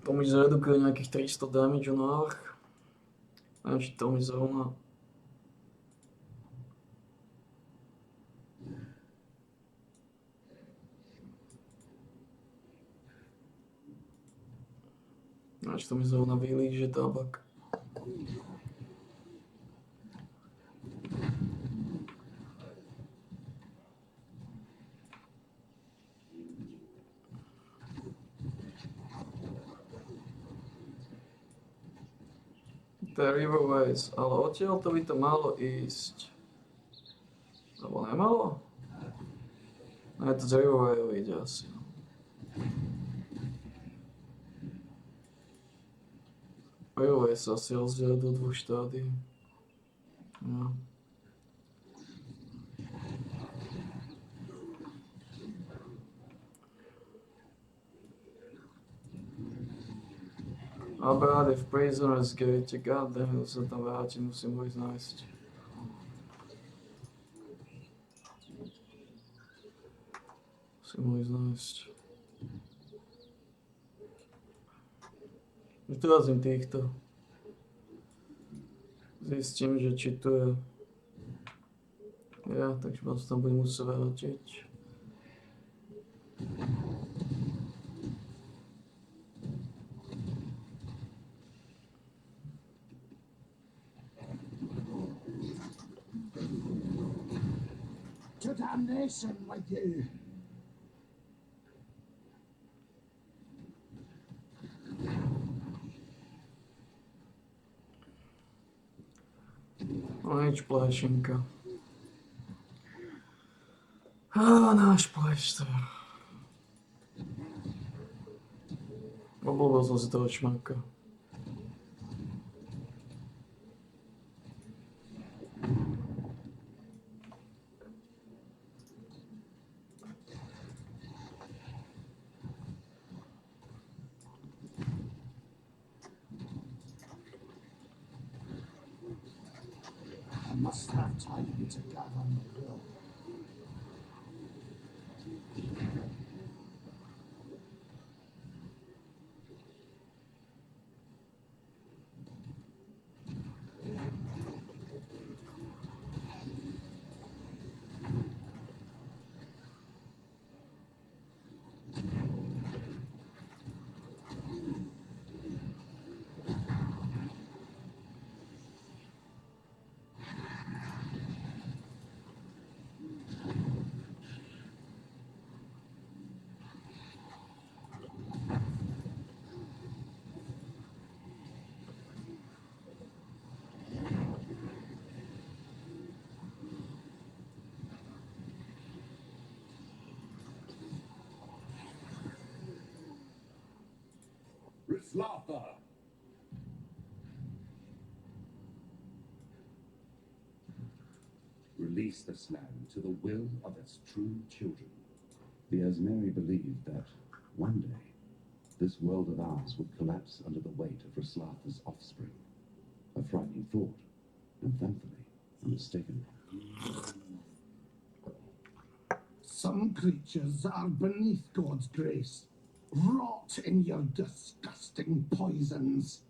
To mi zredukuje nejakých 300 damage na arch. Neviem, či to mi zrovna. Či to mi zrovna vylíže tabak. To je Riverways, ale odtiaľ to by to malo ísť. Alebo nemalo? Ne, to z Riverwayov ide asi. Riverways sa asi rozdiela do 2 štádií. No. A brat, if prisoners gate, goddamn, sa tam vrátim, musím ho ísť nájsť. Musím ho ísť nájsť. Vytrazím týchto. Zistím, že či tu je... Ja, takže ma tam budem musieť vrátiť. To damnation with you! No nič, pléšinka. Á, náš pléšter. Obľúbil som si toho čmáka. I must have time to gather my will. Frislatha! Release this land to the will of its true children. The Asmeri believed that one day this world of ours would collapse under the weight of Frislatha's offspring. A frightening thought, and thankfully, a mistaken one. Some creatures are beneath God's grace. Rot in your disgusting poisons.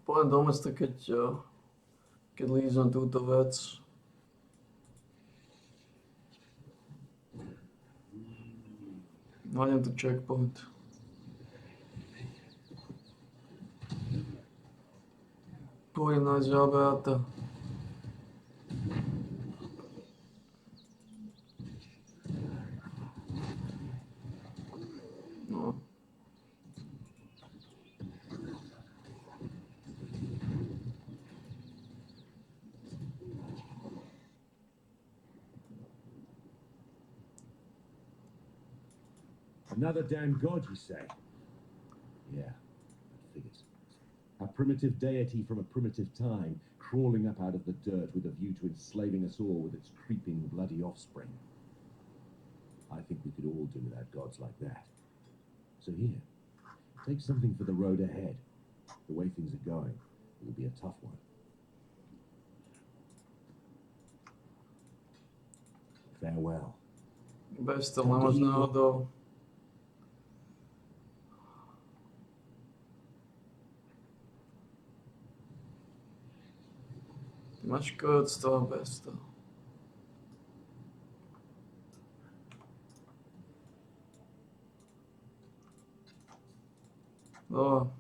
Poviem do mesta, keď lízem túto vec. Nájdem tu checkpoint. Pôjdem nájsť žabeata. No. Another damn god, you say? Yeah, that figures. A primitive deity from a primitive time, crawling up out of the dirt with a view to enslaving us all with its creeping, bloody offspring. I think we could all do without gods like that. So here, take something for the road ahead. The way things are going, it will be a tough one. Farewell. Bez toho možného do... Máš kód z toho bez toho. No.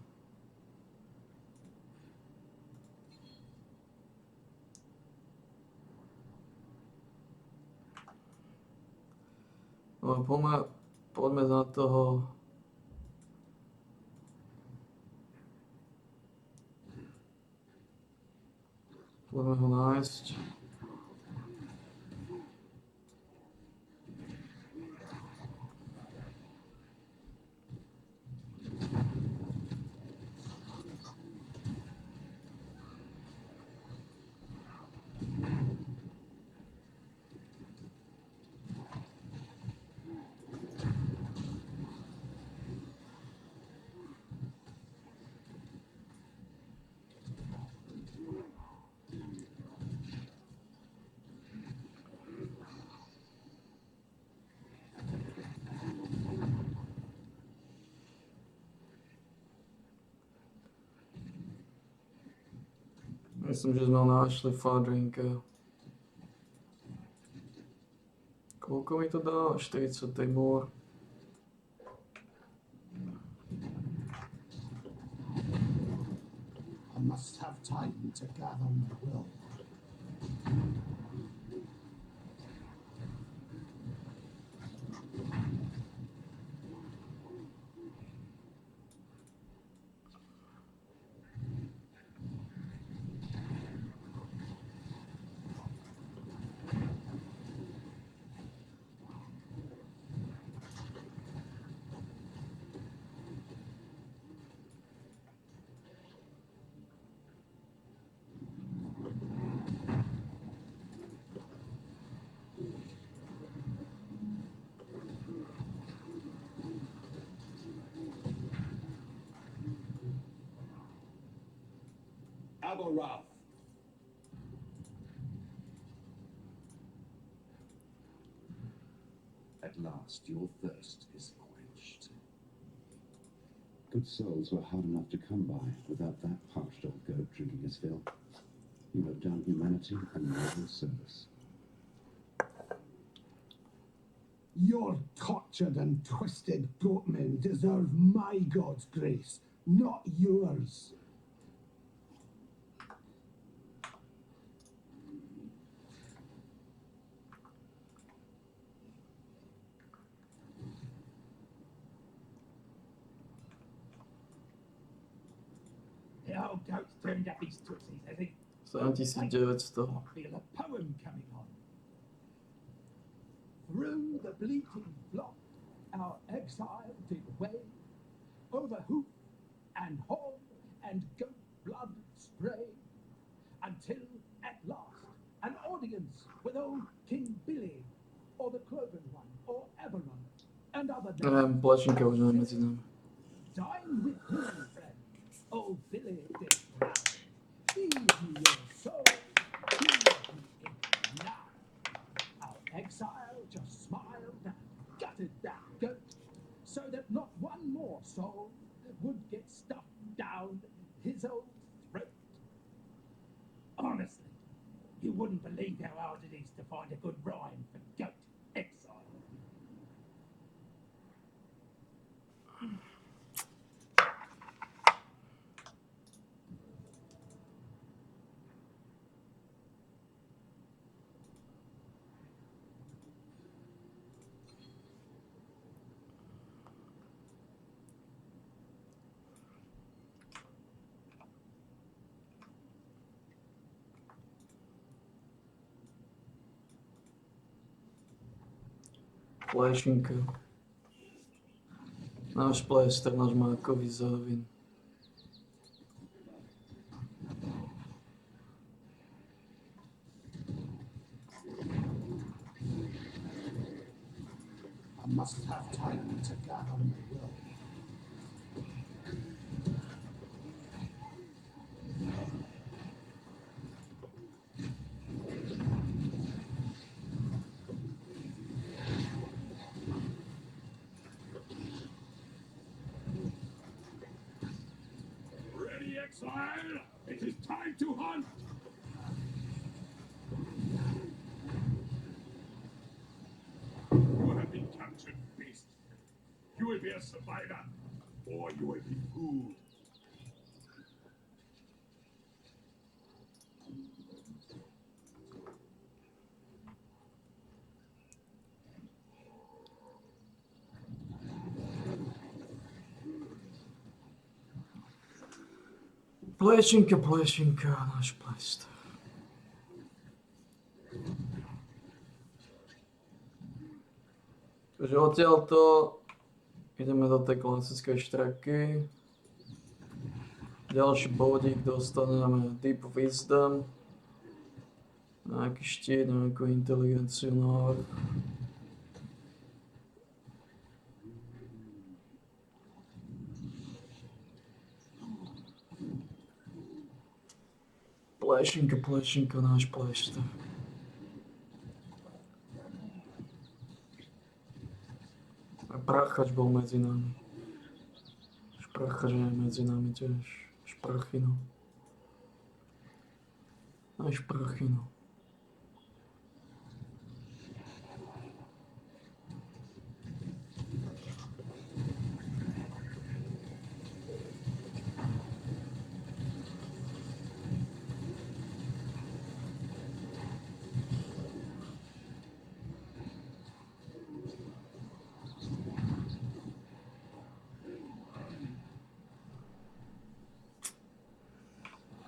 No, poďme za toho. Poďme ho nájsť. Myslím, že sme ho našli Fadrinka. Koľko mi to dá? 40 more. I must have time to gather my will. Agorath. At last, your thirst is quenched. Good souls were hard enough to come by without that parched old goat drinking his fill. You have done humanity a noble service. Your tortured and twisted goatmen deserve my God's grace, not yours. The old goat's turned up his tootsies, has he? 7900. I feel a poem coming on. Through the bleating flock, our exile did wave, over hoof and horn and goat blood spray, until at last an audience with old King Billy, or the Cloven One, or Eberron, and other Plačinka už máme mezi námi. dine with me, friend. Old Billy did proud. Feed me your soul, feed me it now. Our exile just smiled and gutted that goat, so that not one more soul would get stuffed down his old throat. Honestly, you wouldn't believe how hard it is to find a good rhyme for goat exile. Plačinka. Náš pléster, náš mákový závin. I must have time to gather my will. Ready, Exile? It is time to hunt! You have been captured, beast. You will be a survivor, or you will be food. Plačinka, náš pléster. Takže odtiaľto ideme do tej klasickej štraky. Ďalší bodík dostaneme Deep Wisdom. Nejaký štít, nejakú inteligenciu návrh. Plačinka, náš pléster. A prachač bol medzi nami. Prachač je medzi nami tiež. Šprachino. Aj šprachino.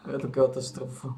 Je to katastrofa.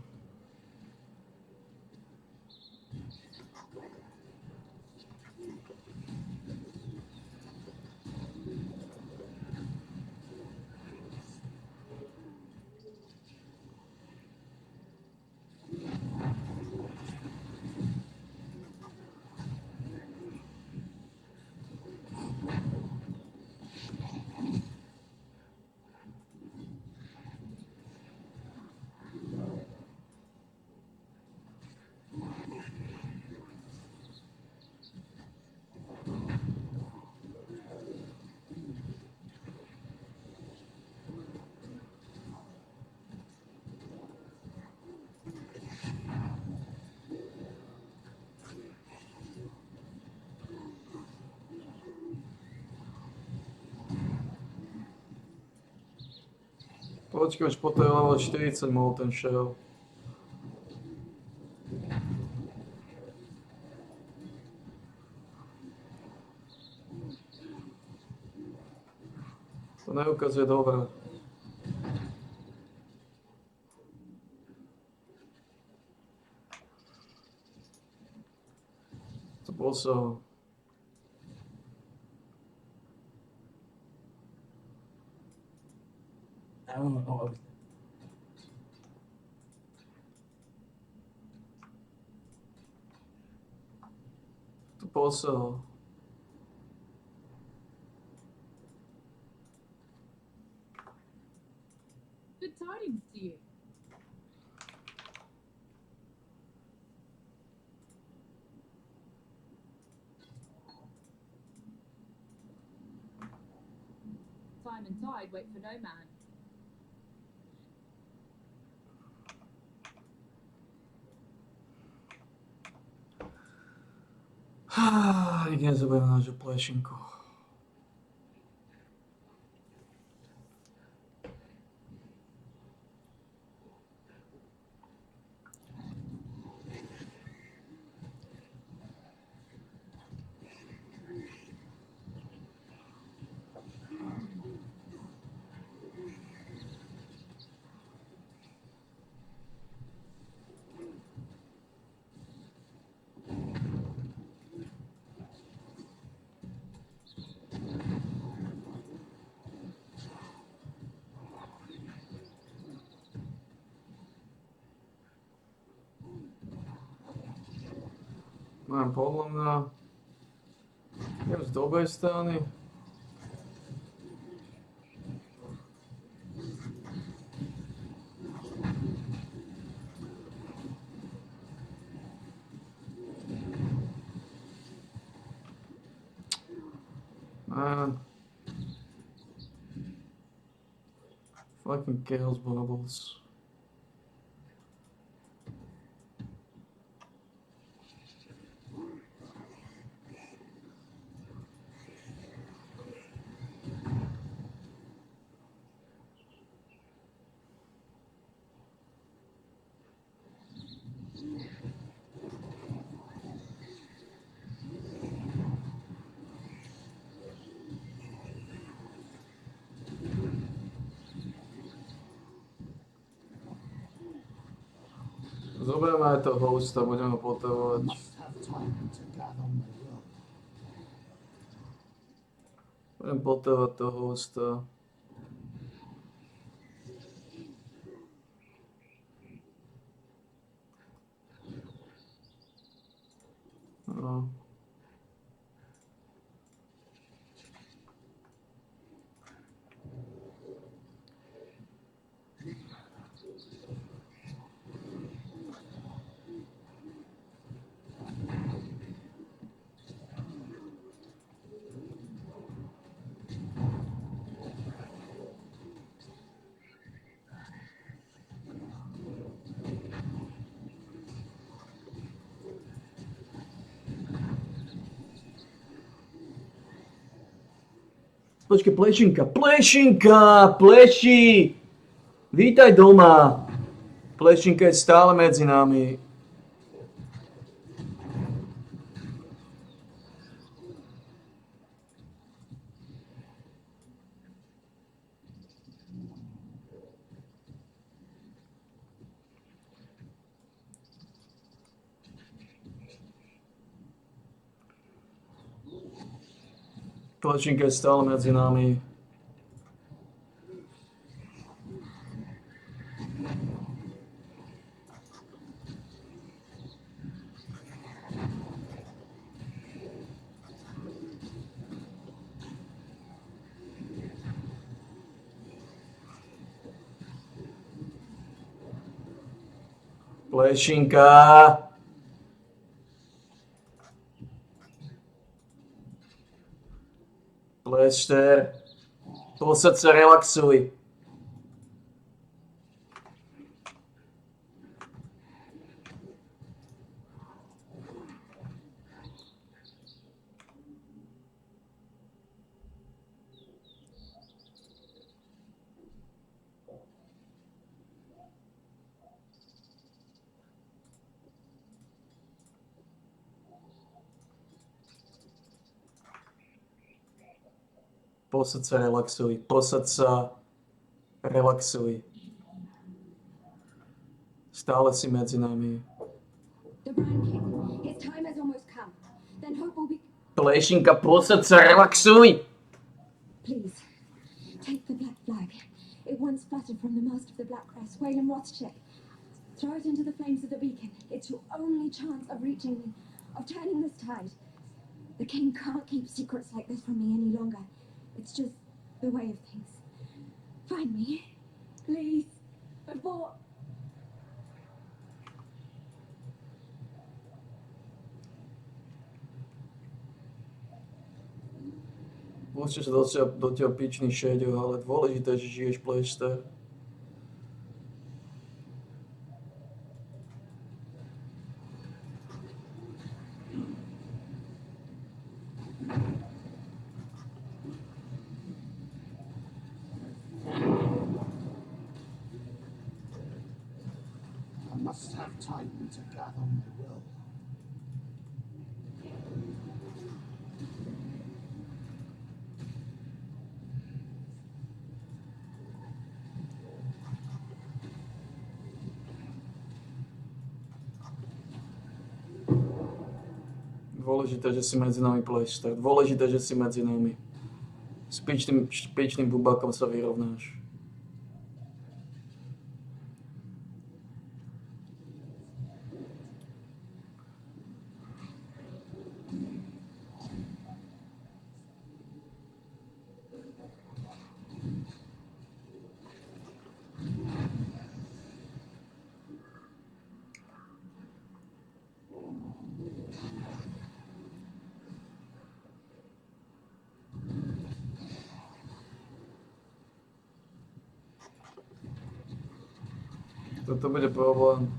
Počkej, už po tej level 40 mohol ten šel. To neukazuje dobre. To boso. To boso. Good tidings to you. Time and tide wait for no man. Nikdy nezabudem na našu plešinku. Mám podľa mňa... Idem z dobrej strany. Man. Fucking Chaos Bubbles. Zoberieme aj toho hosta, budeme ho potrebovať. Budem potrebovať toho hosta. No. Počkej, plešinka, plešinka, pleši! Vítaj doma! Plešinka je stále medzi nami. Plešinka je stále medzi nami. Plešinka! Plešter, posaď sa, relaxuj. Posad sa, relaxuj. Posad sa, relaxuj. Stále si medzi nami. The Brand King, his time has almost come. Then hope will be... Plešinka, posad sa, relaxuj! Please, take the black flag. It once fluttered from the mast of the Black Crest, Wayland Rothschild. Throw it into the flames of the beacon. It's your only chance of reaching me, of turning this tide. The king can't keep secrets like this from me any longer. It's just the way of things. Find me, please, before... Musíš sa do teba pičný šeďo, ale dôležité, že žiješ, Plešter. I must have time to gather my will. Dôležité, že si medzi nami, Plešter. Dôležité, že si medzi nami. S pičným bubákom sa vyrovnáš. Toto bude problém.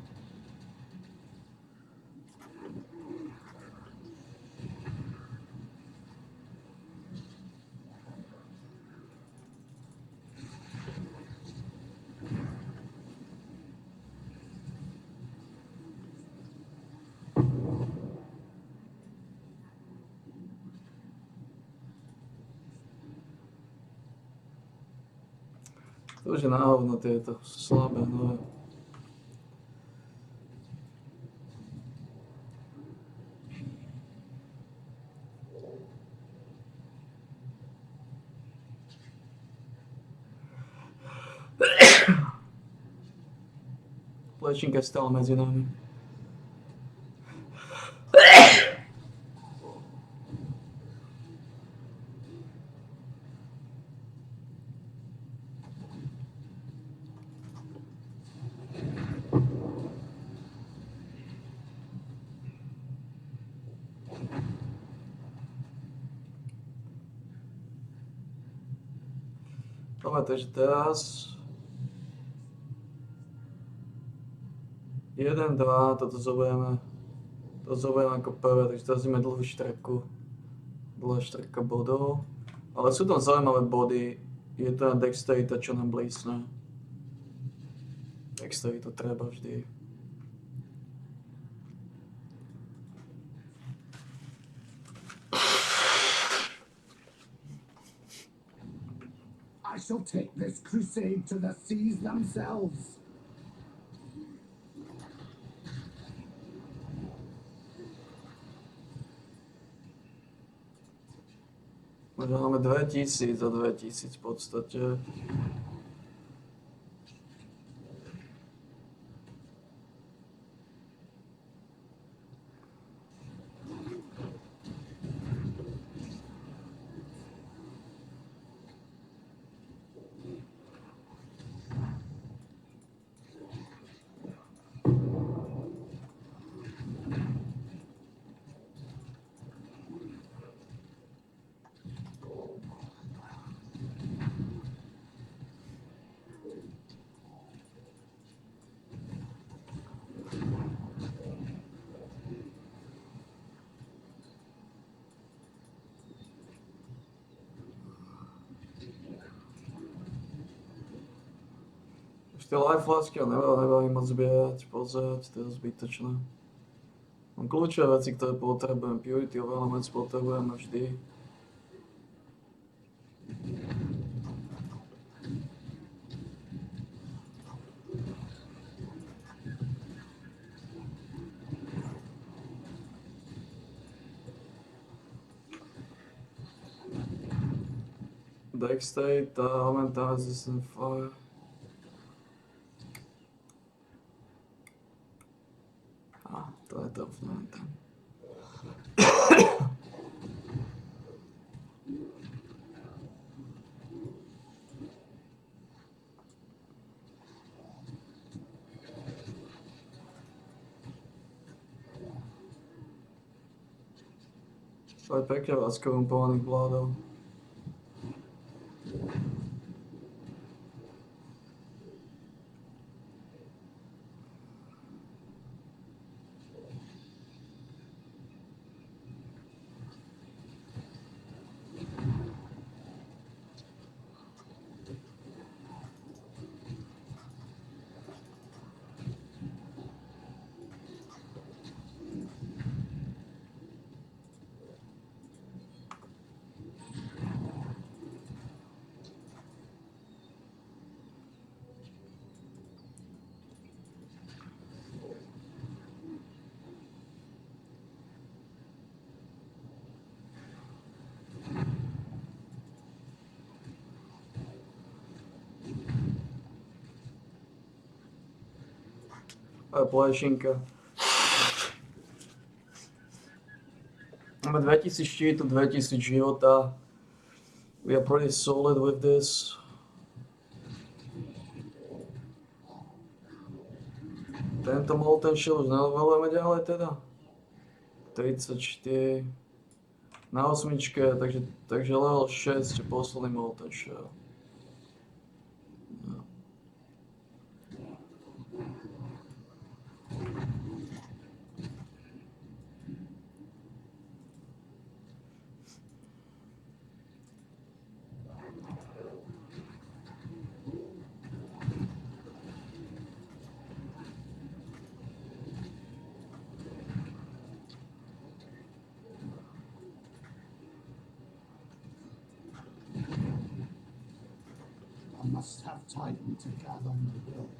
To už je na hovno tieto slabé nové. Plešinka je stále medzi nami. Dobre, takže teraz 1, 2, toto zoberieme ako prvé, takže teraz ideme dlhú štreku. Dlhá štreka bodov. Ale sú tam zaujímavé body. Je to na dexterita, čo nám blísne. Dexteritu treba vždy. I shall take this crusade to the seas themselves. Možno máme 2000 a 2000 v podstate. Tie life flasky nebaví moc zbierať, pozerať, to je zbytočné. Mám kľúčové veci, ktoré potrebujem, purity of elements potrebujeme vždy. Deck state, elemental resistant fire. To je to elemental. To je pekne vás korumpovaných vládov. Plešinka. Máme 2000 štítu, 2000 života. We are pretty solid with this. Tento Molten Shield už nelevelujeme ďalej teda. 34. Na 8, takže level 6 je posledný Molten Shield. No. I must have time to gather my will.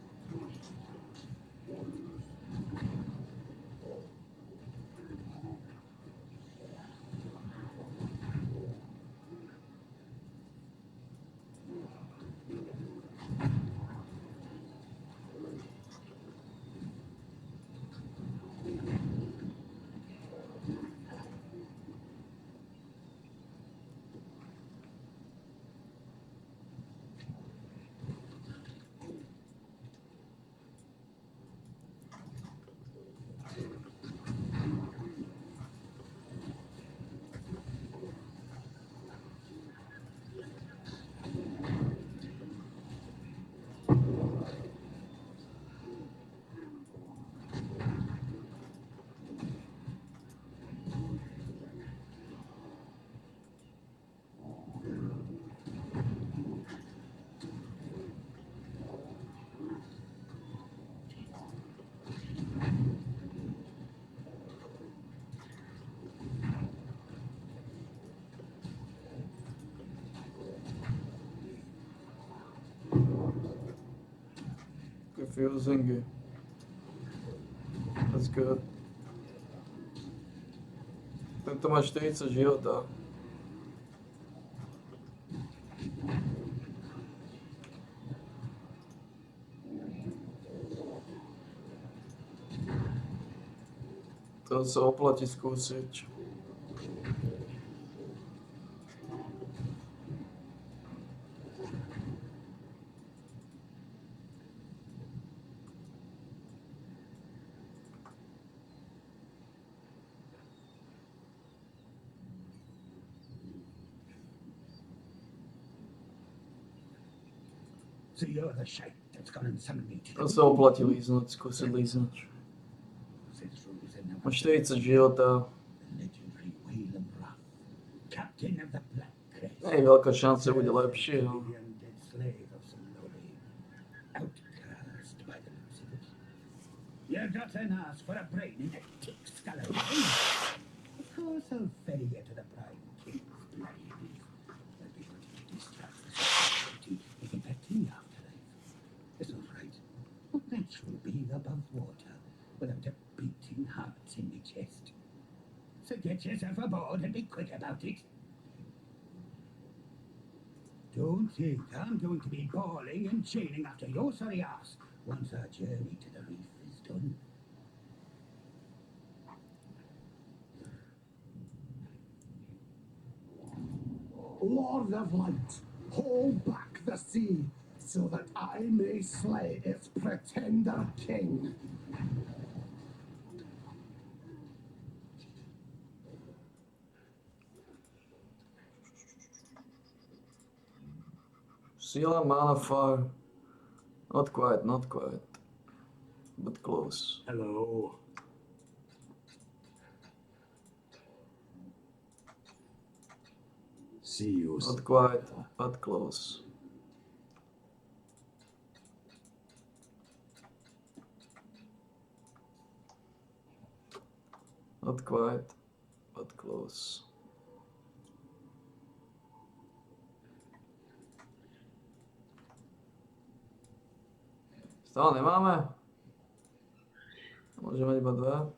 Confusing. That's good. Tento má 40 života. To sa oplatí skúsiť. So you're the shape that's gone and summoned me to To sa oplatí líznúť, skúsiť líznúť. Má 40 života. Captain of the Black Crest. Nie je veľká šanca, že bude lepšie. No. Outcast by the looks of it. You got an ass for a brain in a tick skull. Of course I'll ferry you to the Prime King's blade. I'll be ready to yourself aboard and be quick about it. Don't think I'm going to be bawling and chaining after your sorry ass once our journey to the reef is done. Lord of Light, hold back the sea, so that I may slay its pretender king. Seal, mana, fire. Not quite, not quite. But close. Hello. See you. Not quite, but close. Not quite, but close. Stále nemáme? Môžeme iba 2.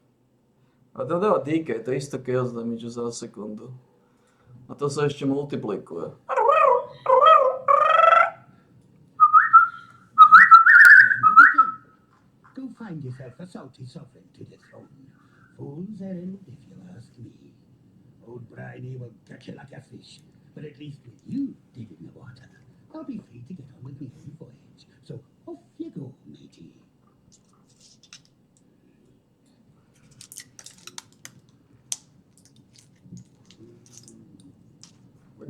A to dáva DK, 300 chaos damage za sekundu. A to sa ešte multiplikuje. Go find yourself a salty sovereign to dethrone. Fool's errand, if you ask me. Old Briney will catch you like a fish, but at least with you deep in the water, I'll be free to get on with my own voyage. So off you go, matey.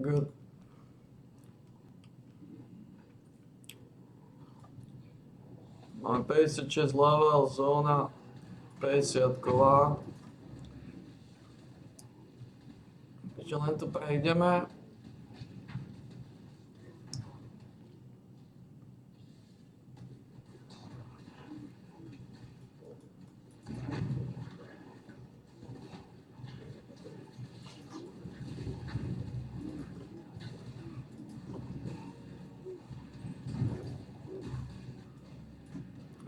Good. Máme 56 level, zóna 50-ková. Ešte len tu prejdeme.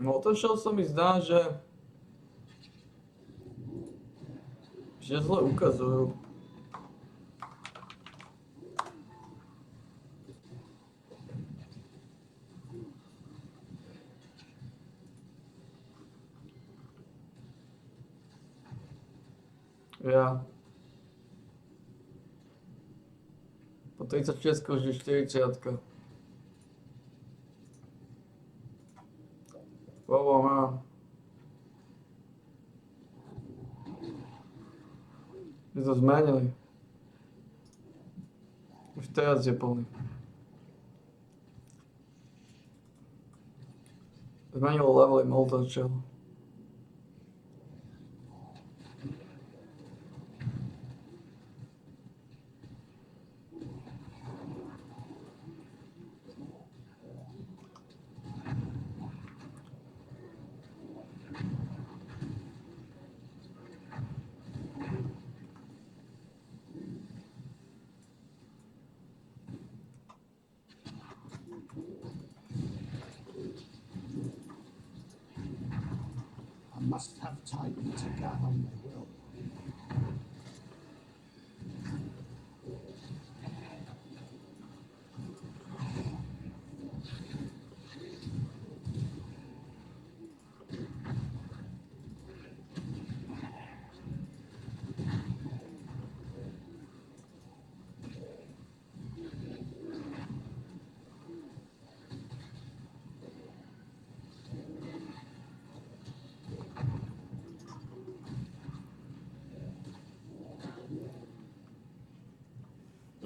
No otočil sa mi zdá, že zle ukazujú. Ja. Po 36 už je 40. Má. My to zmenili. Už teraz je plný. Zmenilo levely, otočil. Must have time to gather my will.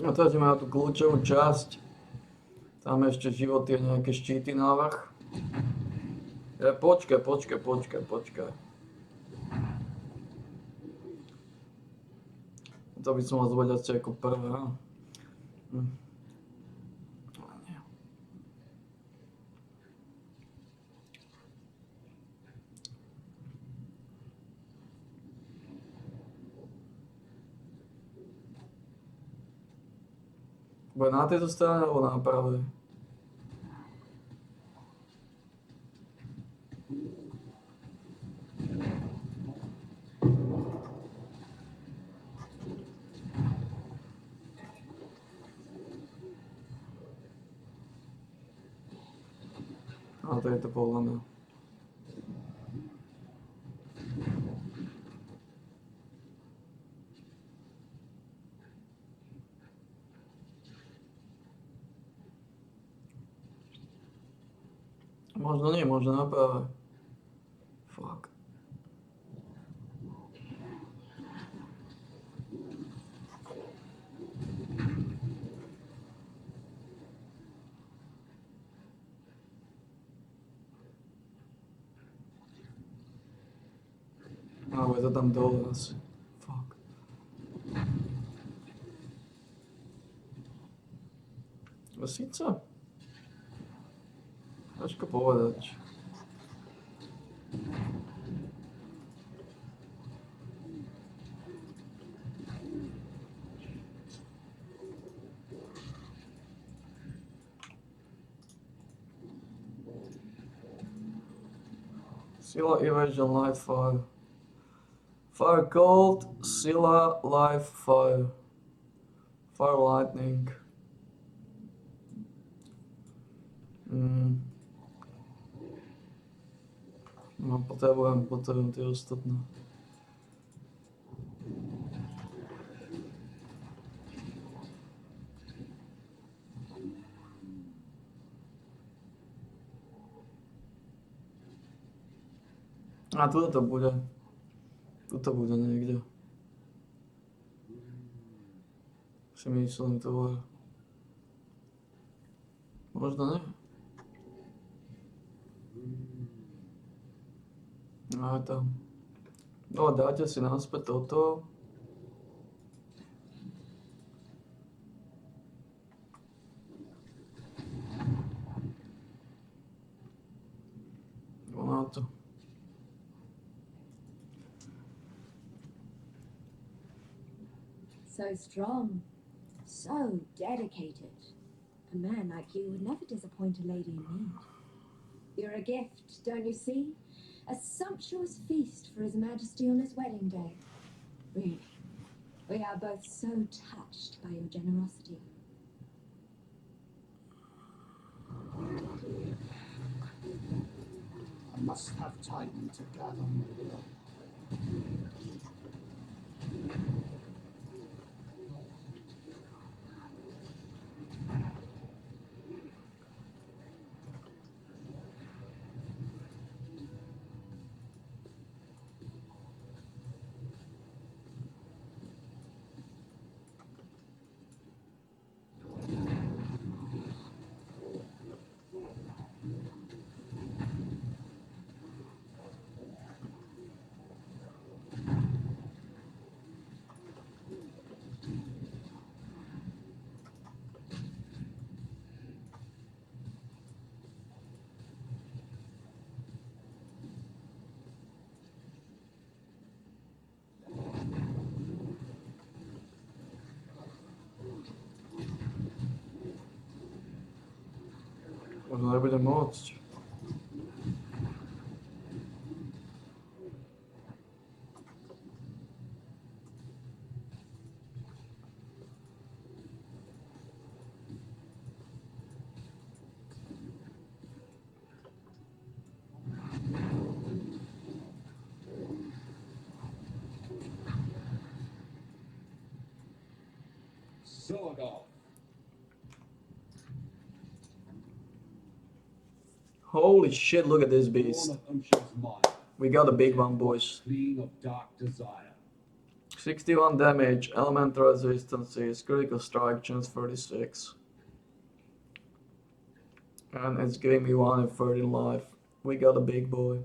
A teraz máme tú kľúčovú časť. Tam ešte životy a nejaké štíty návrh. Počkaj. To by som mal zvať asi ako prvé. Bude na tejto strane alebo na pravej? I'll take the ball on now. Možda nije, možda naprave. Fuck. A, ovo je da dam dole asi. Fuck. Lisica? Acho que eu vou odać. Scylla Evasion Live Fire. Fire Cold, Scylla Live Fire. Fire Lightning. No, potrebujem tie ostatné. A tuto to bude. Tuto bude niekde. Si myslím to. Možno ne. No tam. No dáte si naspäť toto. Na to. So strong, so dedicated. A man like you would never disappoint a lady in need. You're a gift, don't you see? A sumptuous feast for His Majesty on his wedding day. Really, we are both so touched by your generosity. I must have time to gather my will. Možno nebudem môcť. Holy shit, look at this beast. We got a big one, boys. 61 damage, elemental resistances, critical strike, chance 36. And it's giving me 1 in 13 life. We got a big boy.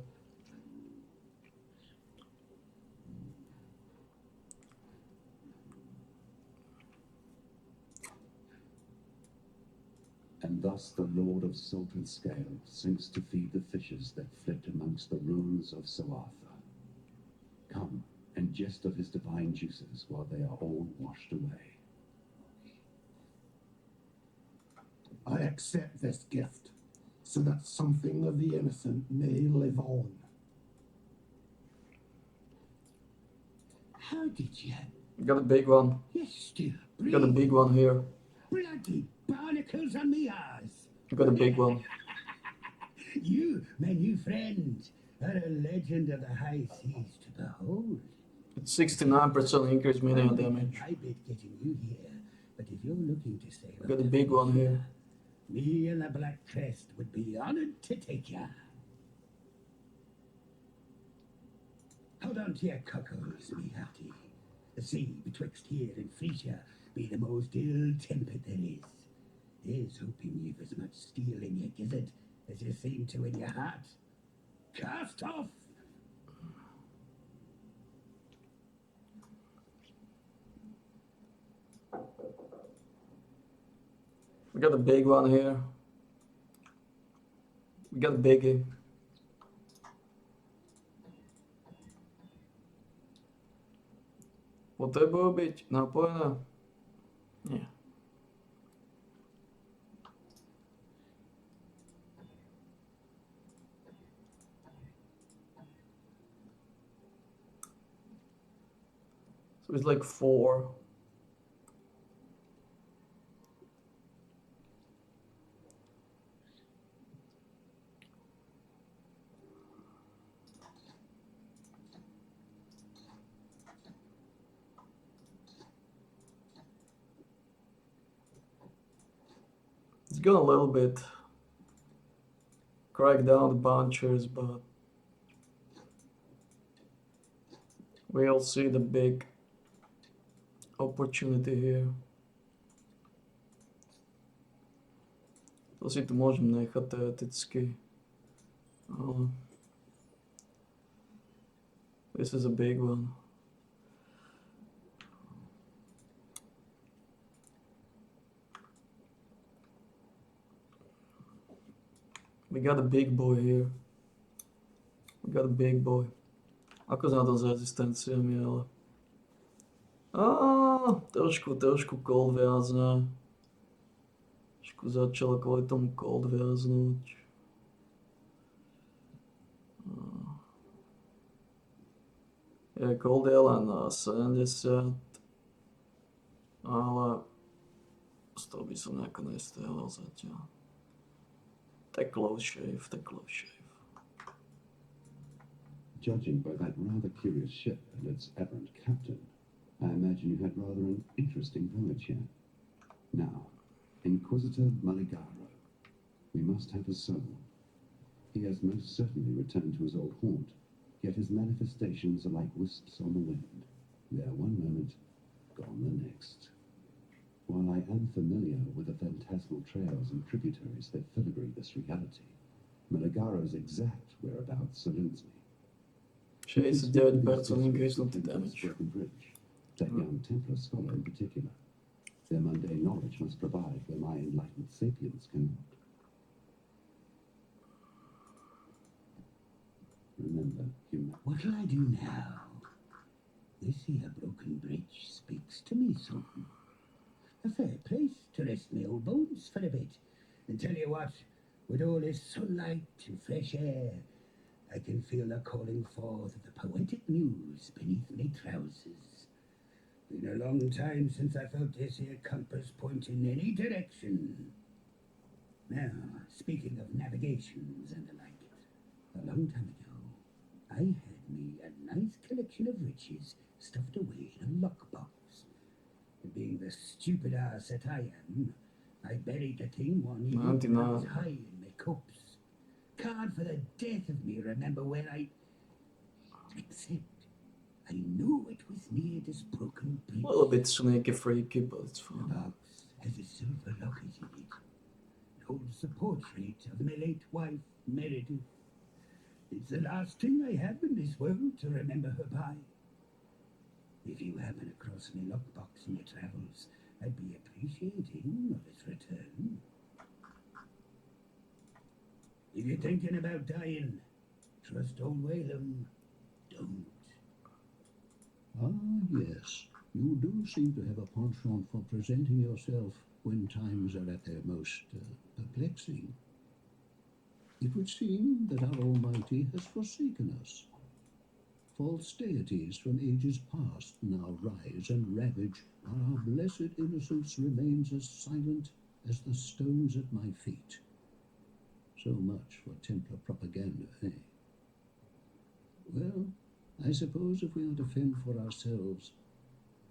And thus the Lord of Salt and Scale sinks to feed the fishes that flit amongst the ruins of Soartha. Come and jest of his divine juices while they are all washed away. I accept this gift, so that something of the innocent may live on. How did you? Got a big one. You're still Got a big one here. Bloody barnacles on me eyes. Got a big one. You, my new friend, are a legend of the high seas to behold. It's 69% increase melee damage. I bet getting you here, but if you're looking to save We got a big one here. me and the Black Crest would be honored to take ya. Hold on to your cockles, me hearty. The sea betwixt here and Frisia be the most ill-tempered there is. There's hoping you've as much steel in your gizzard as you seem to in your heart. Cast off! We got a big one here. We got a biggie. Potrebuju byť napojené? Nie. So it's like 4. It's gonna a little bit crack down the bunchers, but we'll see the big opportunity here. To si tu môžem nechať teoreticky, ale this is a big one. We got a big boy here. We got a big boy. Ako sa na to s rezistenciami, ale... Trošku cold viazne. Trošku začalo kvôli tomu cold viaznúť. Cold je len 70. Ale... z toho by som nejako nestrelal zatiaľ. The close shave. Judging by that rather curious ship and its errant captain, I imagine you had rather an interesting voyage here. Now, Inquisitor Maligaro, we must have his soul. He has most certainly returned to his old haunt, yet his manifestations are like wisps on the wind. There one moment, gone the next. While I am familiar with the phantasmal trails and tributaries that filigree this reality, Maligaro's exact whereabouts eludes me. 69% increase of the damage. Bridge, that young Templar scholar in particular. Their mundane knowledge must provide where my enlightened sapiens cannot. Remember, human. What'll I do now? This here broken bridge speaks to me something. A fair place to rest my old bones for a bit. And tell you what, with all this sunlight and fresh air, I can feel the calling forth of the poetic muse beneath my trousers. Been a long time since I felt this here compass point in any direction. Now, speaking of navigations and the like, a long time ago, I had me a nice collection of riches stuffed away in a lockbox. And being the stupid ass that I am, I buried the thing one evening when I was high in my cups. Can't for the death of me remember where except I knew it was near this broken bridge. A little bit sneaky freaky, but it's fine. The box has a silver locket in it. It holds the portrait of my late wife, Meredith. It's the last thing I have in this world to remember her by. If you happen across my lockbox in your travels, I'd be appreciating of its return. If you're thinking about dying, trust old Whalem. Don't. Yes. You do seem to have a penchant for presenting yourself when times are at their most perplexing. It would seem that our Almighty has forsaken us. False deities from ages past now rise and ravage, while our blessed innocence remains as silent as the stones at my feet. So much for Templar propaganda, eh? Well, I suppose if we are to fend for ourselves,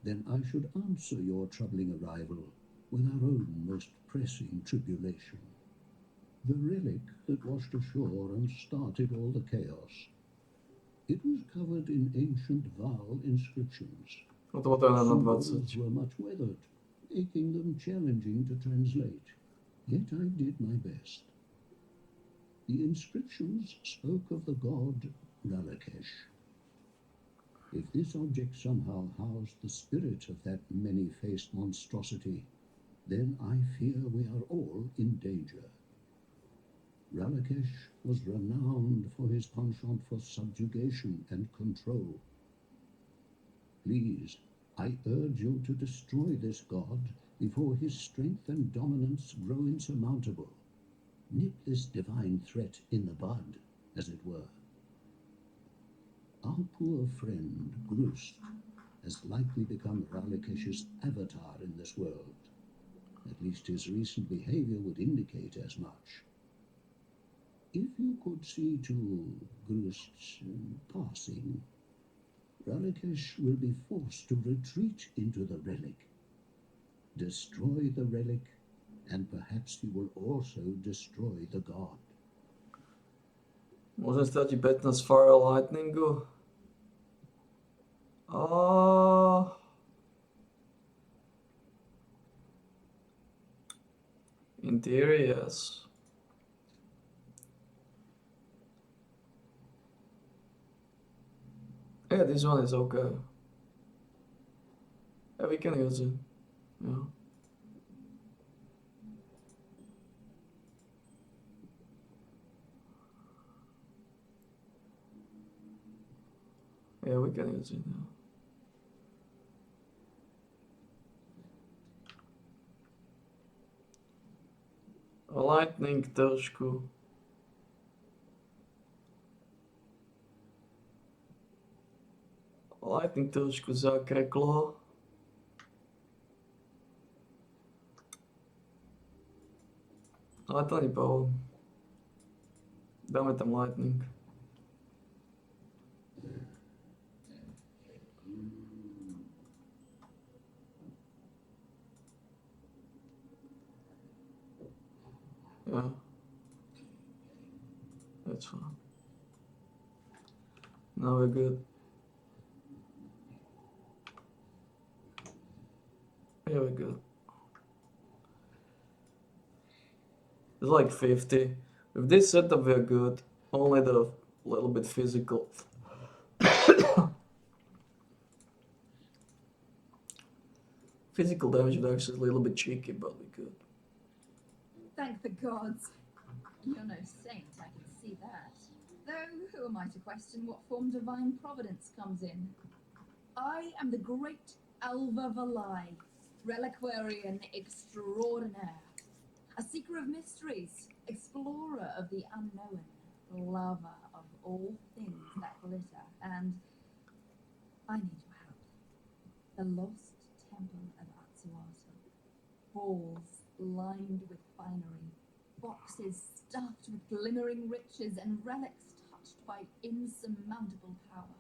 then I should answer your troubling arrival with our own most pressing tribulation. The relic that washed ashore and started all the chaos. It was covered in ancient Val inscriptions. Symbols were much weathered, making them challenging to translate. Yet I did my best. The inscriptions spoke of the god Ralakesh. If this object somehow housed the spirit of that many-faced monstrosity, then I fear we are all in danger. Ralakesh was renowned for his penchant for subjugation and control. Please, I urge you to destroy this god before his strength and dominance grow insurmountable. Nip this divine threat in the bud, as it were. Our poor friend, Grust, has likely become Ralakesh's avatar in this world. At least his recent behavior would indicate as much. If you could see to Grust's passing, Ralakesh will be forced to retreat into the relic. Destroy the relic, and perhaps he will also destroy the god. Môžem stratiť 15 Fire Lightningu. In theory, yes. Yeah, this one is okay. Yeah, we can use it. Yeah. Yeah, we can use it now. Lightning trošku. Lightning trošku zakreklo. Ale to není pohod. Dáme tam lightning. Yeah. That's fine. Now we're good. Yeah, we're good. It's like 50. With this setup, we're good. Only the little bit physical. Physical damage is actually a little bit cheeky, but we're good. Thank the gods. You're no saint, I can see that. Though, who am I to question what form divine providence comes in? I am the great Alva Valai, reliquarian extraordinaire, a seeker of mysteries, explorer of the unknown, lover of all things that glitter, and I need your help. The lost temple of Atsuato. Halls lined with finery, boxes stuffed with glimmering riches, and relics touched by insurmountable power.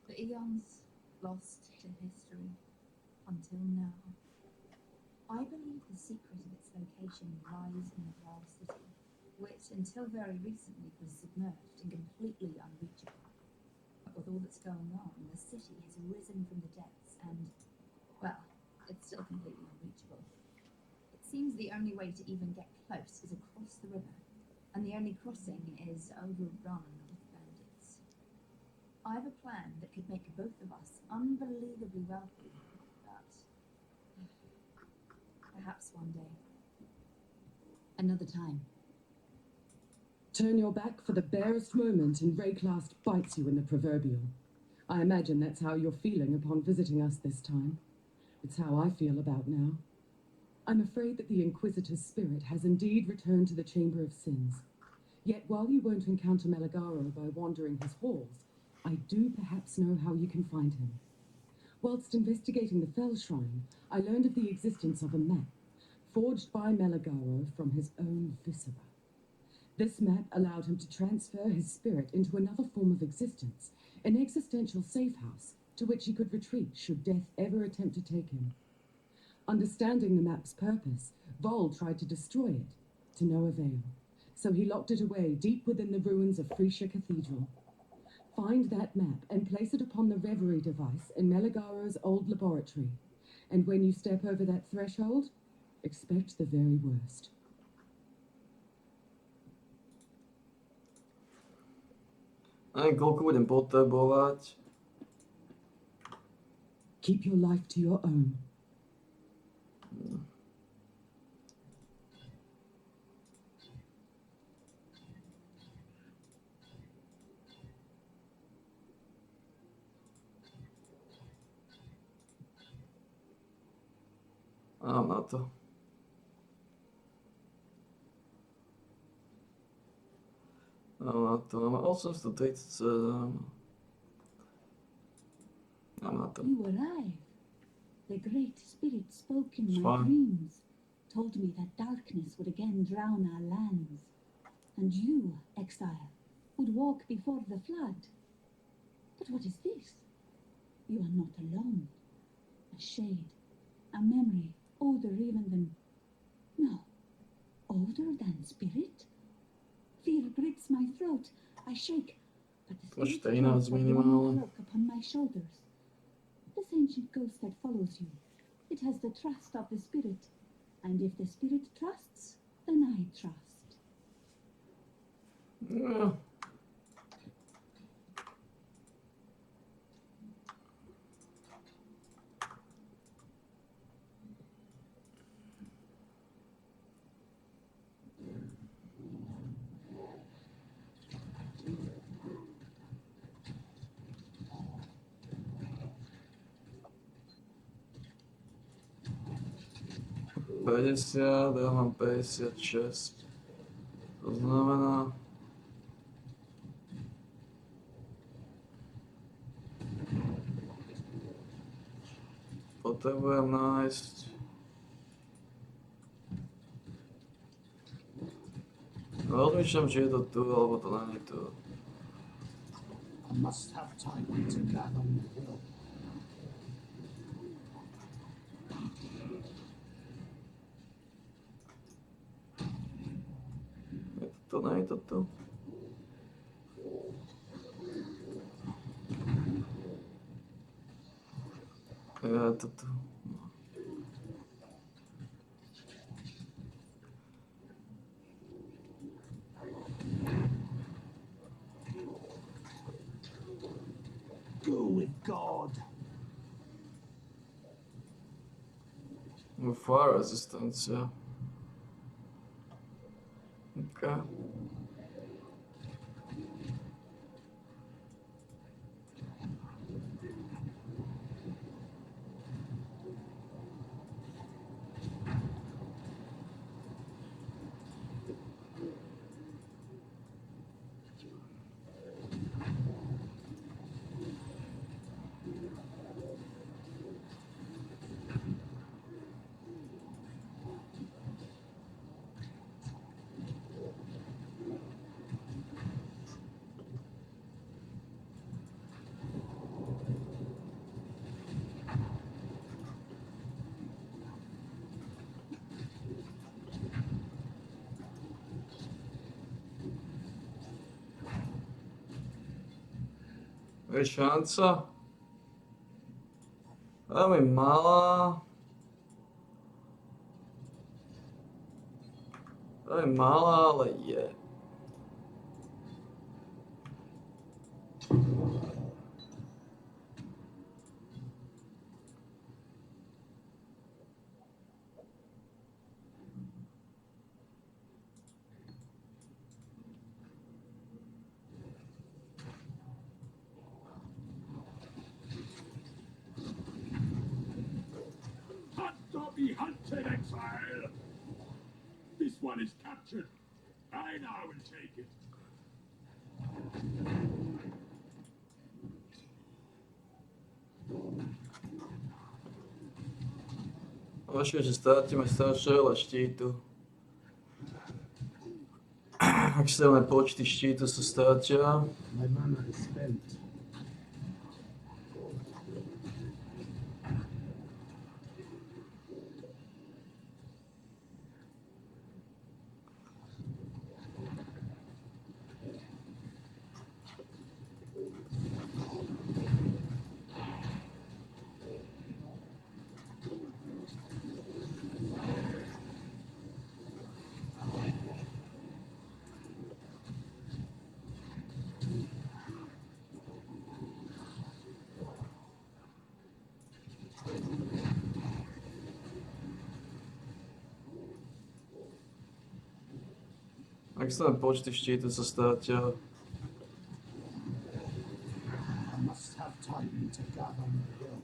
The eons lost to history until now. I believe the secret of its location lies in the Wall City, which until very recently was submerged and completely unreachable. But with all that's going on, the city has risen from the depths and, well, it's still completely unreachable. It seems the only way to even get close is across the river, and the only crossing is overrun with bandits. I have a plan that could make both of us unbelievably wealthy, but perhaps one day. Another time. Turn your back for the barest moment and Rayclast bites you in the proverbial. I imagine that's how you're feeling upon visiting us this time. It's how I feel about now. I'm afraid that the Inquisitor's spirit has indeed returned to the Chamber of Sins. Yet while you won't encounter Meligaro by wandering his halls, I do perhaps know how you can find him. Whilst investigating the Fell Shrine, I learned of the existence of a map, forged by Meligaro from his own viscera. This map allowed him to transfer his spirit into another form of existence, an existential safe house to which he could retreat should death ever attempt to take him. Understanding the map's purpose, Vol tried to destroy it, to no avail. So he locked it away deep within the ruins of Frisia Cathedral. Find that map and place it upon the Reverie device in Meligaro's old laboratory. And when you step over that threshold, expect the very worst. Nevím, koľko budem potrebovať. Keep your life to your own. Mám na to. Mám na to. Mám 837. Mám na to. You arrive. The Great Spirit spoke in my Fine. dreams, told me that darkness would again drown our lands. And you, Exile, would walk before the flood. But what is this? You are not alone. A shade, a memory, older even than... No, older than spirit? Fear grips my throat. I shake, but the To spirit 14 draws like one minimálne. cloak upon my shoulders. This ancient ghost that follows you, it has the trust of the spirit. And if the spirit trusts, then I trust. Yeah. Ja mám 56. To znamená... Potrebujem nájsť... Rozmýšľam, či je to tu, alebo to není tu. I must have time to gather the hill. To není to tu. Je to tu. Go with God. Fire resistance, yeah. Okay. Je šanca? Veľmi malá. Veľmi malá, ale je. Hunt or be hunted, Exile! This one is captured. I now will take it. Vaše, že strátime strašne veľa štítu. Excelné počty štítu sa strátia. My mana is spent. Excelné počty štítu sa strátia. I must have time to gather my will.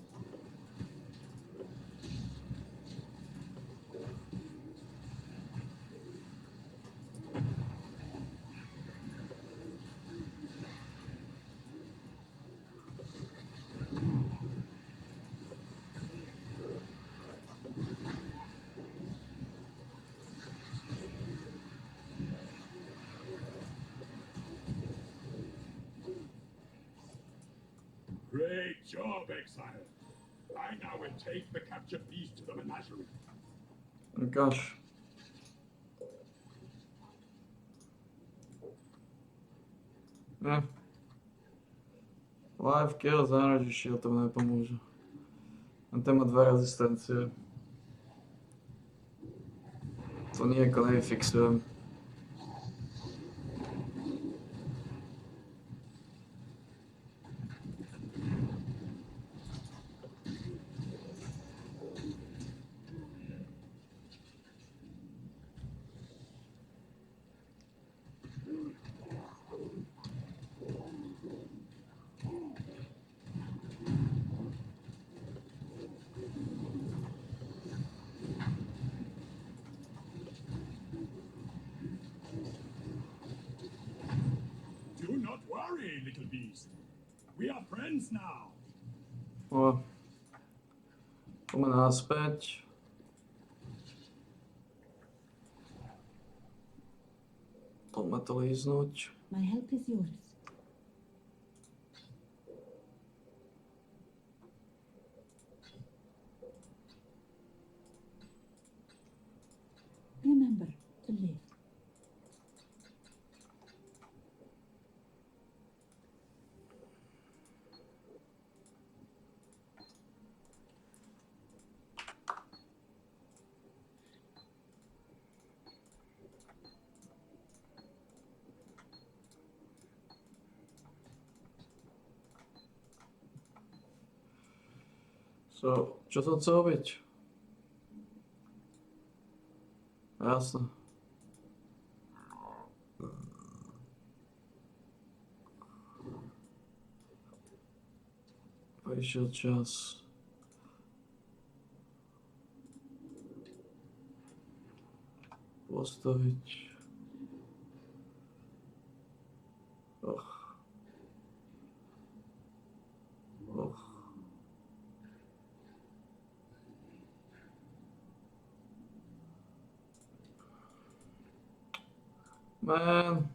Great job, Exile. I now will take the captured beast to the menagerie. Oh gosh. Ne. Life kills energy shield tomu nepomôže. A ten má 2 rezistencie. To nejako nevyfixujem. Do not worry, little beast. We are friends now. O. Poďme naspäť. Poďme to líznúť. My help is yours. Remember to live. So, čo to chce robiť? Jasné. Prišiel čas. Postaviť. Och. Och. Man.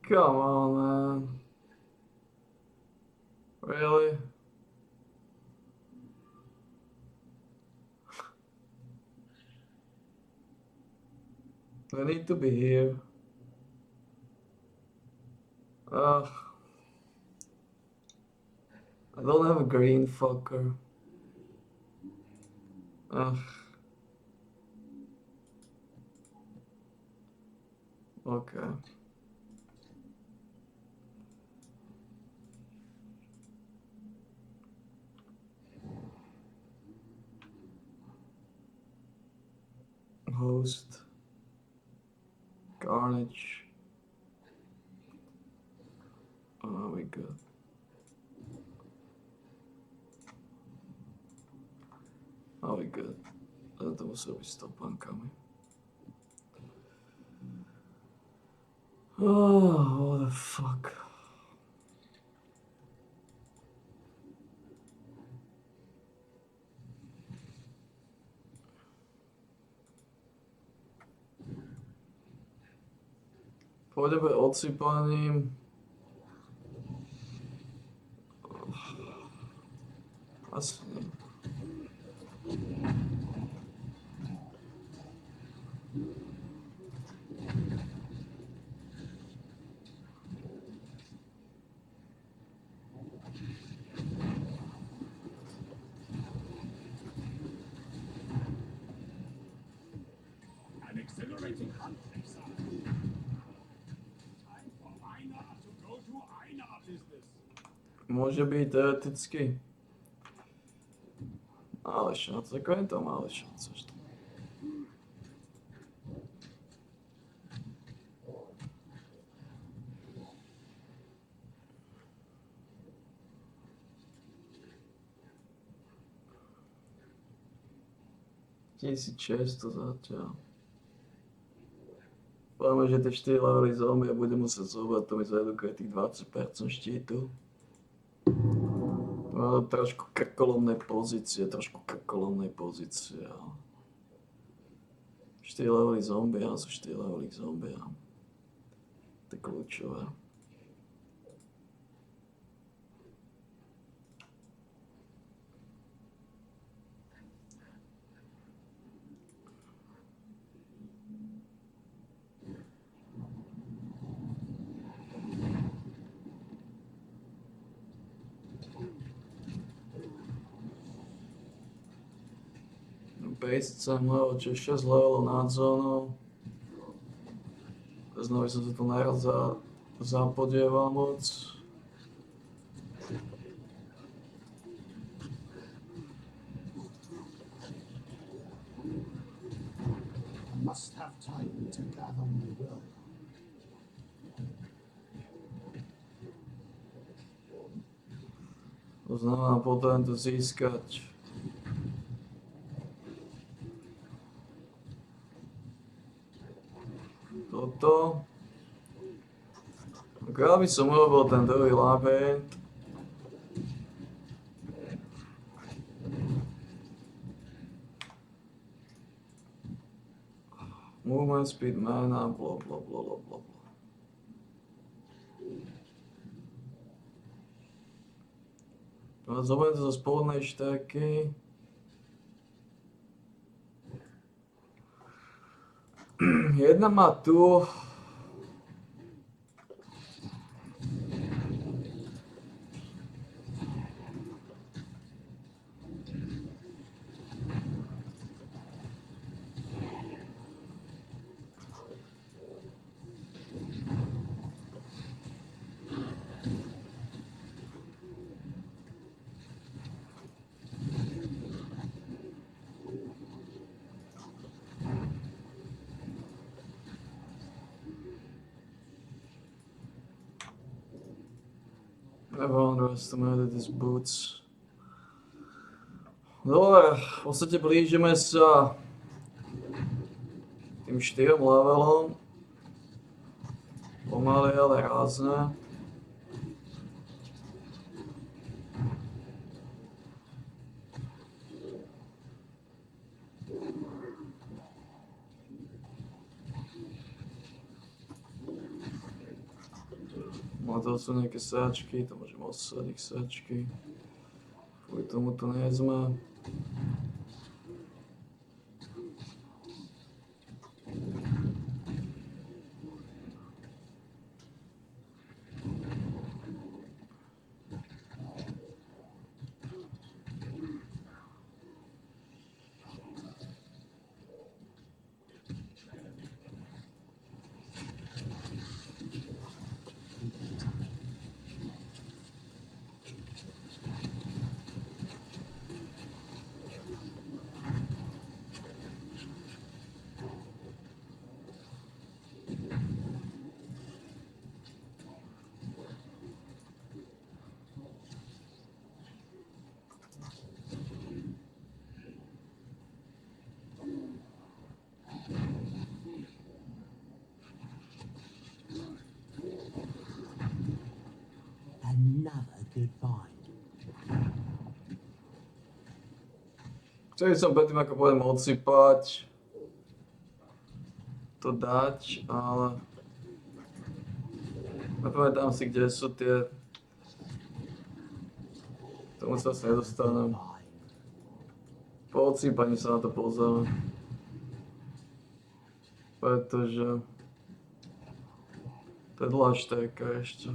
Come on, man. Really? I need to be here. Ugh. I don't have a green fucker. Ugh. Okay. Host. Carnage. Oh, we good. Oh, we good. That also be stop oncoming. Oh, what the fuck. Pôjdeme odsypaním. Asi nie. An exhilarating hunt, Exile. Time for Einar to go to Einar business. Môže byť teoreticky. Malé šance, je to malé šance. $1600 zatiaľ. Dúfame, že tie 4 levely zombie budem musieť zobrať, to mi zredukuje tých 20% štítu. No, trošku krkolomnej pozície. 4 levely zombia, sú 4 levely zombia. To je kľúčové. Base sa mojho, čiže 6 levelov nad zónou. Znovu som sa tu naraz zapodieval moc. I must have time to gather my will. To znamená potom to získať. Toto. Ja by som urobil ten druhý labyrint. Movement speed mana, bla bla bla bla bla. Zoberiem to zo spodnej šteky. Jedna má tu. Never underestimated his boots. Dobre, v podstate blížime sa tým 4 levelom. Pomaly, ale rázne. No to sú nejaké sáčky, to môžem osadiť sáčky. Kvôli tomu to nie sme. Another good find. Chceli som predtým, ako budem odsypať, to dať, ale Nepamätám si, kde sú tie... Tomu sa asi nedostanem. Po odsýpaní sa na to pozrieme. Pretože... To je dlhá štéka ešte.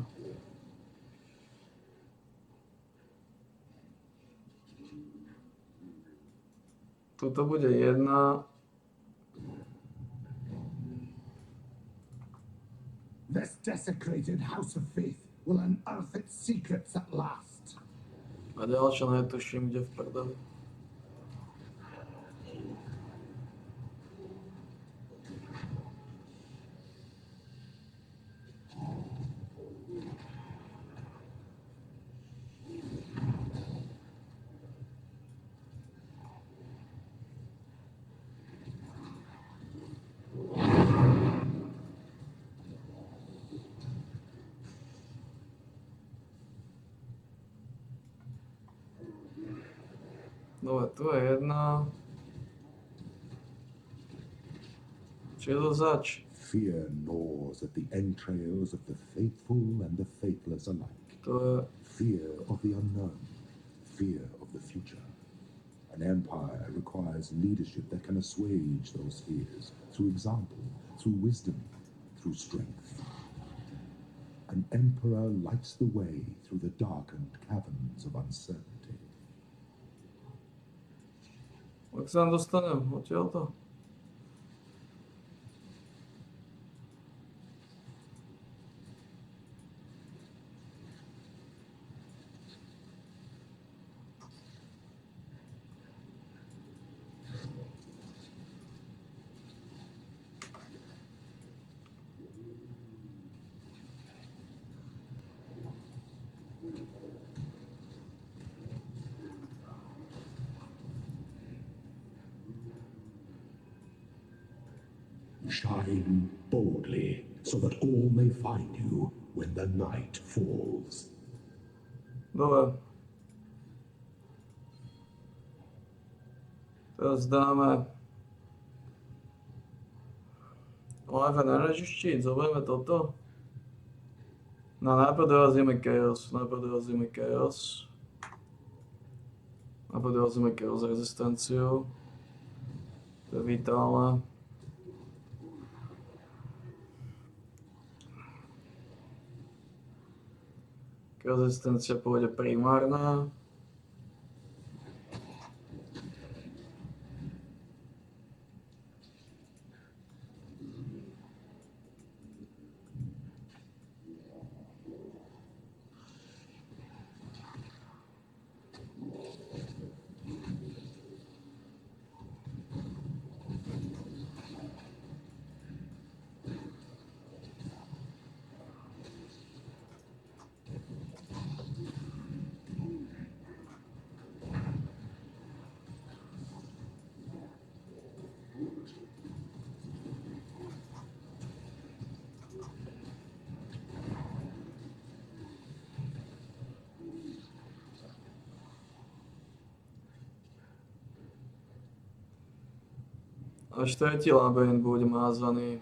Tuto bude jedna. This desecrated house of faith will unearth its secrets at last. A ďalšie netuším, kde v prdeli. Dobre, tu je jedna. Čo je to zač? Fear gnaws at the entrails of the faithful and the faithless alike. To je... Fear of the unknown. Fear of the future. An empire requires leadership that can assuage those fears through example, through wisdom, through strength. An emperor lights the way through the darkened caverns of uncertainty. Ak sa tam dostanem, odtiaľto. Shine boldly, so that all may find you when the night falls. Dobre. Teraz dáme... Life and Energy Sheet, zoberieme toto. No najprv dorazíme Chaos, Najprv dorazíme Chaos rezistenciu. To je vitálne. Rezistencia pôjde primárna. Až tretí labyrint bude mázaný.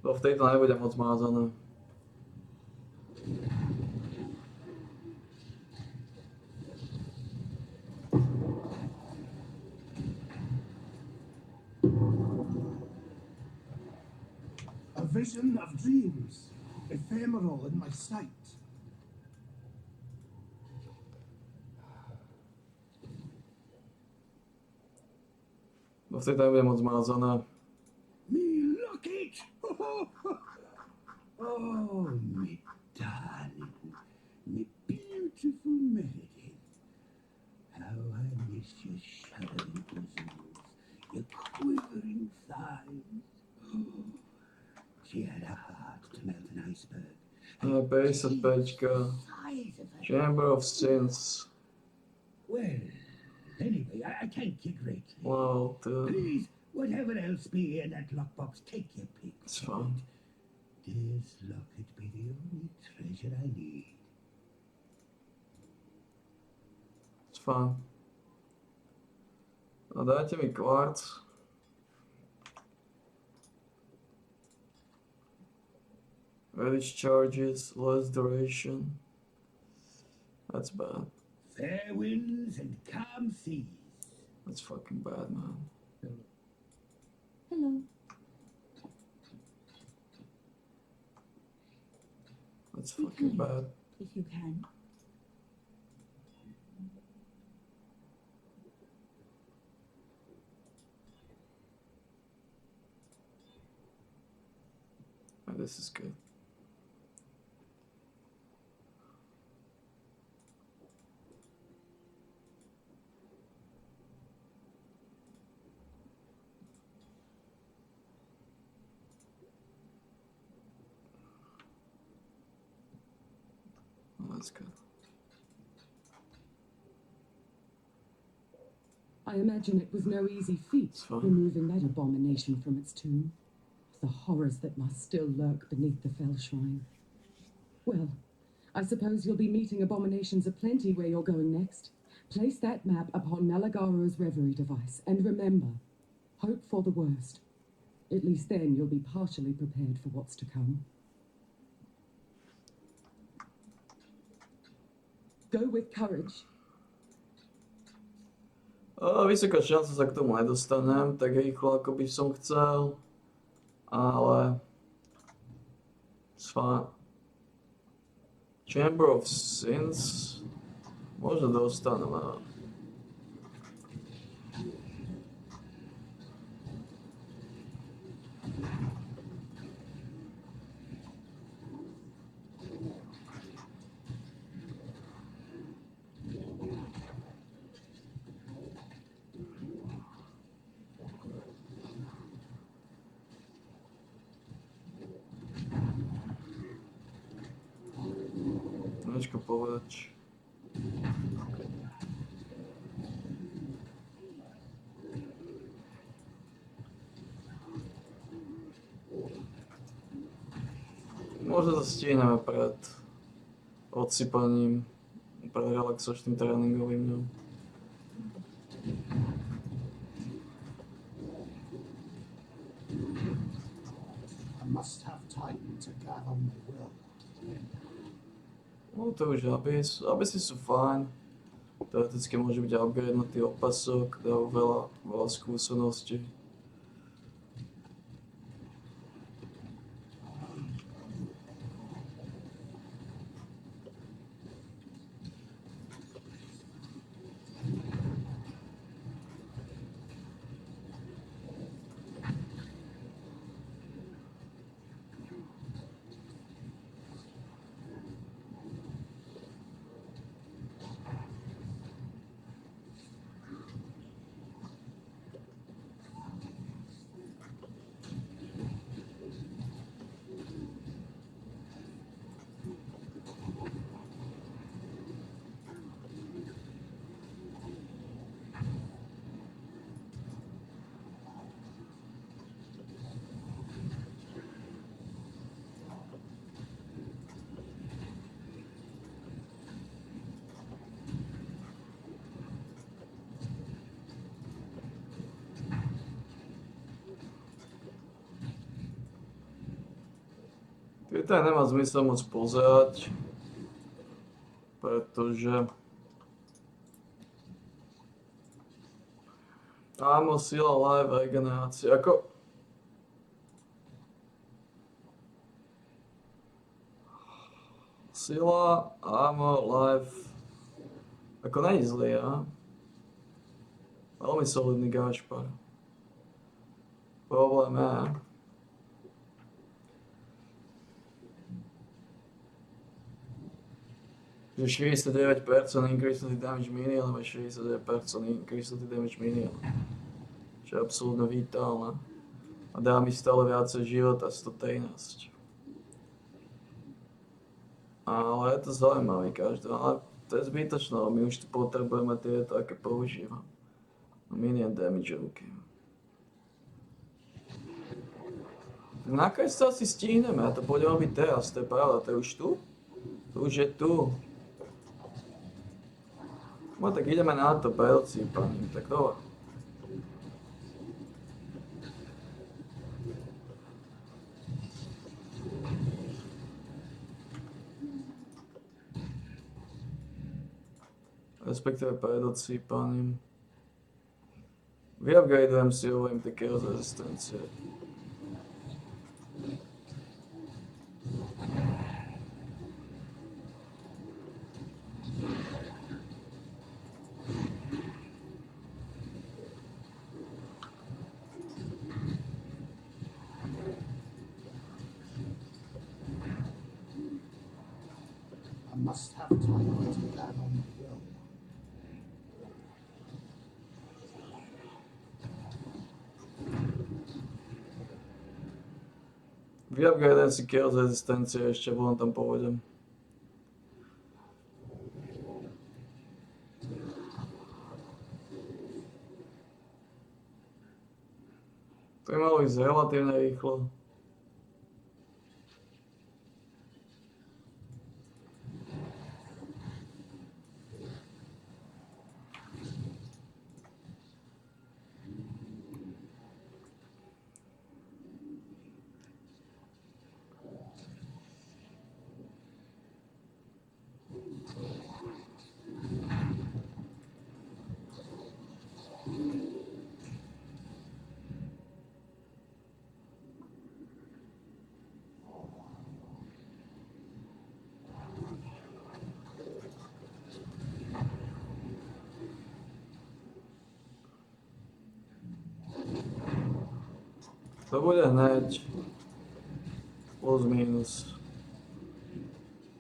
To v tejto nebude moc mázané. A vision of dreams, ephemeral in my sight. To v tejto nebude moc mázané. Me locket! Oh, me darling, me beautiful Meredith. How I miss your shuddering bosoms, your quivering thighs. Oh, she had a heart to melt an iceberg. 55. Chamber of Sins. Well, anyway, I can't get greatly. Wow, Please, whatever else be in that lockbox, take your pick. It's fine. This locket be the only treasure I need. It's fine. A dajte mi kvarc. Reduce charges, less duration. That's bad. Fair winds and calm seas. That's fucking bad, man. Hello. That's fucking bad. If you can. Oh, this is good. Oh, that's good. I imagine it was no easy feat removing that abomination from its tomb. The horrors that must still lurk beneath the fell shrine. Well, I suppose you'll be meeting abominations aplenty where you're going next. Place that map upon Malagaro's reverie device, and remember, hope for the worst. At least then you'll be partially prepared for what's to come. Go with courage. Vysoká šanca sa k tomu nedostanem tak rýchlo, ako by som chcel. Ale... It's fine. Chamber of Sins... Možno dostanem, ale... Ťažko povedať. Možno to stihneme pred odsypaním, pred relaxačným tréningovým dňom. I must have time to gather my will. No to už Abyssy sú fajn. Teoreticky môže byť upgrade na tý opasok, dajú veľa skúseností. Tieto nemá zmysel moc pozerať, pretože áno, sila, live, regenerácia, ako... Sila, armor, life, ako není zlý, ja? Veľmi solidný Gašpar. Problém je, že 49% increase to the damage minion, alebo 69% increase to the damage minion. Čo je absolútne vitálne. A dá mi stále viacej života, 113. Ale je to zaujímavý každý, ale to je zbytočné, my už tu potrebujeme tieto, aké používam. Minion damage ruky. Nakoniec to asi stihneme, to pôjde robiť teraz, to je pravda, to je už tu? To už je tu. No tak ideme na to, pelci, pani, tak dobre. respektíve pred odsýpaním. Vyupgradujem si hovorím tie chaos rezistencie. I must have time to plan on the will. Vyupgradujem si chaos rezistencie, ešte von tam pôjdem. To by malo ísť relatívne rýchlo. To bude hneď plus minus.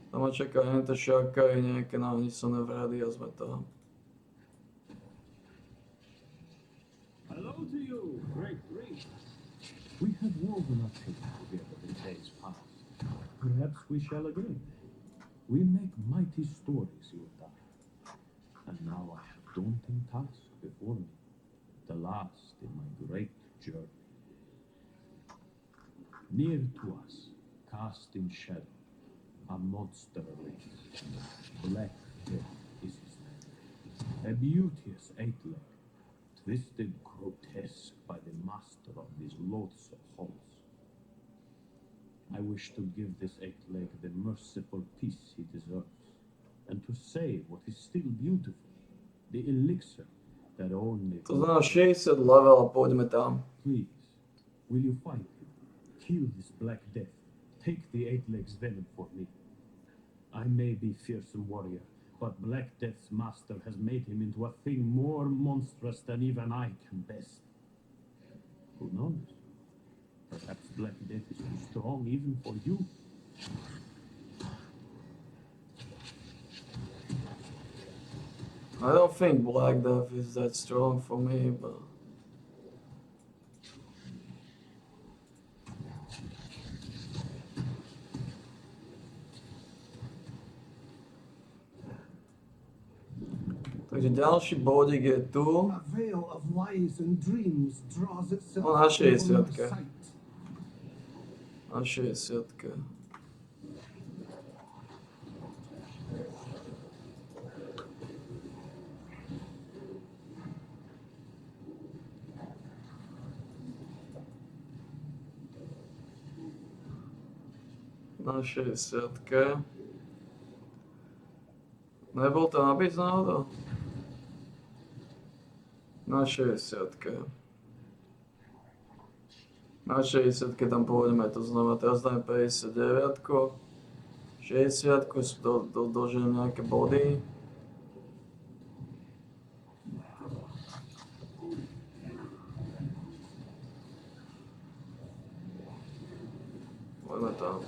Tam ma čaká len to šarka i nejaké nahnisené vrady a sme tam. Hello to you, great priest. We have woven our things together in days past. Perhaps we shall again. We make mighty stories, you and I. And now I have daunting task before me, the last in my great journey. Near to us, cast in shadow, a monster awaits. Black Death is his name. A beauteous eight-leg, twisted grotesque by the master of these loathsome halls. I wish to give this eight-leg the merciful peace he deserves, and to save what is still beautiful, the elixir that only... To znamená 60 level a poďme tam. Please, will you fight him? Kill this Black Death. Take the eight legs venom for me. I may be fearsome warrior, but Black Death's master has made him into a thing more monstrous than even I can best. Who knows? Perhaps Black Death is too strong even for you. I don't think Black Death is that strong for me, but... Takže ďalší bodík je tu. A veil of lies and dreams draws itself No na 60. over my sight. Na 60. Na 60. Nebol to napis náhodou? Na 60. Na 60 tam pôjdeme, to znamená, teraz dáme 59, 60 doženem nejaké body. Poďme tam.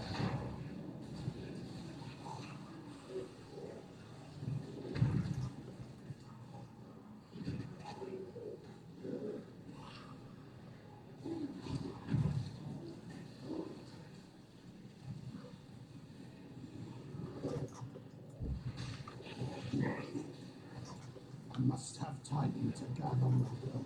I must have time to gather my will.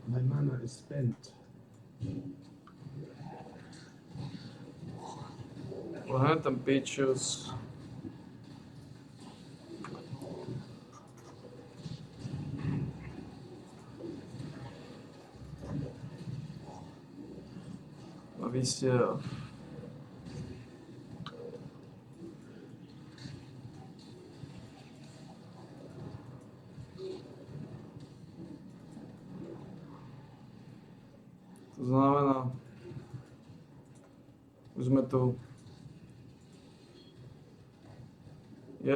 My mana is spent. Well, tam pictures. A vy ste... To znamená... Už sme tu. 1,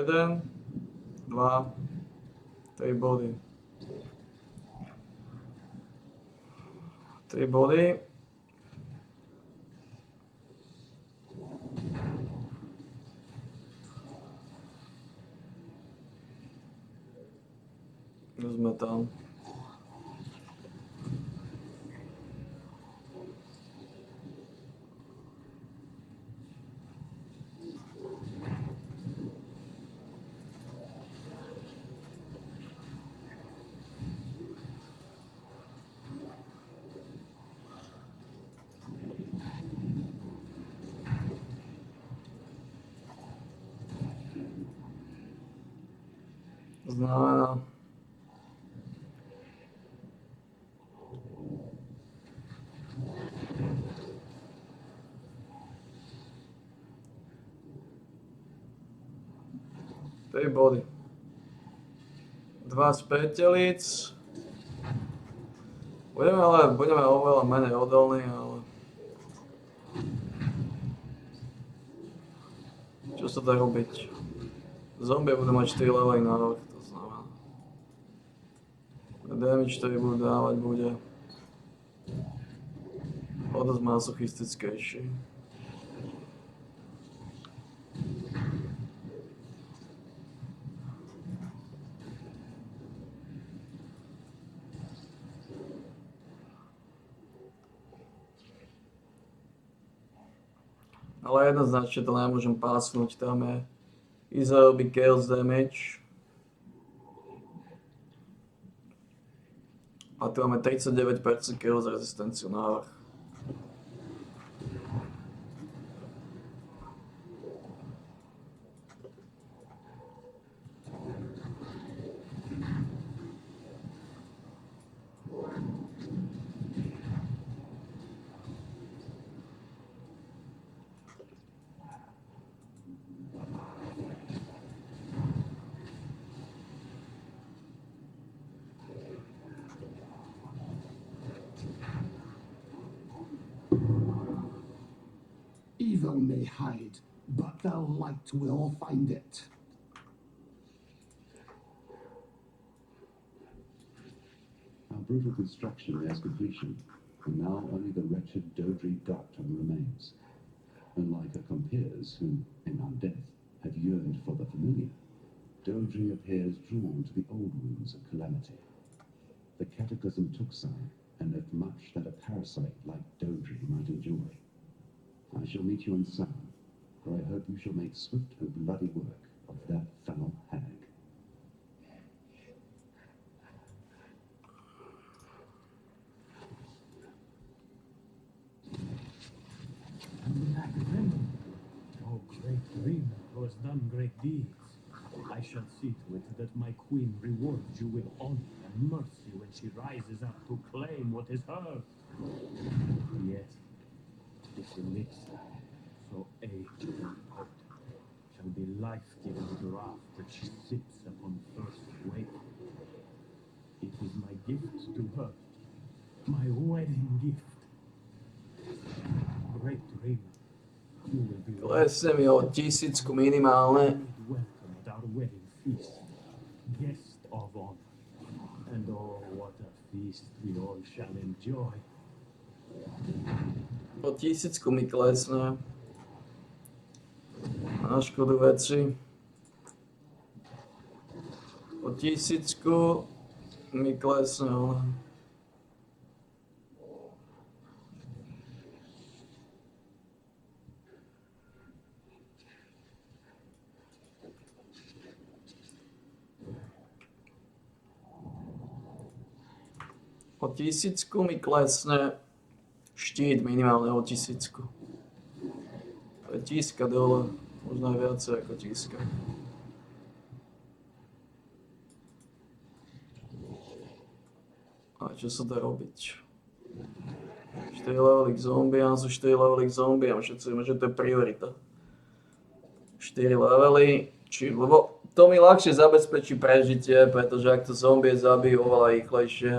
2, 3 body. 3 body. Už sme tam. Znamená... Tri body. 2 z petelic. Budeme oveľa menej odolní, ale... Čo sa dá robiť? Zombie budú mať 4 levely na rok, to znamená. Damage, ktorý budú dávať, bude o dosť masochistickejší. Ale jednoznačne to nemôžem pásnuť, tam je Exile by Chaos Damage. A tu máme 39% Chaos rezistenciu návrh. Evil may hide, but the light will find it. Our brutal construction nears completion, and now only the wretched Dodri Doctor remains. Unlike her compeers, who, in undeath, have yearned for the familiar, Dodri appears drawn to the old wounds of calamity. The cataclysm took some, and left much that a parasite like Dodri might enjoy. I shall meet you in Sam, for I hope you shall make swift and bloody work of that foul hag. Black Venom, oh great dreamer who has done great deeds, I shall see to it that my queen rewards you with honor and mercy when she rises up to claim what is hers. Yes, this elixir, so aged and potent, shall be life-giving draught that she sips upon first waking. It is my gift to her, my wedding gift. Great dreamer, you will be Klesne mi o 1000 minimálne. welcome at our wedding feast, guest of honor. And oh, what a feast we all shall enjoy. O 1000 mi klesne. Na škodu veci. O 1000 mi klesne, ale... O 1000 mi klesne štít minimálne o 1000. To je 1000 dole, možno aj viacej ako 1000. A čo sa dá robiť? 4 levely k zombiám, sú 4 levely k zombiám, všetci vieme, že to je priorita. 4 levely, lebo to mi ľahšie zabezpečí prežitie, pretože ak to zombie zabijú oveľa rýchlejšie,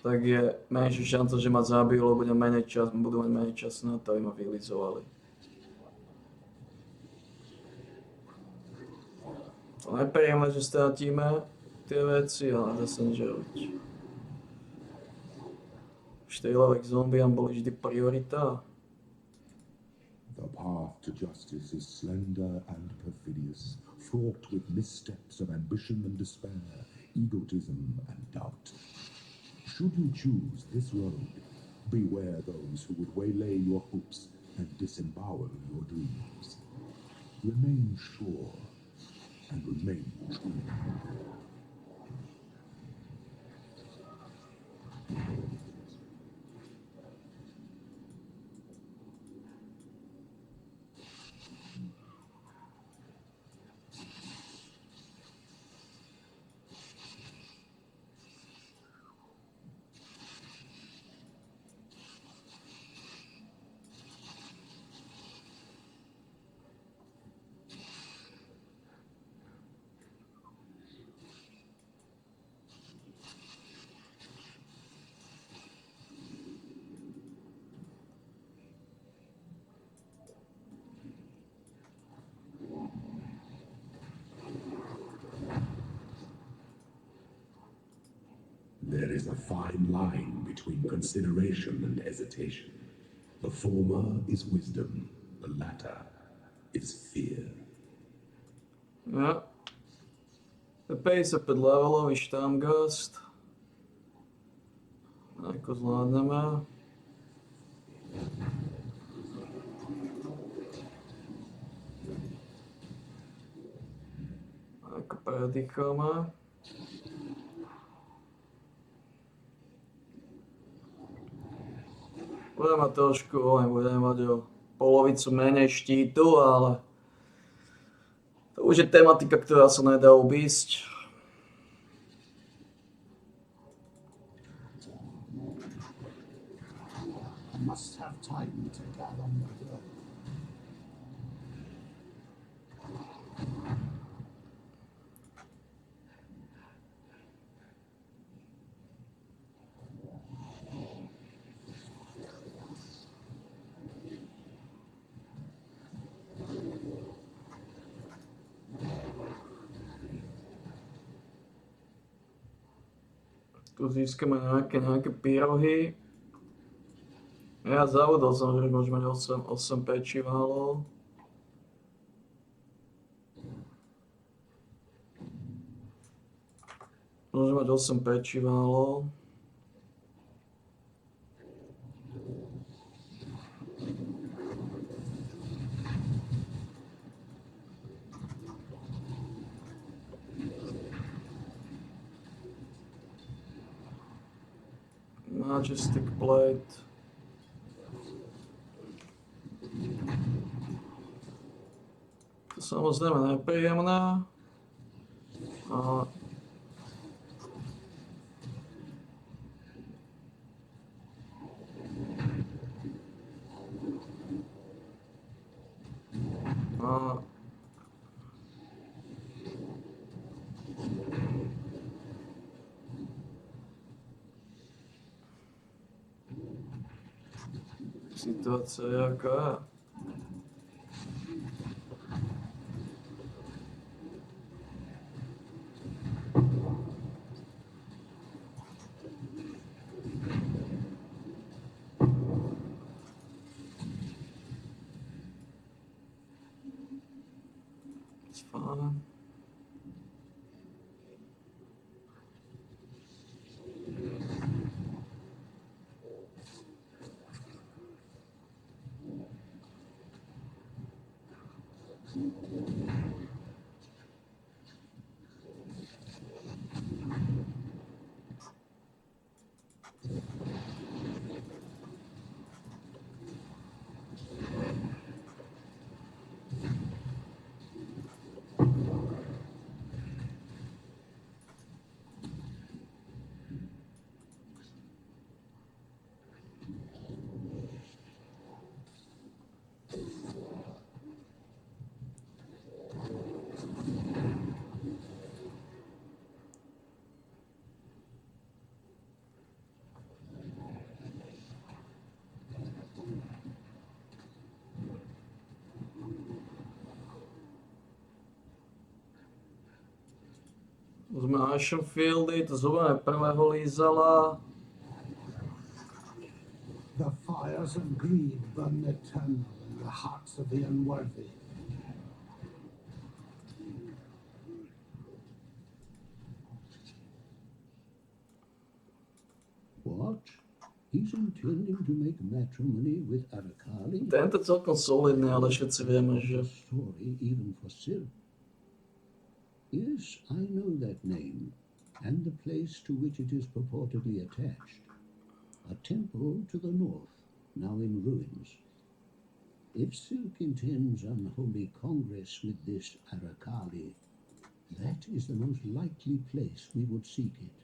tak je menšia šanca, že ma zabijú, lebo budú mať menej času na to, aby ma vylizovali. To nepríjemné, že stratíme tie veci, ale zase nič robiť. 4 levely k zombiám boli vždy priorita. The path to justice is slender and perfidious, fraught with missteps of ambition and despair, egotism and doubt. Should you choose this road, beware those who would waylay your hopes and disembowel your dreams. Remain sure and remain true. There is a fine line between consideration and hesitation. The former is wisdom, the latter is fear. Ja. 55 levelový štamgast. Ako zvládneme. Ako predýchame. Budeme mať o polovicu menej štítu, ale to už je tematika, ktorá sa nedá obísť. I must have time to gather my will. Tu získame nejaké pyrohy. Ja zavodol som, že môžeme mať 8 pečiválov. Môžeme mať 8 pečiválov. Majestic Blade. To samozrejme nepríjemné. A situácia je aká je. It's fine. Ashenfieldy, to zobujeme prvého lízala. The fires of greed burn eternal in the hearts of the unworthy. What? He's intending to make matrimony with Arakali? Tento je celkom solidný, ale všetci vieme, že... Story even for Sil. Yes, I know that name, and the place to which it is purportedly attached. A temple to the north, now in ruins. If Silk intends unholy congress with this Arakali, that is the most likely place we would seek it.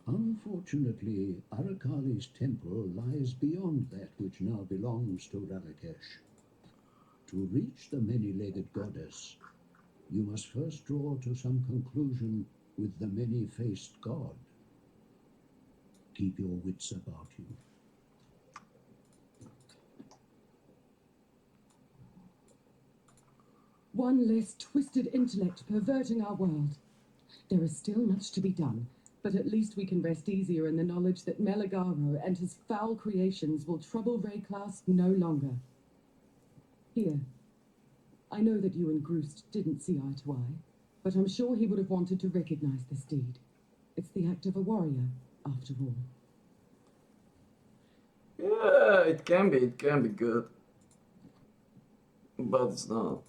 Unfortunately, Arakali's temple lies beyond that which now belongs to Rarakesh. To reach the many-legged goddess, you must first draw to some conclusion with the many-faced god. Keep your wits about you. One less twisted intellect perverting our world. There is still much to be done, but at least we can rest easier in the knowledge that Meligaro and his foul creations will trouble Rayclass no longer. Here, I know that you and Groost didn't see eye to eye, but I'm sure he would have wanted to recognize this deed. It's the act of a warrior, after all. Yeah, it can be good. But it's not.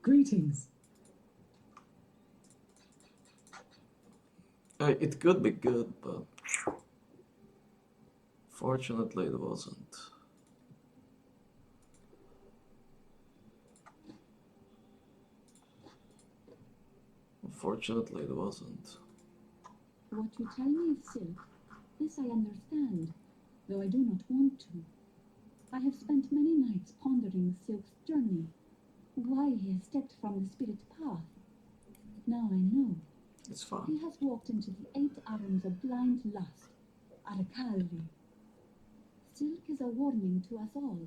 Greetings. It could be good, but fortunately it wasn't. Unfortunately it wasn't. What you tell me of Silk, this I understand, though I do not want to. I have spent many nights pondering Silk's journey, why he has stepped from the spirit path. Now I know. It's fine. He has walked into the 8 arms of blind lust, Arakali. Silk is a warning to us all.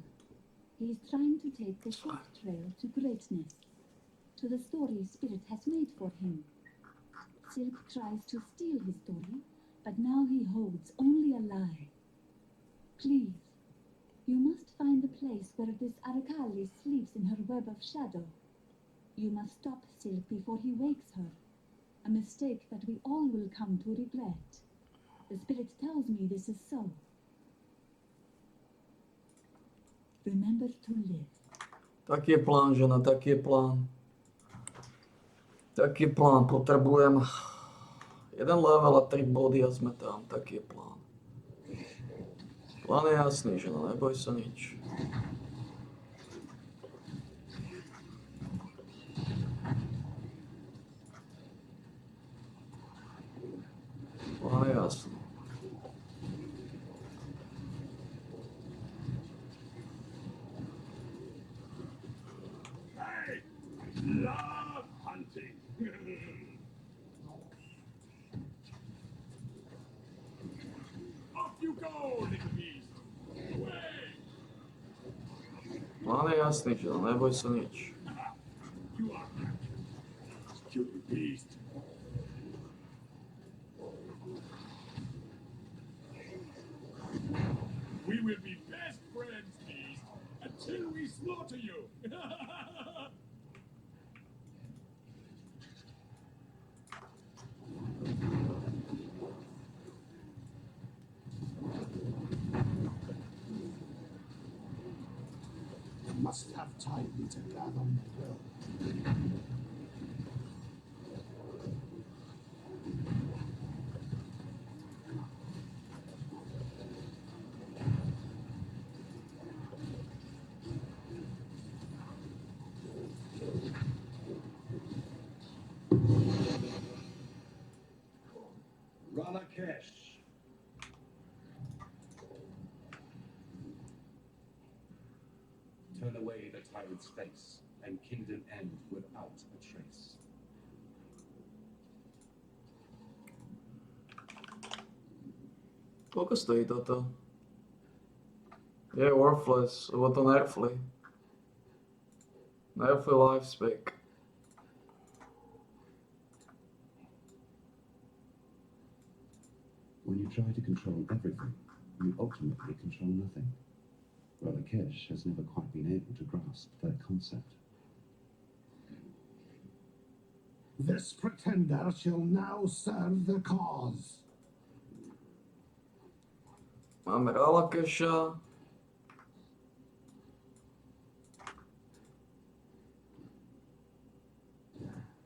He is trying to take the short trail to greatness, to the story Spirit has made for him. Silk tries to steal his story, but now he holds only a lie. Please, you must find the place where this Arakali sleeps in her web of shadow. You must stop Silk before he wakes her, a mistake that we all will come to regret. The Spirit tells me this is so. Remember to live. Taký je plán, žena, taký je plán. Taký je plán, potrebujem jeden level a 3 body a sme tam, taký je plán. Plán je jasný, žena, neboj sa nič. Plán je jasný. Love hunting. Off you go, little beast. Away. Plán je jasný, žena, neboj sa nič. You are stupid beast. We will be best friends, beast, until we slaughter you. Must have time to gather my will. Rarakesh. Turn away the tyrant's face, and kingdom end without a trace. Koľko stojí toto? Je worthless, lebo to nerfli. No for life spec. When you try to control everything, you ultimately control nothing. Rakesh has never quite been able to grasp that concept. This pretender shall now serve the cause. Máme Rakeša.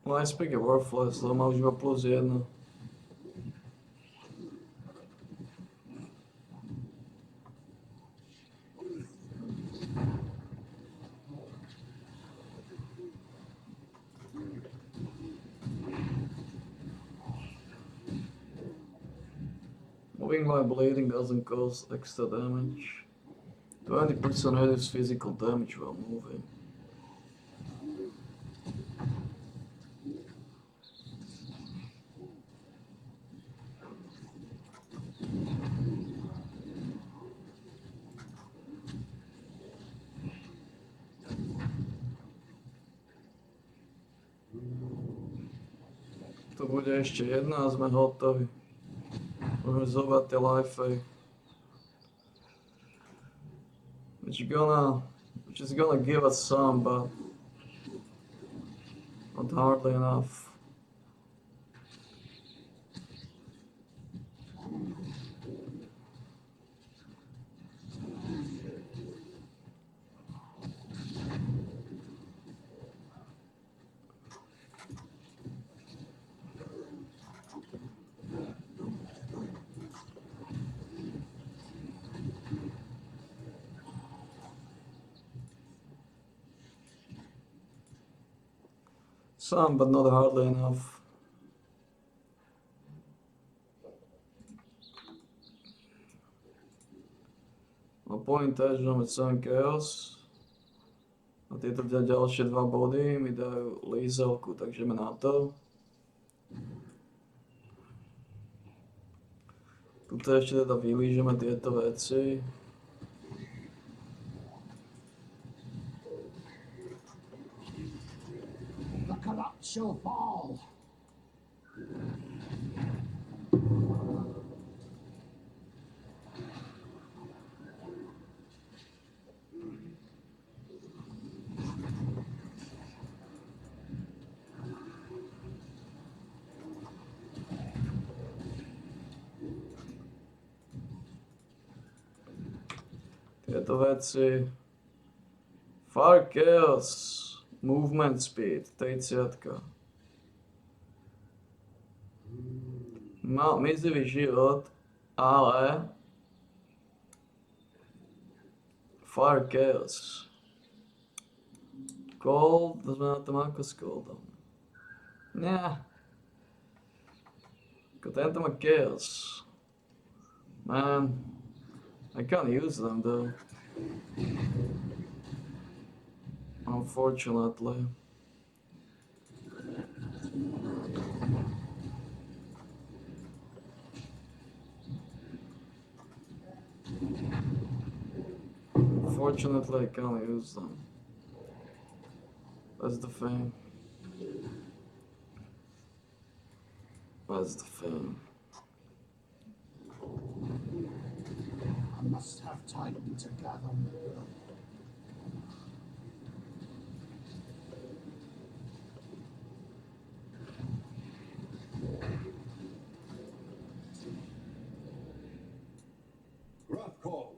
Life spec je worthless, lebo má už iba +1. Moving by bleeding doesn't cause extra damage. 20% reduce physical damage while moving. Tu bude ešte jedna a sme hotoví. Môžeme zovať tie lifey. Which is gonna give us some, but not hardly enough. Some, but not hardly enough. No point je, že máme 7 chaos. A tieto ďalšie 2 body mi dajú lízelku, takže ideme na to. Tuto ešte teda vylížeme tieto veci. The corrupt shall fall. Tieto veci. Fire Chaos. Movement Speed. 30. Má mizivý život, ale Fire Chaos. Gold, to sme na tom ako s Goldom. Nie. Ako tento má Chaos. Man, I can't use them though. Unfortunately. Unfortunately, I can't use them. That's the thing. That's the thing. I must have time to gather more. Wrath call.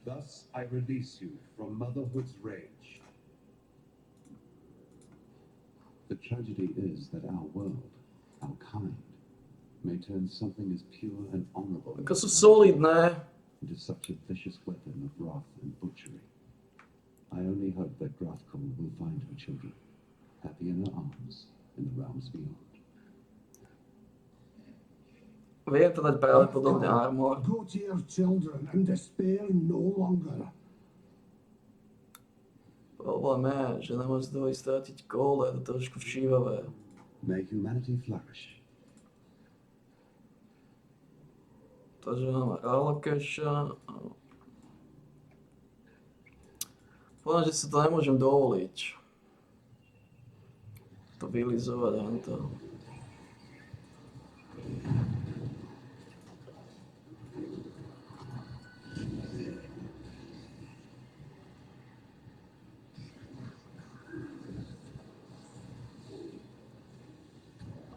Thus I release you from motherhood's rage. The tragedy is that our world, our kind, may turn something as pure and honorable Ako sú solidné. into such a vicious weapon of wrath and butchery. I only hope that Grathkul will find her children, happy in her arms in the realms beyond. Viem to dať pravdepodobne armor. Go to your children and despair no longer. Problém je, že nemôžem z toho strátiť kole, je to trošku všívavé. May humanity flourish. Takže máme Ralakeša. Poviem, že si to nemôžem dovoliť. To vylizovať, hento.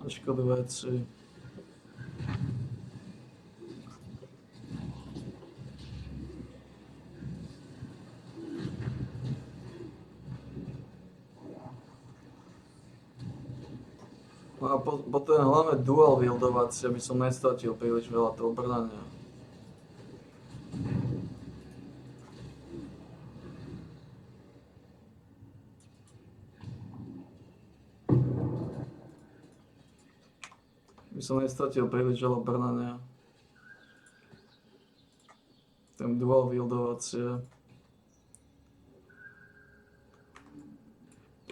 A škodu veci. A potom hlavne dual wieldovací, aby som nestratil príliš veľa toho brnania. Aby som nestratil príliš veľa brnania. Ten dual wieldovacie.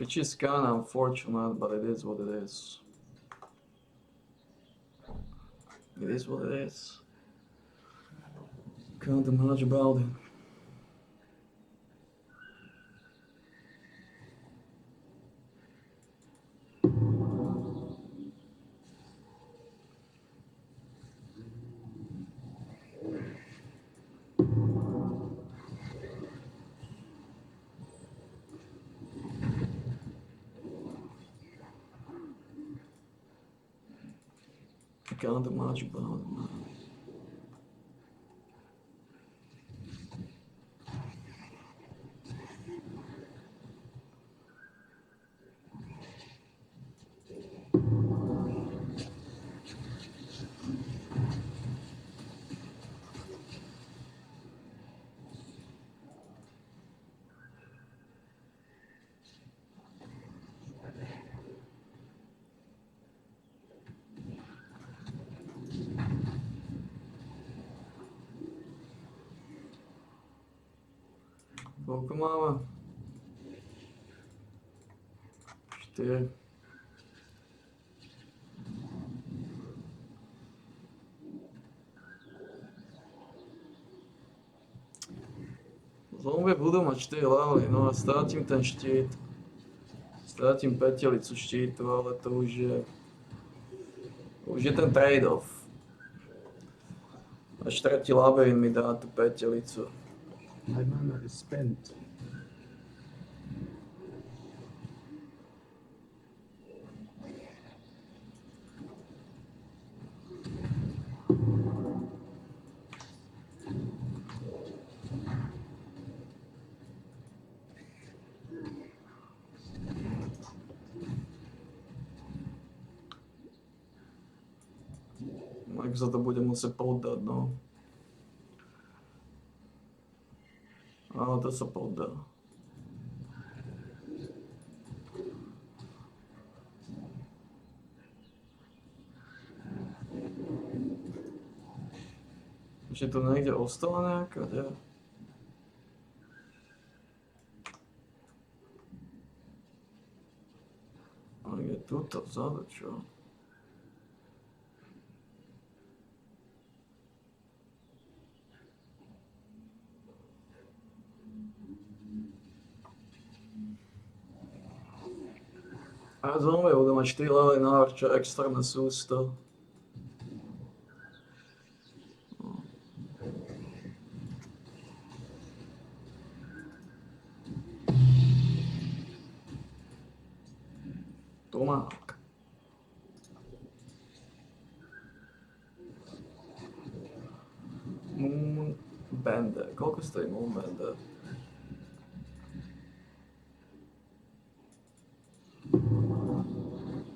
Which is kind of unfortunate, but it is what it is. It is what it is. Can't do much about it. Can't do much about it, man. Koľko máme? 4. Zombie budú mať 4 levely, no a strátim ten štít. Strátim petelicu štítu, ale to už je ten trade-off. Až tretí labín mi dá tú petelicu. My mana is spent. Tak sa to bude musieť poddať, no. Ale to sa poddá. Že tu niekde ostala nejaká, nie? A je tuto vzadu, čo? A zombie budú mať 4 levely nahoru, čo je extrémne sústo. Tomák. Moonbender. Koľko stojí Moonbender?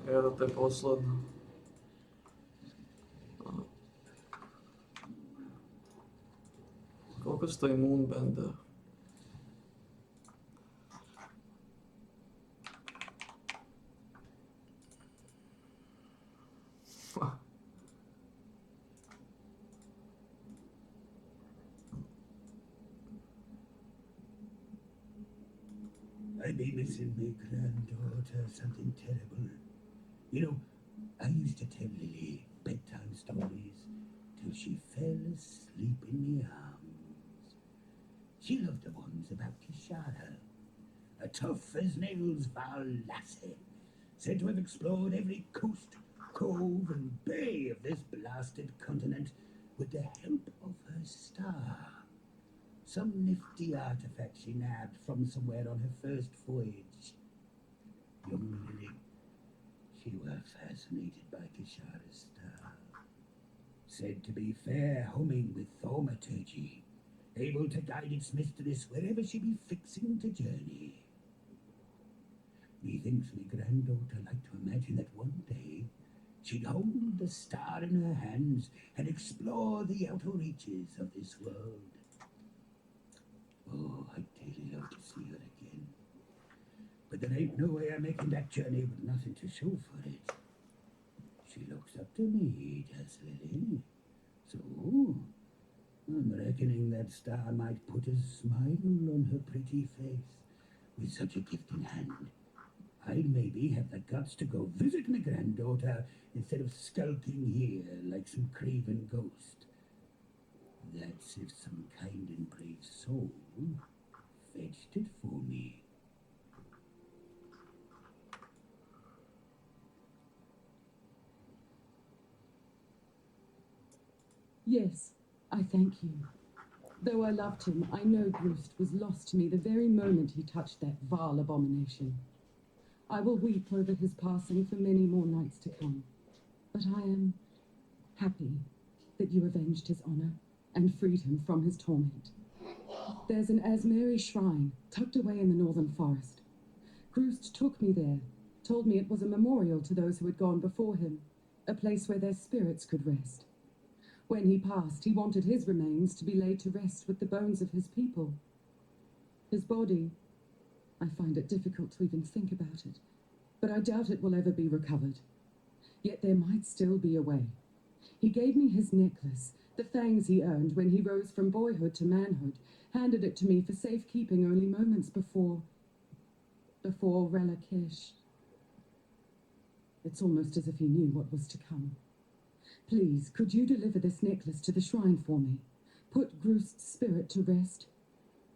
Ja to je posledná. Koľko stojí Moonbender? I be missing my granddaughter something terrible. You know, I used to tell Lily bedtime stories to till she fell asleep in me arms. She loved the ones about Kishara, a tough as nails Val lassie, said to have explored every coast, cove, and bay of this blasted continent with the help of her star. Some nifty artifact she nabbed from somewhere on her first voyage. Young Lily, she were fascinated by Kishara's star. Said to be fair humming with thaumaturgy, able to guide its mistress wherever she be fixing to journey. Methinks me granddaughter liked to imagine that one day she'd hold the star in her hands and explore the outer reaches of this world. Oh, I'd dearly love to see her again. But there ain't no way I'm making that journey with nothing to show for it. She looks up to me, does Lily. So, I'm reckoning that star might put a smile on her pretty face. With such a gift in hand, I'd maybe have the guts to go visit my granddaughter instead of skulking here like some craven ghost. That's if some kind and brave soul fetched it for me. Yes, I thank you. Though I loved him, I know Groost was lost to me the very moment he touched that vile abomination. I will weep over his passing for many more nights to come. But I am happy that you avenged his honor and freed him from his torment. There's an Asmeri shrine tucked away in the northern forest. Groost took me there, told me it was a memorial to those who had gone before him, a place where their spirits could rest. When he passed, he wanted his remains to be laid to rest with the bones of his people. His body, I find it difficult to even think about it, but I doubt it will ever be recovered. Yet there might still be a way. He gave me his necklace, the fangs he earned when he rose from boyhood to manhood, handed it to me for safekeeping only moments before Relakesh. It's almost as if he knew what was to come. Please, could you deliver this necklace to the shrine for me? Put Groost's spirit to rest.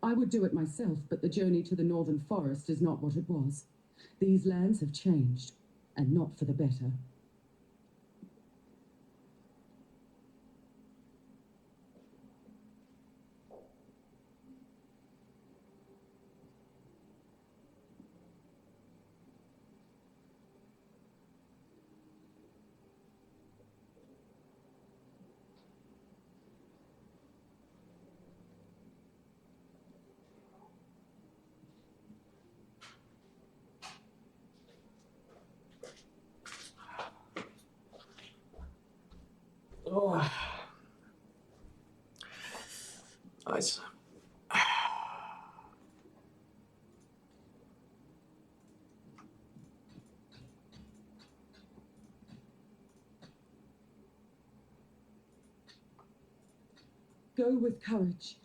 I would do it myself, but the journey to the northern forest is not what it was. These lands have changed, and not for the better. Oh. Nice. Go with courage.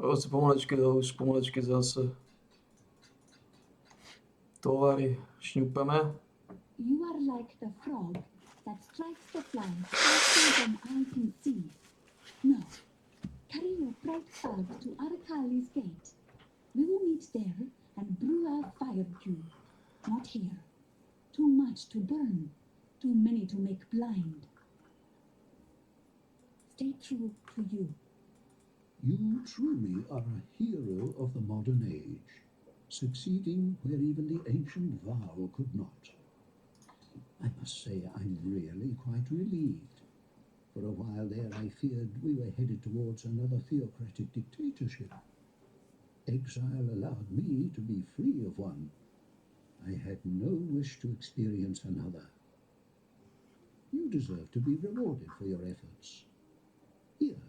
Už pomaličky zase. Tovary šňupeme. You are like the frog that strikes the flies faster than I can see. No, carry your bright bulb to Arakali's gate. We will meet there and brew our fire dew. Not here. Too much to burn, too many to make blind. Stay true to you. You truly are a hero of the modern age, succeeding where even the ancient Val could not. I must say I'm really quite relieved. For a while there I feared we were headed towards another theocratic dictatorship. Exile allowed me to be free of one. I had no wish to experience another. You deserve to be rewarded for your efforts. Here,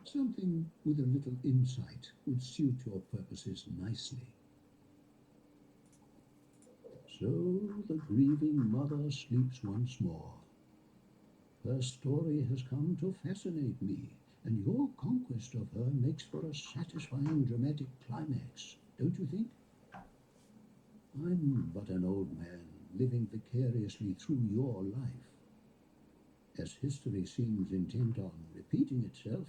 something with a little insight would suit your purposes nicely. So the grieving mother sleeps once more. Her story has come to fascinate me, and your conquest of her makes for a satisfying dramatic climax, don't you think? I'm but an old man living vicariously through your life. As history seems intent on repeating itself,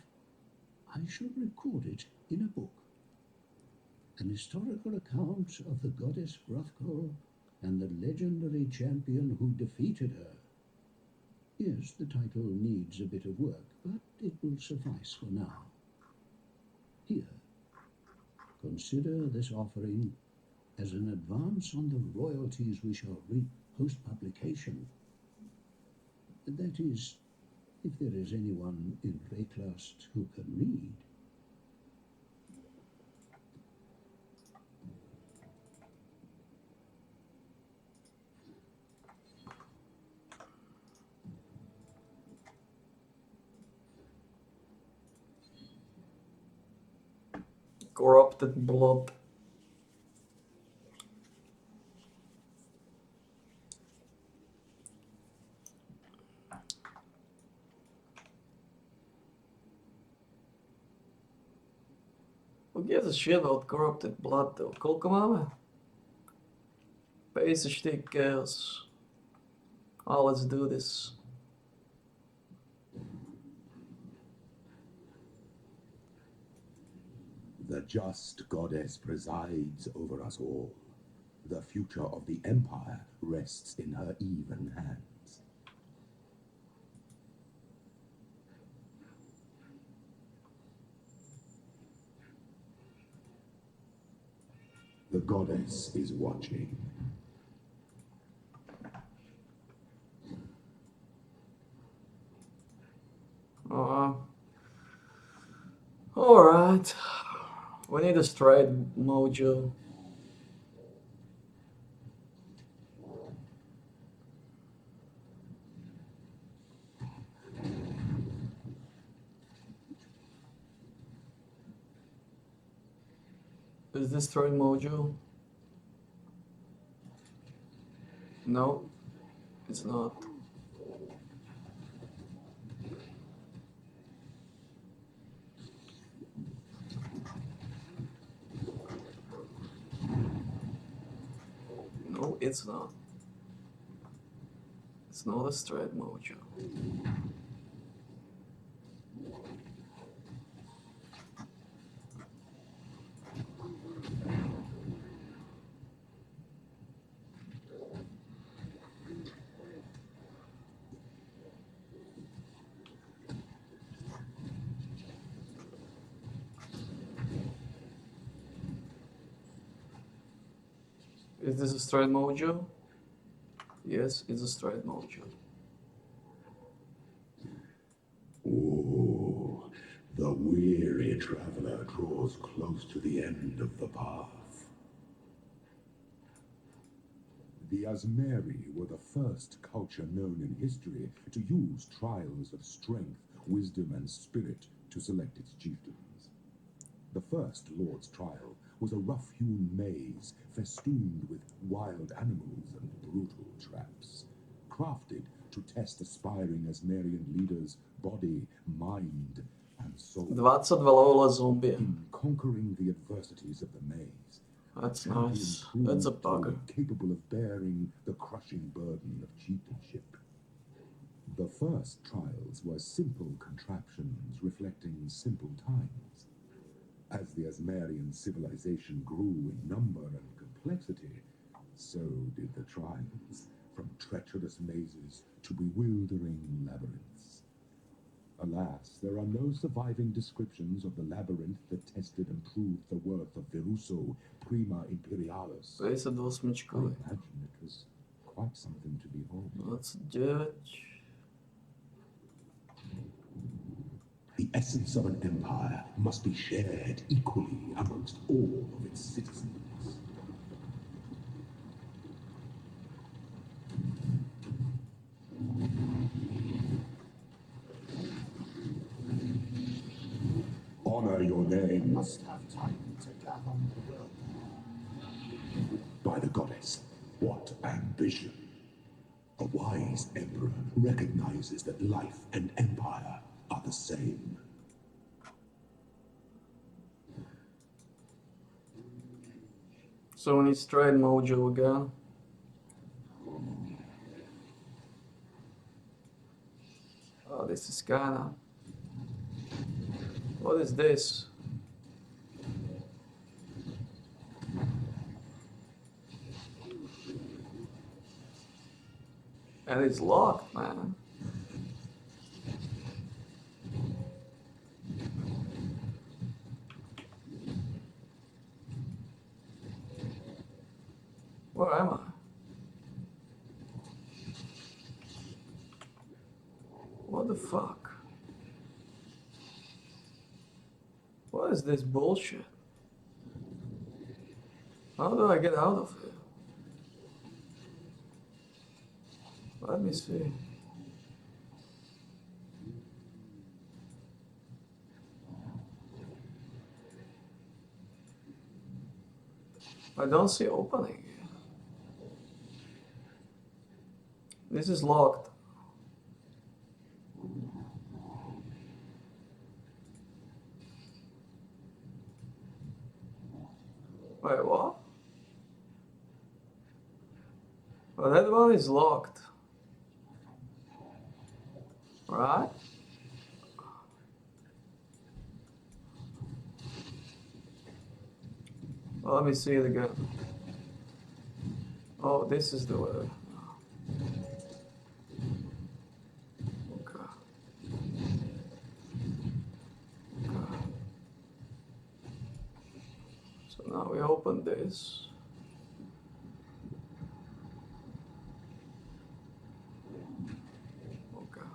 I shall record it in a book. An historical account of the goddess Hrothgar and the legendary champion who defeated her. Yes, the title needs a bit of work, but it will suffice for now. Here, consider this offering as an advance on the royalties we shall reap post-publication. That is, if there is anyone in Reklast who can read. Corrupted blood. Who gives a shit about corrupted blood though? Koľko máme? 54 chaos. Oh, let's do this. The just goddess presides over us all. The future of the Empire rests in her even hands. The goddess is watching. Alright. We need a straight mojo. Is this straight mojo? No, it's not. No, it's not. It's not a straight mojo. Is this a straight mojo? Yes, it's a straight mojo. Ooh, the weary traveler draws close to the end of the path. The Asmeri were the first culture known in history to use trials of strength, wisdom, and spirit to select its chieftains. The first Lord's trial was a rough-hewn maze festooned with wild animals and brutal traps, crafted to test aspiring Asmerian leaders' body, mind, and soul. 22 level zombie. In conquering the adversities of the maze, that's nice. That's a bugger. Capable of bearing the crushing burden of chieftainship. The first trials were simple contraptions reflecting simple times. As the Asmerian civilization grew in number and complexity, so did the trials, from treacherous mazes to bewildering labyrinths. Alas, there are no surviving descriptions of the labyrinth that tested and proved the worth of Viruso Prima Imperialis. I imagine it was quite something to behold. Let's do it. The essence of an empire must be shared equally amongst all of its citizens. Honor your name. Must have time to gather the will. By the goddess, What ambition! A wise emperor recognizes that life and empire are the same. So we need straight mojo again. Oh, this is kinda... What is this? And it's locked, man. Where am I? What the fuck? What is this bullshit? How do I get out of here? Let me see. I don't see opening. This is locked. Wait, what? Well, that one is locked. Right? Well, let me see it again. Oh, this is the way. Okay. Okay. So now we open this. Okay.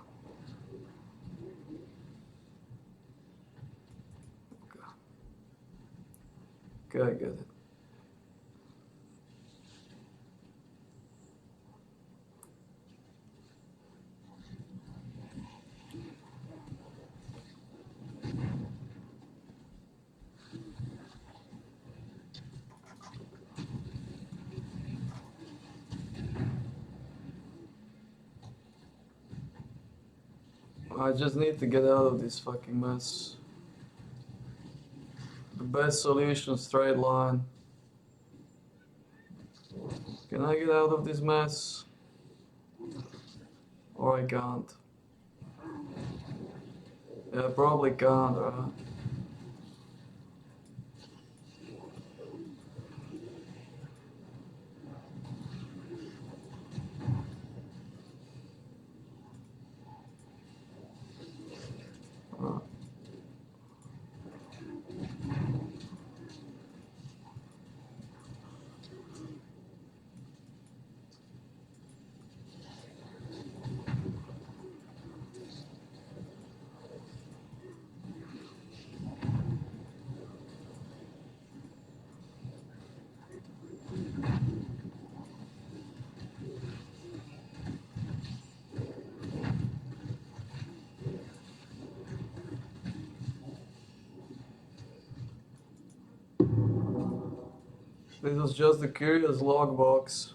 Okay, I get it. I just need to get out of this fucking mess. The best solution, straight line. Can I get out of this mess? Or I can't. Yeah, I probably can't, right? This was just a curious logbox.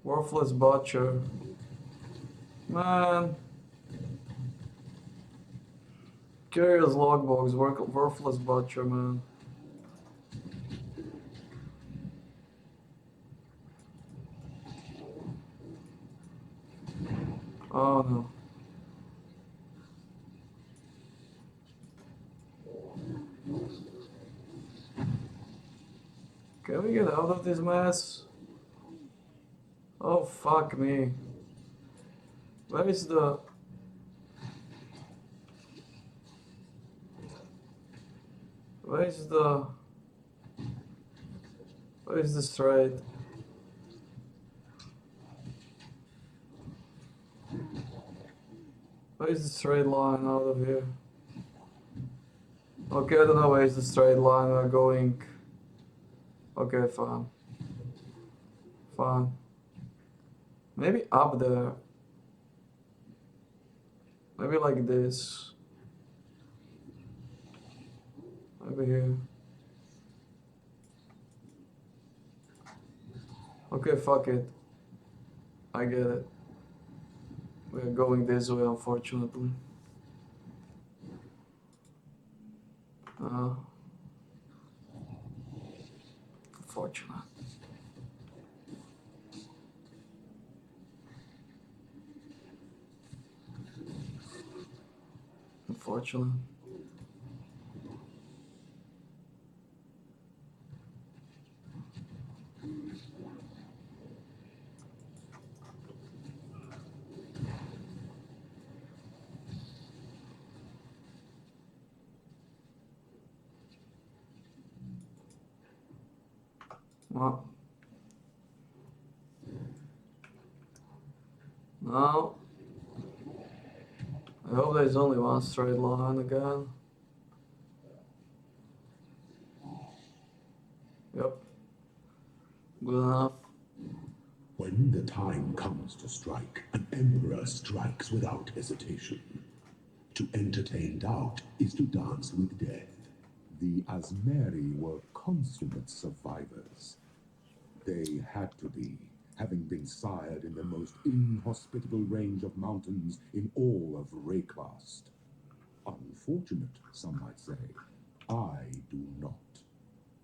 Worthless butcher. Man. Curious logbox, worthless butcher, man. Oh no. Can we get out of this mess? Oh fuck me. Where is the... Where is the... Where is the straight? Where is the straight line out of here? Okay, I don't know where is the straight line we're going. Okay, fine. Fine. Maybe up there. Maybe like this. Maybe here. Okay, fuck it. I get it. We're going this way, unfortunately. Unfortunate. Unfortunate. Well. No. I hope there's only one straight line again. Yep. Good enough. When the time comes to strike, an emperor strikes without hesitation. To entertain doubt is to dance with death. The Asmeri were consummate survivors. They had to be, having been sired in the most inhospitable range of mountains in all of Rayclast. Unfortunate, some might say. I do not.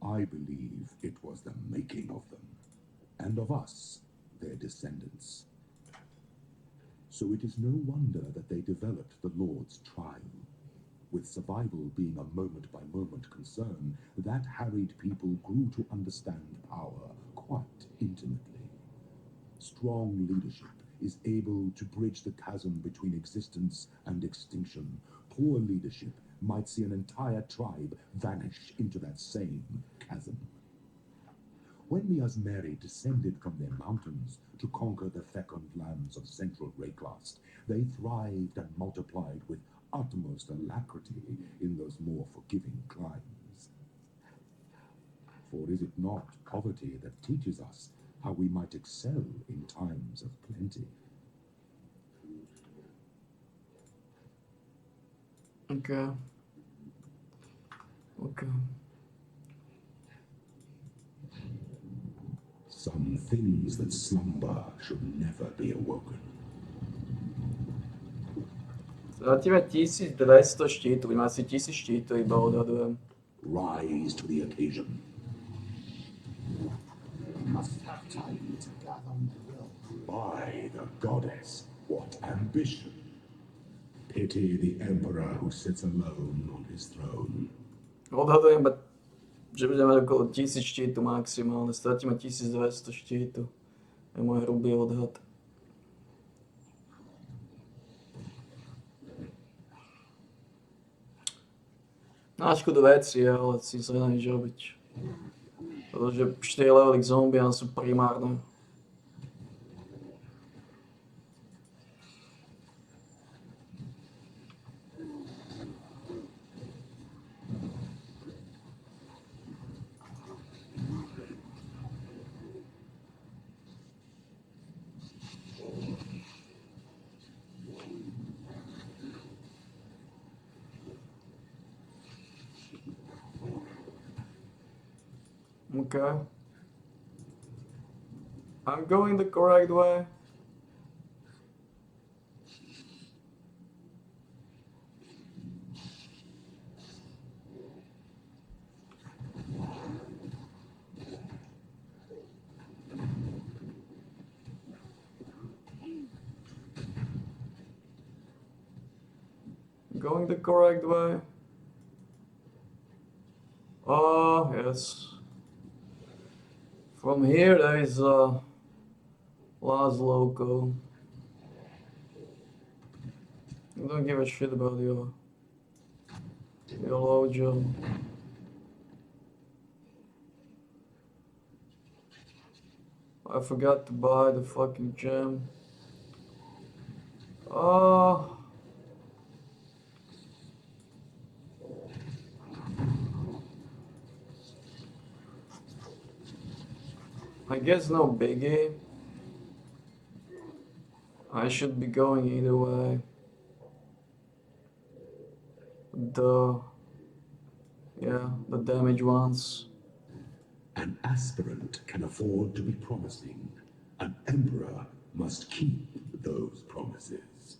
I believe it was the making of them, and of us, their descendants. So it is no wonder that they developed the Lord's trial. With survival being a moment-by-moment concern, that harried people grew to understand power quite intimately. Strong leadership is able to bridge the chasm between existence and extinction. Poor leadership might see an entire tribe vanish into that same chasm. When the Asmeri descended from their mountains to conquer the fecund lands of central Rayclast, they thrived and multiplied with utmost alacrity in those more forgiving climes. For is it not poverty that teaches us how we might excel in times of plenty? Okay. Okay. Some things that slumber should never be awoken. Zatím 1200 štítů, má asi 1000 štítů iba odhadujem. Rise to the occasion. Must have time to gather my will. By the goddess, what ambition! Pity the emperor who sits alone on his throne. Odhadujem, že budeme okolo 1000 štítů maximálne, stratíme 1200 štítů. Je môj hrubý odhad. Na škodu veci, ale si sa nedá nič robiť. Pretože 4 levely zombiám sú primárne. Okay. I'm going the correct way. Going the correct way. Oh, yes. From here there is Las Loco. I don't give a shit about your low jump. I forgot to buy the fucking gem. Oh. I guess no biggie. I should be going either way. Yeah, the damage ones. An aspirant can afford to be promising. An emperor must keep those promises.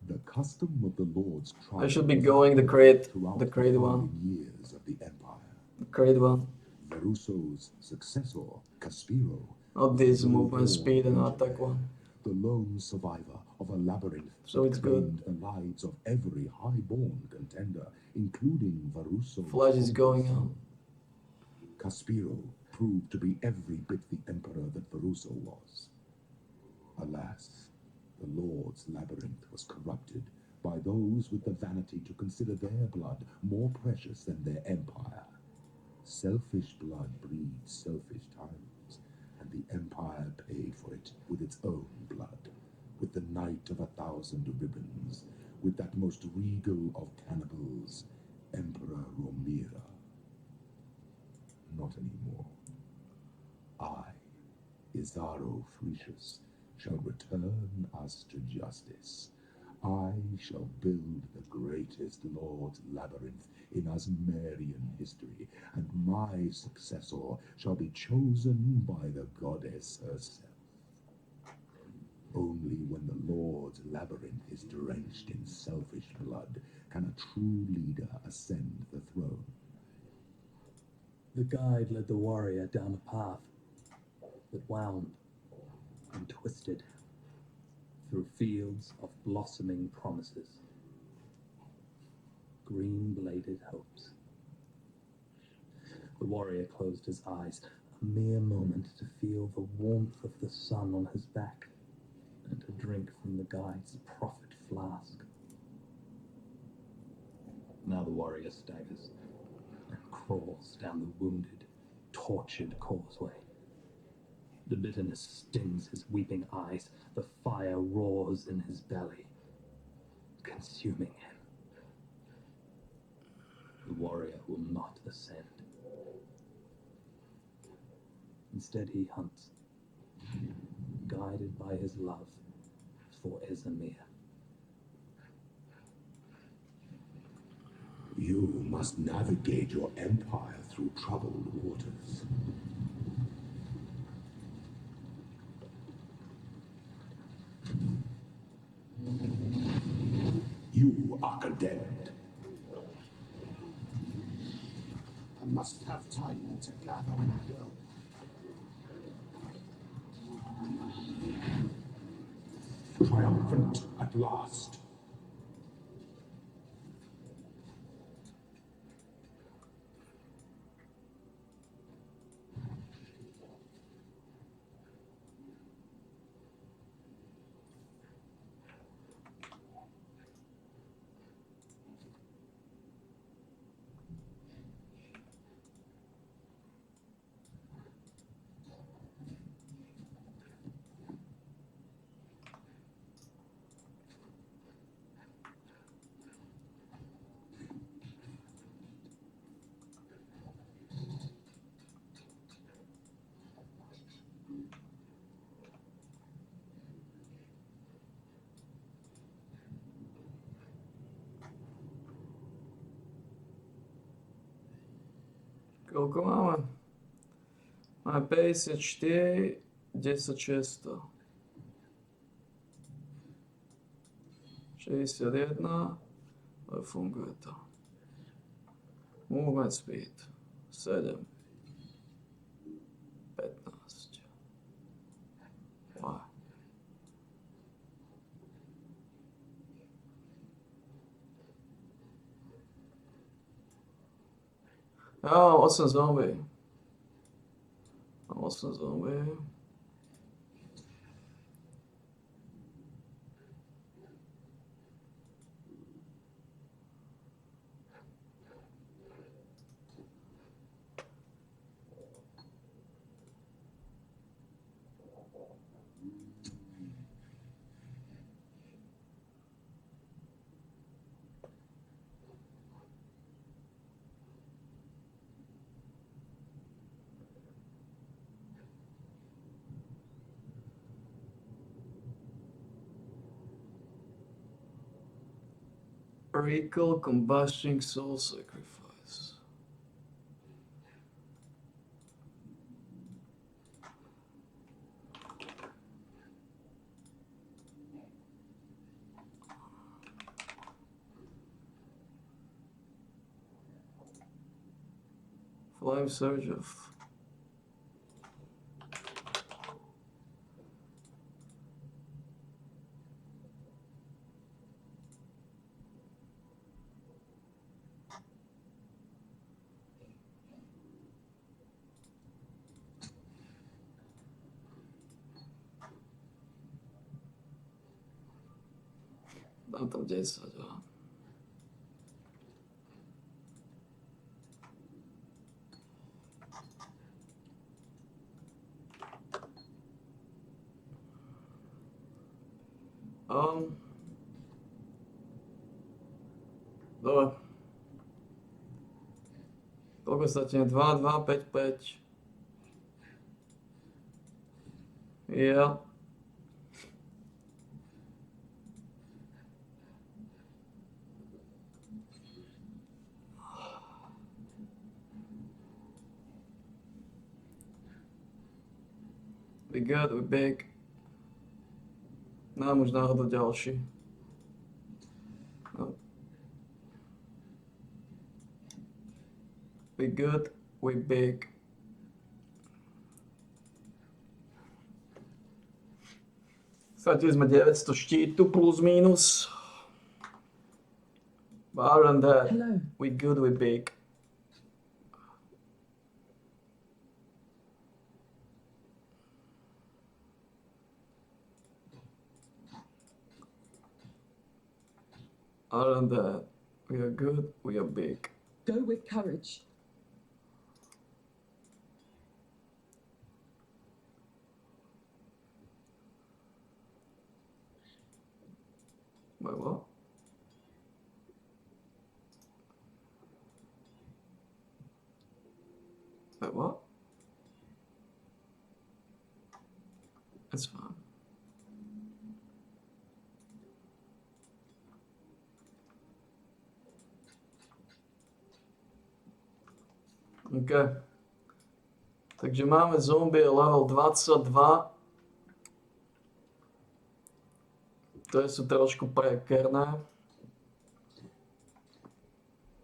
The custom of the Lord's trial I should be going the crate one. years of the empire. The crate one. Varusso's successor, Caspiro, Not this movement speed and attack one. the lone survivor of a labyrinth So that it's good. claimed the lives of every high-born contender, including Varusso's Flash is going son. on. Caspiro proved to be every bit the emperor that Varusso was. Alas, the Lord's labyrinth was corrupted by those with the vanity to consider their blood more precious than their empire. Selfish blood breeds selfish tyrants, and the empire paid for it with its own blood, with the Knight of 1,000 Ribbons, with that most regal of cannibals, Emperor Romira. Not anymore. I, Isaro Frecius, shall return us to justice. I shall build the greatest Lord's labyrinth in Asmerian history, and my successor shall be chosen by the goddess herself. Only when the Lord's labyrinth is drenched in selfish blood can a true leader ascend the throne. The guide led the warrior down a path that wound and twisted through fields of blossoming promises, green-bladed hopes. The warrior closed his eyes, a mere moment to feel the warmth of the sun on his back and to drink from the guide's prophet flask. Now the warrior staggers and crawls down the wounded, tortured causeway. The bitterness stings his weeping eyes. The fire roars in his belly, consuming him. The warrior will not ascend. Instead, he hunts, guided by his love for Esamir. You must navigate your empire through troubled waters. You are condemned. I must have time to gather my will. Triumphant at last. Koľko máme? Máme 54, 10, 600. 61, ale funguje to. Movement speed 7, 15. Wow. Ja mám 8 zombie. Mám 8 zombie. Recall combusting soul sacrifice. Flame Surge of... Dám tam 10, jo. Dobre. Koľko statine? 2, 2, 5, 5. Ja. We good, we big. Nám už náhodou ďalší. No. We good, we big. Stratili sme 900 štítu plus minus. But other than that, Hello. we good, we big. Other than that, we are good, we are big. Go with courage. Wait, what? Wait, what? It's fine. OK. Takže máme zombie level 22. Ktoré sú trošku prekerné.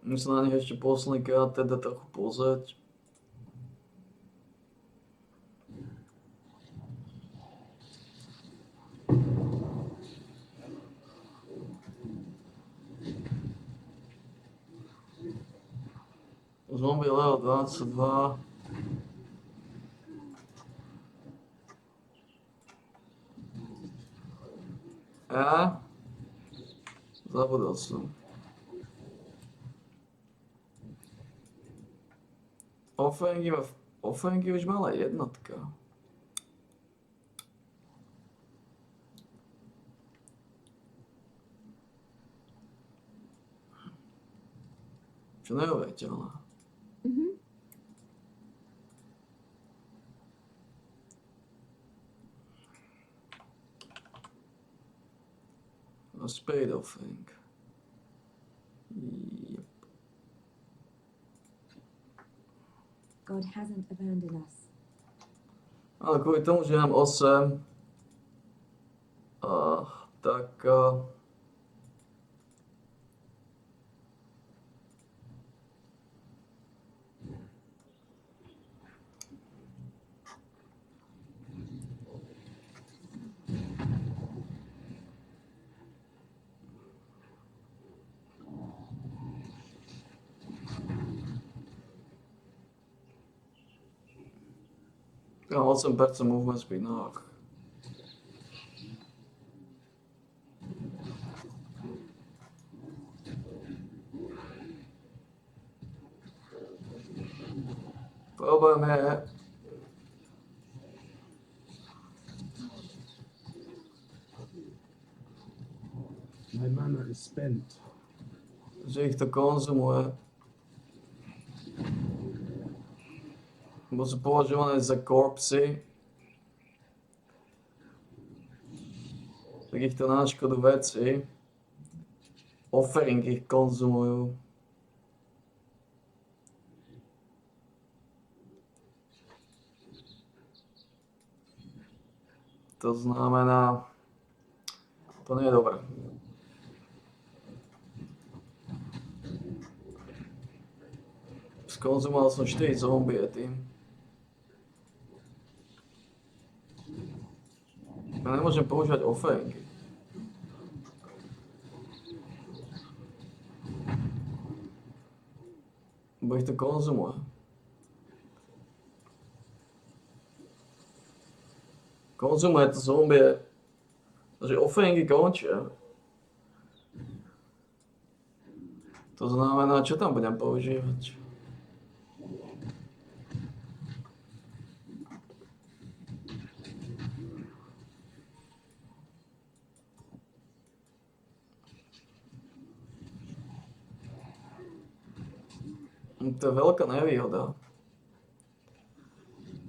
Musím sa na nich ešte posledný krát teda trochu pozrieť. Zombie level 22. A? Zabudol som. Offengy už mala jednotka. Čo neuveriteľné. A spade offering. Yep. God hasn't abandoned us. Ale kvôli tomu, že mám 8, tak mám 8% movement speed na ok. Problém je, My mana is spent. že ich to konzumuje. Bo sú považované za korpsy. Tak ich to na škodu veci. Offering ich konzumujú. To znamená, to nie je dobré. Skonzumoval som 4 zombie tým. Ja nemôžem používať offenky. Bo ich to konzumuje. Konzumuje to zombie. Takže offenky končia. To znamená, čo tam budem používať? To je veľká nevýhoda.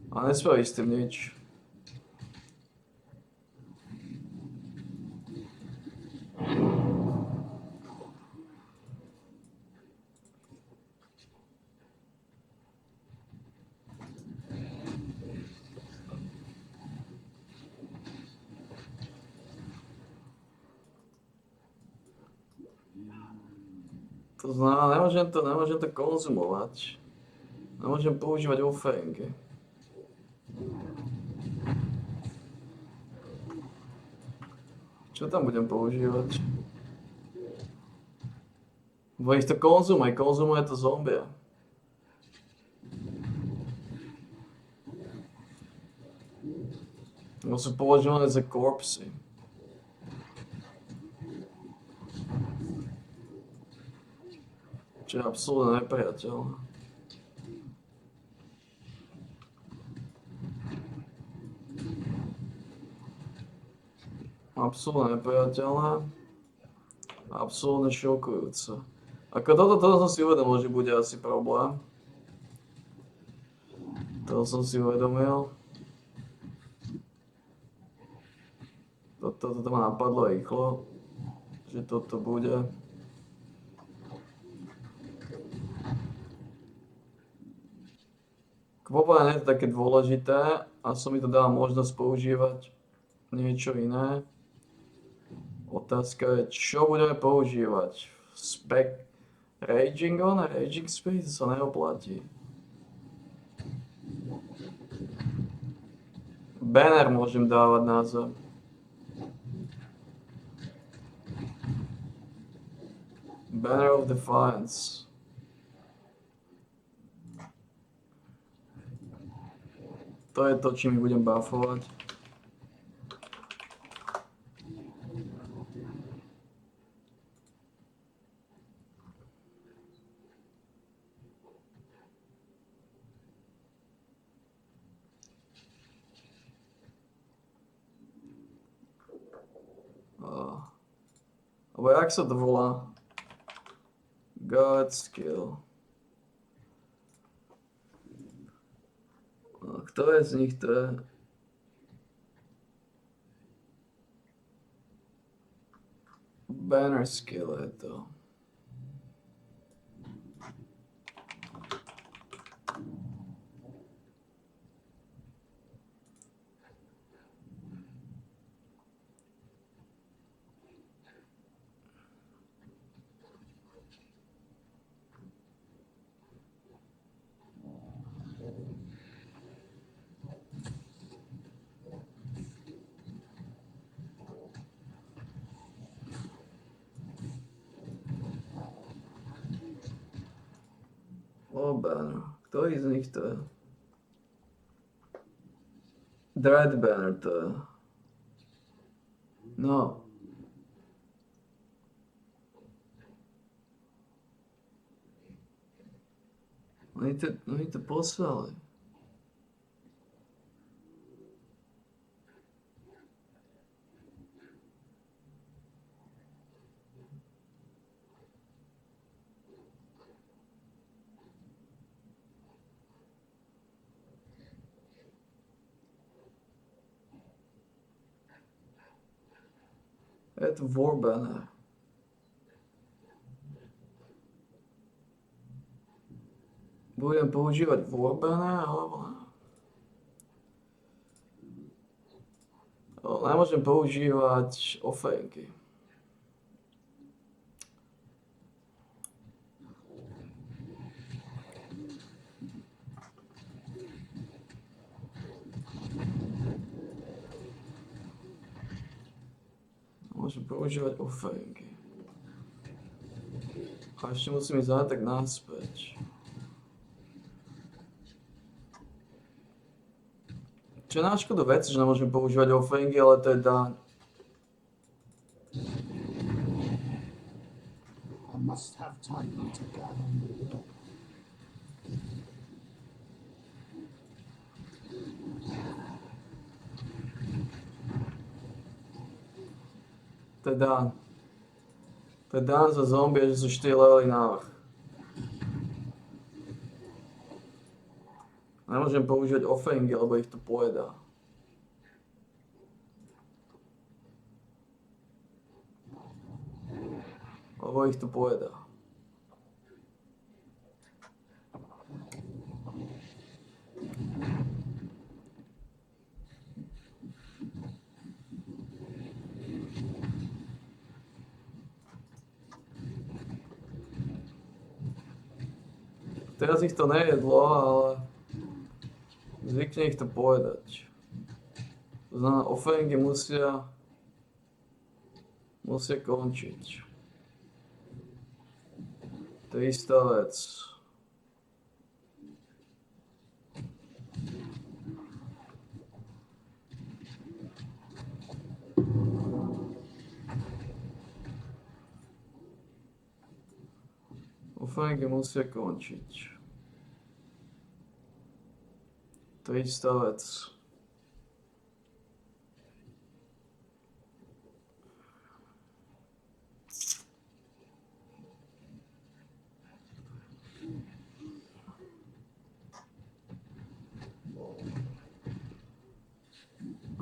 A nespraví s tým nič. To znamená, nemôžem to konzumovať. Nemôžem používať offenky. Čo tam budem používať? Bo ich to konzumuje to zombie. No sú považované za korpsy. Čo je absolútne nepriateľné. Absolútne nepriateľné. Absolútne šokujúce. Ako toto som si uvedomil, že bude asi problém. To som si uvedomil. Toto ma napadlo rýchlo, že toto bude. Kvôľa nie je to také dôležité a som mi to dal možnosť používať niečo iné. Otázka je, čo budeme používať? Raging on a Raging Space sa neoplatí. Banner môžem dávať na zem. Banner of Defiance. To je to, čím budem buffovať. Jak sa to volá? God skill. Kto je z nich to je? Banner skill je to. Banner. Ktorý z nich to je? Dread Banner to je. No. Oni to poslali. Je to War Banner. Budem používať War Banner, alebo ne? Nemôžem používať offenky. používať offeringy. A ešte musím ísť tak naspäť. Čo je na škodu veci, že nemôžem používať offeringy, ale to je daň. I must have time to gather more. To je daň. To je daň za zombie, že sú 4 levely návrh. Nemôžem používať offeringy, lebo ich to pojedá. Lebo ich to pojedá. Teraz ich to nejedlo, ale zvykne ich to pojedať. To znamená, offeringy musia končiť. To je istá vec. Offeringy musia končiť. To je istá vec.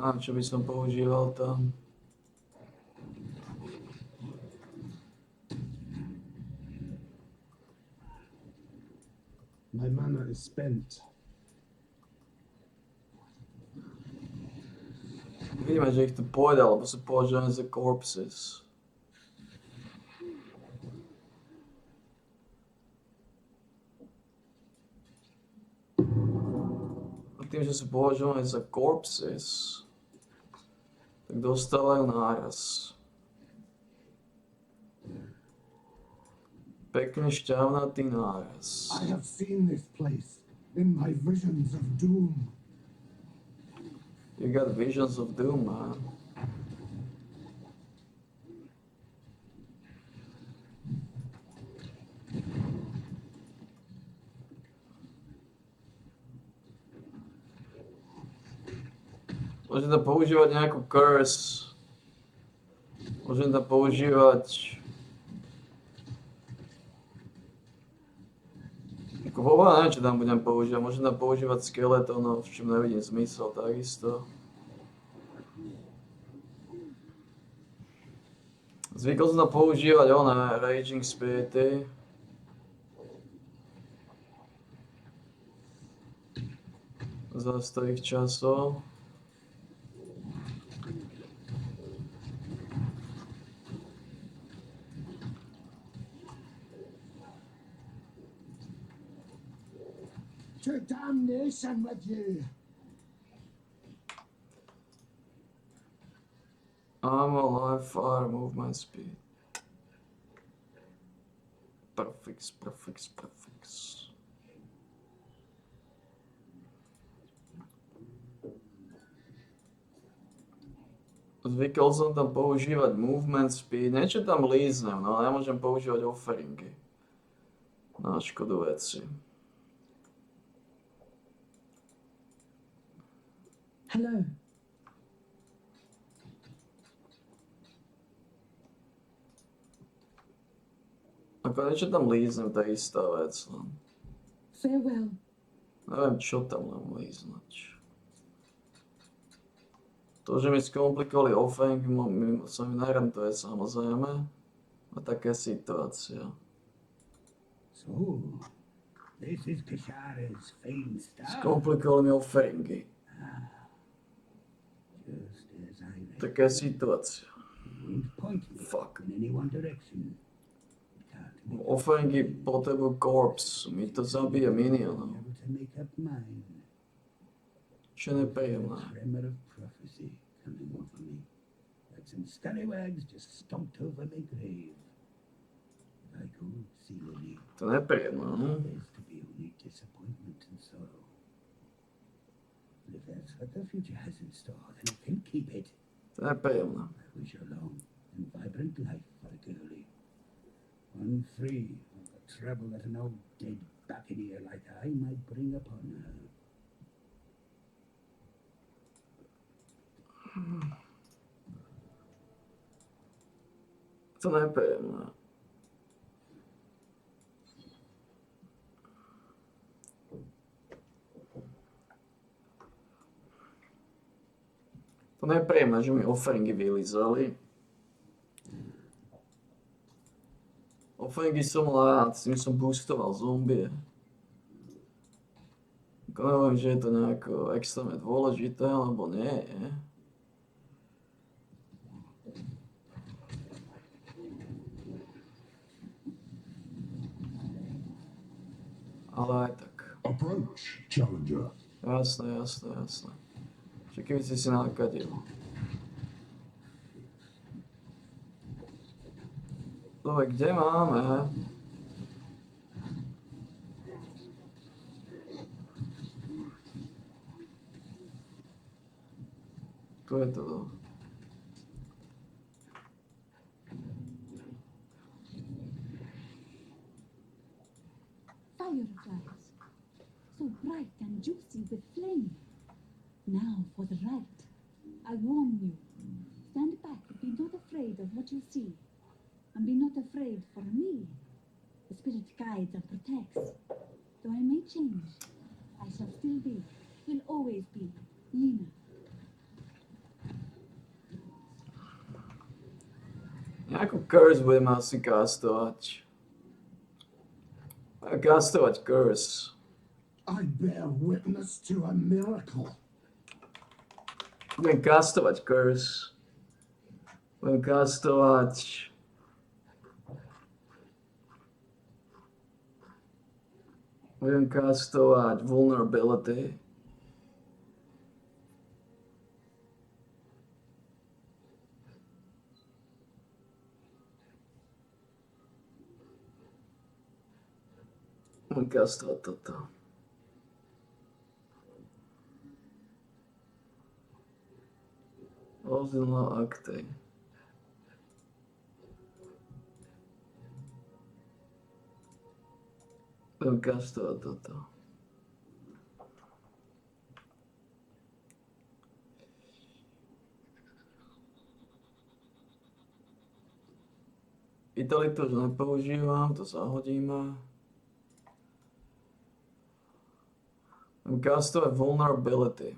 A čo by som používal tam? My mana is spent. Vidíme, že ich to pôjde, lebo sú považované za corpses. A tým, že sú považované za corpses, tak dostávajú náraz. Pekne šťavnatý náraz. I have seen this place in my visions of doom. You got visions of doom, man. Môžem tam používať nejakú curse. Môžem tam používať... Neviem, čo tam budem používať. Môžem tam používať skeletonov, v čom nevidím zmysel takisto. Zvykol som tam používať Raging Spirity. Za starých časov. To damnation with you! I'm alive, fire, movement speed. Perfect. Zvykol som tam používať movement speed, niečo tam líznem, no ale nemôžem používať offeringy. Na škodu veci. Hello. Ako niečo tam líznem, to je istá vec. No. Farewell. Neviem, čo tam len líznať. To, že mi skomplikovali offering, sa mi nerentuje samozrejme. A taká situácia. So, this is Kashara's famed star. Skomplikovali mi offeringy. Just as I read. Taká situácia. Fuck. In any one direction. Offeringy potrebujú corpse. Mi to zabije minionov. To make up mine. Čo nepríjemné. Tremor of prophecy coming over me. That and scallywags just stomped over my grave. If I could see Lily, To nepríjemné, no. there's to be only disappointment and sorrow. But if that's what the future has in store, then I can keep it. To nepríjemné. I wish her long and vibrant life for a girlie. One free of the trouble that an old dead buccaneer like I might bring upon her. To nepríjemné. To nepríjemné, že mi offeringy vylizali. Offeringy som rád, s tým som boostoval zombie. Neviem, že je to nejako extrémne dôležité, alebo nie je. Ale aj tak. Approach, challenger. Jasné. Že keby si nakadil. Dobre, kde máme? Tu je to. Fireflies, so bright and juicy with flame. Now for the ride. I warn you. Stand back, be not afraid of what you see. And be not afraid for me. The spirit guides and protects. Though I may change, I shall still be, will always be, Lina. Nejakú curse budem asi castovať. Castovať curse. I bear witness to a miracle. Budem castovať curse. Budem castovať... Budem castovať vulnerability. Budem castovať toto. Rozdielna akty. Budem castovať toto. Vitalitu už nepoužívam, to zahodíme. Budem castovať vulnerability.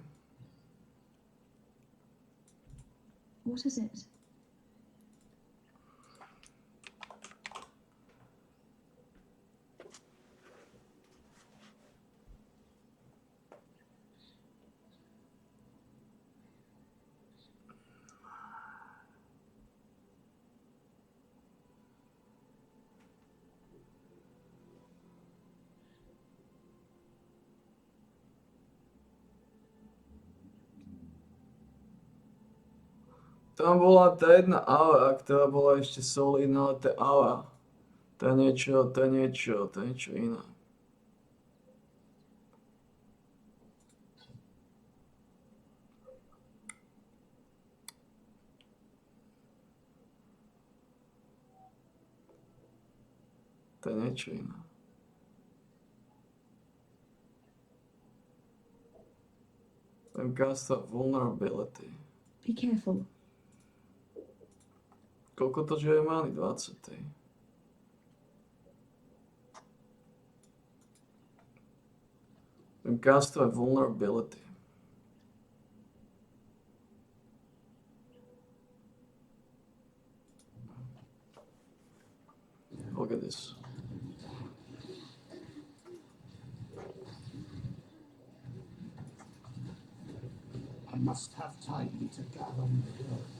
What is it? Tam bola tá jedna aura, ktorá bola ešte solidná, ale tá aura, to je niečo iné. To je niečo iné. Budem castovať vulnerability. Be careful. Koľko to žije mány? 20. Budem castovať vulnerability. Look at this. I must have time to gather more.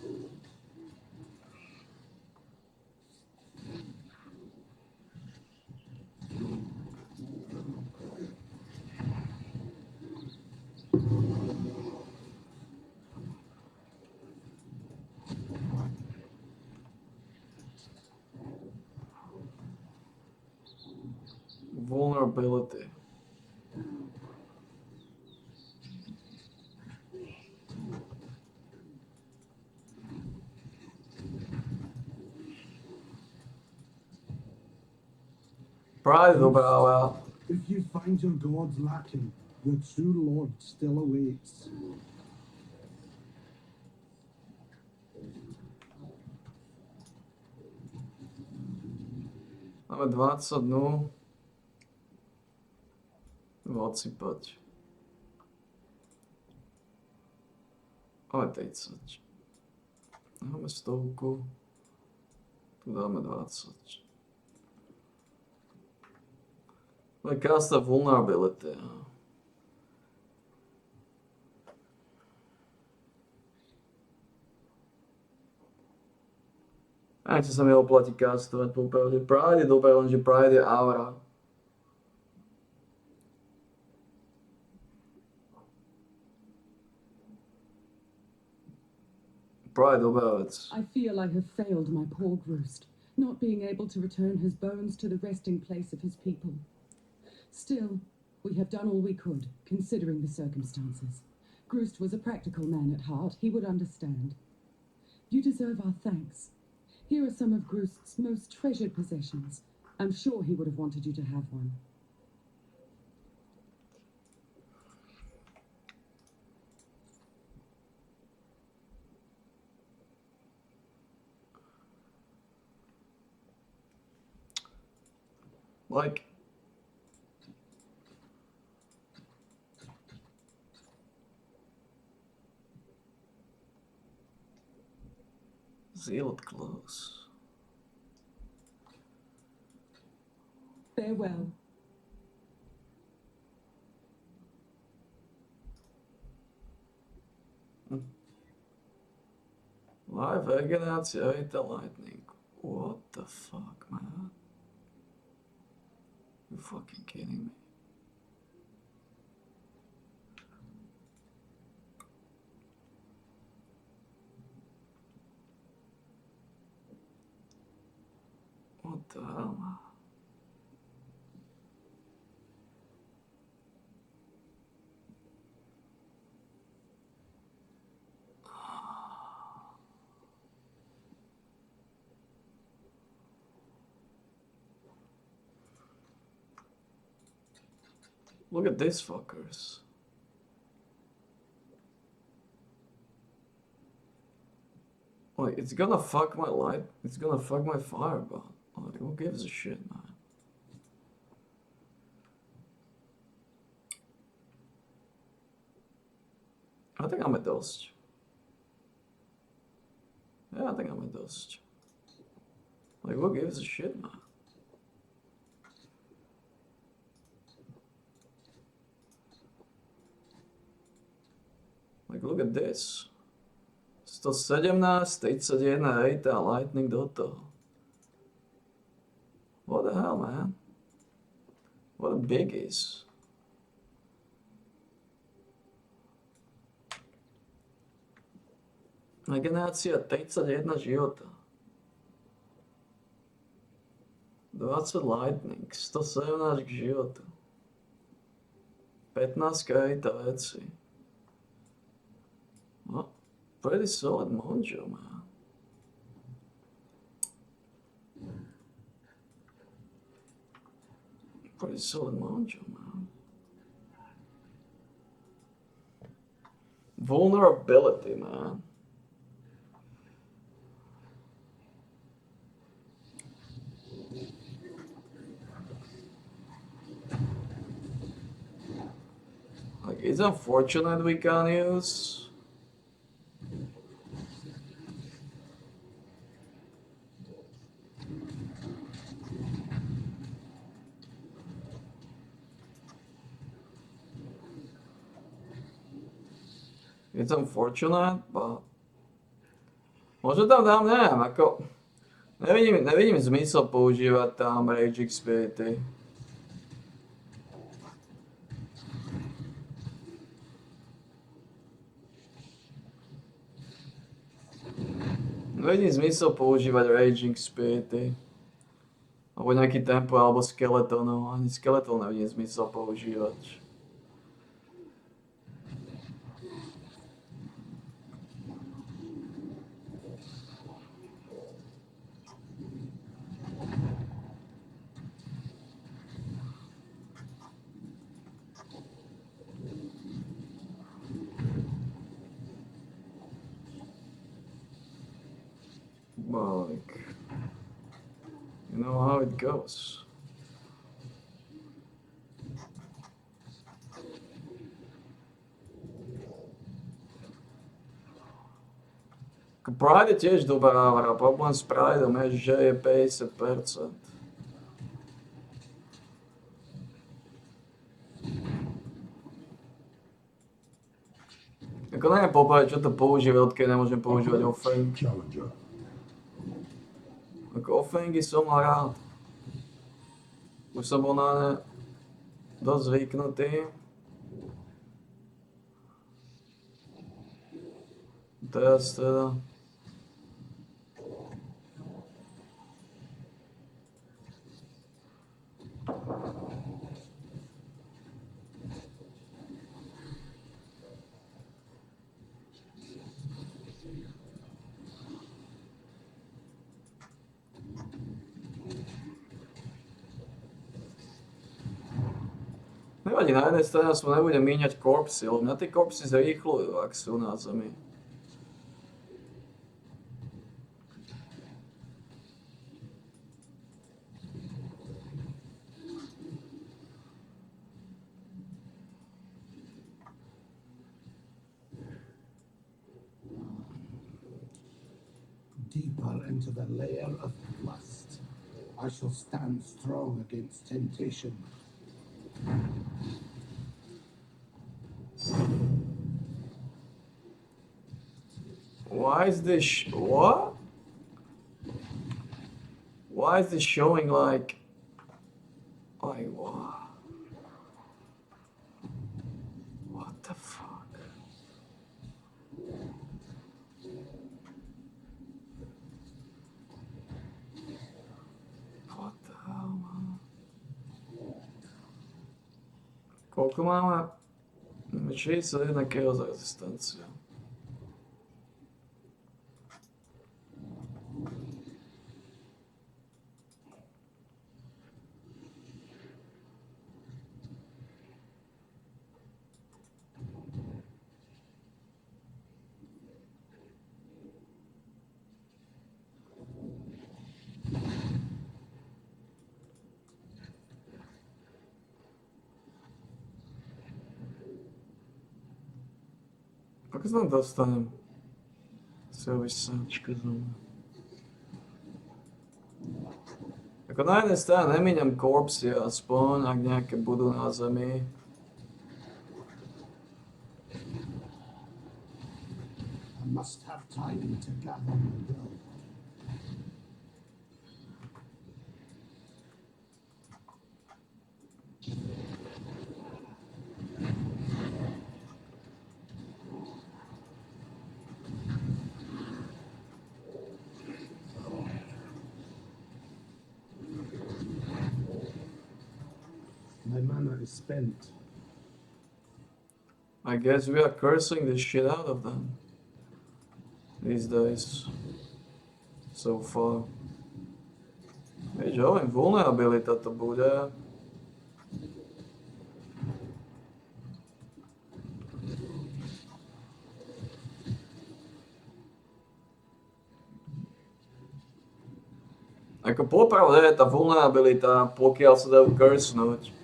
Vulnerability. Pride dobrá, ale If you find your gods lacking, your true lord still awaits. máme 20 dnů. Odsypať. Ale 30. Máme 100. Tu dáme 20. Ale cast vulnerability. Ani sa mi oplatí castovať popravde. Pride je dobré, lenže Pride je aura. Pride dobrá vec. I feel I have failed my poor Groost, not being able to return his bones to the resting place of his people. Still, we have done all we could, considering the circumstances. Groost was a practical man at heart. He would understand. You deserve our thanks. Here are some of Groost's most treasured possessions. I'm sure he would have wanted you to have one. Like, sealed close. Farewell. Live regenerácia Vita Lightning. What the fuck, man? You fucking kidding me? What the hell, man? Look at these fuckers. Like, it's gonna fuck my light. It's gonna fuck my fireball. Like, who gives a shit, man? I think I'm a dosed. Yeah, I think I'm a dosed. Like, who gives a shit, man? Like, look at this. 117, 31 rejta, lightning do toho. What the hell, man? What a biggies. Regenerácia 31 života. 20 lightning, 117 k životu. 15 rejta veci. Well, pretty solid mojo, man. Pretty solid mojo, man. Vulnerability, man. Like, it's unfortunate we can't use. It's unfortunate, but možno tam dám, neviem, ako nevidím zmysel používať tam Rage Expirity. Nevidím zmysel používať Raging Spirity. Alebo nejaký tempo, alebo skeletónov. Ani skeletón nevidím zmysel používať. Like, you know how it goes. Pride je tiež dobrá hra. Problém s Prideom je, že je 50%. Ako neviem povedať, čo to používa, odkiaľ nemôžem používať offering. Ako offeringy som mal rád. Už som bol na ne dosť zvyknutý. Teraz teda... Nevadí, na jednej strane som nebudem míňať korpsy, lebo mňa tie korpsy zrýchľujú, ak sú na zemi. Deeper into the layer of lust, I shall stand strong against temptation. Why is this what? Why is this showing like what? What the fuck? What the hell, man? Koľko máme? 61 kg za rezistenciu. Ako sa tam dostanem? Si ho vysáčka znova. Ako na jednej strane nemíňam korpsy, aspoň, ak nejaké budú na zemi. I must have time to gather my dough. My mana is spent. I guess we are cursing the shit out of them these days. So far. Vieš, hovorím, vulnerabilita to bude. Ako popravde je tá vulnerabilita, pokiaľ sa dajú cursenúť.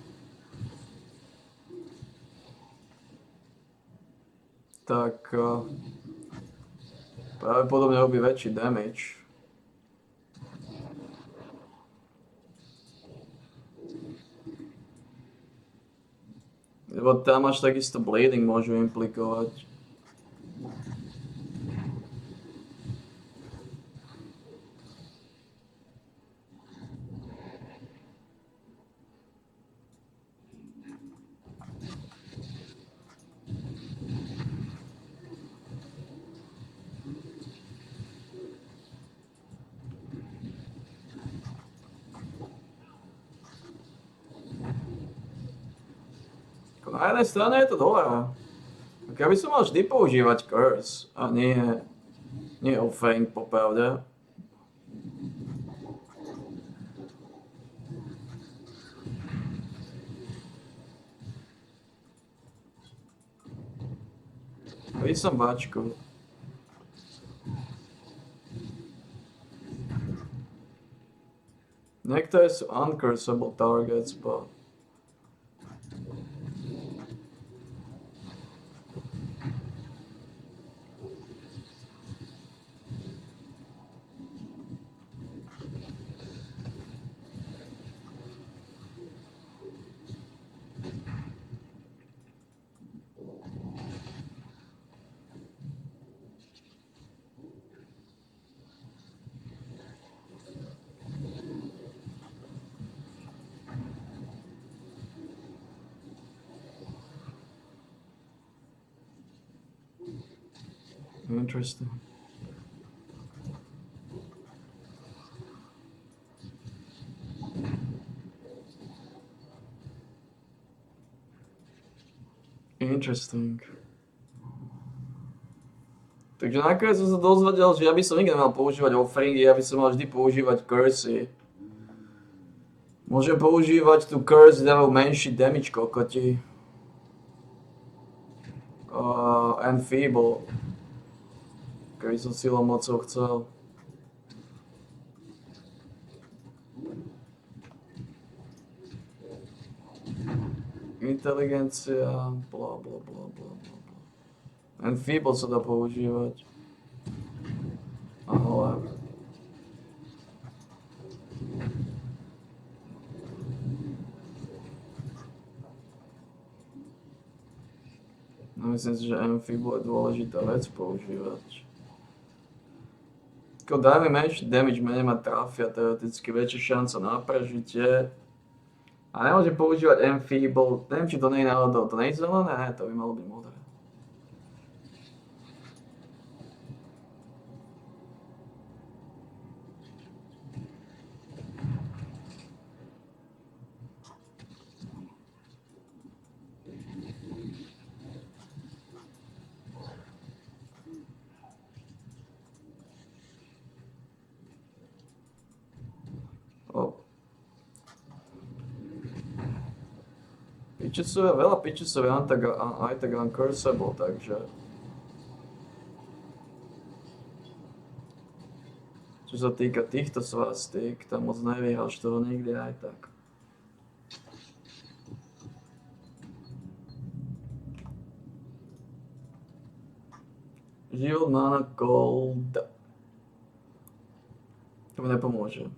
Tak pravdepodobne robí väčší damage. Lebo tam až takisto bleeding môžu implikovať. Na jednej strane je to dobré. Ja by som mal vždy používať curse a nie offering popravde. By som bačku. Niektoré sú uncursable targets, but... Interesting. Interesting. Takže nakoniec som sa dozvedel, že ja by som nikdy nemal používať offeringy, ja by som mal vždy používať cursy. Môžem používať tu curse, dávajú menší damage kokoti. And feeble. Keby som silou mocou chcel. Inteligencia, bla bla bla bla bla. And feeble sa dá používať. Ale... No myslím si, že Enfeeble je dôležitá vec používať. Keď dáme menší damage, menej ma trafia, teoreticky väčšia šanca na prežitie. A nemôžem používať Enfeeble, neviem či to nie je náhodou, to nie je zelené? Ne, to by malo byť modré. Pitchesovia, veľa pitchesovia aj tak uncursable, takže... Čo sa týka týchto svastík, tam moc nevyhráš toho nikdy aj tak. Život mana cold. To mi nepomôže.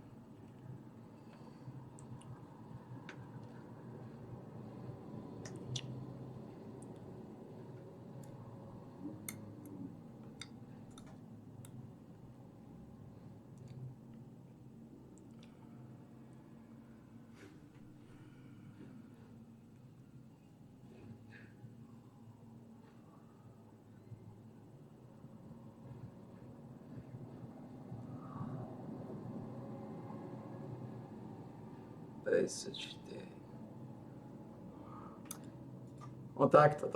No takto.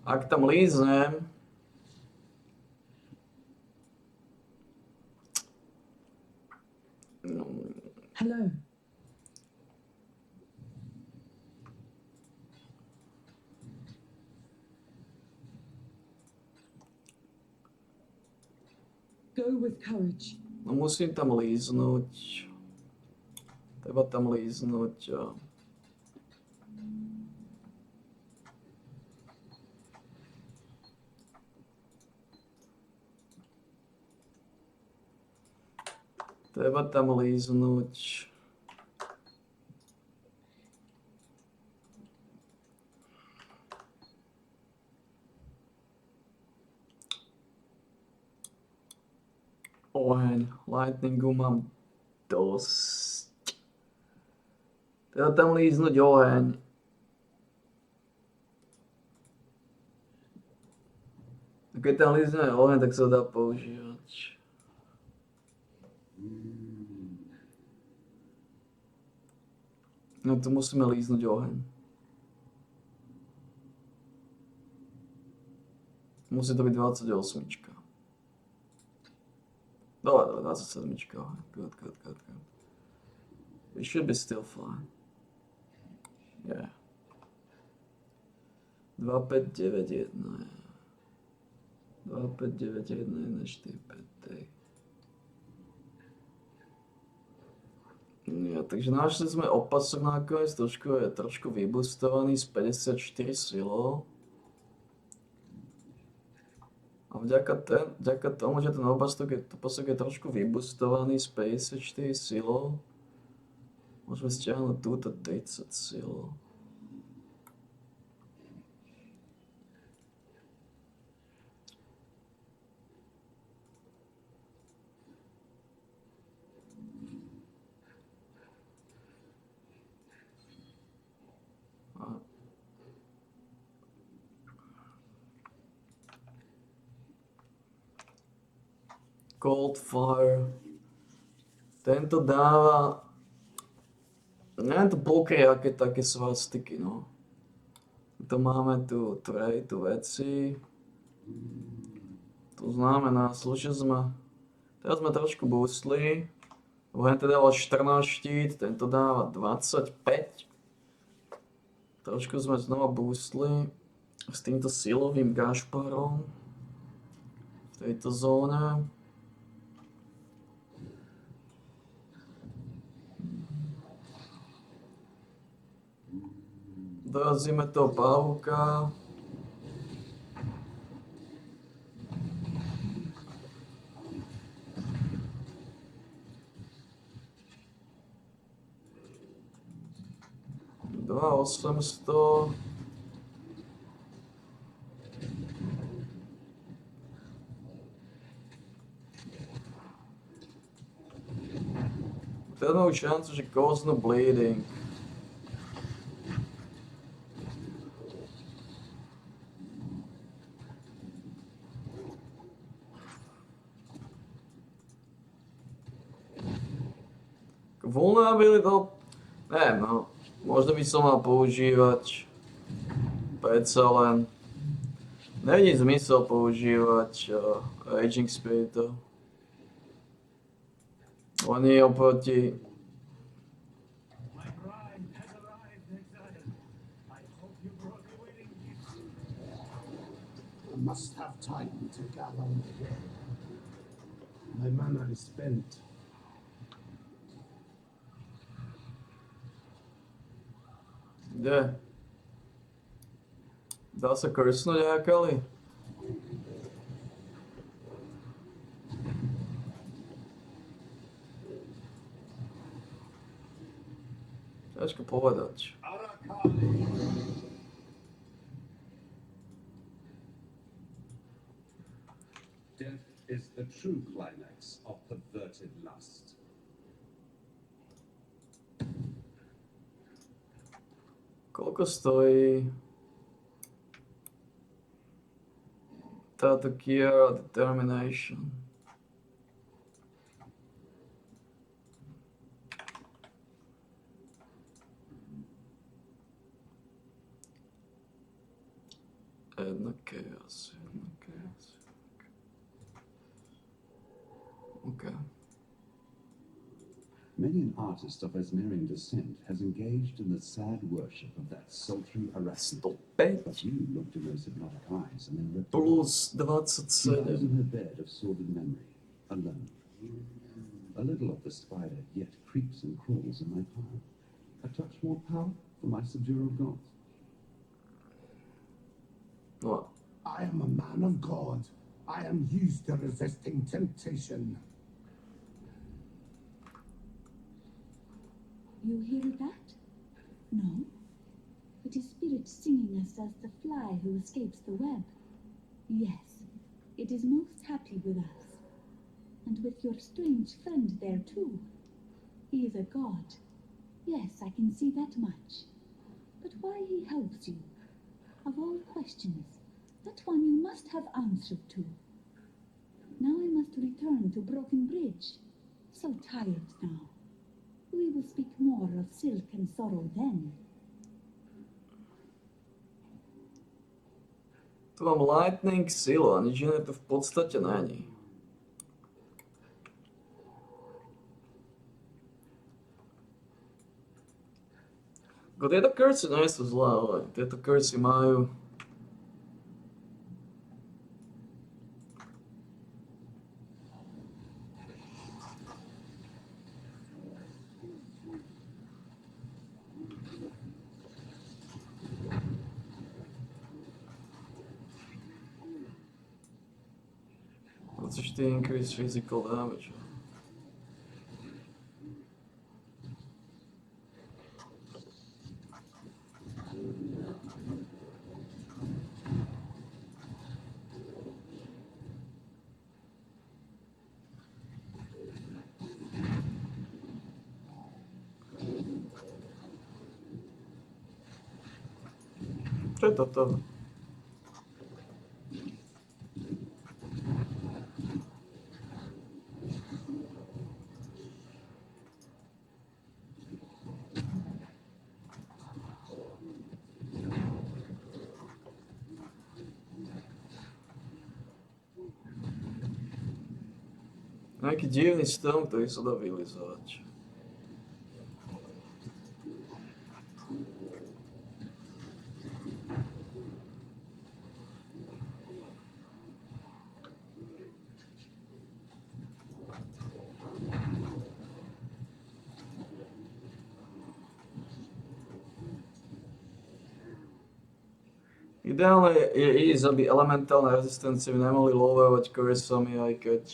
Ak tam líznem... Hello. Go with courage. No musím tam líznúť. Treba tam líznúť. Treba tam líznúť. Oheň, lightningu mám dosť. Treba tam líznúť oheň. A keď tam lízneme oheň, tak sa dá používať. No tu musíme líznúť oheň. Musí to byť 28. Dobre, 27. Good. It should be still fine. Yeah. 2591. 2591, 145. Ja, takže našli sme opasok nakoniec, je trošku vybustovaný z 54 silou. A vďaka tomu, že ten opasok je trošku vybustovaný z 54 silou, môžeme stiahnuť túto 30 silou. Cold Fire. Tento dáva... Neviem to pokrie, aké také svastiky, no. Tu máme tu tray, tu veci. To znamená, slušne sme... Teraz sme trošku boostli. Tento dával 14 štít, tento dáva 25. Trošku sme znova boostli s týmto silovým gašparom v tejto zóne. Dorazíme toho pavúka. Dva 800. Teraz mám šancu, že koznú bleeding. Vulnerability, neviem, no, možno by som mal používať predsa len, nevidím zmysel používať Raging Spiritov. Oni oproti... My bride has arrived, Exile. I hope you brought the wedding gifts. I must have time to gather them again. My mana is spent. Kde? Dá sa krsnúť Akali? Ťažko povedať. Death is the true climax of perverted lust. Koľko stojí táto Kiara Determination? Jedna chaos. Okay. Many an artist of Esmerian descent has engaged in the sad worship of that sultry harassment. But you looked in those hypnotic eyes and then ripped Plus She lies 27. in her bed of sordid memory, alone. A little of the spider yet creeps and crawls in my power. A touch more power for my subduer of gods. What? I am a man of God. I am used to resisting temptation. You hear that? No. It is spirit singing us as the fly who escapes the web. Yes, it is most happy with us. And with your strange friend there too. He is a god. Yes, I can see that much. But why he helps you? Of all questions, that one you must have answered to. Now I must return to Broken Bridge. So tired now. We will speak more of silk and sorrow then. Tu mám lightning silu a nič iné tu v podstate není. Tieto kursy nie sú zlé, ale tieto kursy majú... Což ty increase physical damage. Čo je toto? Nejaký divný strom, ktorý sa dá vylizovať. Ideálne je ísť, aby elementálne rezistencie nemohli loveovať kursami, aj keď...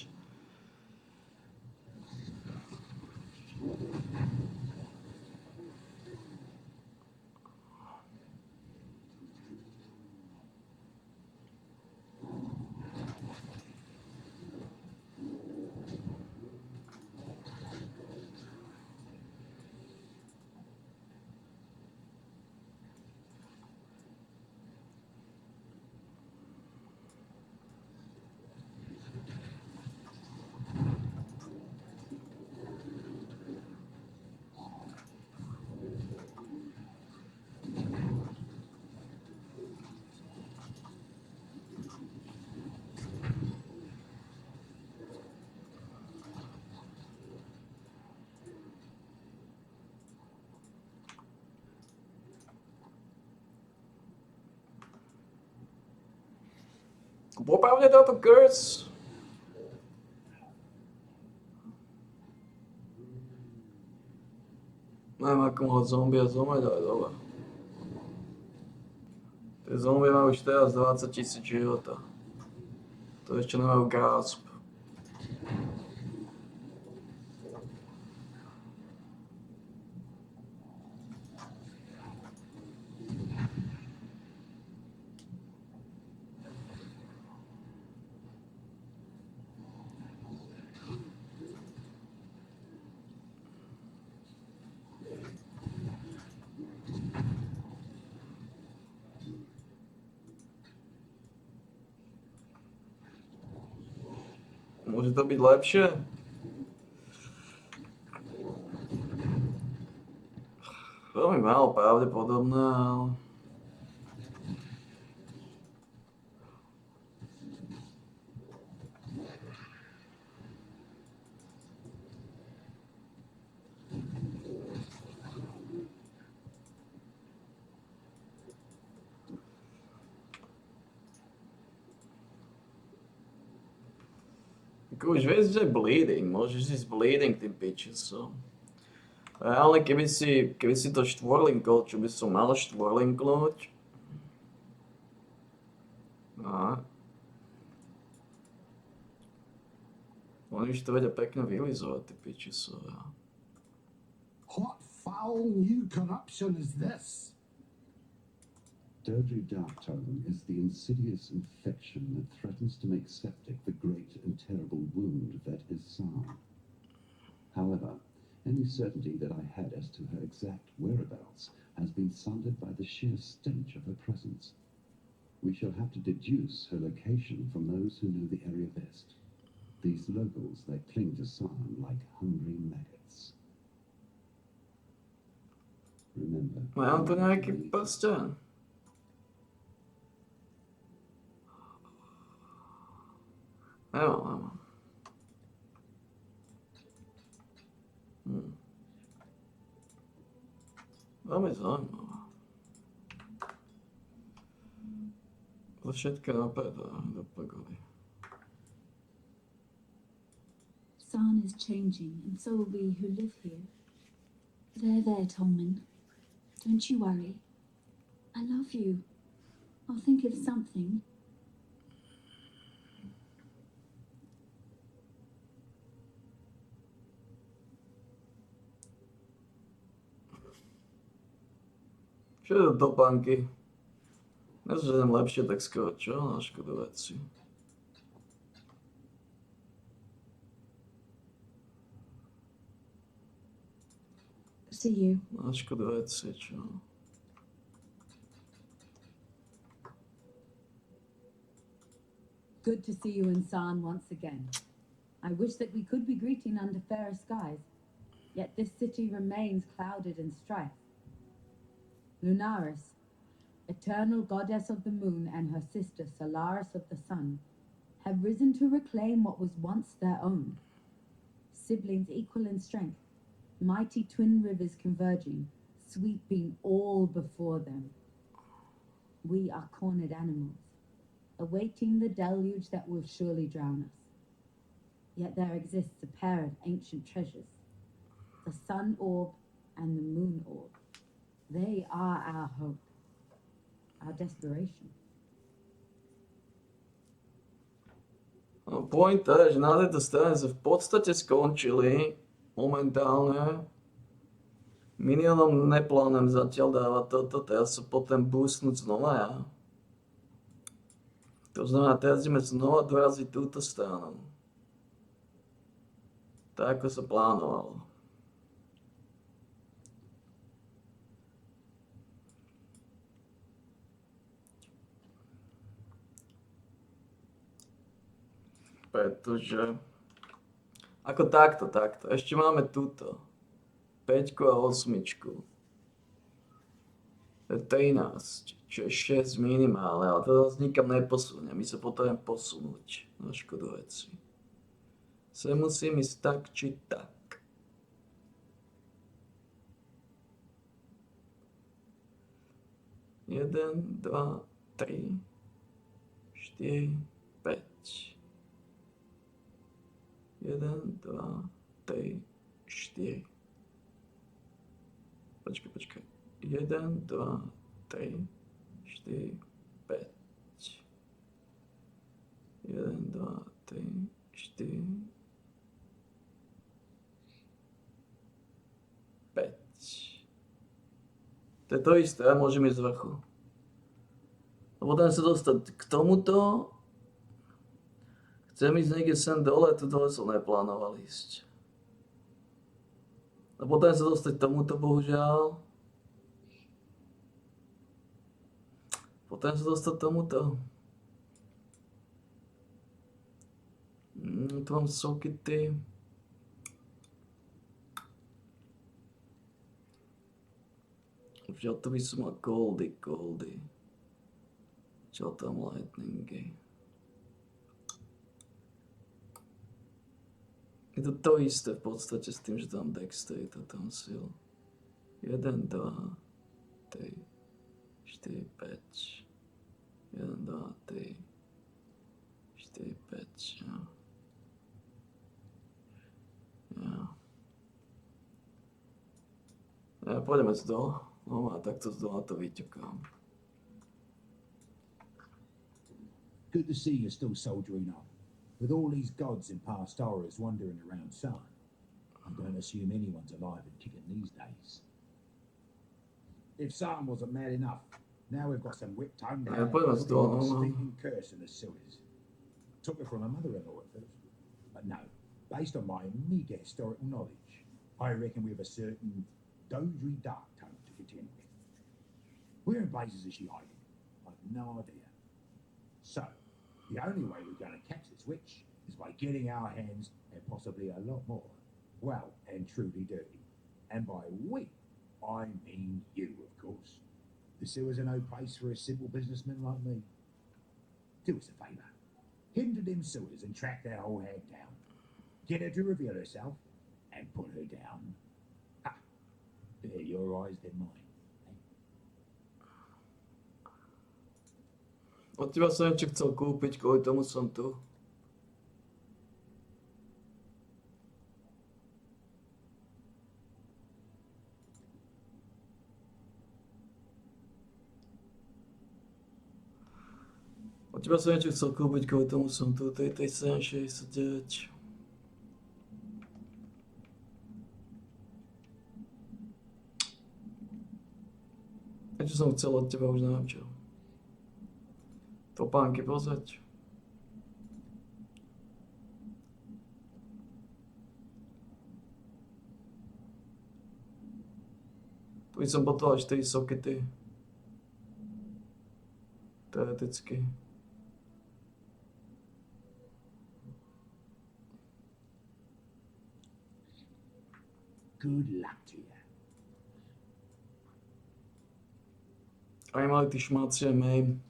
Popravde táto curse? Neviem, ako mohol zombia zomrieť, ale dobre. Tie zombie majú už teraz 20 000 života. To ešte nemajú grasp. Môže to byť lepšie? Veľmi málo pravdepodobné, ale... Už vieš, že je bleeding, môžeš ísť bleeding tým pitchesom. Reálne, keby si to štvorlinkol, čo by som mal štvorlinknúť. No. Oni už to vedia pekne vylizovať, tie pitchesové. What foul new corruption is this? Dirty Darktone is the insidious infection that threatens to make septic the great and terrible wound that is Psalm. However, any certainty that I had as to her exact whereabouts has been sundered by the sheer stench of her presence. We shall have to deduce her location from those who know the area best. These locals that cling to Psalm like hungry maggots. Remember, Má on to nějaký prsten? Nemám. Veľmi zaujímavé. To všetko napadá do pagody. San is changing, and so will we who live here. There, Tolman. Don't you worry. I love you. I'll think of something. Čo je to topánky? Nezženem lepšie tak skoro, čo? Na škodu veci. See you. Na škodu veci, čo? Good to see you in San once again. I wish that we could be greeting under fairer skies, yet this city remains clouded in strife. Lunaris, eternal goddess of the moon, and her sister Solaris of the sun, have risen to reclaim what was once their own. Siblings equal in strength, mighty twin rivers converging, sweeping all before them. We are cornered animals, awaiting the deluge that will surely drown us. Yet there exists a pair of ancient treasures, the sun orb and the moon orb. They are our hope, our desperation. No, pointa je, že na tejto strane sa v podstate skončili momentálne. Minionom neplánujem zatiaľ dávať toto, teraz sa potom boostnúť znova ja. To znamená, teraz ideme znova doraziť túto stranu. Tak, ako sa plánovalo. Pretože... Ako takto. Ešte máme túto. 5 a 8. To je 13, čo je 6 minimálne, ale to nás nikam neposunie. My sa potrebujeme posunúť na škodu veci. Sa musím ísť tak, či tak. Jeden, dva, tri, 4, 5. 1, 2, 3, 4. Počkaj. 1, 2, 3, 4, 5. 1, 2, 3, 4, 5. To je to isté, ja môžem ísť z vrchu. A potom sa dostať k tomuto. Chcem ísť niekde sem dole, tu dole som neplánoval ísť. A potom sa dostať tomuto, bohužiaľ. Potom sa dostať tomuto. Tu mám sokity. Vžiaľ, to by som mal goldy. Vžiaľ, tam lightningy. Je to isté v podstate s tým, že tam dexterity, tam sil. 1, 2, 3, 4, 5. 1, 2, 3, 4, 5, ja. Ja, pôjdeme z dola. No a takto z dola to vyťukám. Good to see you're still soldiering on. With all these gods and past horrors wandering around Sarn, I don't assume anyone's alive and kicking these days. If Sarn wasn't mad enough, now we've got some whip-tongued stinking curse in the sewers. Took it from a mother-in-law at first. But no, based on my meagre historical knowledge, I reckon we have a certain dogery dark tone to contend with. Where in blazes is she hiding? I've no idea. So, the only way we're going to catch this witch is by getting our hands, and possibly a lot more, well and truly dirty. And by we, I mean you, of course. The sewers are no place for a simple businessman like me. Do us a favour. Head into them sewers and track that whole hag down. Get her to reveal herself and put her down. Ah, they're your eyes, they're mine. Od teba som niečo chcel kúpiť, kvôli tomu som tu. Od teba som niečo chcel kúpiť, kvôli tomu som tu. 3769. Niečo som chcel od teba, už neviem čo. Topánky pozrieť. Tu by som potreboval 4 sokety. Teoreticky. Good luck to you. Aj mali tí šmáci aj main.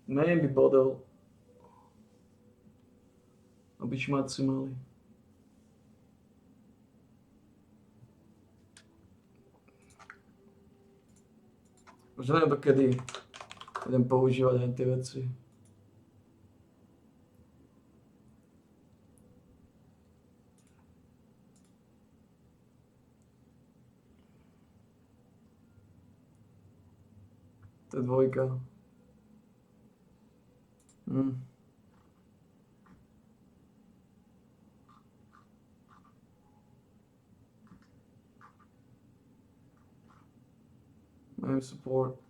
Main by bodol. Aby šmáci mali. Už neviem dokedy budem používať aj tie veci. To je dvojka. Main support.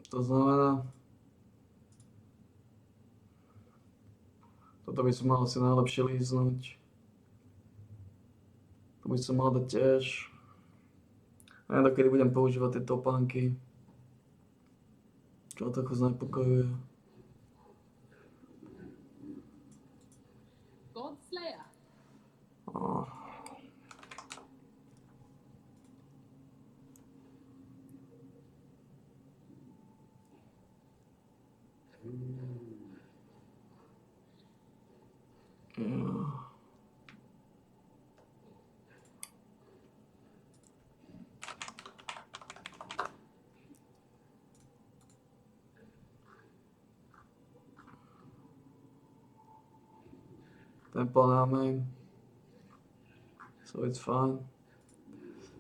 To znamená, toto by som mal asi najlepšie líznúť. To by som mal dať tiež. Neviem, dokedy budem používať tie topánky. Čo trochu znepokojuje. God Slayer. Tempo na main. So it's fine.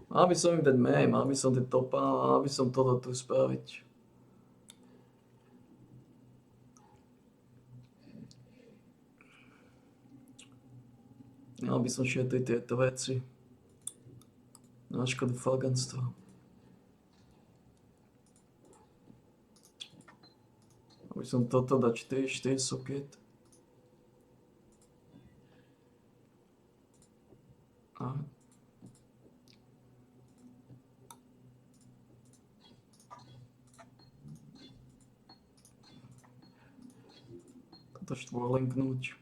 Mal by som im dať main, mal by som tie topa, mal by som toto tu spraviť. Mal by som šetriť tieto veci. Na škodu falganstva. Mal by som toto dať 4 socket. A toto štvorlinknúť.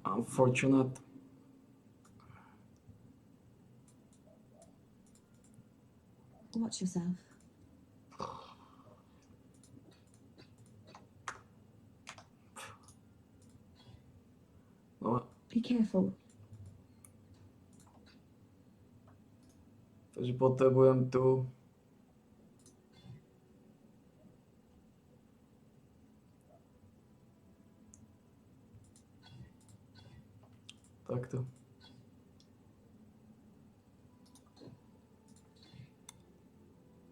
Unfortunate. Watch yourself. No, Be careful. takže potrebujem tu takto.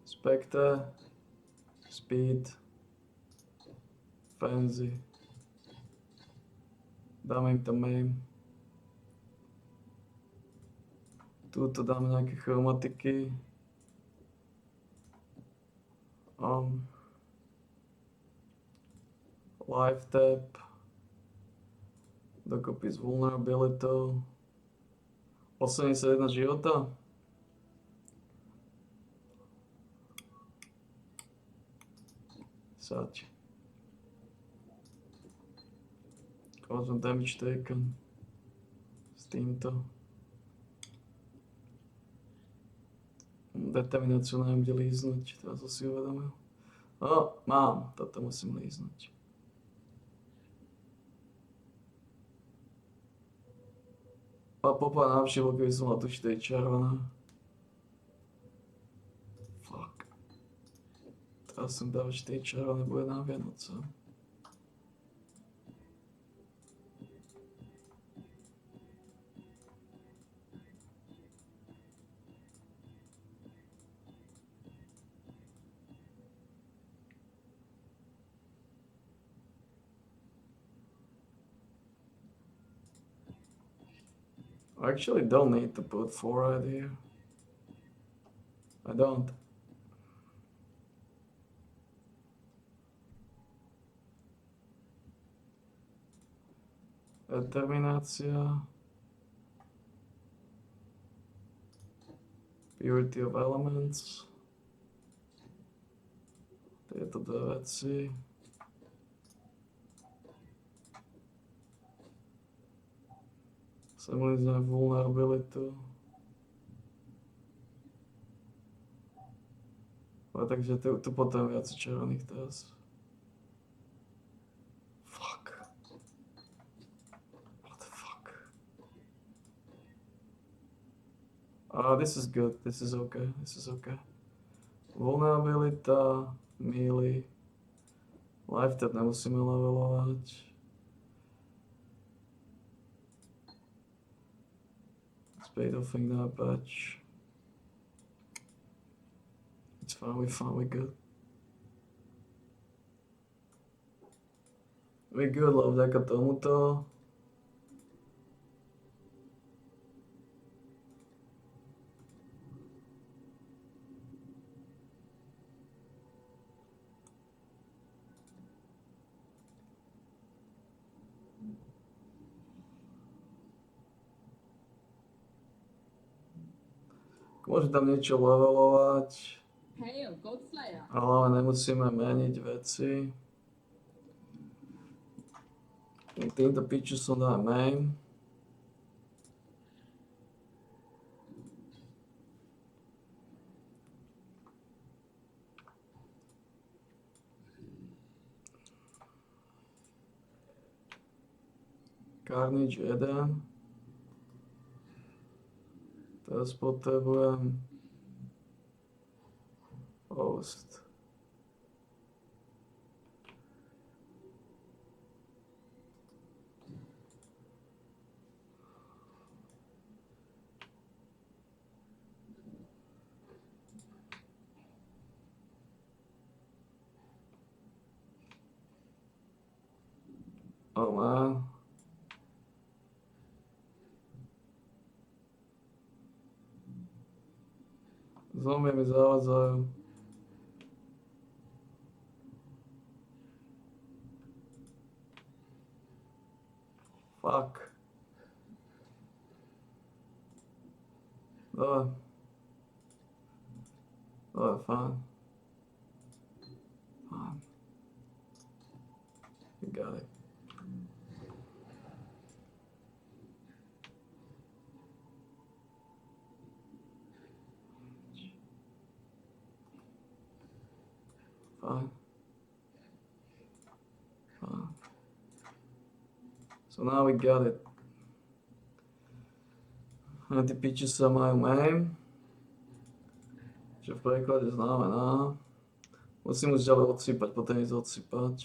Spectre, speed, Fancy. Dáme im tam main. Tuto dáme nejaké chromatiky. Life tap. Dokopy s vulnerabilitou. 81 života. Saď. Cosmic damage taken. S týmto. Determináciu neviem, kde líznúť. Teraz som si uvedomil. Mám. Toto musím líznúť. A popa navšívil, keby som mal tu 4 červená. Fuck. Teraz som dal 4 červené, bude na Vianoce. I actually don't need to put 4 right here. I don't. Determinácia. Purity of elements. Tieto dve veci. Symbolizuje vulnerabilitu. Takže tu potom viac červených teraz. Fuck. What the fuck? This is good. This is okay. This is okay. Vulnerabilita, melee. Life tap nemusíme levelovať. Fatal thing that patch. It's fine, we're good. We're good, lebo vďaka tomuto. Môže tam niečo levelovať, ale nemusíme meniť veci. Týmto piču som dá main. Carnage 1. Teraz potrebujem host. Oh man. Zombie mi zavadzajú. Fuck. Dobre. Dobre, fajn. Fajn. You got it. Fine. Fine. So now we got it. A tie piče sa majú main. Čo v preklade znamená. Musím už ďalej odsypať, potom ísť odsypať.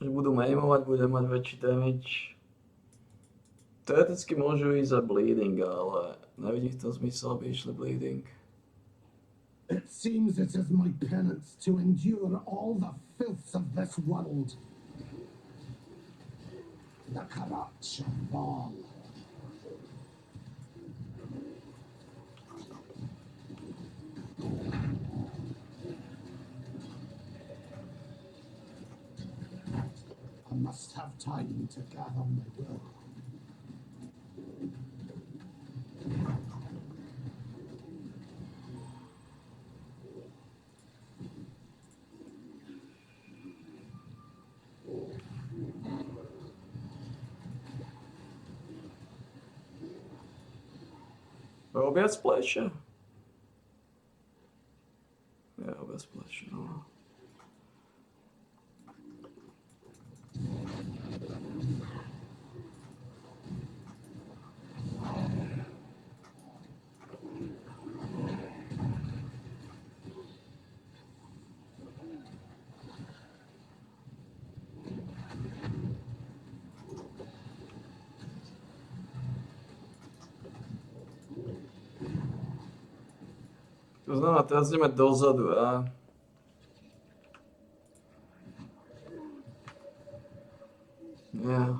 Že budú maimovať, budem mať väčší damage. Teoreticky môžu ísť za bleeding, ale nevidím v tom zmysel, aby išli bleeding. It seems it is my penance to endure all the filths of this world. The Karat shall fall. I must have time to gather my will. Robię splesie. Ja robię splesie, no. To znamená, teraz ideme dozadu, a? Yeah.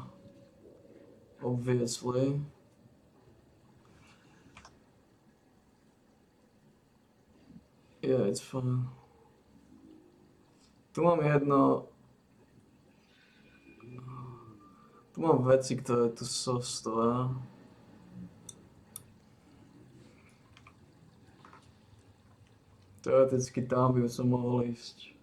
Obviously. Yeah, it's fine. Tu mám jedno... Tu mám veci, ktoré tu stoja. Teoreticky tam by som mohol ísť.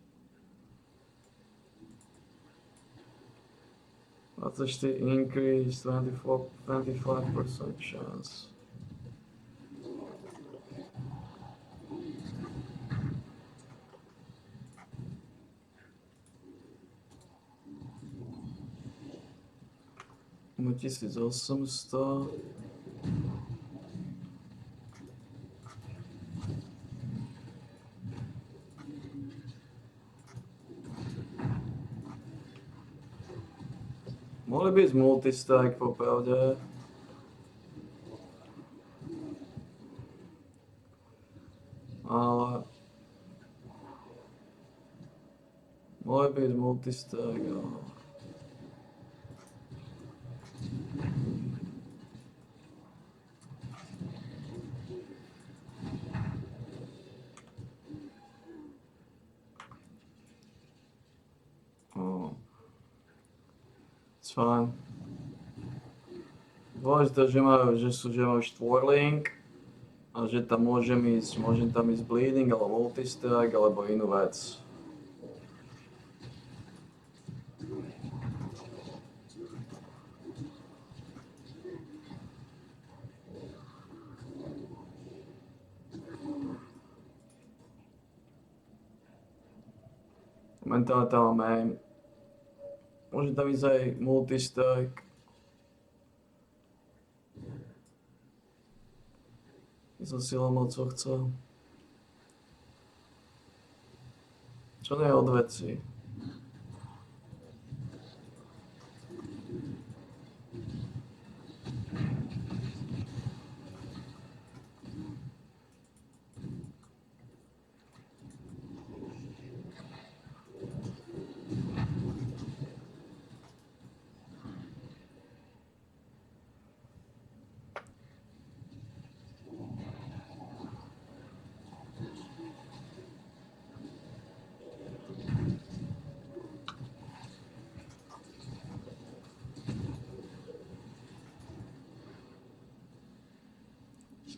24 increase, 25% chance. Máme 1800. Mohli by ísť multistack popravde. Ale... Mohli by ísť multistack, ale... It's fine. Dôležité, že majú štvorlink a že tam môžem tam ísť bleeding, alebo multistack, alebo inú vec. Momentálne tam máme... Môže tam ísť aj multistack. Ja som si len moc chcel. Čo nie je od veci?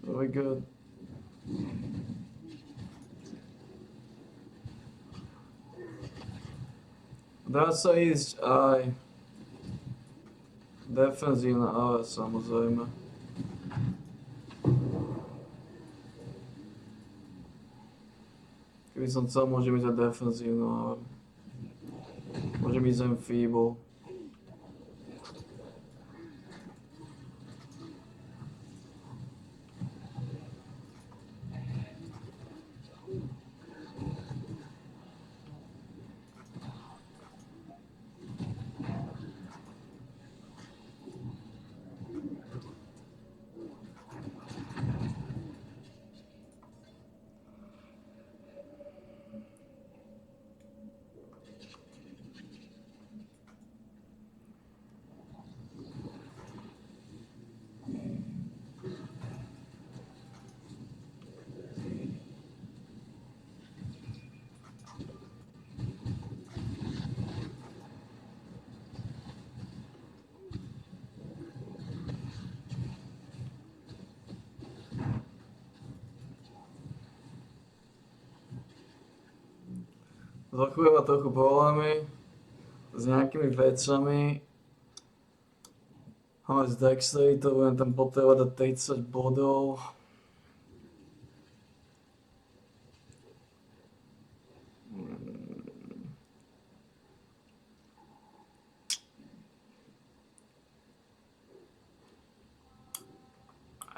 Very good. Dá sa ísť aj defenzívna, ale samozrejme. Keby som chcel, môžem ísť aj defenzívnu, ale môžem ísť aj feeble. Trochu má trochu problémy s nejakými vecami. Ale z Dexterity budem tam potrebovať dať 30 bodov.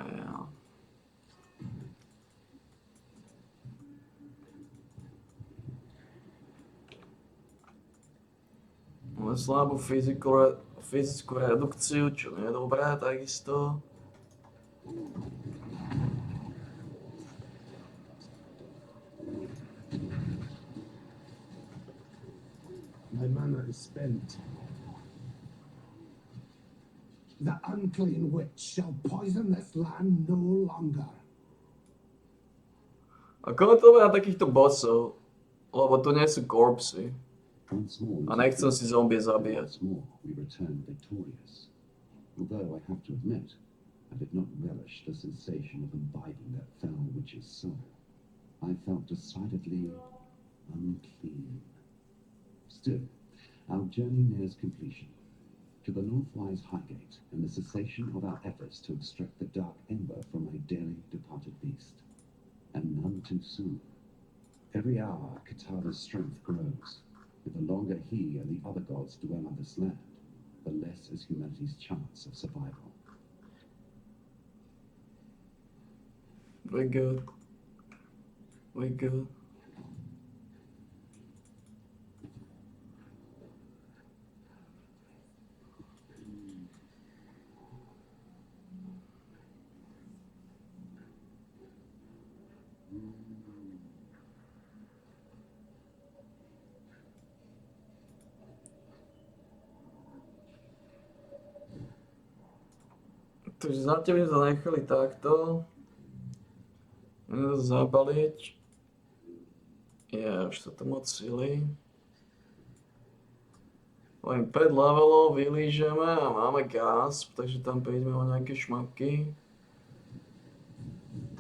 Ja. Máme slabú fyzickú redukciu, čo nie je dobré takisto. My mana is spent. The unclean witch shall poison this land no longer. A koho to bude na takýchto bossov? Lebo tu nie sú korpsy. A nechcem si zombie zabíjať. We returned victorious. Although I have to admit, I did not relish the sensation of imbibing that foul witch's soul. I felt decidedly unclean. Still, our journey nears completion. To the north lies Highgate, and the cessation of our efforts to extract the dark ember from my dearly departed beast. And none too soon. Every hour, Katara's strength grows. And the longer he and the other gods dwell on this land, the less is humanity's chance of survival. We're good. We're good. Takže zatiaľ to nechali takto. Môžeme to zabaliť. Už to moc silí. Len 5 levelov vylížeme a máme gasp, takže tam prídeme o nejaké šmaky.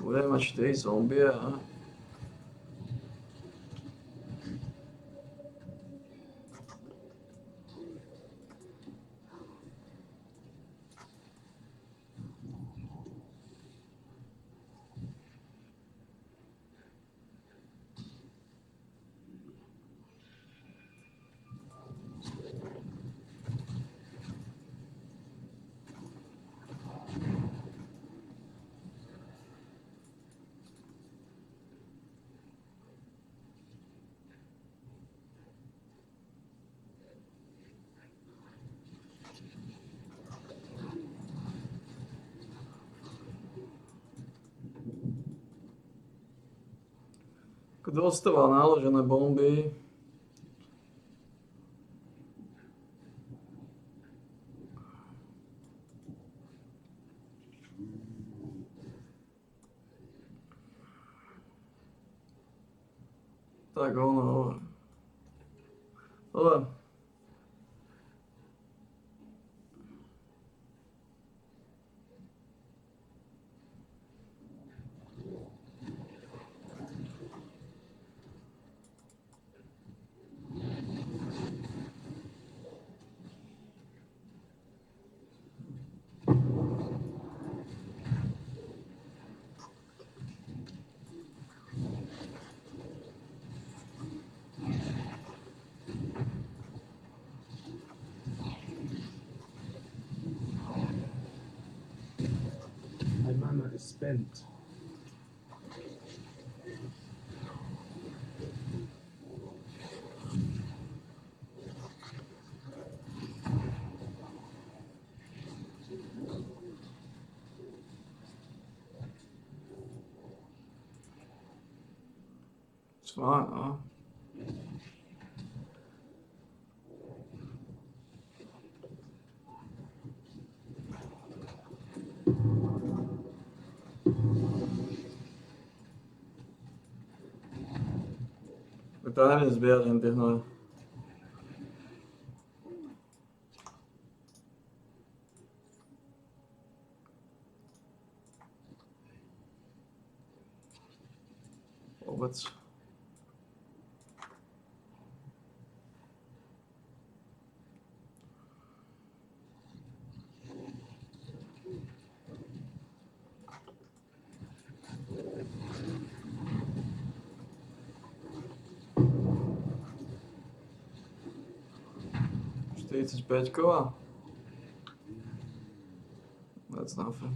Budeme mať 4 zombie a... Dostával naložené bomby. Tak ono. Dobre. My mana is spent. It's fine, huh? To neviem zbierať len tie hnoje. Vôbec. 45 kola. That's nothing.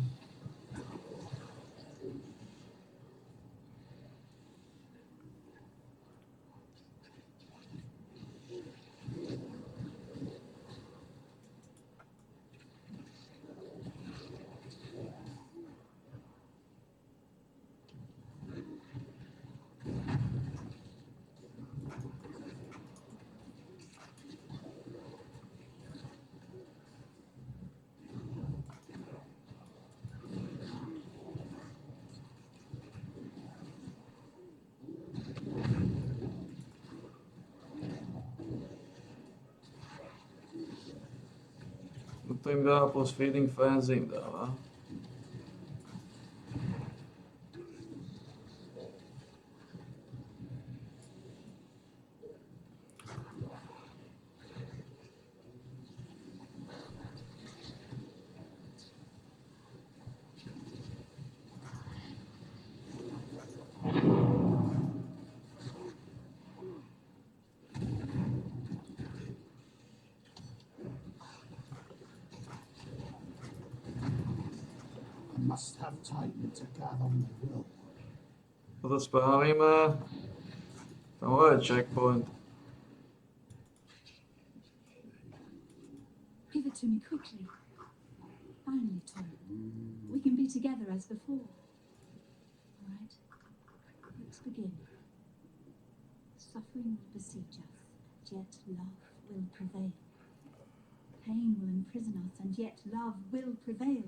To jim dá plus feeding fans jim dává. I must have time to gather my will. To spálíme. Tohle je checkpoint. Give it to me quickly. Finally, Tom. We can be together as before. All right? Let's begin. Suffering will besiege us, yet love will prevail. Pain will imprison us, and yet love will prevail.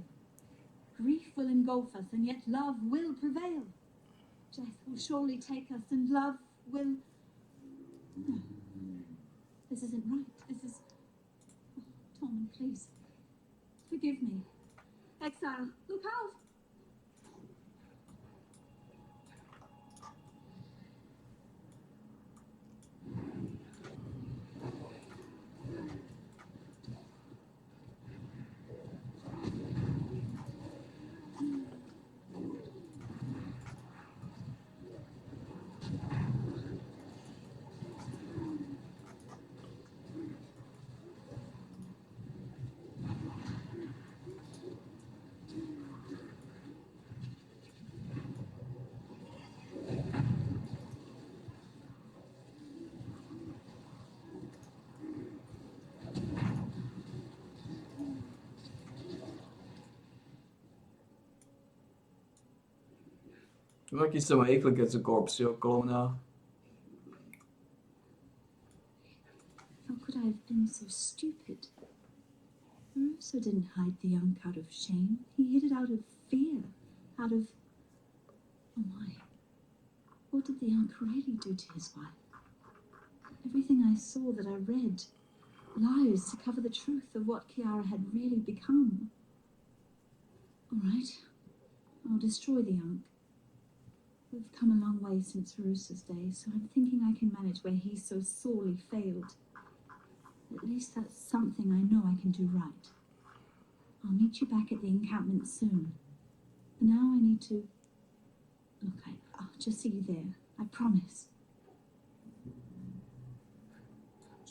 Grief will engulf us, and yet love will prevail. Death will surely take us, and love will... No. This isn't right. This is... Oh, Tom, please. Forgive me. Exile, look out! Taky se mají klikat za korpsy okolo mě. How could I have been so stupid? Maruso didn't hide the young out of shame. He hid it out of fear. Out of... Oh my. What did the young really do to his wife? Everything I saw that I read. Lies to cover the truth of what Kiara had really become. All right. I'll destroy the young. We've come a long way since Harusa's day, so I'm thinking I can manage where he so sorely failed. At least that's something I know I can do right. I'll meet you back at the encampment soon. For now, I need to... Okay, I'll just see you there. I promise.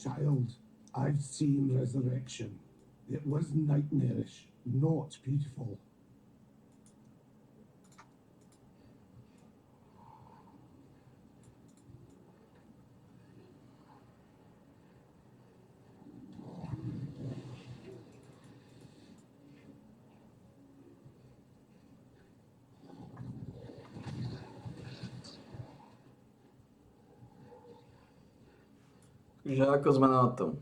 Child, I've seen resurrection. It was nightmarish, not beautiful. Takže ako sme na tom?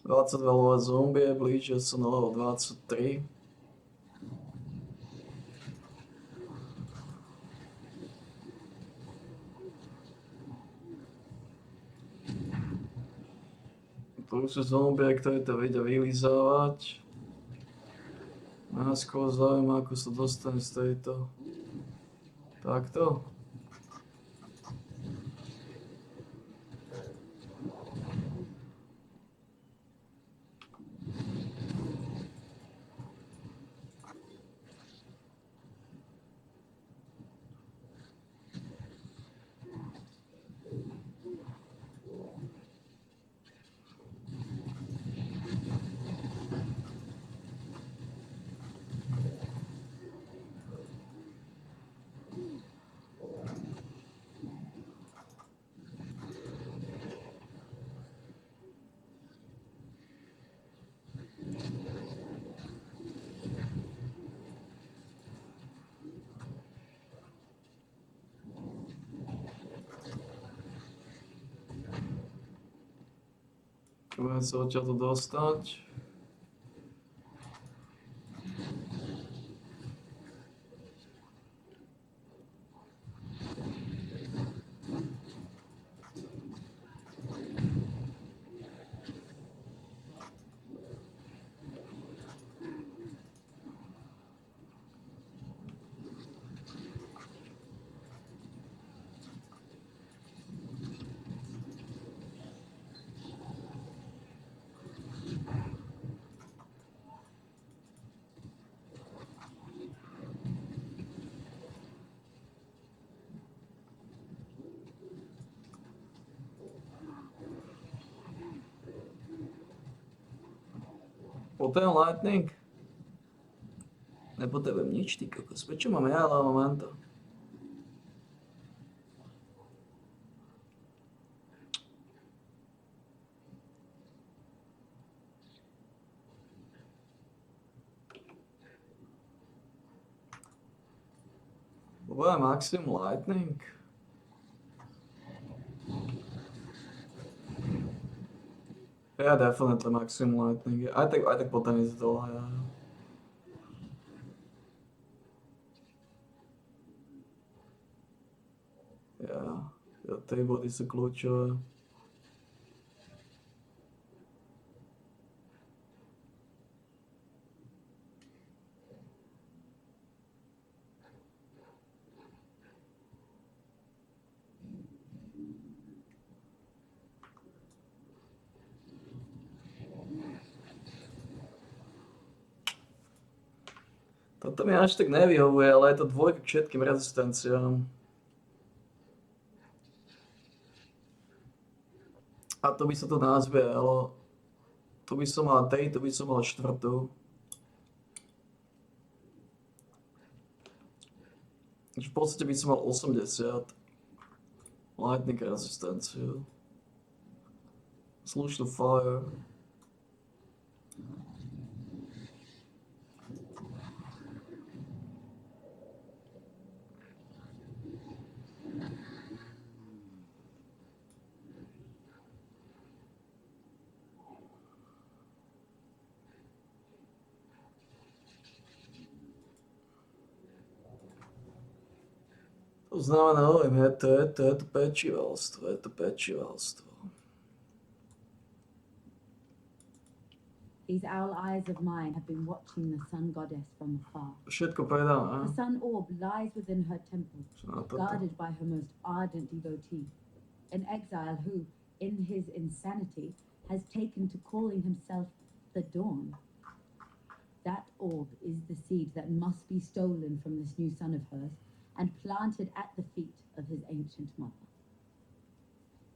22 lové zombie, blížia sa na level 23. Tu sú zombie, ktoré to vedia vylizávať. Nás koho zaujíma, ako sa dostane z tejto. Takto. Potřebujeme se odtiaľto dostať. Potem lightning. Nepotrebujem nič, ty kokos. Čo mám ja, ale momento. Bude maximum lightning. Yeah, definitely maximum lightning. I think potem is dole, yeah. Ja, tie body sú kľúčové. Toto mi až tak nevyhovuje, ale je to dvojka k všetkým rezistenciám. A to by sa to nazbiehalo. Tu by som mal 3, tu by som mal 4. Takže v podstate by som mal 80. Lightning rezistenciu. Slušnú fire. To znamená, hovorím, je to pečivalstvo. These owl eyes of mine have been watching the sun goddess from afar. Všetko predáme. The sun orb lies within her temple, guarded by her most ardent devotee, an exile who, in his insanity, has taken to calling himself the Dawn. That orb is the seed that must be stolen from this new son of hers and planted at the feet of his ancient mother.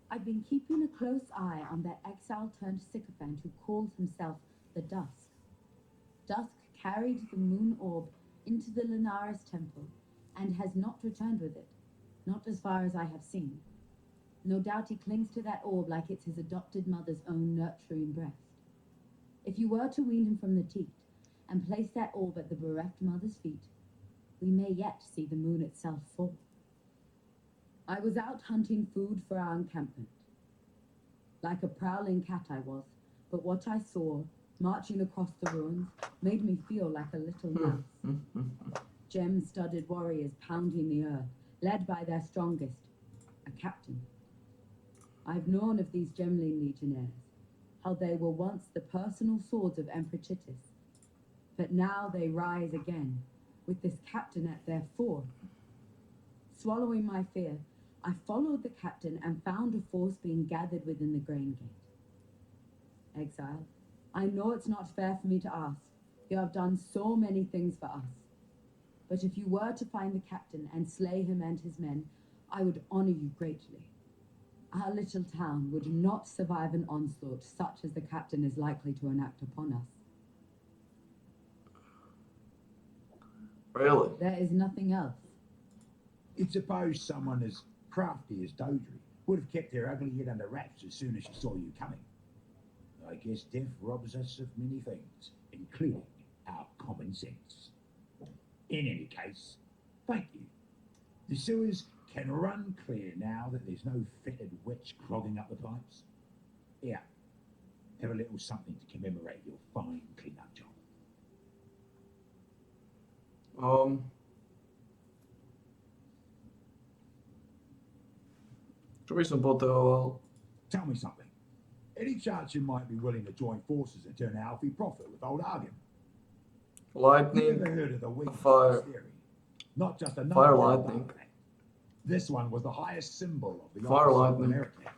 I've been keeping a close eye on that exile-turned-sycophant who calls himself the Dusk. Dusk carried the moon orb into the Linares temple and has not returned with it, not as far as I have seen. No doubt he clings to that orb like it's his adopted mother's own nurturing breast. If you were to wean him from the teat and place that orb at the bereft mother's feet, we may yet see the moon itself fall. I was out hunting food for our encampment. Like a prowling cat I was, but what I saw, marching across the ruins, made me feel like a little mouse. Gem-studded warriors pounding the earth, led by their strongest, a captain. I've known of these Gemling legionnaires, how they were once the personal swords of Emperor Chittis. But now they rise again, with this captain at their fore. Swallowing my fear, I followed the captain and found a force being gathered within the grain gate. Exile, I know it's not fair for me to ask. You have done so many things for us. But if you were to find the captain and slay him and his men, I would honor you greatly. Our little town would not survive an onslaught such as the captain is likely to enact upon us. Really? There is nothing else. You'd suppose someone as crafty as Dodri would have kept their ugly head under wraps as soon as she saw you coming. I guess death robs us of many things, including our common sense. In any case, thank you. The sewers can run clear now that there's no fetid witch clogging up the pipes. Here, Have a little something to commemorate your fine clean-up job. Čo by som potreboval? Tell me something. Any chance you might be willing to join forces and turn a healthy profit with old Argan? Lightning, You ever heard of the wings fire. theory? Not just another Fire dead lightning. artifact. This one was the highest symbol of the Fire office of lightning. America,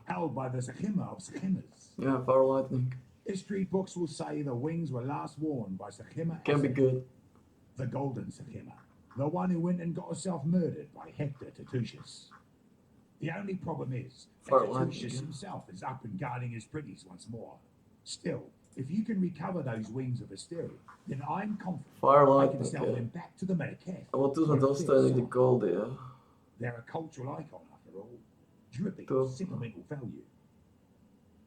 held by the Sechima of Sechimas. Yeah, fire lightning. History books will say the wings were last worn by Sechima. Can be good. The golden Sechima, the one who went and got herself murdered by Hector Tertusius. The only problem is that Fire lightning, Tertusius yeah. himself is up and guarding his pretties once more. Still, if you can recover those wings of Asteria, then I'm confident Fire I lightning, can sell yeah. them back to the Medicare. Ale tu sme dostali niekde goldy, ja. They're a cultural icon after all, dripping To. with sentimental value.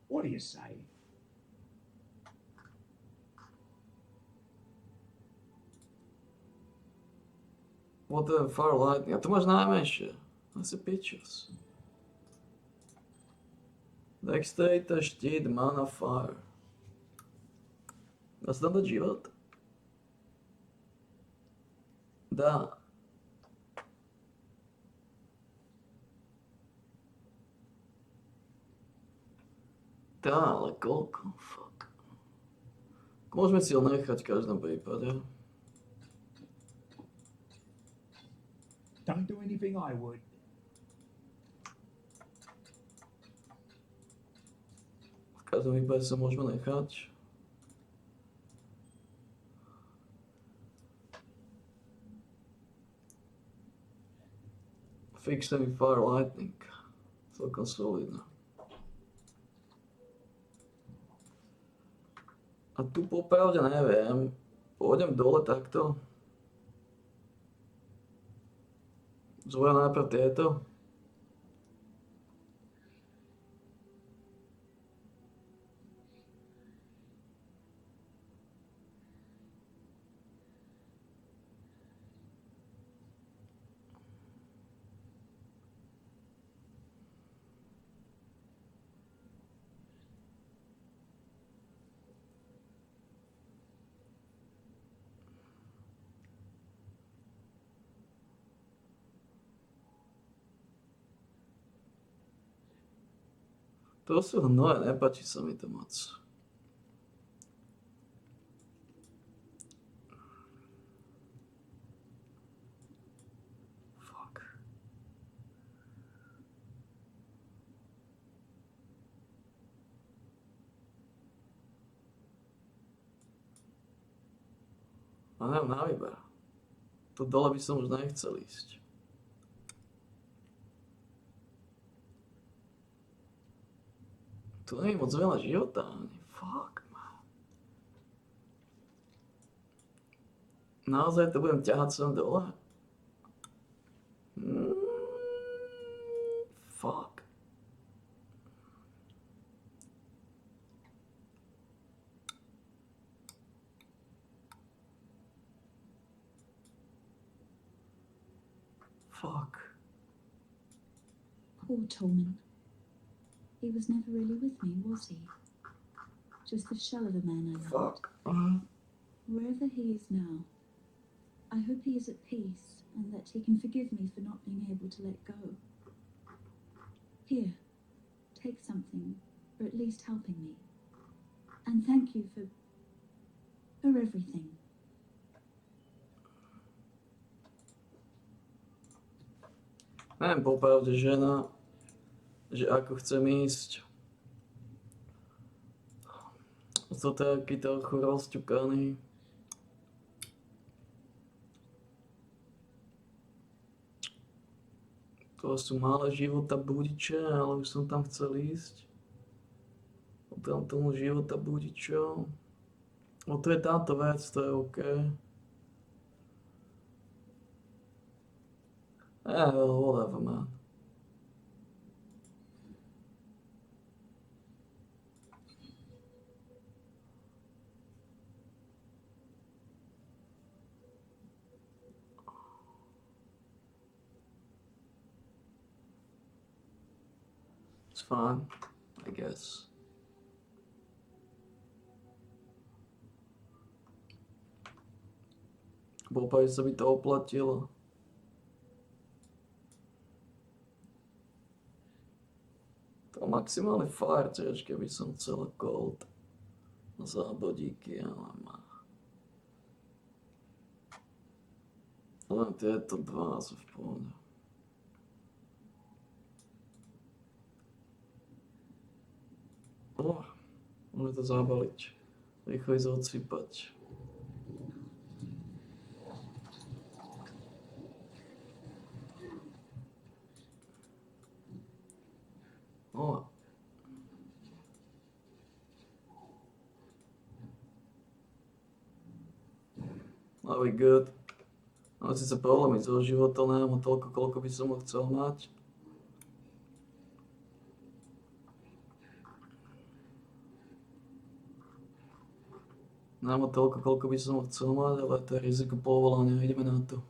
What do you say? What the fire lightning? A tu máš najmenšie. Asi pictures. Dexterita, štít, mana, fire. Dá sa tam dať život? Dá. Dá, ale koľko? Fuck. Môžeme si ho nechať v každom prípade. Don't do anything I would. V každom prípade sa môžeme nechať. Fixne mi fire lightning. Celkom solidné. A tu popravde neviem. Pôjdem dole takto. Zvojem najprv tieto. To sú hnoje, nepáči sa mi to moc. Fuck. A neviem na výber. Tu dole by som už nechcel ísť. Tu nie je moc veľa života ani. Fuck, man. Naozaj to budem ťahať sem dole? Fuck. Fuck. Poor Tolman. He was never really with me, was he? Just the shell of a man I loved. Fuck. Wherever he is now, I hope he is at peace and that he can forgive me for not being able to let go. Here, take something, or at least helping me. And thank you for everything. Neviem popravde, žena, že ako chcem ísť. Sú taký trochu rozťukaný. To sú malé života budiče, ale už som tam chcel ísť. Tam tomu života budičov. No to je táto vec, to je OK. Whatever, man. It's fine, I guess. popaj sa by to oplatilo. To maximálne fár, tiež keby som chcel gold za bodíky, ale má. Len tieto dva sú v pohode. Môžeme to zabaliť. Rýchlo ísť odsypať. Very good. Mám síce problémy so životom, nemám ho toľko, koľko by som ho chcel mať. Nemám ho toľko, koľko by som ho chcel mať, ale to je riziko povolania, ideme na to.